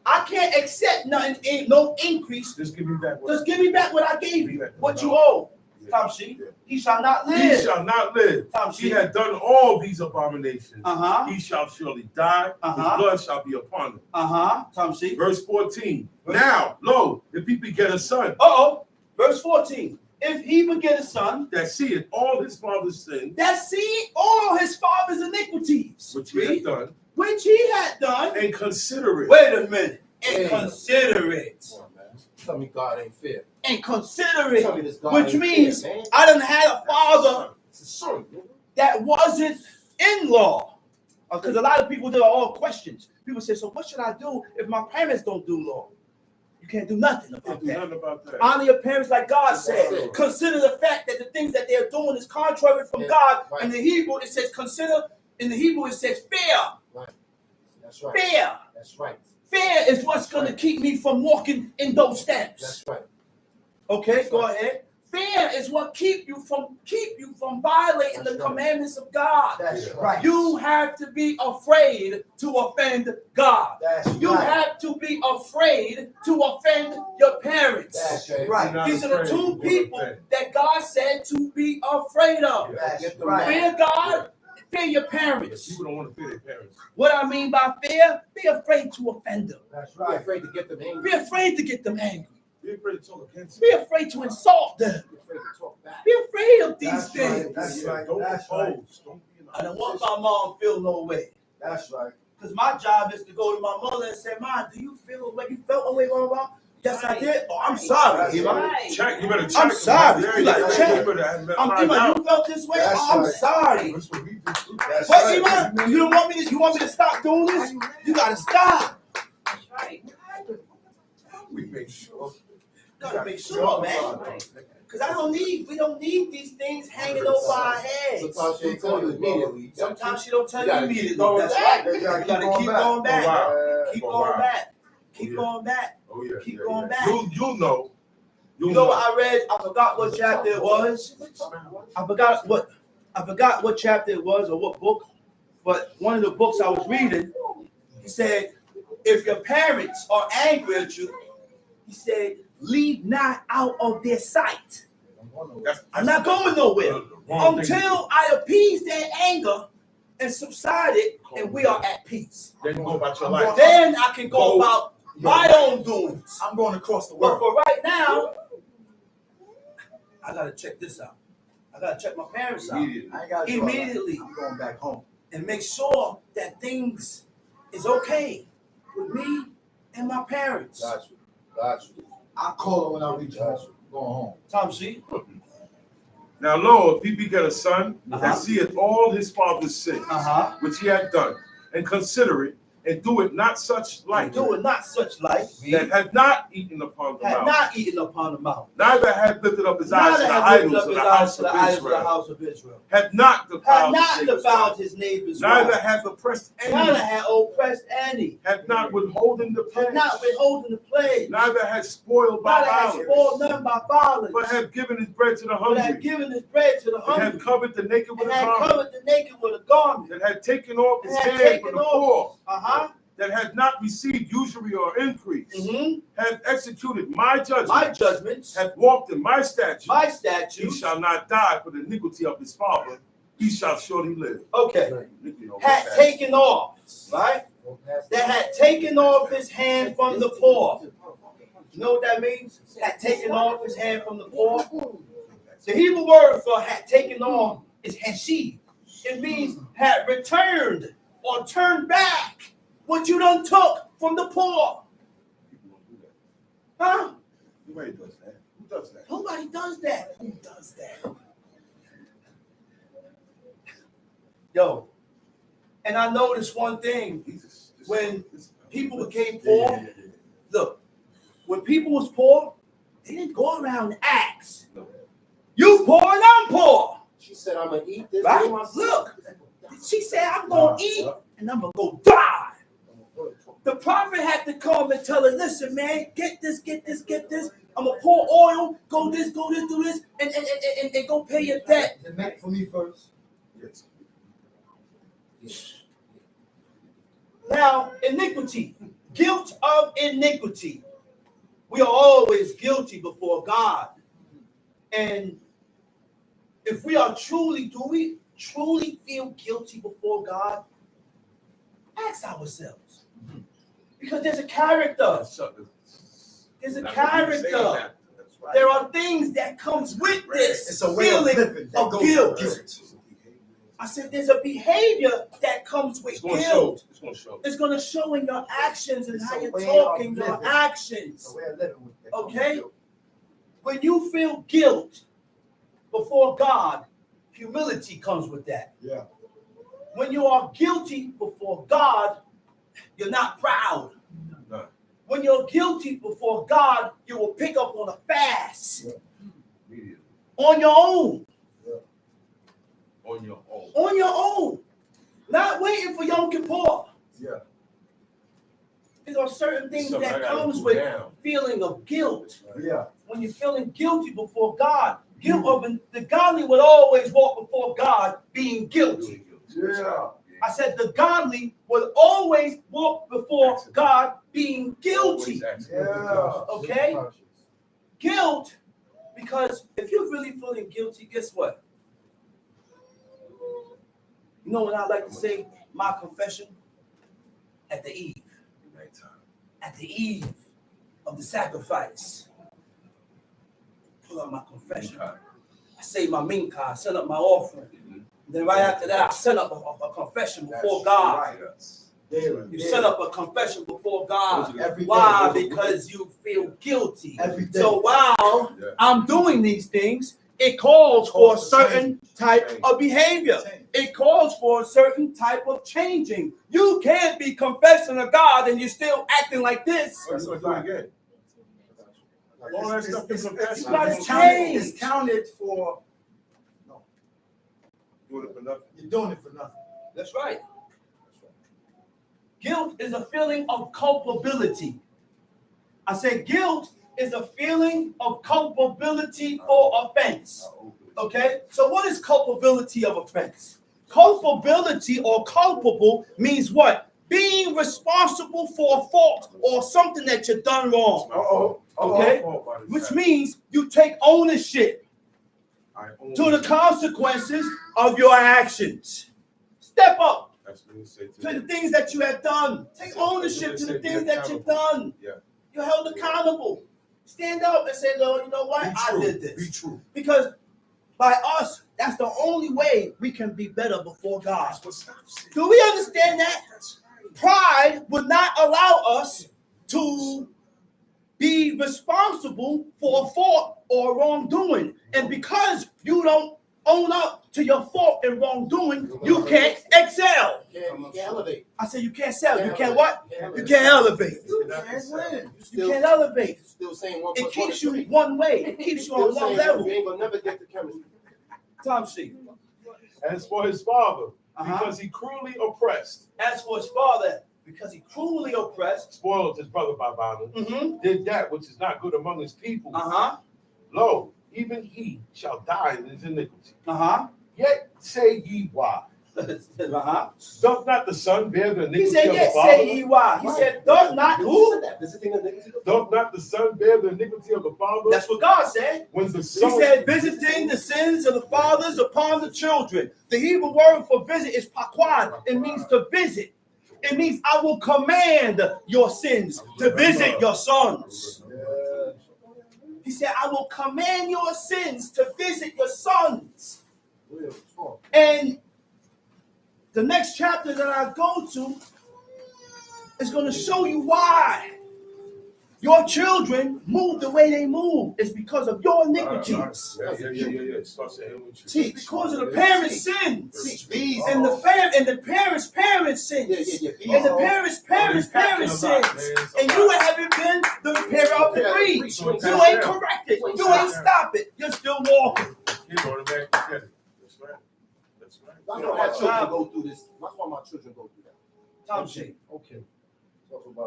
I can't accept nothing, no increase. Just give me back what Just give me back what I gave you, what you owe. Tom She, he shall not he live. shall not live. Tom He She. had done all these abominations. Uh-huh. He shall surely die. Uh-huh. His blood shall be upon him. Uh-huh. Tom She. Verse 14. Now, lo, if he beget a son Uh-oh. Verse 14. If he beget a son, that seeth all his father's sins, that see all his father's iniquities, which he had done, which he had done. and consider it. Wait a minute. And Hey. consider it. Come on, man. Tell me God ain't fair. And consider Tell me it. this God Which ain't means fair, man. I done had a father It's a son, nigga. that wasn't in law. Because a lot of people, there are all questions. People say, so what should I do if my parents don't do law? You can't do nothing Can't about do that. nothing about that. Honor your parents like God said. Right. Consider the fact that the things that they're doing is contrary from Yeah, God. right. In the Hebrew, it says consider. In the Hebrew, it says fear. That's right. Fear. That's right. Fear is what's going to keep me from walking in those steps. That's right. Okay, go ahead. Fear is what keep you from violating That's the right. commandments of God. That's Yeah. right. You have to be afraid to offend God. That's You right. have to be afraid to offend your parents. That's Okay. right. You're not These are the afraid two to people offend. that God said to be afraid of. That's Get the right. Fear God, fear your But parents. people don't want to fear their parents. What I mean by fear, be afraid to offend them. That's Be right. afraid to get them angry. Be afraid to get them angry. Be afraid to talk against Be them. afraid to insult them. Be afraid to talk back. Be afraid of these That's things. right. That's Yeah, right. Don't That's right. oppose. Don't be in I don't want opposition. my mom to feel no way. That's right. Because my job is to go to my mother and say, Mom, do you feel the way you felt the way, blah, blah, blah? Yes, I did. Oh, I'm sorry. That's Eva. Right. Check. You better check. I'm sorry. Yeah, You gotta yeah, check. You better I'm find Eva, out. you felt this way? That's Oh, I'm right. sorry. That's what we do. That's What, right. Eva? You don't want me to? You want me to stop doing this? You gotta stop. That's right. We make sure. Gotta make sure, man. Because we don't need these things hanging over our heads. Sometimes she ain't tell you immediately. Sometimes she don't tell You you gotta keep immediately. going That's back. right. You gotta keep going back. Wow. Keep Oh, going wow. back. Oh, Keep yeah. going back. Oh yeah. Keep yeah, going yeah. back. You'll know. You know what I read? I forgot what chapter it was. I forgot what chapter it was or what book. But one of the books I was reading, he said, if your parents are angry at you, he said, leave not out of their sight. I'm not going nowhere until I appease their anger and subside it, and we are at peace. Then go about your life. Then I can go about my own doings. I'm going across the But world. for right now, I gotta check this out. I gotta check my parents out Immediately. I ain't got to do all that. immediately I'm going back home. and make sure that things is okay with me and my parents. Got you. Got you. I'll call her when I reach home. Going home. Tom, see? Now, Lord, if he beget a son Uh-huh. that seeth all his father's sins, Uh-huh. which he had done, and consider it, and do it not such like, Do it not such like that had not eaten upon the had mouth, not eaten upon the mouth. neither had lifted up his eyes Neither to the had lifted idols up of his the eyes house to the of idols of the Israel, house of Israel. had not Had defiled not his neighbor's devoured wife, his neighbor's neither wife. hath oppressed Neither any, had oppressed any. had not withholden the Had not pledge, withholding the plague. neither had spoiled by Neither had violence, spoiled none by violence. but had given his bread to the But had hungry, given his bread to the and hungry. had covered the naked with And a had garment, covered the naked with a garment. that had taken off his And had hand taken from the off. poor, Uh-huh. that had not received usury or increase, Mm-hmm. hath executed my judgment, My judgments, hath walked in my statutes, my he statutes. shall not die for the iniquity of his father, he shall surely live. Okay. Iniquity over Had past. taken off, right? That had taken off his hand from the poor. You know what that means? Had taken off his hand from the poor. The Hebrew word for had taken off is hashid. It means had returned or turned back what you done took from the poor. People don't do that. Huh? Nobody does that. Who does that? Nobody does that. Who does that? Yo, and I noticed one thing. When people became poor, look, when people was poor, they didn't go around and ask, you poor and I'm poor. She said, I'm going to eat this. Right? with my son." Look, she said, I'm going to eat and I'm going to go die. The prophet had to come and tell her, listen, man, get this. I'm going to pour oil, go this, do this, and go pay your debt. Then make it for me first. Yes. Now, iniquity, guilt of iniquity. We are always guilty before God. And if we are do we truly feel guilty before God? Ask ourselves. Because there's a character. There's a character. There are things that comes with this It's a way of feeling living that of goes guilt. with guilt. I said there's a behavior that comes with It's going to guilt. show. It's going to show. It's going to show in your actions and It's how a you're way talking, of your living. actions. It's a way of living with that comes with Okay? guilt. When you feel guilt before God, humility comes with that. Yeah. When you are guilty before God, you're not proud. No. When you're guilty before God, you will pick up on a fast Immediately. on your own. On your own. On your own. Not waiting for Yom Kippur. Yeah. There are certain things Something I that gotta comes do with now. feeling of guilt. Yeah. When you're feeling guilty before God, guilt of the godly would always walk before God being guilty. Yeah. I said the godly would always walk before God being guilty. Yeah. Okay? Guilt, because if you're really feeling guilty, guess what? You know what I like to say? My confession at the eve. At the eve of the sacrifice. Pull out my confession. I say my minka, I send up my offering. Then right after that, I send up a confession before God. You set up a confession before God. Every day. Why? Because you feel guilty. Every day. So while I'm doing these things, it calls for a certain type of behavior. It calls for a certain type of changing. You can't be confessing to God and you're still acting like this. So do it again. All that stuff is It's gotta counted- change. it's counted for. No, Doing it for nothing. you're doing it for nothing. That's right. Guilt is a feeling of culpability. I said guilt is a feeling of culpability for offense. Okay? So what is culpability of offense? Culpability or culpable means what? Being responsible for a fault or something that you've done wrong. Okay? Which means you take ownership to the consequences of your actions. Step up to the things that you have done. Take ownership to the things that you've done. Yeah. You're held accountable. Stand up and say, Lord, you know what? I did this. Be true. Because by us That's the only way we can be better before God. That's what stops it. Do we understand that? Pride would not allow us to be responsible for a fault or wrongdoing. And because you don't own up to your fault and wrongdoing, you can't excel. You can't elevate. I said you can't excel. You can't elevate. what? You can't elevate. You can't win. You can't elevate. Still saying 1 It plus 1 keeps is you 3. one way. It keeps you on Still one saying level. You ain't gonna never get the chemistry. Tom C. As for his father, Uh-huh. because he cruelly oppressed, As for his father, because he cruelly oppressed, spoiled his brother by violence, did that which is not good among his people. Lo, even he shall die in his iniquity. Yet say ye why? Doth not the son bear the He iniquity said, of the yes, father? say ye why. He said, does not who? Visiting iniquity. Doth not the son bear the iniquity of the father? That's what God said. When the He son said, visiting the sins of the fathers upon the children. The Hebrew word for visit is paquad. It means to visit. It means I will command your sins to visit your sons. He said, I will command your sins to visit your sons. And the next chapter that I go to is going to show you why your children move the way they move. It's because of your iniquities. Yeah. Start saying what you See, because of the parents' sins. Bees. And the parents' sins. And the parents' sins. And you haven't been the repair of the breach. You ain't corrected. You ain't stopped it. You're still walking. He wrote it back together. That's right. That's right. That's why my children go through this. That's why my children go through that. Tom Shea. Okay.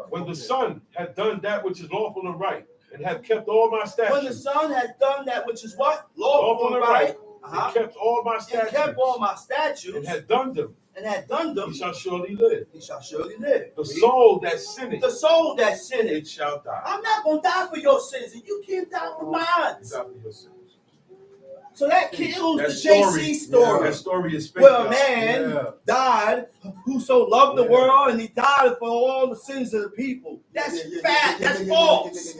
When the son had done that which is lawful and right, and hath kept all my statutes, When the son has done that which is what? Lawful and right. and kept all my And statutes, kept all my statutes. and had done them, He shall surely live. He shall surely live. The soul that sinneth, The soul that sinneth. it shall die. I'm not going to die for your sins, and you can't die for mine. Die for your sins. So that kills That the story, JC story. that story is fake. Where a y'all. man died who so loved the world, and he died for all the sins of the people. That's fact. That's false.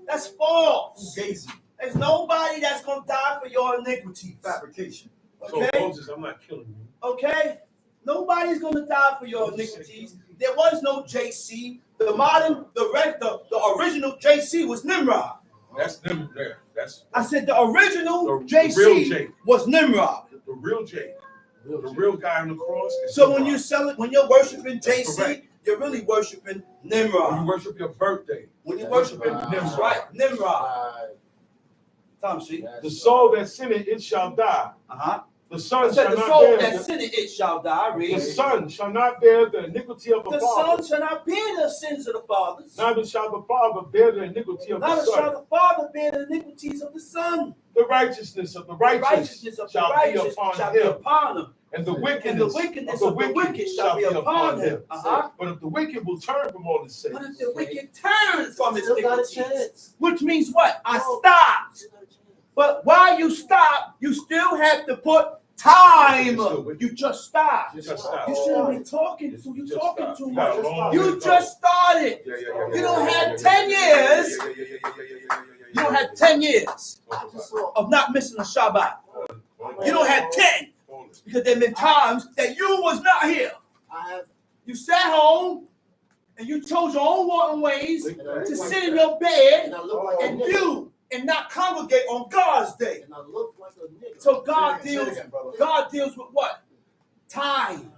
That's false. There's nobody that's going to die for your iniquities. Fabrication. So Okay? Moses, I'm not killing you. Okay? Nobody's going to die for your iniquities. There was no JC. The original JC was Nimrod. That's them there. That's I said the original The real JC J. was Nimrod. the real J. The real guy on the cross. Is So when Nimrod. you sell it, when you're worshiping That's JC, correct. you're really worshiping When Nimrod. you worship your birthday, When you're worshiping Nimrod. right, Nimrod. Tom, see? the soul that sinneth, it shall die. The I son said shall the not soul bear. that sinneth, it shall die. The Read. son shall not bear the iniquity of the The father. son shall not bear the sins of the fathers. Neither shall the father bear the iniquity of the Neither shall son. the father bear the iniquities of the son. The righteousness of the The righteous righteousness of the shall be righteous upon shall be him, upon him. and the And the wickedness wickedness of the wicked shall be upon him. But if the wicked will turn from all his sins, But if the wicked turn from his Still got a iniquities, chance. which means what? I stopped. But while you stop, you still have to put time. You just stopped. you just stop. You shouldn't be talking to you Just talking stop. too You got a much. long way You to go. just started. Yeah. You don't have 10 years. You don't have 10 years of not missing a Shabbat. You don't have 10 because there have been times that you was not here. I have. You sat home and you chose your own walking ways to sit in your And bed I look like a and nigga. do and not congregate on God's day. And I look like a nigga. So God deals with what? Time.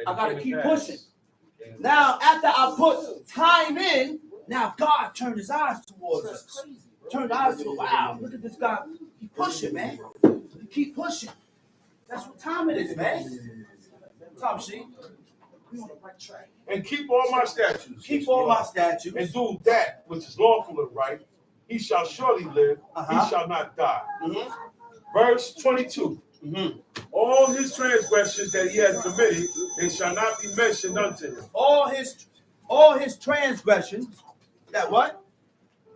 I gotta keep pushing. Now, after I put time in, now God turned his eyes towards That's us. crazy, bro. Turned his eyes to, wow, look at this guy. He pushing, man. He keep pushing. That's what time it is, man. Tom, see? We on the right track. And keep all my statutes. Keep all my statutes. And do that which is lawful and right. He shall surely live. He shall not die. Verse 22. All his transgressions that he has committed, they shall not be mentioned unto him. All his transgressions. That what?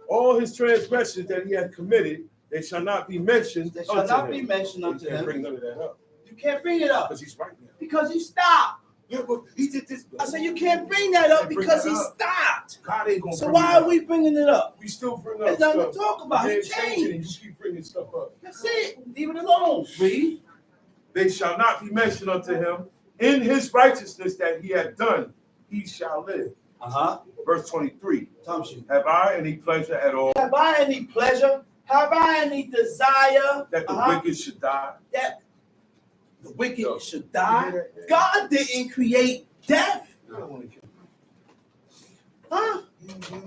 All his transgressions that he has committed, they shall not be mentioned They shall unto not him. be mentioned unto You can't him. bring none of that up You can't bring it up because he's right now. because he stopped. Yeah, but he did this. I said, you can't bring that up Can't bring because that he up. stopped. God ain't gonna So bring why it are up. we bringing it up? We still bring up There's nothing stuff. to talk about. You He ain't changing it. You changed. keep bringing stuff up. That's it. Leave it alone. Read. They shall not be mentioned unto him. In his righteousness that he had done, he shall live. Verse 23. Have I any pleasure at all Have I any pleasure? Have I any desire that the wicked should die? that the wicked should die? God didn't create death. Huh?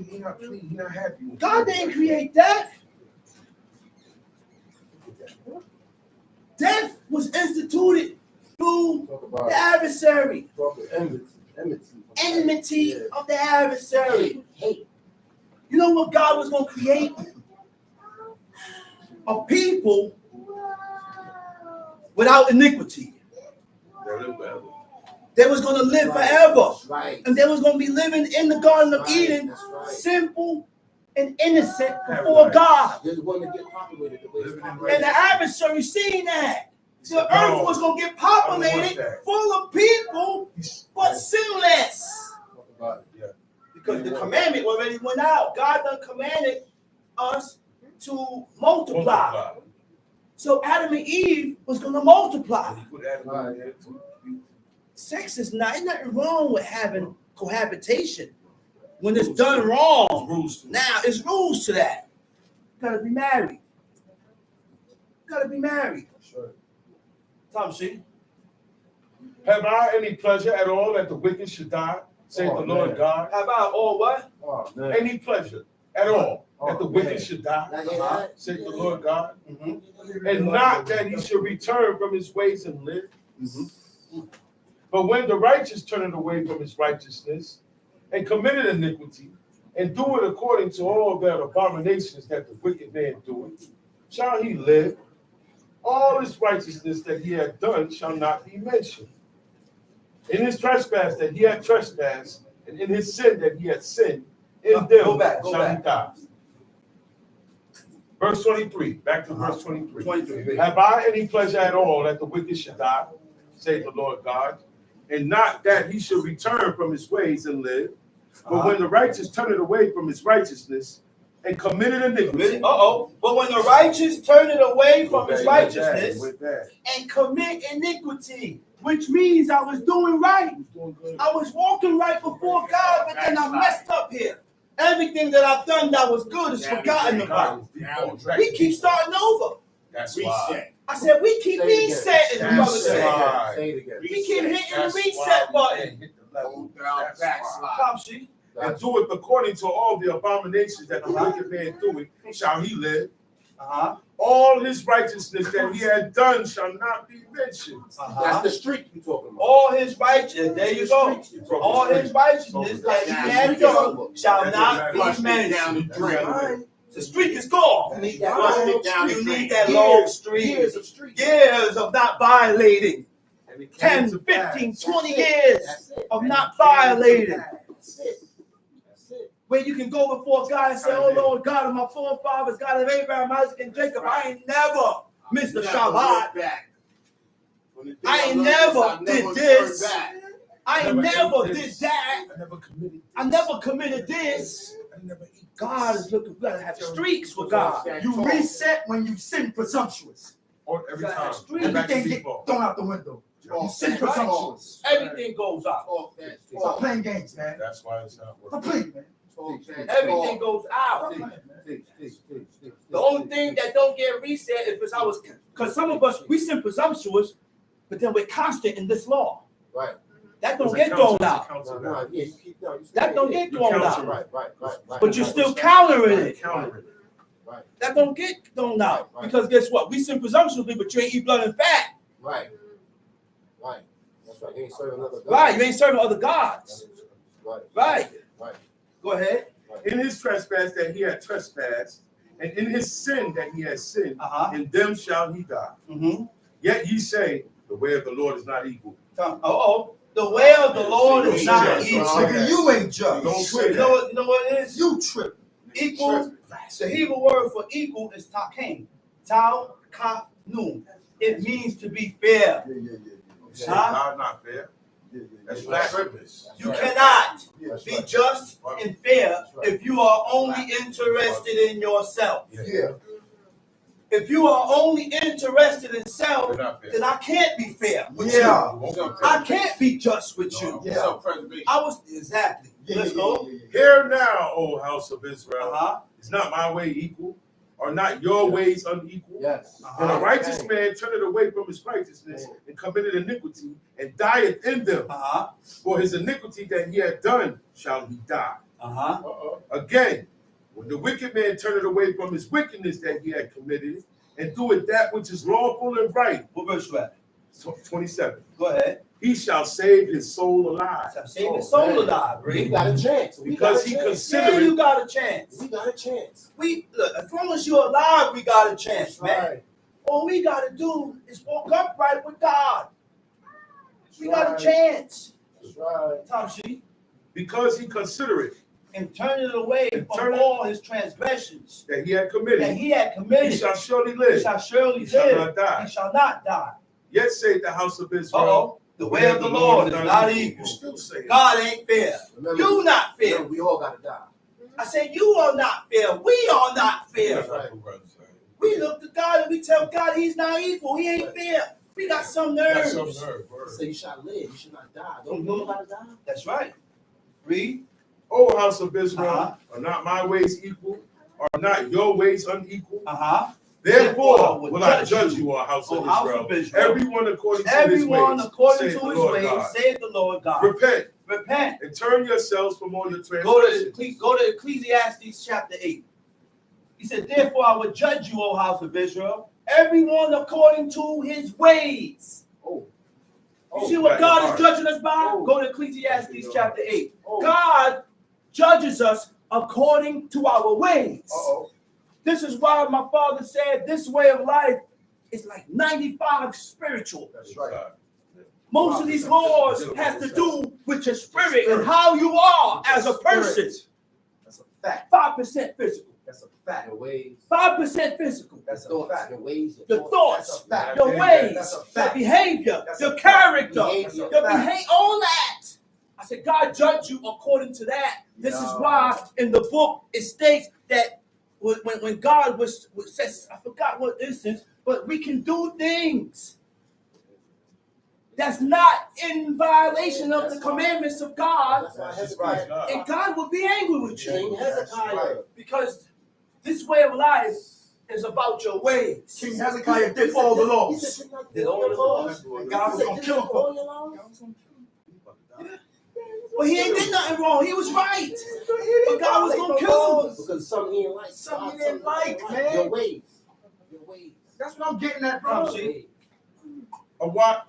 He not pleased. He not happy. God didn't create death. Death was instituted through the adversary. Enmity of the adversary. You know what God was going to create? A people without iniquity. They was going to live forever. Right. And they was going to be living in the Garden of Eden, That's right. simple and innocent before God. They want to get populated the way it's Living in populated. And the adversary seen that. The earth was going to get populated full of people, but sinless. Because the commandment already went out. God done commanded us to multiply. So Adam and Eve was going to multiply. Sex is not, ain't nothing wrong with having cohabitation. When it's done wrong, now it's rules to that. You gotta be married. You gotta be married. Tom, see? Have I any pleasure at all that the wicked should die? Say the Lord God. Have I all what? Any pleasure at all that the wicked should die? Like, Say the Lord God. And not that he should return from his ways and live. But when the righteous turneth away from his righteousness and committed iniquity, and do it according to all their abominations that the wicked man doeth, shall he live? All his righteousness that he had done shall not be mentioned. In his trespass that he had trespassed, and in his sin that he had sinned, in them go shall back. he die. Verse 23, back to verse 23. 23. Have I any pleasure at all that the wicked should die, say the Lord God, and not that he should return from his ways and live? But when the righteous turneth away from his righteousness and committed iniquity. But when the righteous turn it away from his righteousness With that. and commit iniquity, which means I was doing right. I was walking right before God, but then I messed up here. Everything that I've done that was good is forgotten about. We keep starting over. That's why. I said, we keep resetting, the brother said. why. We keep hitting the reset button. Come, see? And do it according to all the abominations that the wicked man doeth, shall he live. All his righteousness that he had done shall not be mentioned. That's the streak you talking about. All his righteousness, there you go. All his righteousness that he had done shall not be mentioned. The streak is gone. You need that long streak. Years of not violating. 10, 15, 20 years of not violating. Where you can go before God and say, oh Lord God of my forefathers, God of Abraham, Isaac, and Jacob, I ain't never missed a Shabbat. I ain't never did this. I ain't never did that. I never committed this. God is looking, you gotta have streaks with God. You reset when you sin presumptuous. Or every time. Everything get thrown out the window. You sin presumptuous. Everything goes out. Stop playing games, man. That's why it's not Stop working. playing, man. Everything goes out. The only thing that don't get reset is because some of us, we sin presumptuous, but then we're constant in this law. Right. That don't get thrown out. That don't get thrown out. Right. But you're still countering it. Right. That don't get thrown out. Because guess what? We sin presumptuously, but you ain't eat blood and fat. Right. That's right. You ain't serving other gods. Right. You ain't serving other gods. Right. Go ahead. In his trespass that he had trespassed, and in his sin that he had sinned, in them shall he die. Yet ye say, the way of the Lord is not equal. The way of the Lord is not equal. Nigga, you ain't just. Don't say You that. know what it is? You tripping. Equal. The Hebrew word for equal is taken. Tau kaf nun. It means to be fair. God not fair. That's blasphemous. You cannot That's be right. just and fair That's right. if you are only interested in yourself. Yeah. If you are only interested in self, You're not fair. then I can't be fair with Yeah. you. I can't be just with you. Yeah. Self-preservation. I was exactly. Let's go. Hear now, O house of Israel, Uh-huh. is not my way equal? Are not your ways unequal? Yes. When a righteous man turneth away from his righteousness and committed iniquity and dieth in them, Uh-huh. for his iniquity that he had done shall he die. Uh-huh. Again, when the wicked man turneth away from his wickedness that he had committed and doeth that which is lawful and right, What verse you at? 27, Go ahead. he shall save his soul alive, Save his soul alive, We Reed. got a chance. We because got a he chance. Yeah, considereth you got a chance. We got a chance. We look, as long as you're alive, we got a chance, That's man. right. All we gotta do is walk upright with God. We got a right. chance. That's right. Tom She. because he considereth And turn it away And from turn it- all his transgressions that he had that committed, he had he committed. shall surely He live, shall surely he shall live. not die. He shall not die. Yet saith the house of Israel, Uh-oh. The way of the Lord is not You equal. still say it. God ain't fair. Remember, You not fair. remember, we all got to die. I said, you are not fair. We are not fair. That's what the brother said. We look to God and we tell God he's not equal. He ain't fair. We got some That's some nerves. nerve, word. So you shall live. You should not die. Don't Mhm. you got to die? That's right. Read. O house of Israel, Uh-huh. are not my ways equal? Are not your ways unequal? Uh-huh. Therefore will I judge you, O house O of house Israel. of Israel. Everyone according to his Everyone ways, according saith to the his Lord ways, God. save the Lord God. Repent Repent. and turn yourselves from all your Go transgressions. to Ecclesiastes chapter 8. He said, therefore I will judge you, O house of Israel, everyone according to his ways. Oh. You see what right, God right. is judging us by? Oh. Go to Ecclesiastes chapter 8. Oh. God judges us according to our ways. Uh-oh. This is why my father said this way of life is like 95 spiritual. That's right. Most of these laws has to do with your spirit and how you are as a person. That's a fact. 5% physical, That's a fact. Your ways. 5% physical. That's a thoughts. fact. Your ways. Your thoughts, That's a fact. your ways, That's a your fact. behavior, That's your a fact. character, Behavior. your That's a fact. behavior, all that. I said, God judge you according to that. This is No. why in the book it states that when God says, I forgot what instance, but we can do things that's not in violation of the commandments of God, That's why That's Hezekiah. right. and God will be angry with you. King Hezekiah. Because this way of life is about your ways. King Hezekiah did all the He laws. said, "You're not Did doing all your the laws." laws. And God was going to kill him for All your laws? But he ain't did nothing wrong. He was right. But God was gonna kill him. Because some he didn't like. Some he didn't like, man. Your ways. Your ways. That's what I'm getting at, bro. Come, see?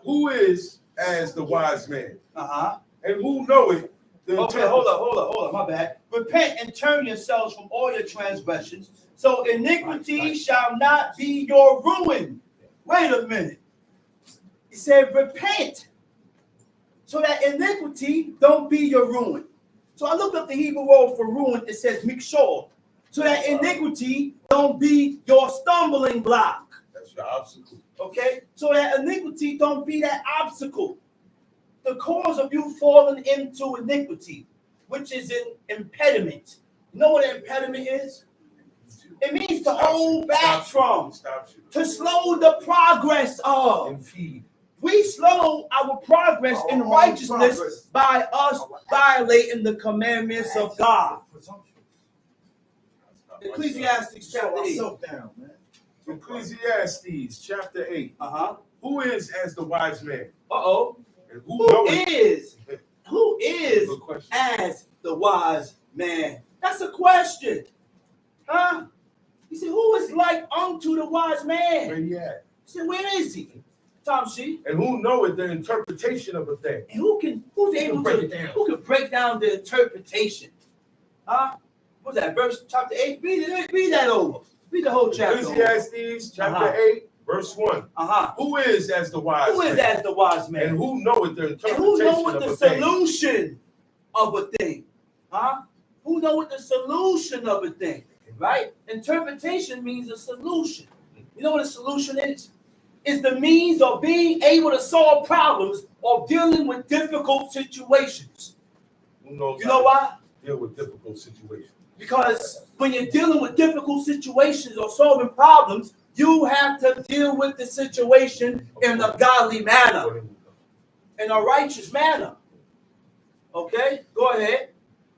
Who is as the wise man? Uh-huh. And who knoweth the Okay, hold up, my bad. Repent and turn yourselves from all your transgressions, so iniquity shall not be your ruin. Wait a minute. He said, repent, so that iniquity don't be your ruin. So I looked up the Hebrew word for ruin. It says mikshor, so that iniquity don't be your stumbling block. That's your obstacle. Okay, so that iniquity don't be that obstacle. The cause of you falling into iniquity, which is an impediment. You know what an impediment is? It means to hold back from, Stops you. to slow the progress of. And feed. We slow our progress in Our own righteousness progress. by us violating the commandments of God. Ecclesiastes Show chapter 8. ourselves down, man. Ecclesiastes chapter 8. Uh-huh. Who is as the wise man? Uh-oh. And who Who knoweth? is Good question. as the wise man? That's a question. Huh? He said, who is like unto the wise man? Where he at? He said, where is he? Tom She. And who knoweth the interpretation of a thing? And who's able break to it down? who can break down the interpretation? Huh? What's that? Verse chapter 8? Read that over. Read the whole chapter. Ecclesiastes chapter Uh-huh. 8, verse 1. Uh-huh. Who is as the wise Who is man? as the wise man? And who knoweth the And who know interpretation what of the a thing? solution of a thing? Huh? Who know what the solution of a thing? Right? Interpretation means a solution. You know what a solution is? is the means of being able to solve problems or dealing with difficult situations. Who knows You know why? deal with difficult situations? Because when you're dealing with difficult situations or solving problems, you have to deal with the situation in a godly manner, in a righteous manner. Okay, go ahead.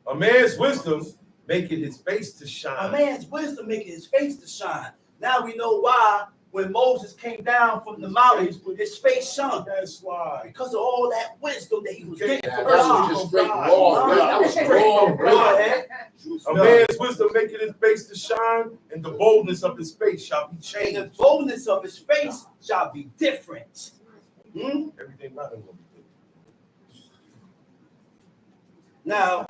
A man's wisdom maketh his face to shine. A man's wisdom making his face to shine. Now we know why when Moses came down from the mountain, his face shone. That's why. Because of all that wisdom that he was getting from That was God. just straight law. That was strong. Go ahead. A man's wisdom maketh his face to shine, and the boldness of his face shall be And the changed. boldness of his face shall be different. Everything about him will be good. Now,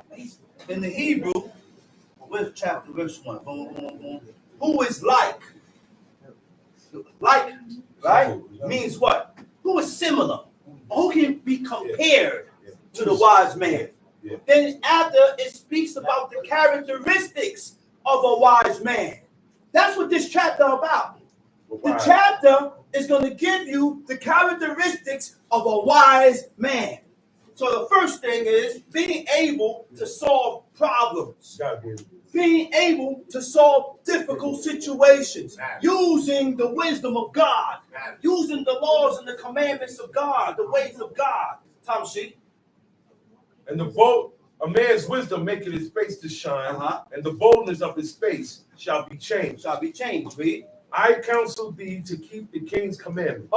in the Hebrew, with chapter verse 1, boom, boom, boom, who is like? Like, right? Means what? Who is similar? Who can be compared to the wise man? Yeah. Then after it speaks about the characteristics of a wise man. That's what this chapter about. The chapter is going to give you the characteristics of a wise man. So the first thing is being able to solve problems. God gave it. Being able to solve difficult situations, using the wisdom of God, using the laws and the commandments of God, the ways of God. Tom Sheet. And a man's wisdom maketh his face to shine, and the boldness of his face shall be changed. Shall be changed, read. I counsel thee to keep the king's commandment.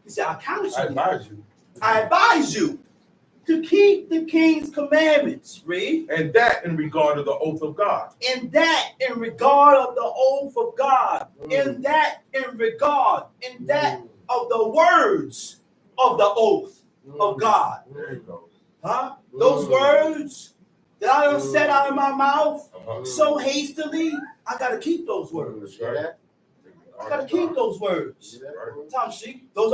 He said, I counsel I you. advise you. I advise you to keep the king's commandments, read. And that in regard of the oath of God. And that in regard of the oath of God. In that in regard. In that of the words of the oath of God. There you go. Those words that I done said out of my mouth Uh-huh. so hastily, I got to keep those words. I got to keep those words. Tom Sheep, these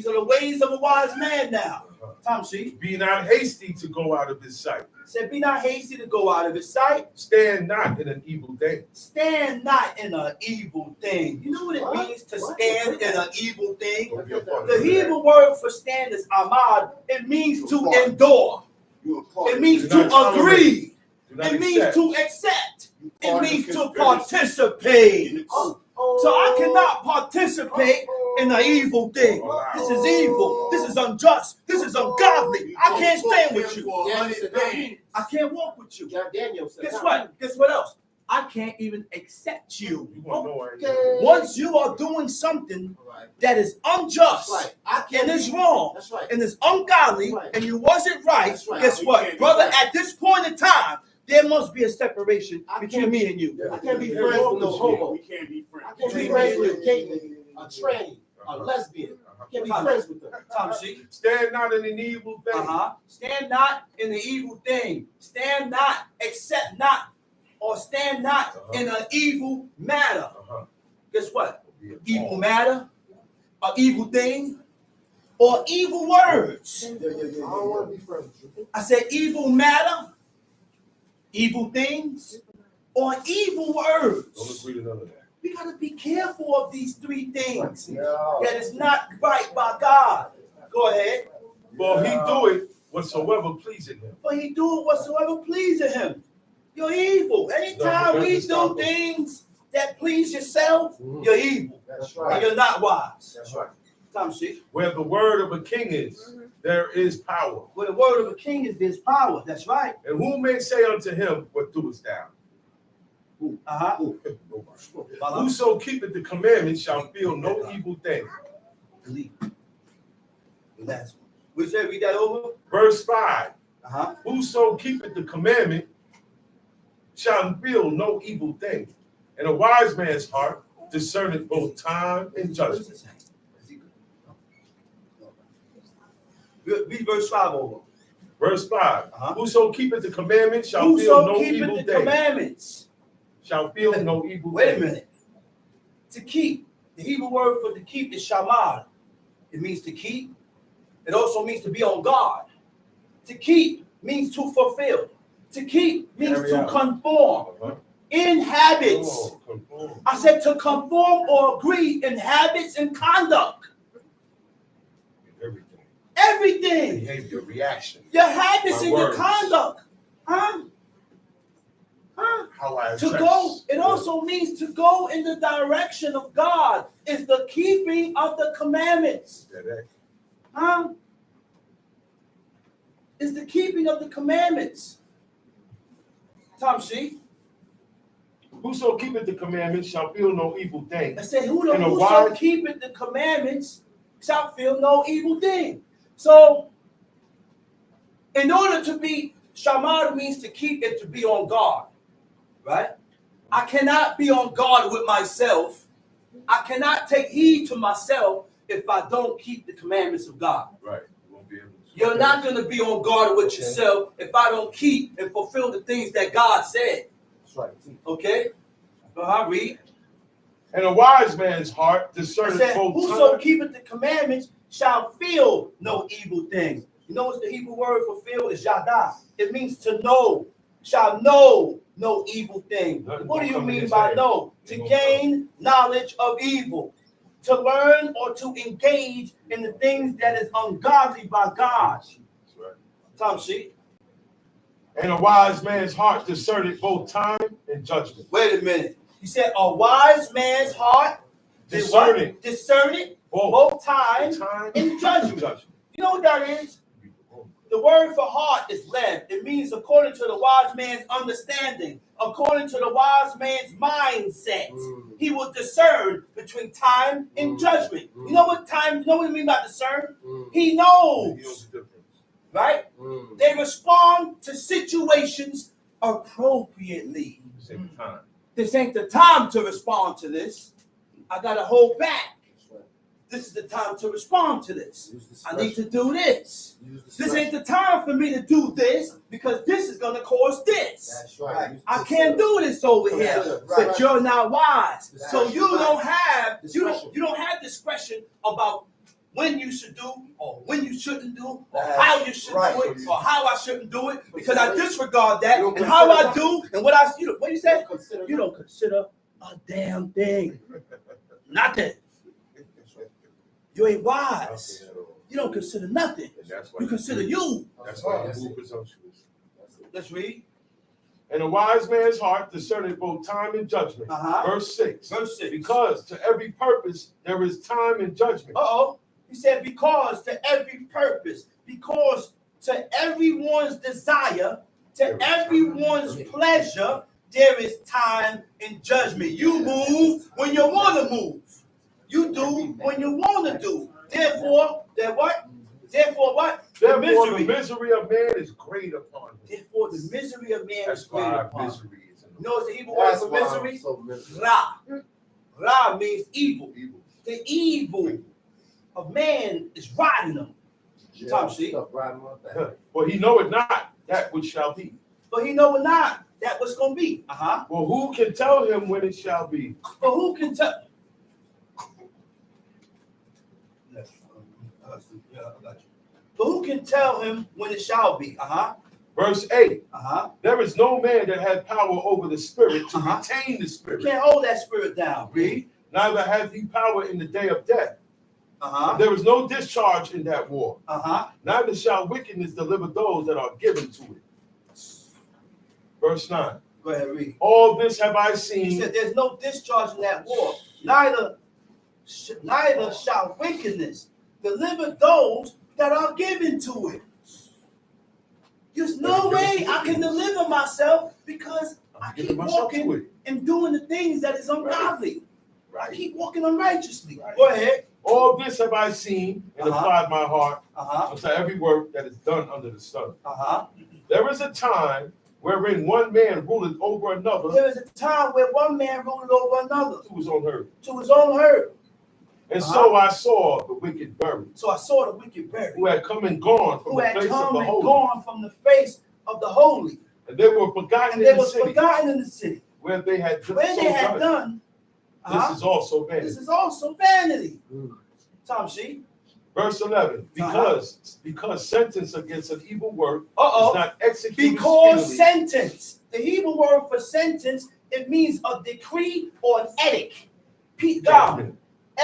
are the ways of a wise man now. Tom Sheep Be not hasty to go out of his sight. said, be not hasty to go out of his sight. Stand not in an evil thing. Stand not in an evil thing. You know what it means to stand in an evil thing? The Hebrew word for stand is amad. It means to endure. It means to agree. It means to accept. It means to participate. So I cannot participate in an evil thing. This is evil. This is unjust. This is ungodly. I can't stand with you. I can't walk with you. Guess what? Guess what else? I can't even accept you. You won't know anything. Once you are doing something that is unjust and is wrong and is ungodly and you wasn't right, guess what? Brother, at this point in time, there must be a separation between me and you. I can't be friends with no homo. We can't be friends. I can't be friends with a gay, a tranny, a lesbian. I can't be friends with them. Tom Sheep. Stand not in an evil thing. Stand not in the evil thing. Stand not, accept not, or stand not in an evil matter. Guess what? Evil matter, an evil thing, or evil words. I don't want to be friends with you. I said evil matter, evil things, or evil Don't words. agree to none of that. We got to be careful of these three things that is not right by God. Go ahead. For he do it whatsoever pleasing him. For he do it whatsoever pleases him. You're evil. Anytime we do things that please yourself, you're evil. That's And right. you're not wise. That's right. Tom Sheep. Where the word of a king is, there is power. Where the word of a king is, there's power. That's right. And who may say unto him, what doest thou? Whoso keepeth the commandments shall feel no evil thing. Believe. The last one. We said read that over. Verse 5. Uh-huh. Whoso keepeth the commandment shall feel no evil thing. And a wise man's heart discerneth both time and judgment. Read verse 5 over. Verse 5. Uh-huh. Whoso keepeth the commandment shall feel Whoso no keepeth evil the thing. commandments. Shall feel no evil Wait a thing. minute. To keep. The Hebrew word for to keep is shamar. It means to keep. It also means to be on guard. To keep means to fulfill. To keep means Carry to out. conform. in habits. Oh, conform. I said to conform or agree in habits and conduct. Everything. Everything. Behavior, reaction. Your habits My and words. your conduct. Huh? Huh? How I To address. go, it also means to go in the direction of God. Is the keeping of the commandments. Huh? Is the keeping of the commandments. Tom sheet. Whoso keepeth the commandments shall feel no evil thing. I said, And a whoso wise- keepeth the commandments shall feel no evil thing. So, in order to be, shamar means to keep it, to be on guard, right? I cannot be on guard with myself. I cannot take heed to myself if I don't keep the commandments of God. Right. You won't be able to. You're not going to be on guard with yourself if I don't keep and fulfill the things that God said. That's right. Okay? So I read. And a wise man's heart It discerneth said, both whoso time. keepeth the commandments shall feel no evil thing. You know what the Hebrew word for feel is yada. It means to know. Shall know no evil thing. Nothing What do gonna you come in mean his by head. know? To Ain't gonna gain knowledge of evil. To learn or to engage in the things that is ungodly by God. That's right. Tom sheet. And a wise man's heart discerneth both time and judgment. Wait a minute. He said a wise man's heart Discerning. discerning Both both time time and judgment. judgment. You know what that is? The word for heart is lev. It means according to the wise man's understanding, according to the wise man's mindset. He will discern between time and judgment. You know what time, you know what I mean by discern? He He knows, knows the difference. right? They respond to situations appropriately. Same time. This ain't the time to respond to this. I gotta hold back. This is the time to respond to this. I need to do this. This ain't the time for me to do this because this is gonna cause this. That's right. I can't do this over here, but you're not wise. So you don't have you don't have discretion about when you should do or when you shouldn't do or how you should do it or how I shouldn't do it because I disregard that and how I do and what I what you say? You don't consider a damn thing. Nothing. You ain't wise. You don't consider nothing. And that's why You consider you. That's why you move presumptuous. Let's read. And a wise man's heart discerneth both time and judgment. Verse 6. Verse 6. Because to every purpose there is time and judgment. He said, because to every purpose, because to everyone's desire, to everyone's pleasure, there is time and judgment. You move when you want to move. You do when you want to do. Therefore, what? Therefore, what? Therefore, the misery of man is great upon him. Therefore, the misery of man is That's great why upon him. misery is in the You know what's the Hebrew word for misery? Ra. Ra means evil. evil. The evil of man is riding him. Tom sheet. For he knoweth not that which shall be. But he know not that what's going to be. Well, who can tell him when it shall be? But who can tell? But who can tell him when it shall be? Verse 8. Uh-huh. There is no man that hath power over the spirit to Uh-huh. retain the You spirit. can't hold that spirit down. Read. Neither hath he power in the day of death. Uh-huh. There is no discharge in that war. Uh-huh. Neither shall wickedness deliver those that are given to it. Verse 9. Go ahead, read. All this have I He seen. said there's no discharge in that war. Neither shall wickedness deliver those that are given to it. There's no way I can deliver myself because I keep giving myself to walking it. and doing the things that is ungodly. I Right. keep walking unrighteously. Right. Go ahead. All this have I seen and Uh-huh. applied my heart Uh-huh. unto every work that is done under the sun. Uh-huh. There is a time wherein one man ruleth over another There is a time where one man ruled over another to his own hurt. to his own hurt. And so I saw the wicked buried, So I saw the wicked buried, who had come and gone from who the had place of come the and holy. gone from the face of the holy, And they were forgotten and in they the was city forgotten in the city. where they had so When they had done. done, This is also this vanity. is also vanity. Tom sheet. Verse 11. Because sentence against an evil work is Uh-oh. not executed Because speedily. sentence. The Hebrew word for sentence it means a decree or an edict. God,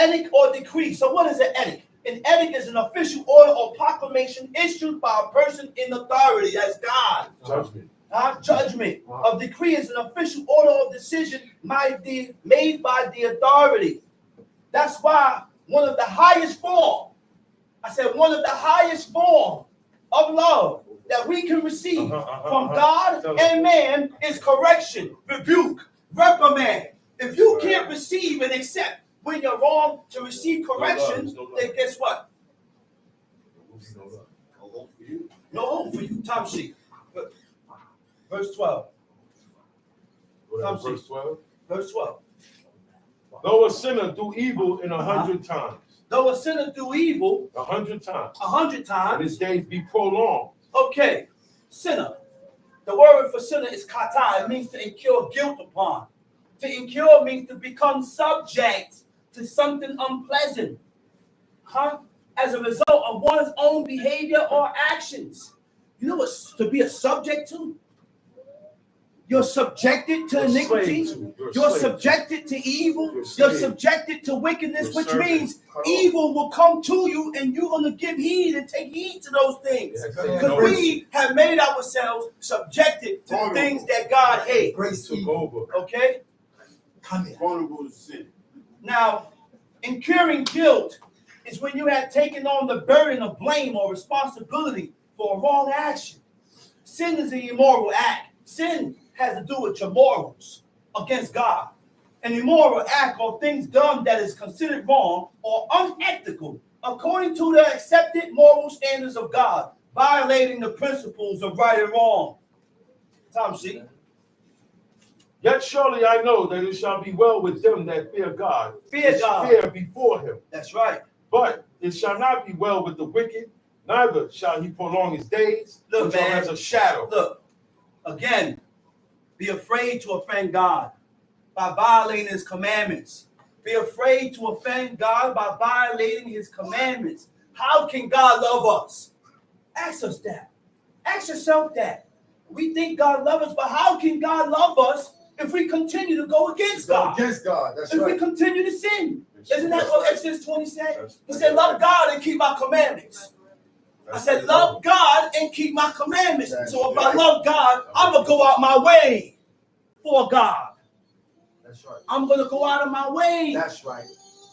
edict or decree. So what is an edict? An edict is an official order or proclamation issued by a person in authority. That's God. Judgment. Judgment. A decree is an official order or decision might be made by the authority. That's why one of the highest form, I said one of the highest form of love that we can receive from God and man is correction, rebuke, reprimand. If you can't receive and accept when you're wrong to receive correction, then guess what? No hope for you. Time sheet. Verse 12. Verse 12. Verse 12. Though a sinner do evil in 100 times. Though a sinner do evil 100 times. 100 And times. his days be prolonged. Okay. Sinner. The word for sinner is kata. It means to incur guilt upon. To incur means to become subject to something unpleasant. As a result of one's own behavior or actions. You know what to be a subject to? You're subjected to iniquity. You're subjected to evil. You're subjected to wickedness, which means evil will come to you and you're going to give heed and take heed to those things. Because we have made ourselves subjected to the things that God hates. Grace took over. Okay? Vulnerable to sin. Now, incurring guilt is when you have taken on the burden of blame or responsibility for a wrong action. Sin is an immoral act. Sin has to do with your morals against God. An immoral act or things done that is considered wrong or unethical according to the accepted moral standards of God, violating the principles of right and wrong. Tom, see? Yet surely I know that it shall be well with them that fear God. Fear God. Fear before him. That's right. But it shall not be well with the wicked, neither shall he prolong his days, Look, which man, are as a shadow. Look, again, be afraid to offend God by violating his commandments. Be afraid to offend God by violating his commandments. How can God love us? Ask us that. Ask yourself that. We think God loves us, but how can God love us if we continue to go against God? Against God, that's If we right. continue to sin. Isn't that what Exodus 20 said? He said, love God and keep my commandments. I said, love God and keep my commandments. So if I love God, I'm going to go out my way for God. That's right. I'm going to go out of my way That's right.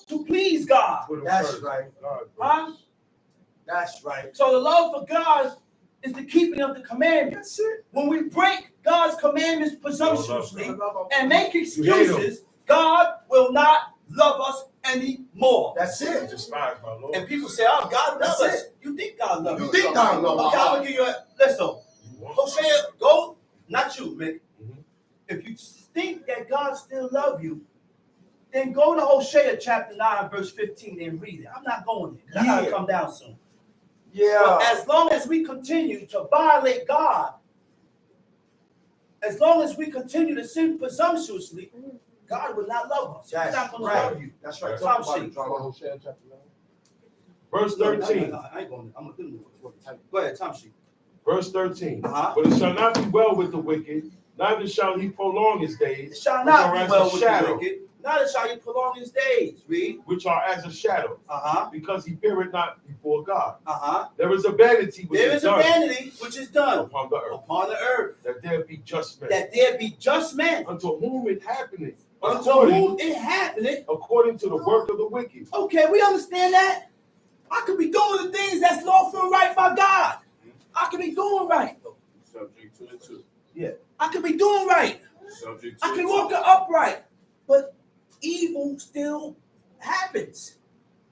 to please God. That's right. Huh? That's right. So the love for God is the keeping of the commandments. When we break God's commandments presumptuously and make excuses, God will not love us anymore. That's it. Despise my Lord. And people say, oh, God loves That's us. You think God loves You us. think God loves Okay, us. I'm going to give you a, listen. Hosea, go, not you, Mick. If you think that God still loves you, then go to Hosea chapter 9, verse 15 and read it. I'm not going there because I got to come down soon. But as long as we continue to violate God, as long as we continue to sin presumptuously, God will not love us. He's not going to love you. That's right. Tom Talk about sheet. it, Hosea chapter 9. Verse 13. I ain't going. I'm going to do it. Go ahead, Tom sheet. Verse 13. Uh-huh. But it shall not be well with the wicked, neither shall he prolong his days. It shall not be which are well as a with shadow, the wicked, neither shall he prolong his days. Read. which are as a shadow, Uh-huh. because he feareth not before God. Uh-huh. There is a vanity which There is is a done vanity which is done upon the earth, upon the earth, that there be just men, that there be just men, unto whom it happeneth, unto whom it happeneth. according to the work of the wicked. Okay, we understand that. I could be doing the things that's lawful and right by God. I could be doing right. Subject to it too. Yeah. I could be doing right. Subject to I it can too. walk upright. But evil still happens.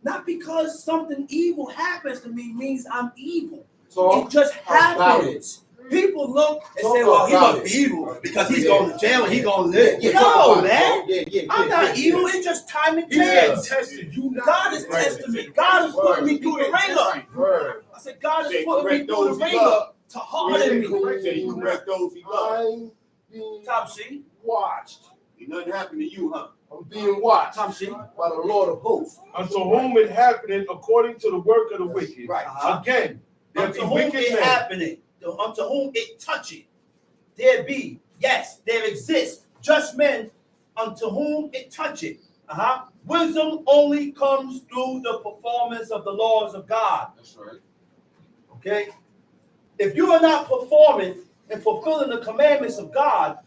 Not because something evil happens to me means I'm evil. It just happens. People look and say, well, he must be evil because he's going to jail and he's going to live. No, man. I'm not evil. It's just time and chance. God is testing me. God is putting me through the ringer. I said, God is putting me through the ringer to harden me. Say correct those he loves. I'm being Tom C. watched. Ain't nothing happened to you, huh? I'm being watched Tom C. by the Lord of hosts. Unto whom it happeneth according to the work of the wicked. Right. Again, there be Unto whom wicked it men. happeneth, unto whom it toucheth, there be, yes, there exists just men unto whom it toucheth. Wisdom only comes through the performance of the laws of God. That's right. Okay? If you are not performing and fulfilling the commandments of God,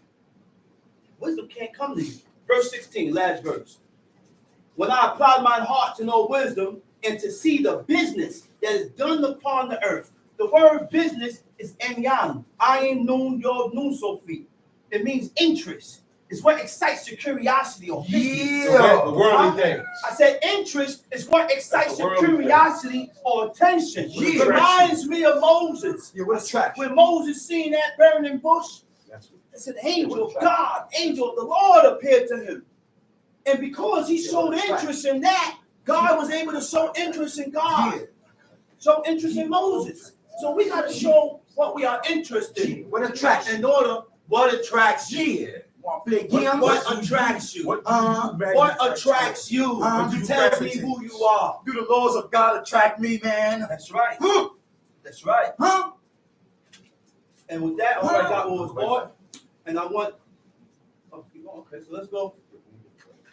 wisdom can't come to you. Verse 16, last verse. When I applied my heart to know wisdom and to see the business that is done upon the earth. The word business is enyan. Ayin nun yod nun sofi. It means interest. It's what excites your curiosity or business. The worldly things. I said interest is what excites your curiosity or attention. It reminds me of Moses. Yeah, what attraction? When Moses seen that burning bush, it's an angel of God, angel of the Lord appeared to him. And because he showed interest in that, God was able to show interest in God. Show interest in Moses. So we got to show what we are interested in. What attracts? In order, what attracts you? What attracts you? What attracts you? You tell me who you are. Do the laws of God attract me, man? That's right. That's right. And with that, all I got was bought. And I want, okay, so let's go.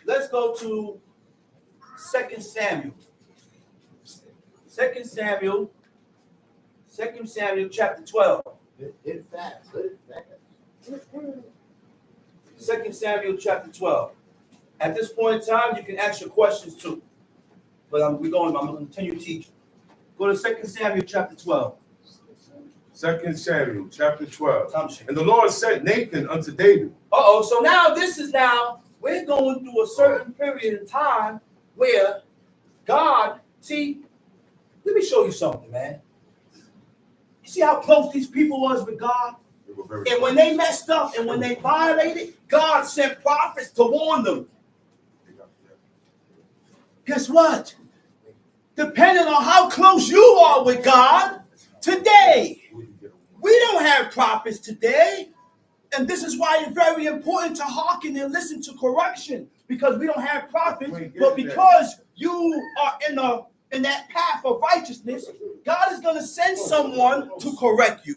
Let's go to 2 Samuel. 2 Samuel chapter 12. Hit fast. Hit fast. 2 Samuel chapter 12. At this point in time, you can ask your questions too. But I'm going to continue teaching. Go to 2 Samuel chapter 12. 2 Samuel chapter 12. And the Lord sent Nathan unto David. So now we're going through a certain period of time where God, see, let me show you something, man. You see how close these people was with God? And when they messed up and when they violated, God sent prophets to warn them. Guess what? Depending on how close you are with God, today, we don't have prophets today. And this is why it's very important to hearken and listen to correction, because we don't have prophets, but because you are in that path of righteousness, God is going to send someone to correct you.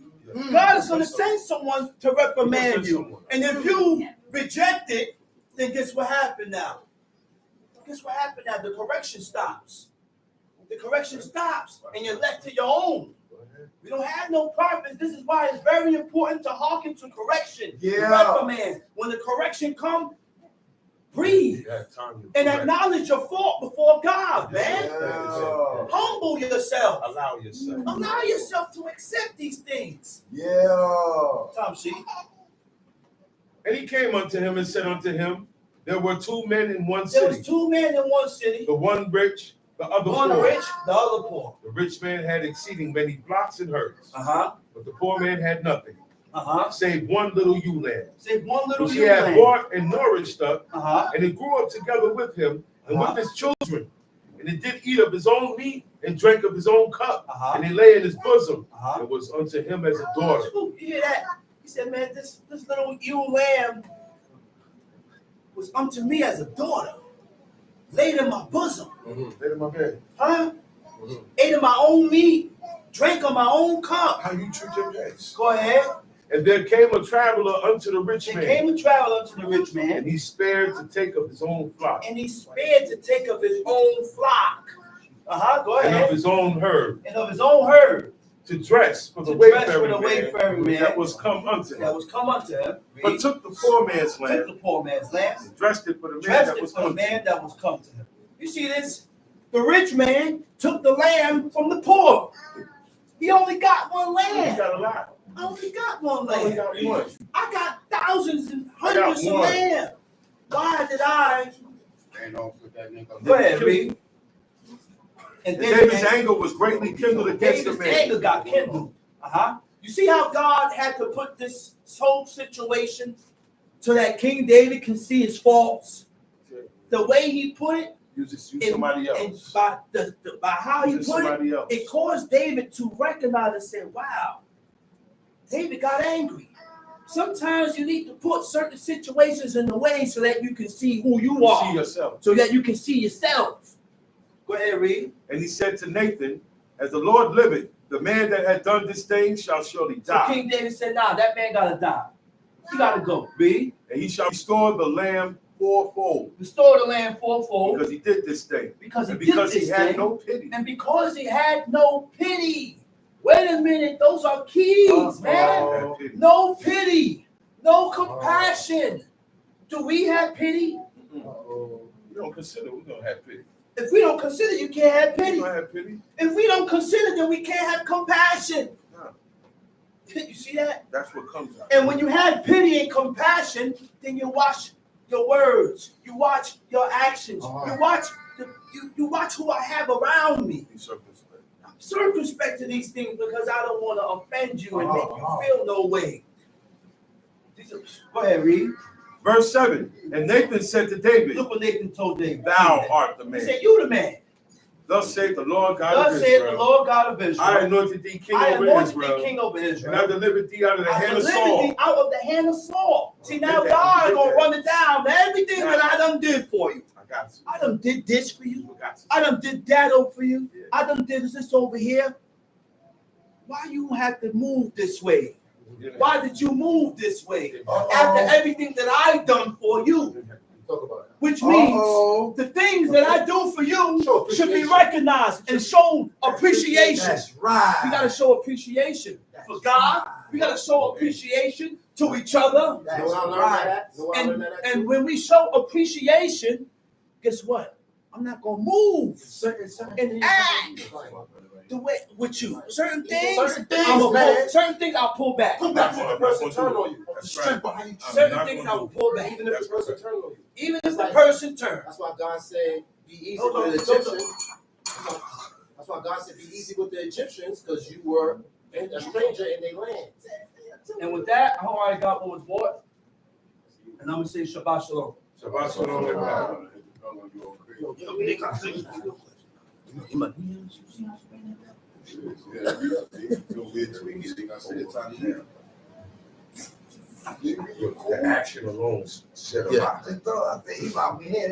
God is going to send someone to reprimand you. And if you reject it, then guess what happened now? Guess what happened now? The correction stops. The correction stops, and you're left to your own. We don't have no prophets. This is why it's very important to hearken to correction. Reprimand. When the correction comes, breathe and acknowledge your fault before God, man. Humble yourself. Allow yourself to accept these things. Tom, see? And he came unto him and said unto him, there were two men in one There was city. two men in one city. The one rich, the other One poor. rich, the other poor. The rich man had exceeding many flocks and herds. But the poor man had nothing. Save one little ewe lamb. Save one little which he ewe had lamb. bought and nourished up. And it grew up together with him and with his children. And it did eat of his own meat and drank of his own cup. And it lay in his bosom. It was unto him as a daughter. You hear that? He said, man, this little ewe lamb was unto me as a daughter. Laid in my bosom. Laid in my bed. Ate of my own meat. Drank of my own cup. How you treat your pets. Go ahead. And there came a traveler unto the rich man. There came a traveler unto the rich man. And he spared to take of his own flock. And he spared to take of his own flock. Go ahead. And of his own herd. And of his own herd. To dress for the wayfaring man that was come unto him. That was come unto him. But took the poor man's lamb. Took the poor man's lamb. And dressed it for the man that was come to him. You see this? The rich man took the lamb from the poor. He only got one lamb. He got a lot. I only got one lamb. Only got one. I got thousands and hundreds of lamb. Why did I? Go ahead, read. And David's anger was greatly kindled against the man. David's anger got kindled. You see how God had to put this whole situation so that King David can see his faults? The way he put it, use somebody else. And by how he put it, it caused David to recognize and say, wow, David got angry. Sometimes you need to put certain situations in the way so that you can see who you are. See yourself. So that you can see yourself. Go ahead, read. And he said to Nathan, as the Lord liveth, the man that had done this thing shall surely die. So King David said, nah, that man got to die. You gotta go. Read. And he shall restore the lamb fourfold. Restore the land fourfold. Because he did this thing. Because And he because did he this had thing. no pity. And because he had no pity. Wait a minute, those are keys, man. Had pity. No pity, no compassion. Do we have pity? We don't consider we're gonna have pity. If we don't consider, you can't have We pity. don't have pity. If we don't consider, then we can't have compassion. No. You see that? That's what comes out. And when you have pity and compassion, then you watch your words, you watch your actions, you watch who I have around me. Be circumspect. I'm circumspect to these things because I don't want to offend you and make you feel no way. Go ahead, read. Verse 7. And Nathan said to David, Look what Nathan told David. Thou art the He man. said, you the man. Thus saith the Lord God Thus of said the Israel. Lord God of Israel. I anointed thee king I over anointed Israel. thee king over And I Israel. delivered thee out of the I hand of delivered Saul. thee out of the hand of Saul. See, now Get that, God get gonna that. run it down. Everything that I done did for you. I got you. I done did this for you. I got you. I done did that over for you. Yeah. I done did this over here. Why you have to move this way? Why did you move this way? After everything that I done for you. Talk about it. Which means the things that I do for you Show should be appreciation. recognized and shown appreciation. That's right. We gotta show appreciation for God. We gotta show appreciation to each other. You know where I learned that at? You know where I learned that at? And when we show appreciation, guess what? I'm not gonna move and act the way with you. Certain things, Certain things, man. certain things I'll pull back. Come back when the person turn on you. That's Strength right. behind you. Certain things I will pull back. Even if the person turn on you. Even if the person turns. That's why God said, be easy Hold on, with the hold on. Egyptians. That's why God said, be easy with the Egyptians, because you were a stranger in their land. And with that, I already got what was bought. And I'm gonna say Shabbat Shalom. Shabbat shalom, everybody. The action alone set a lot. I think he about me here.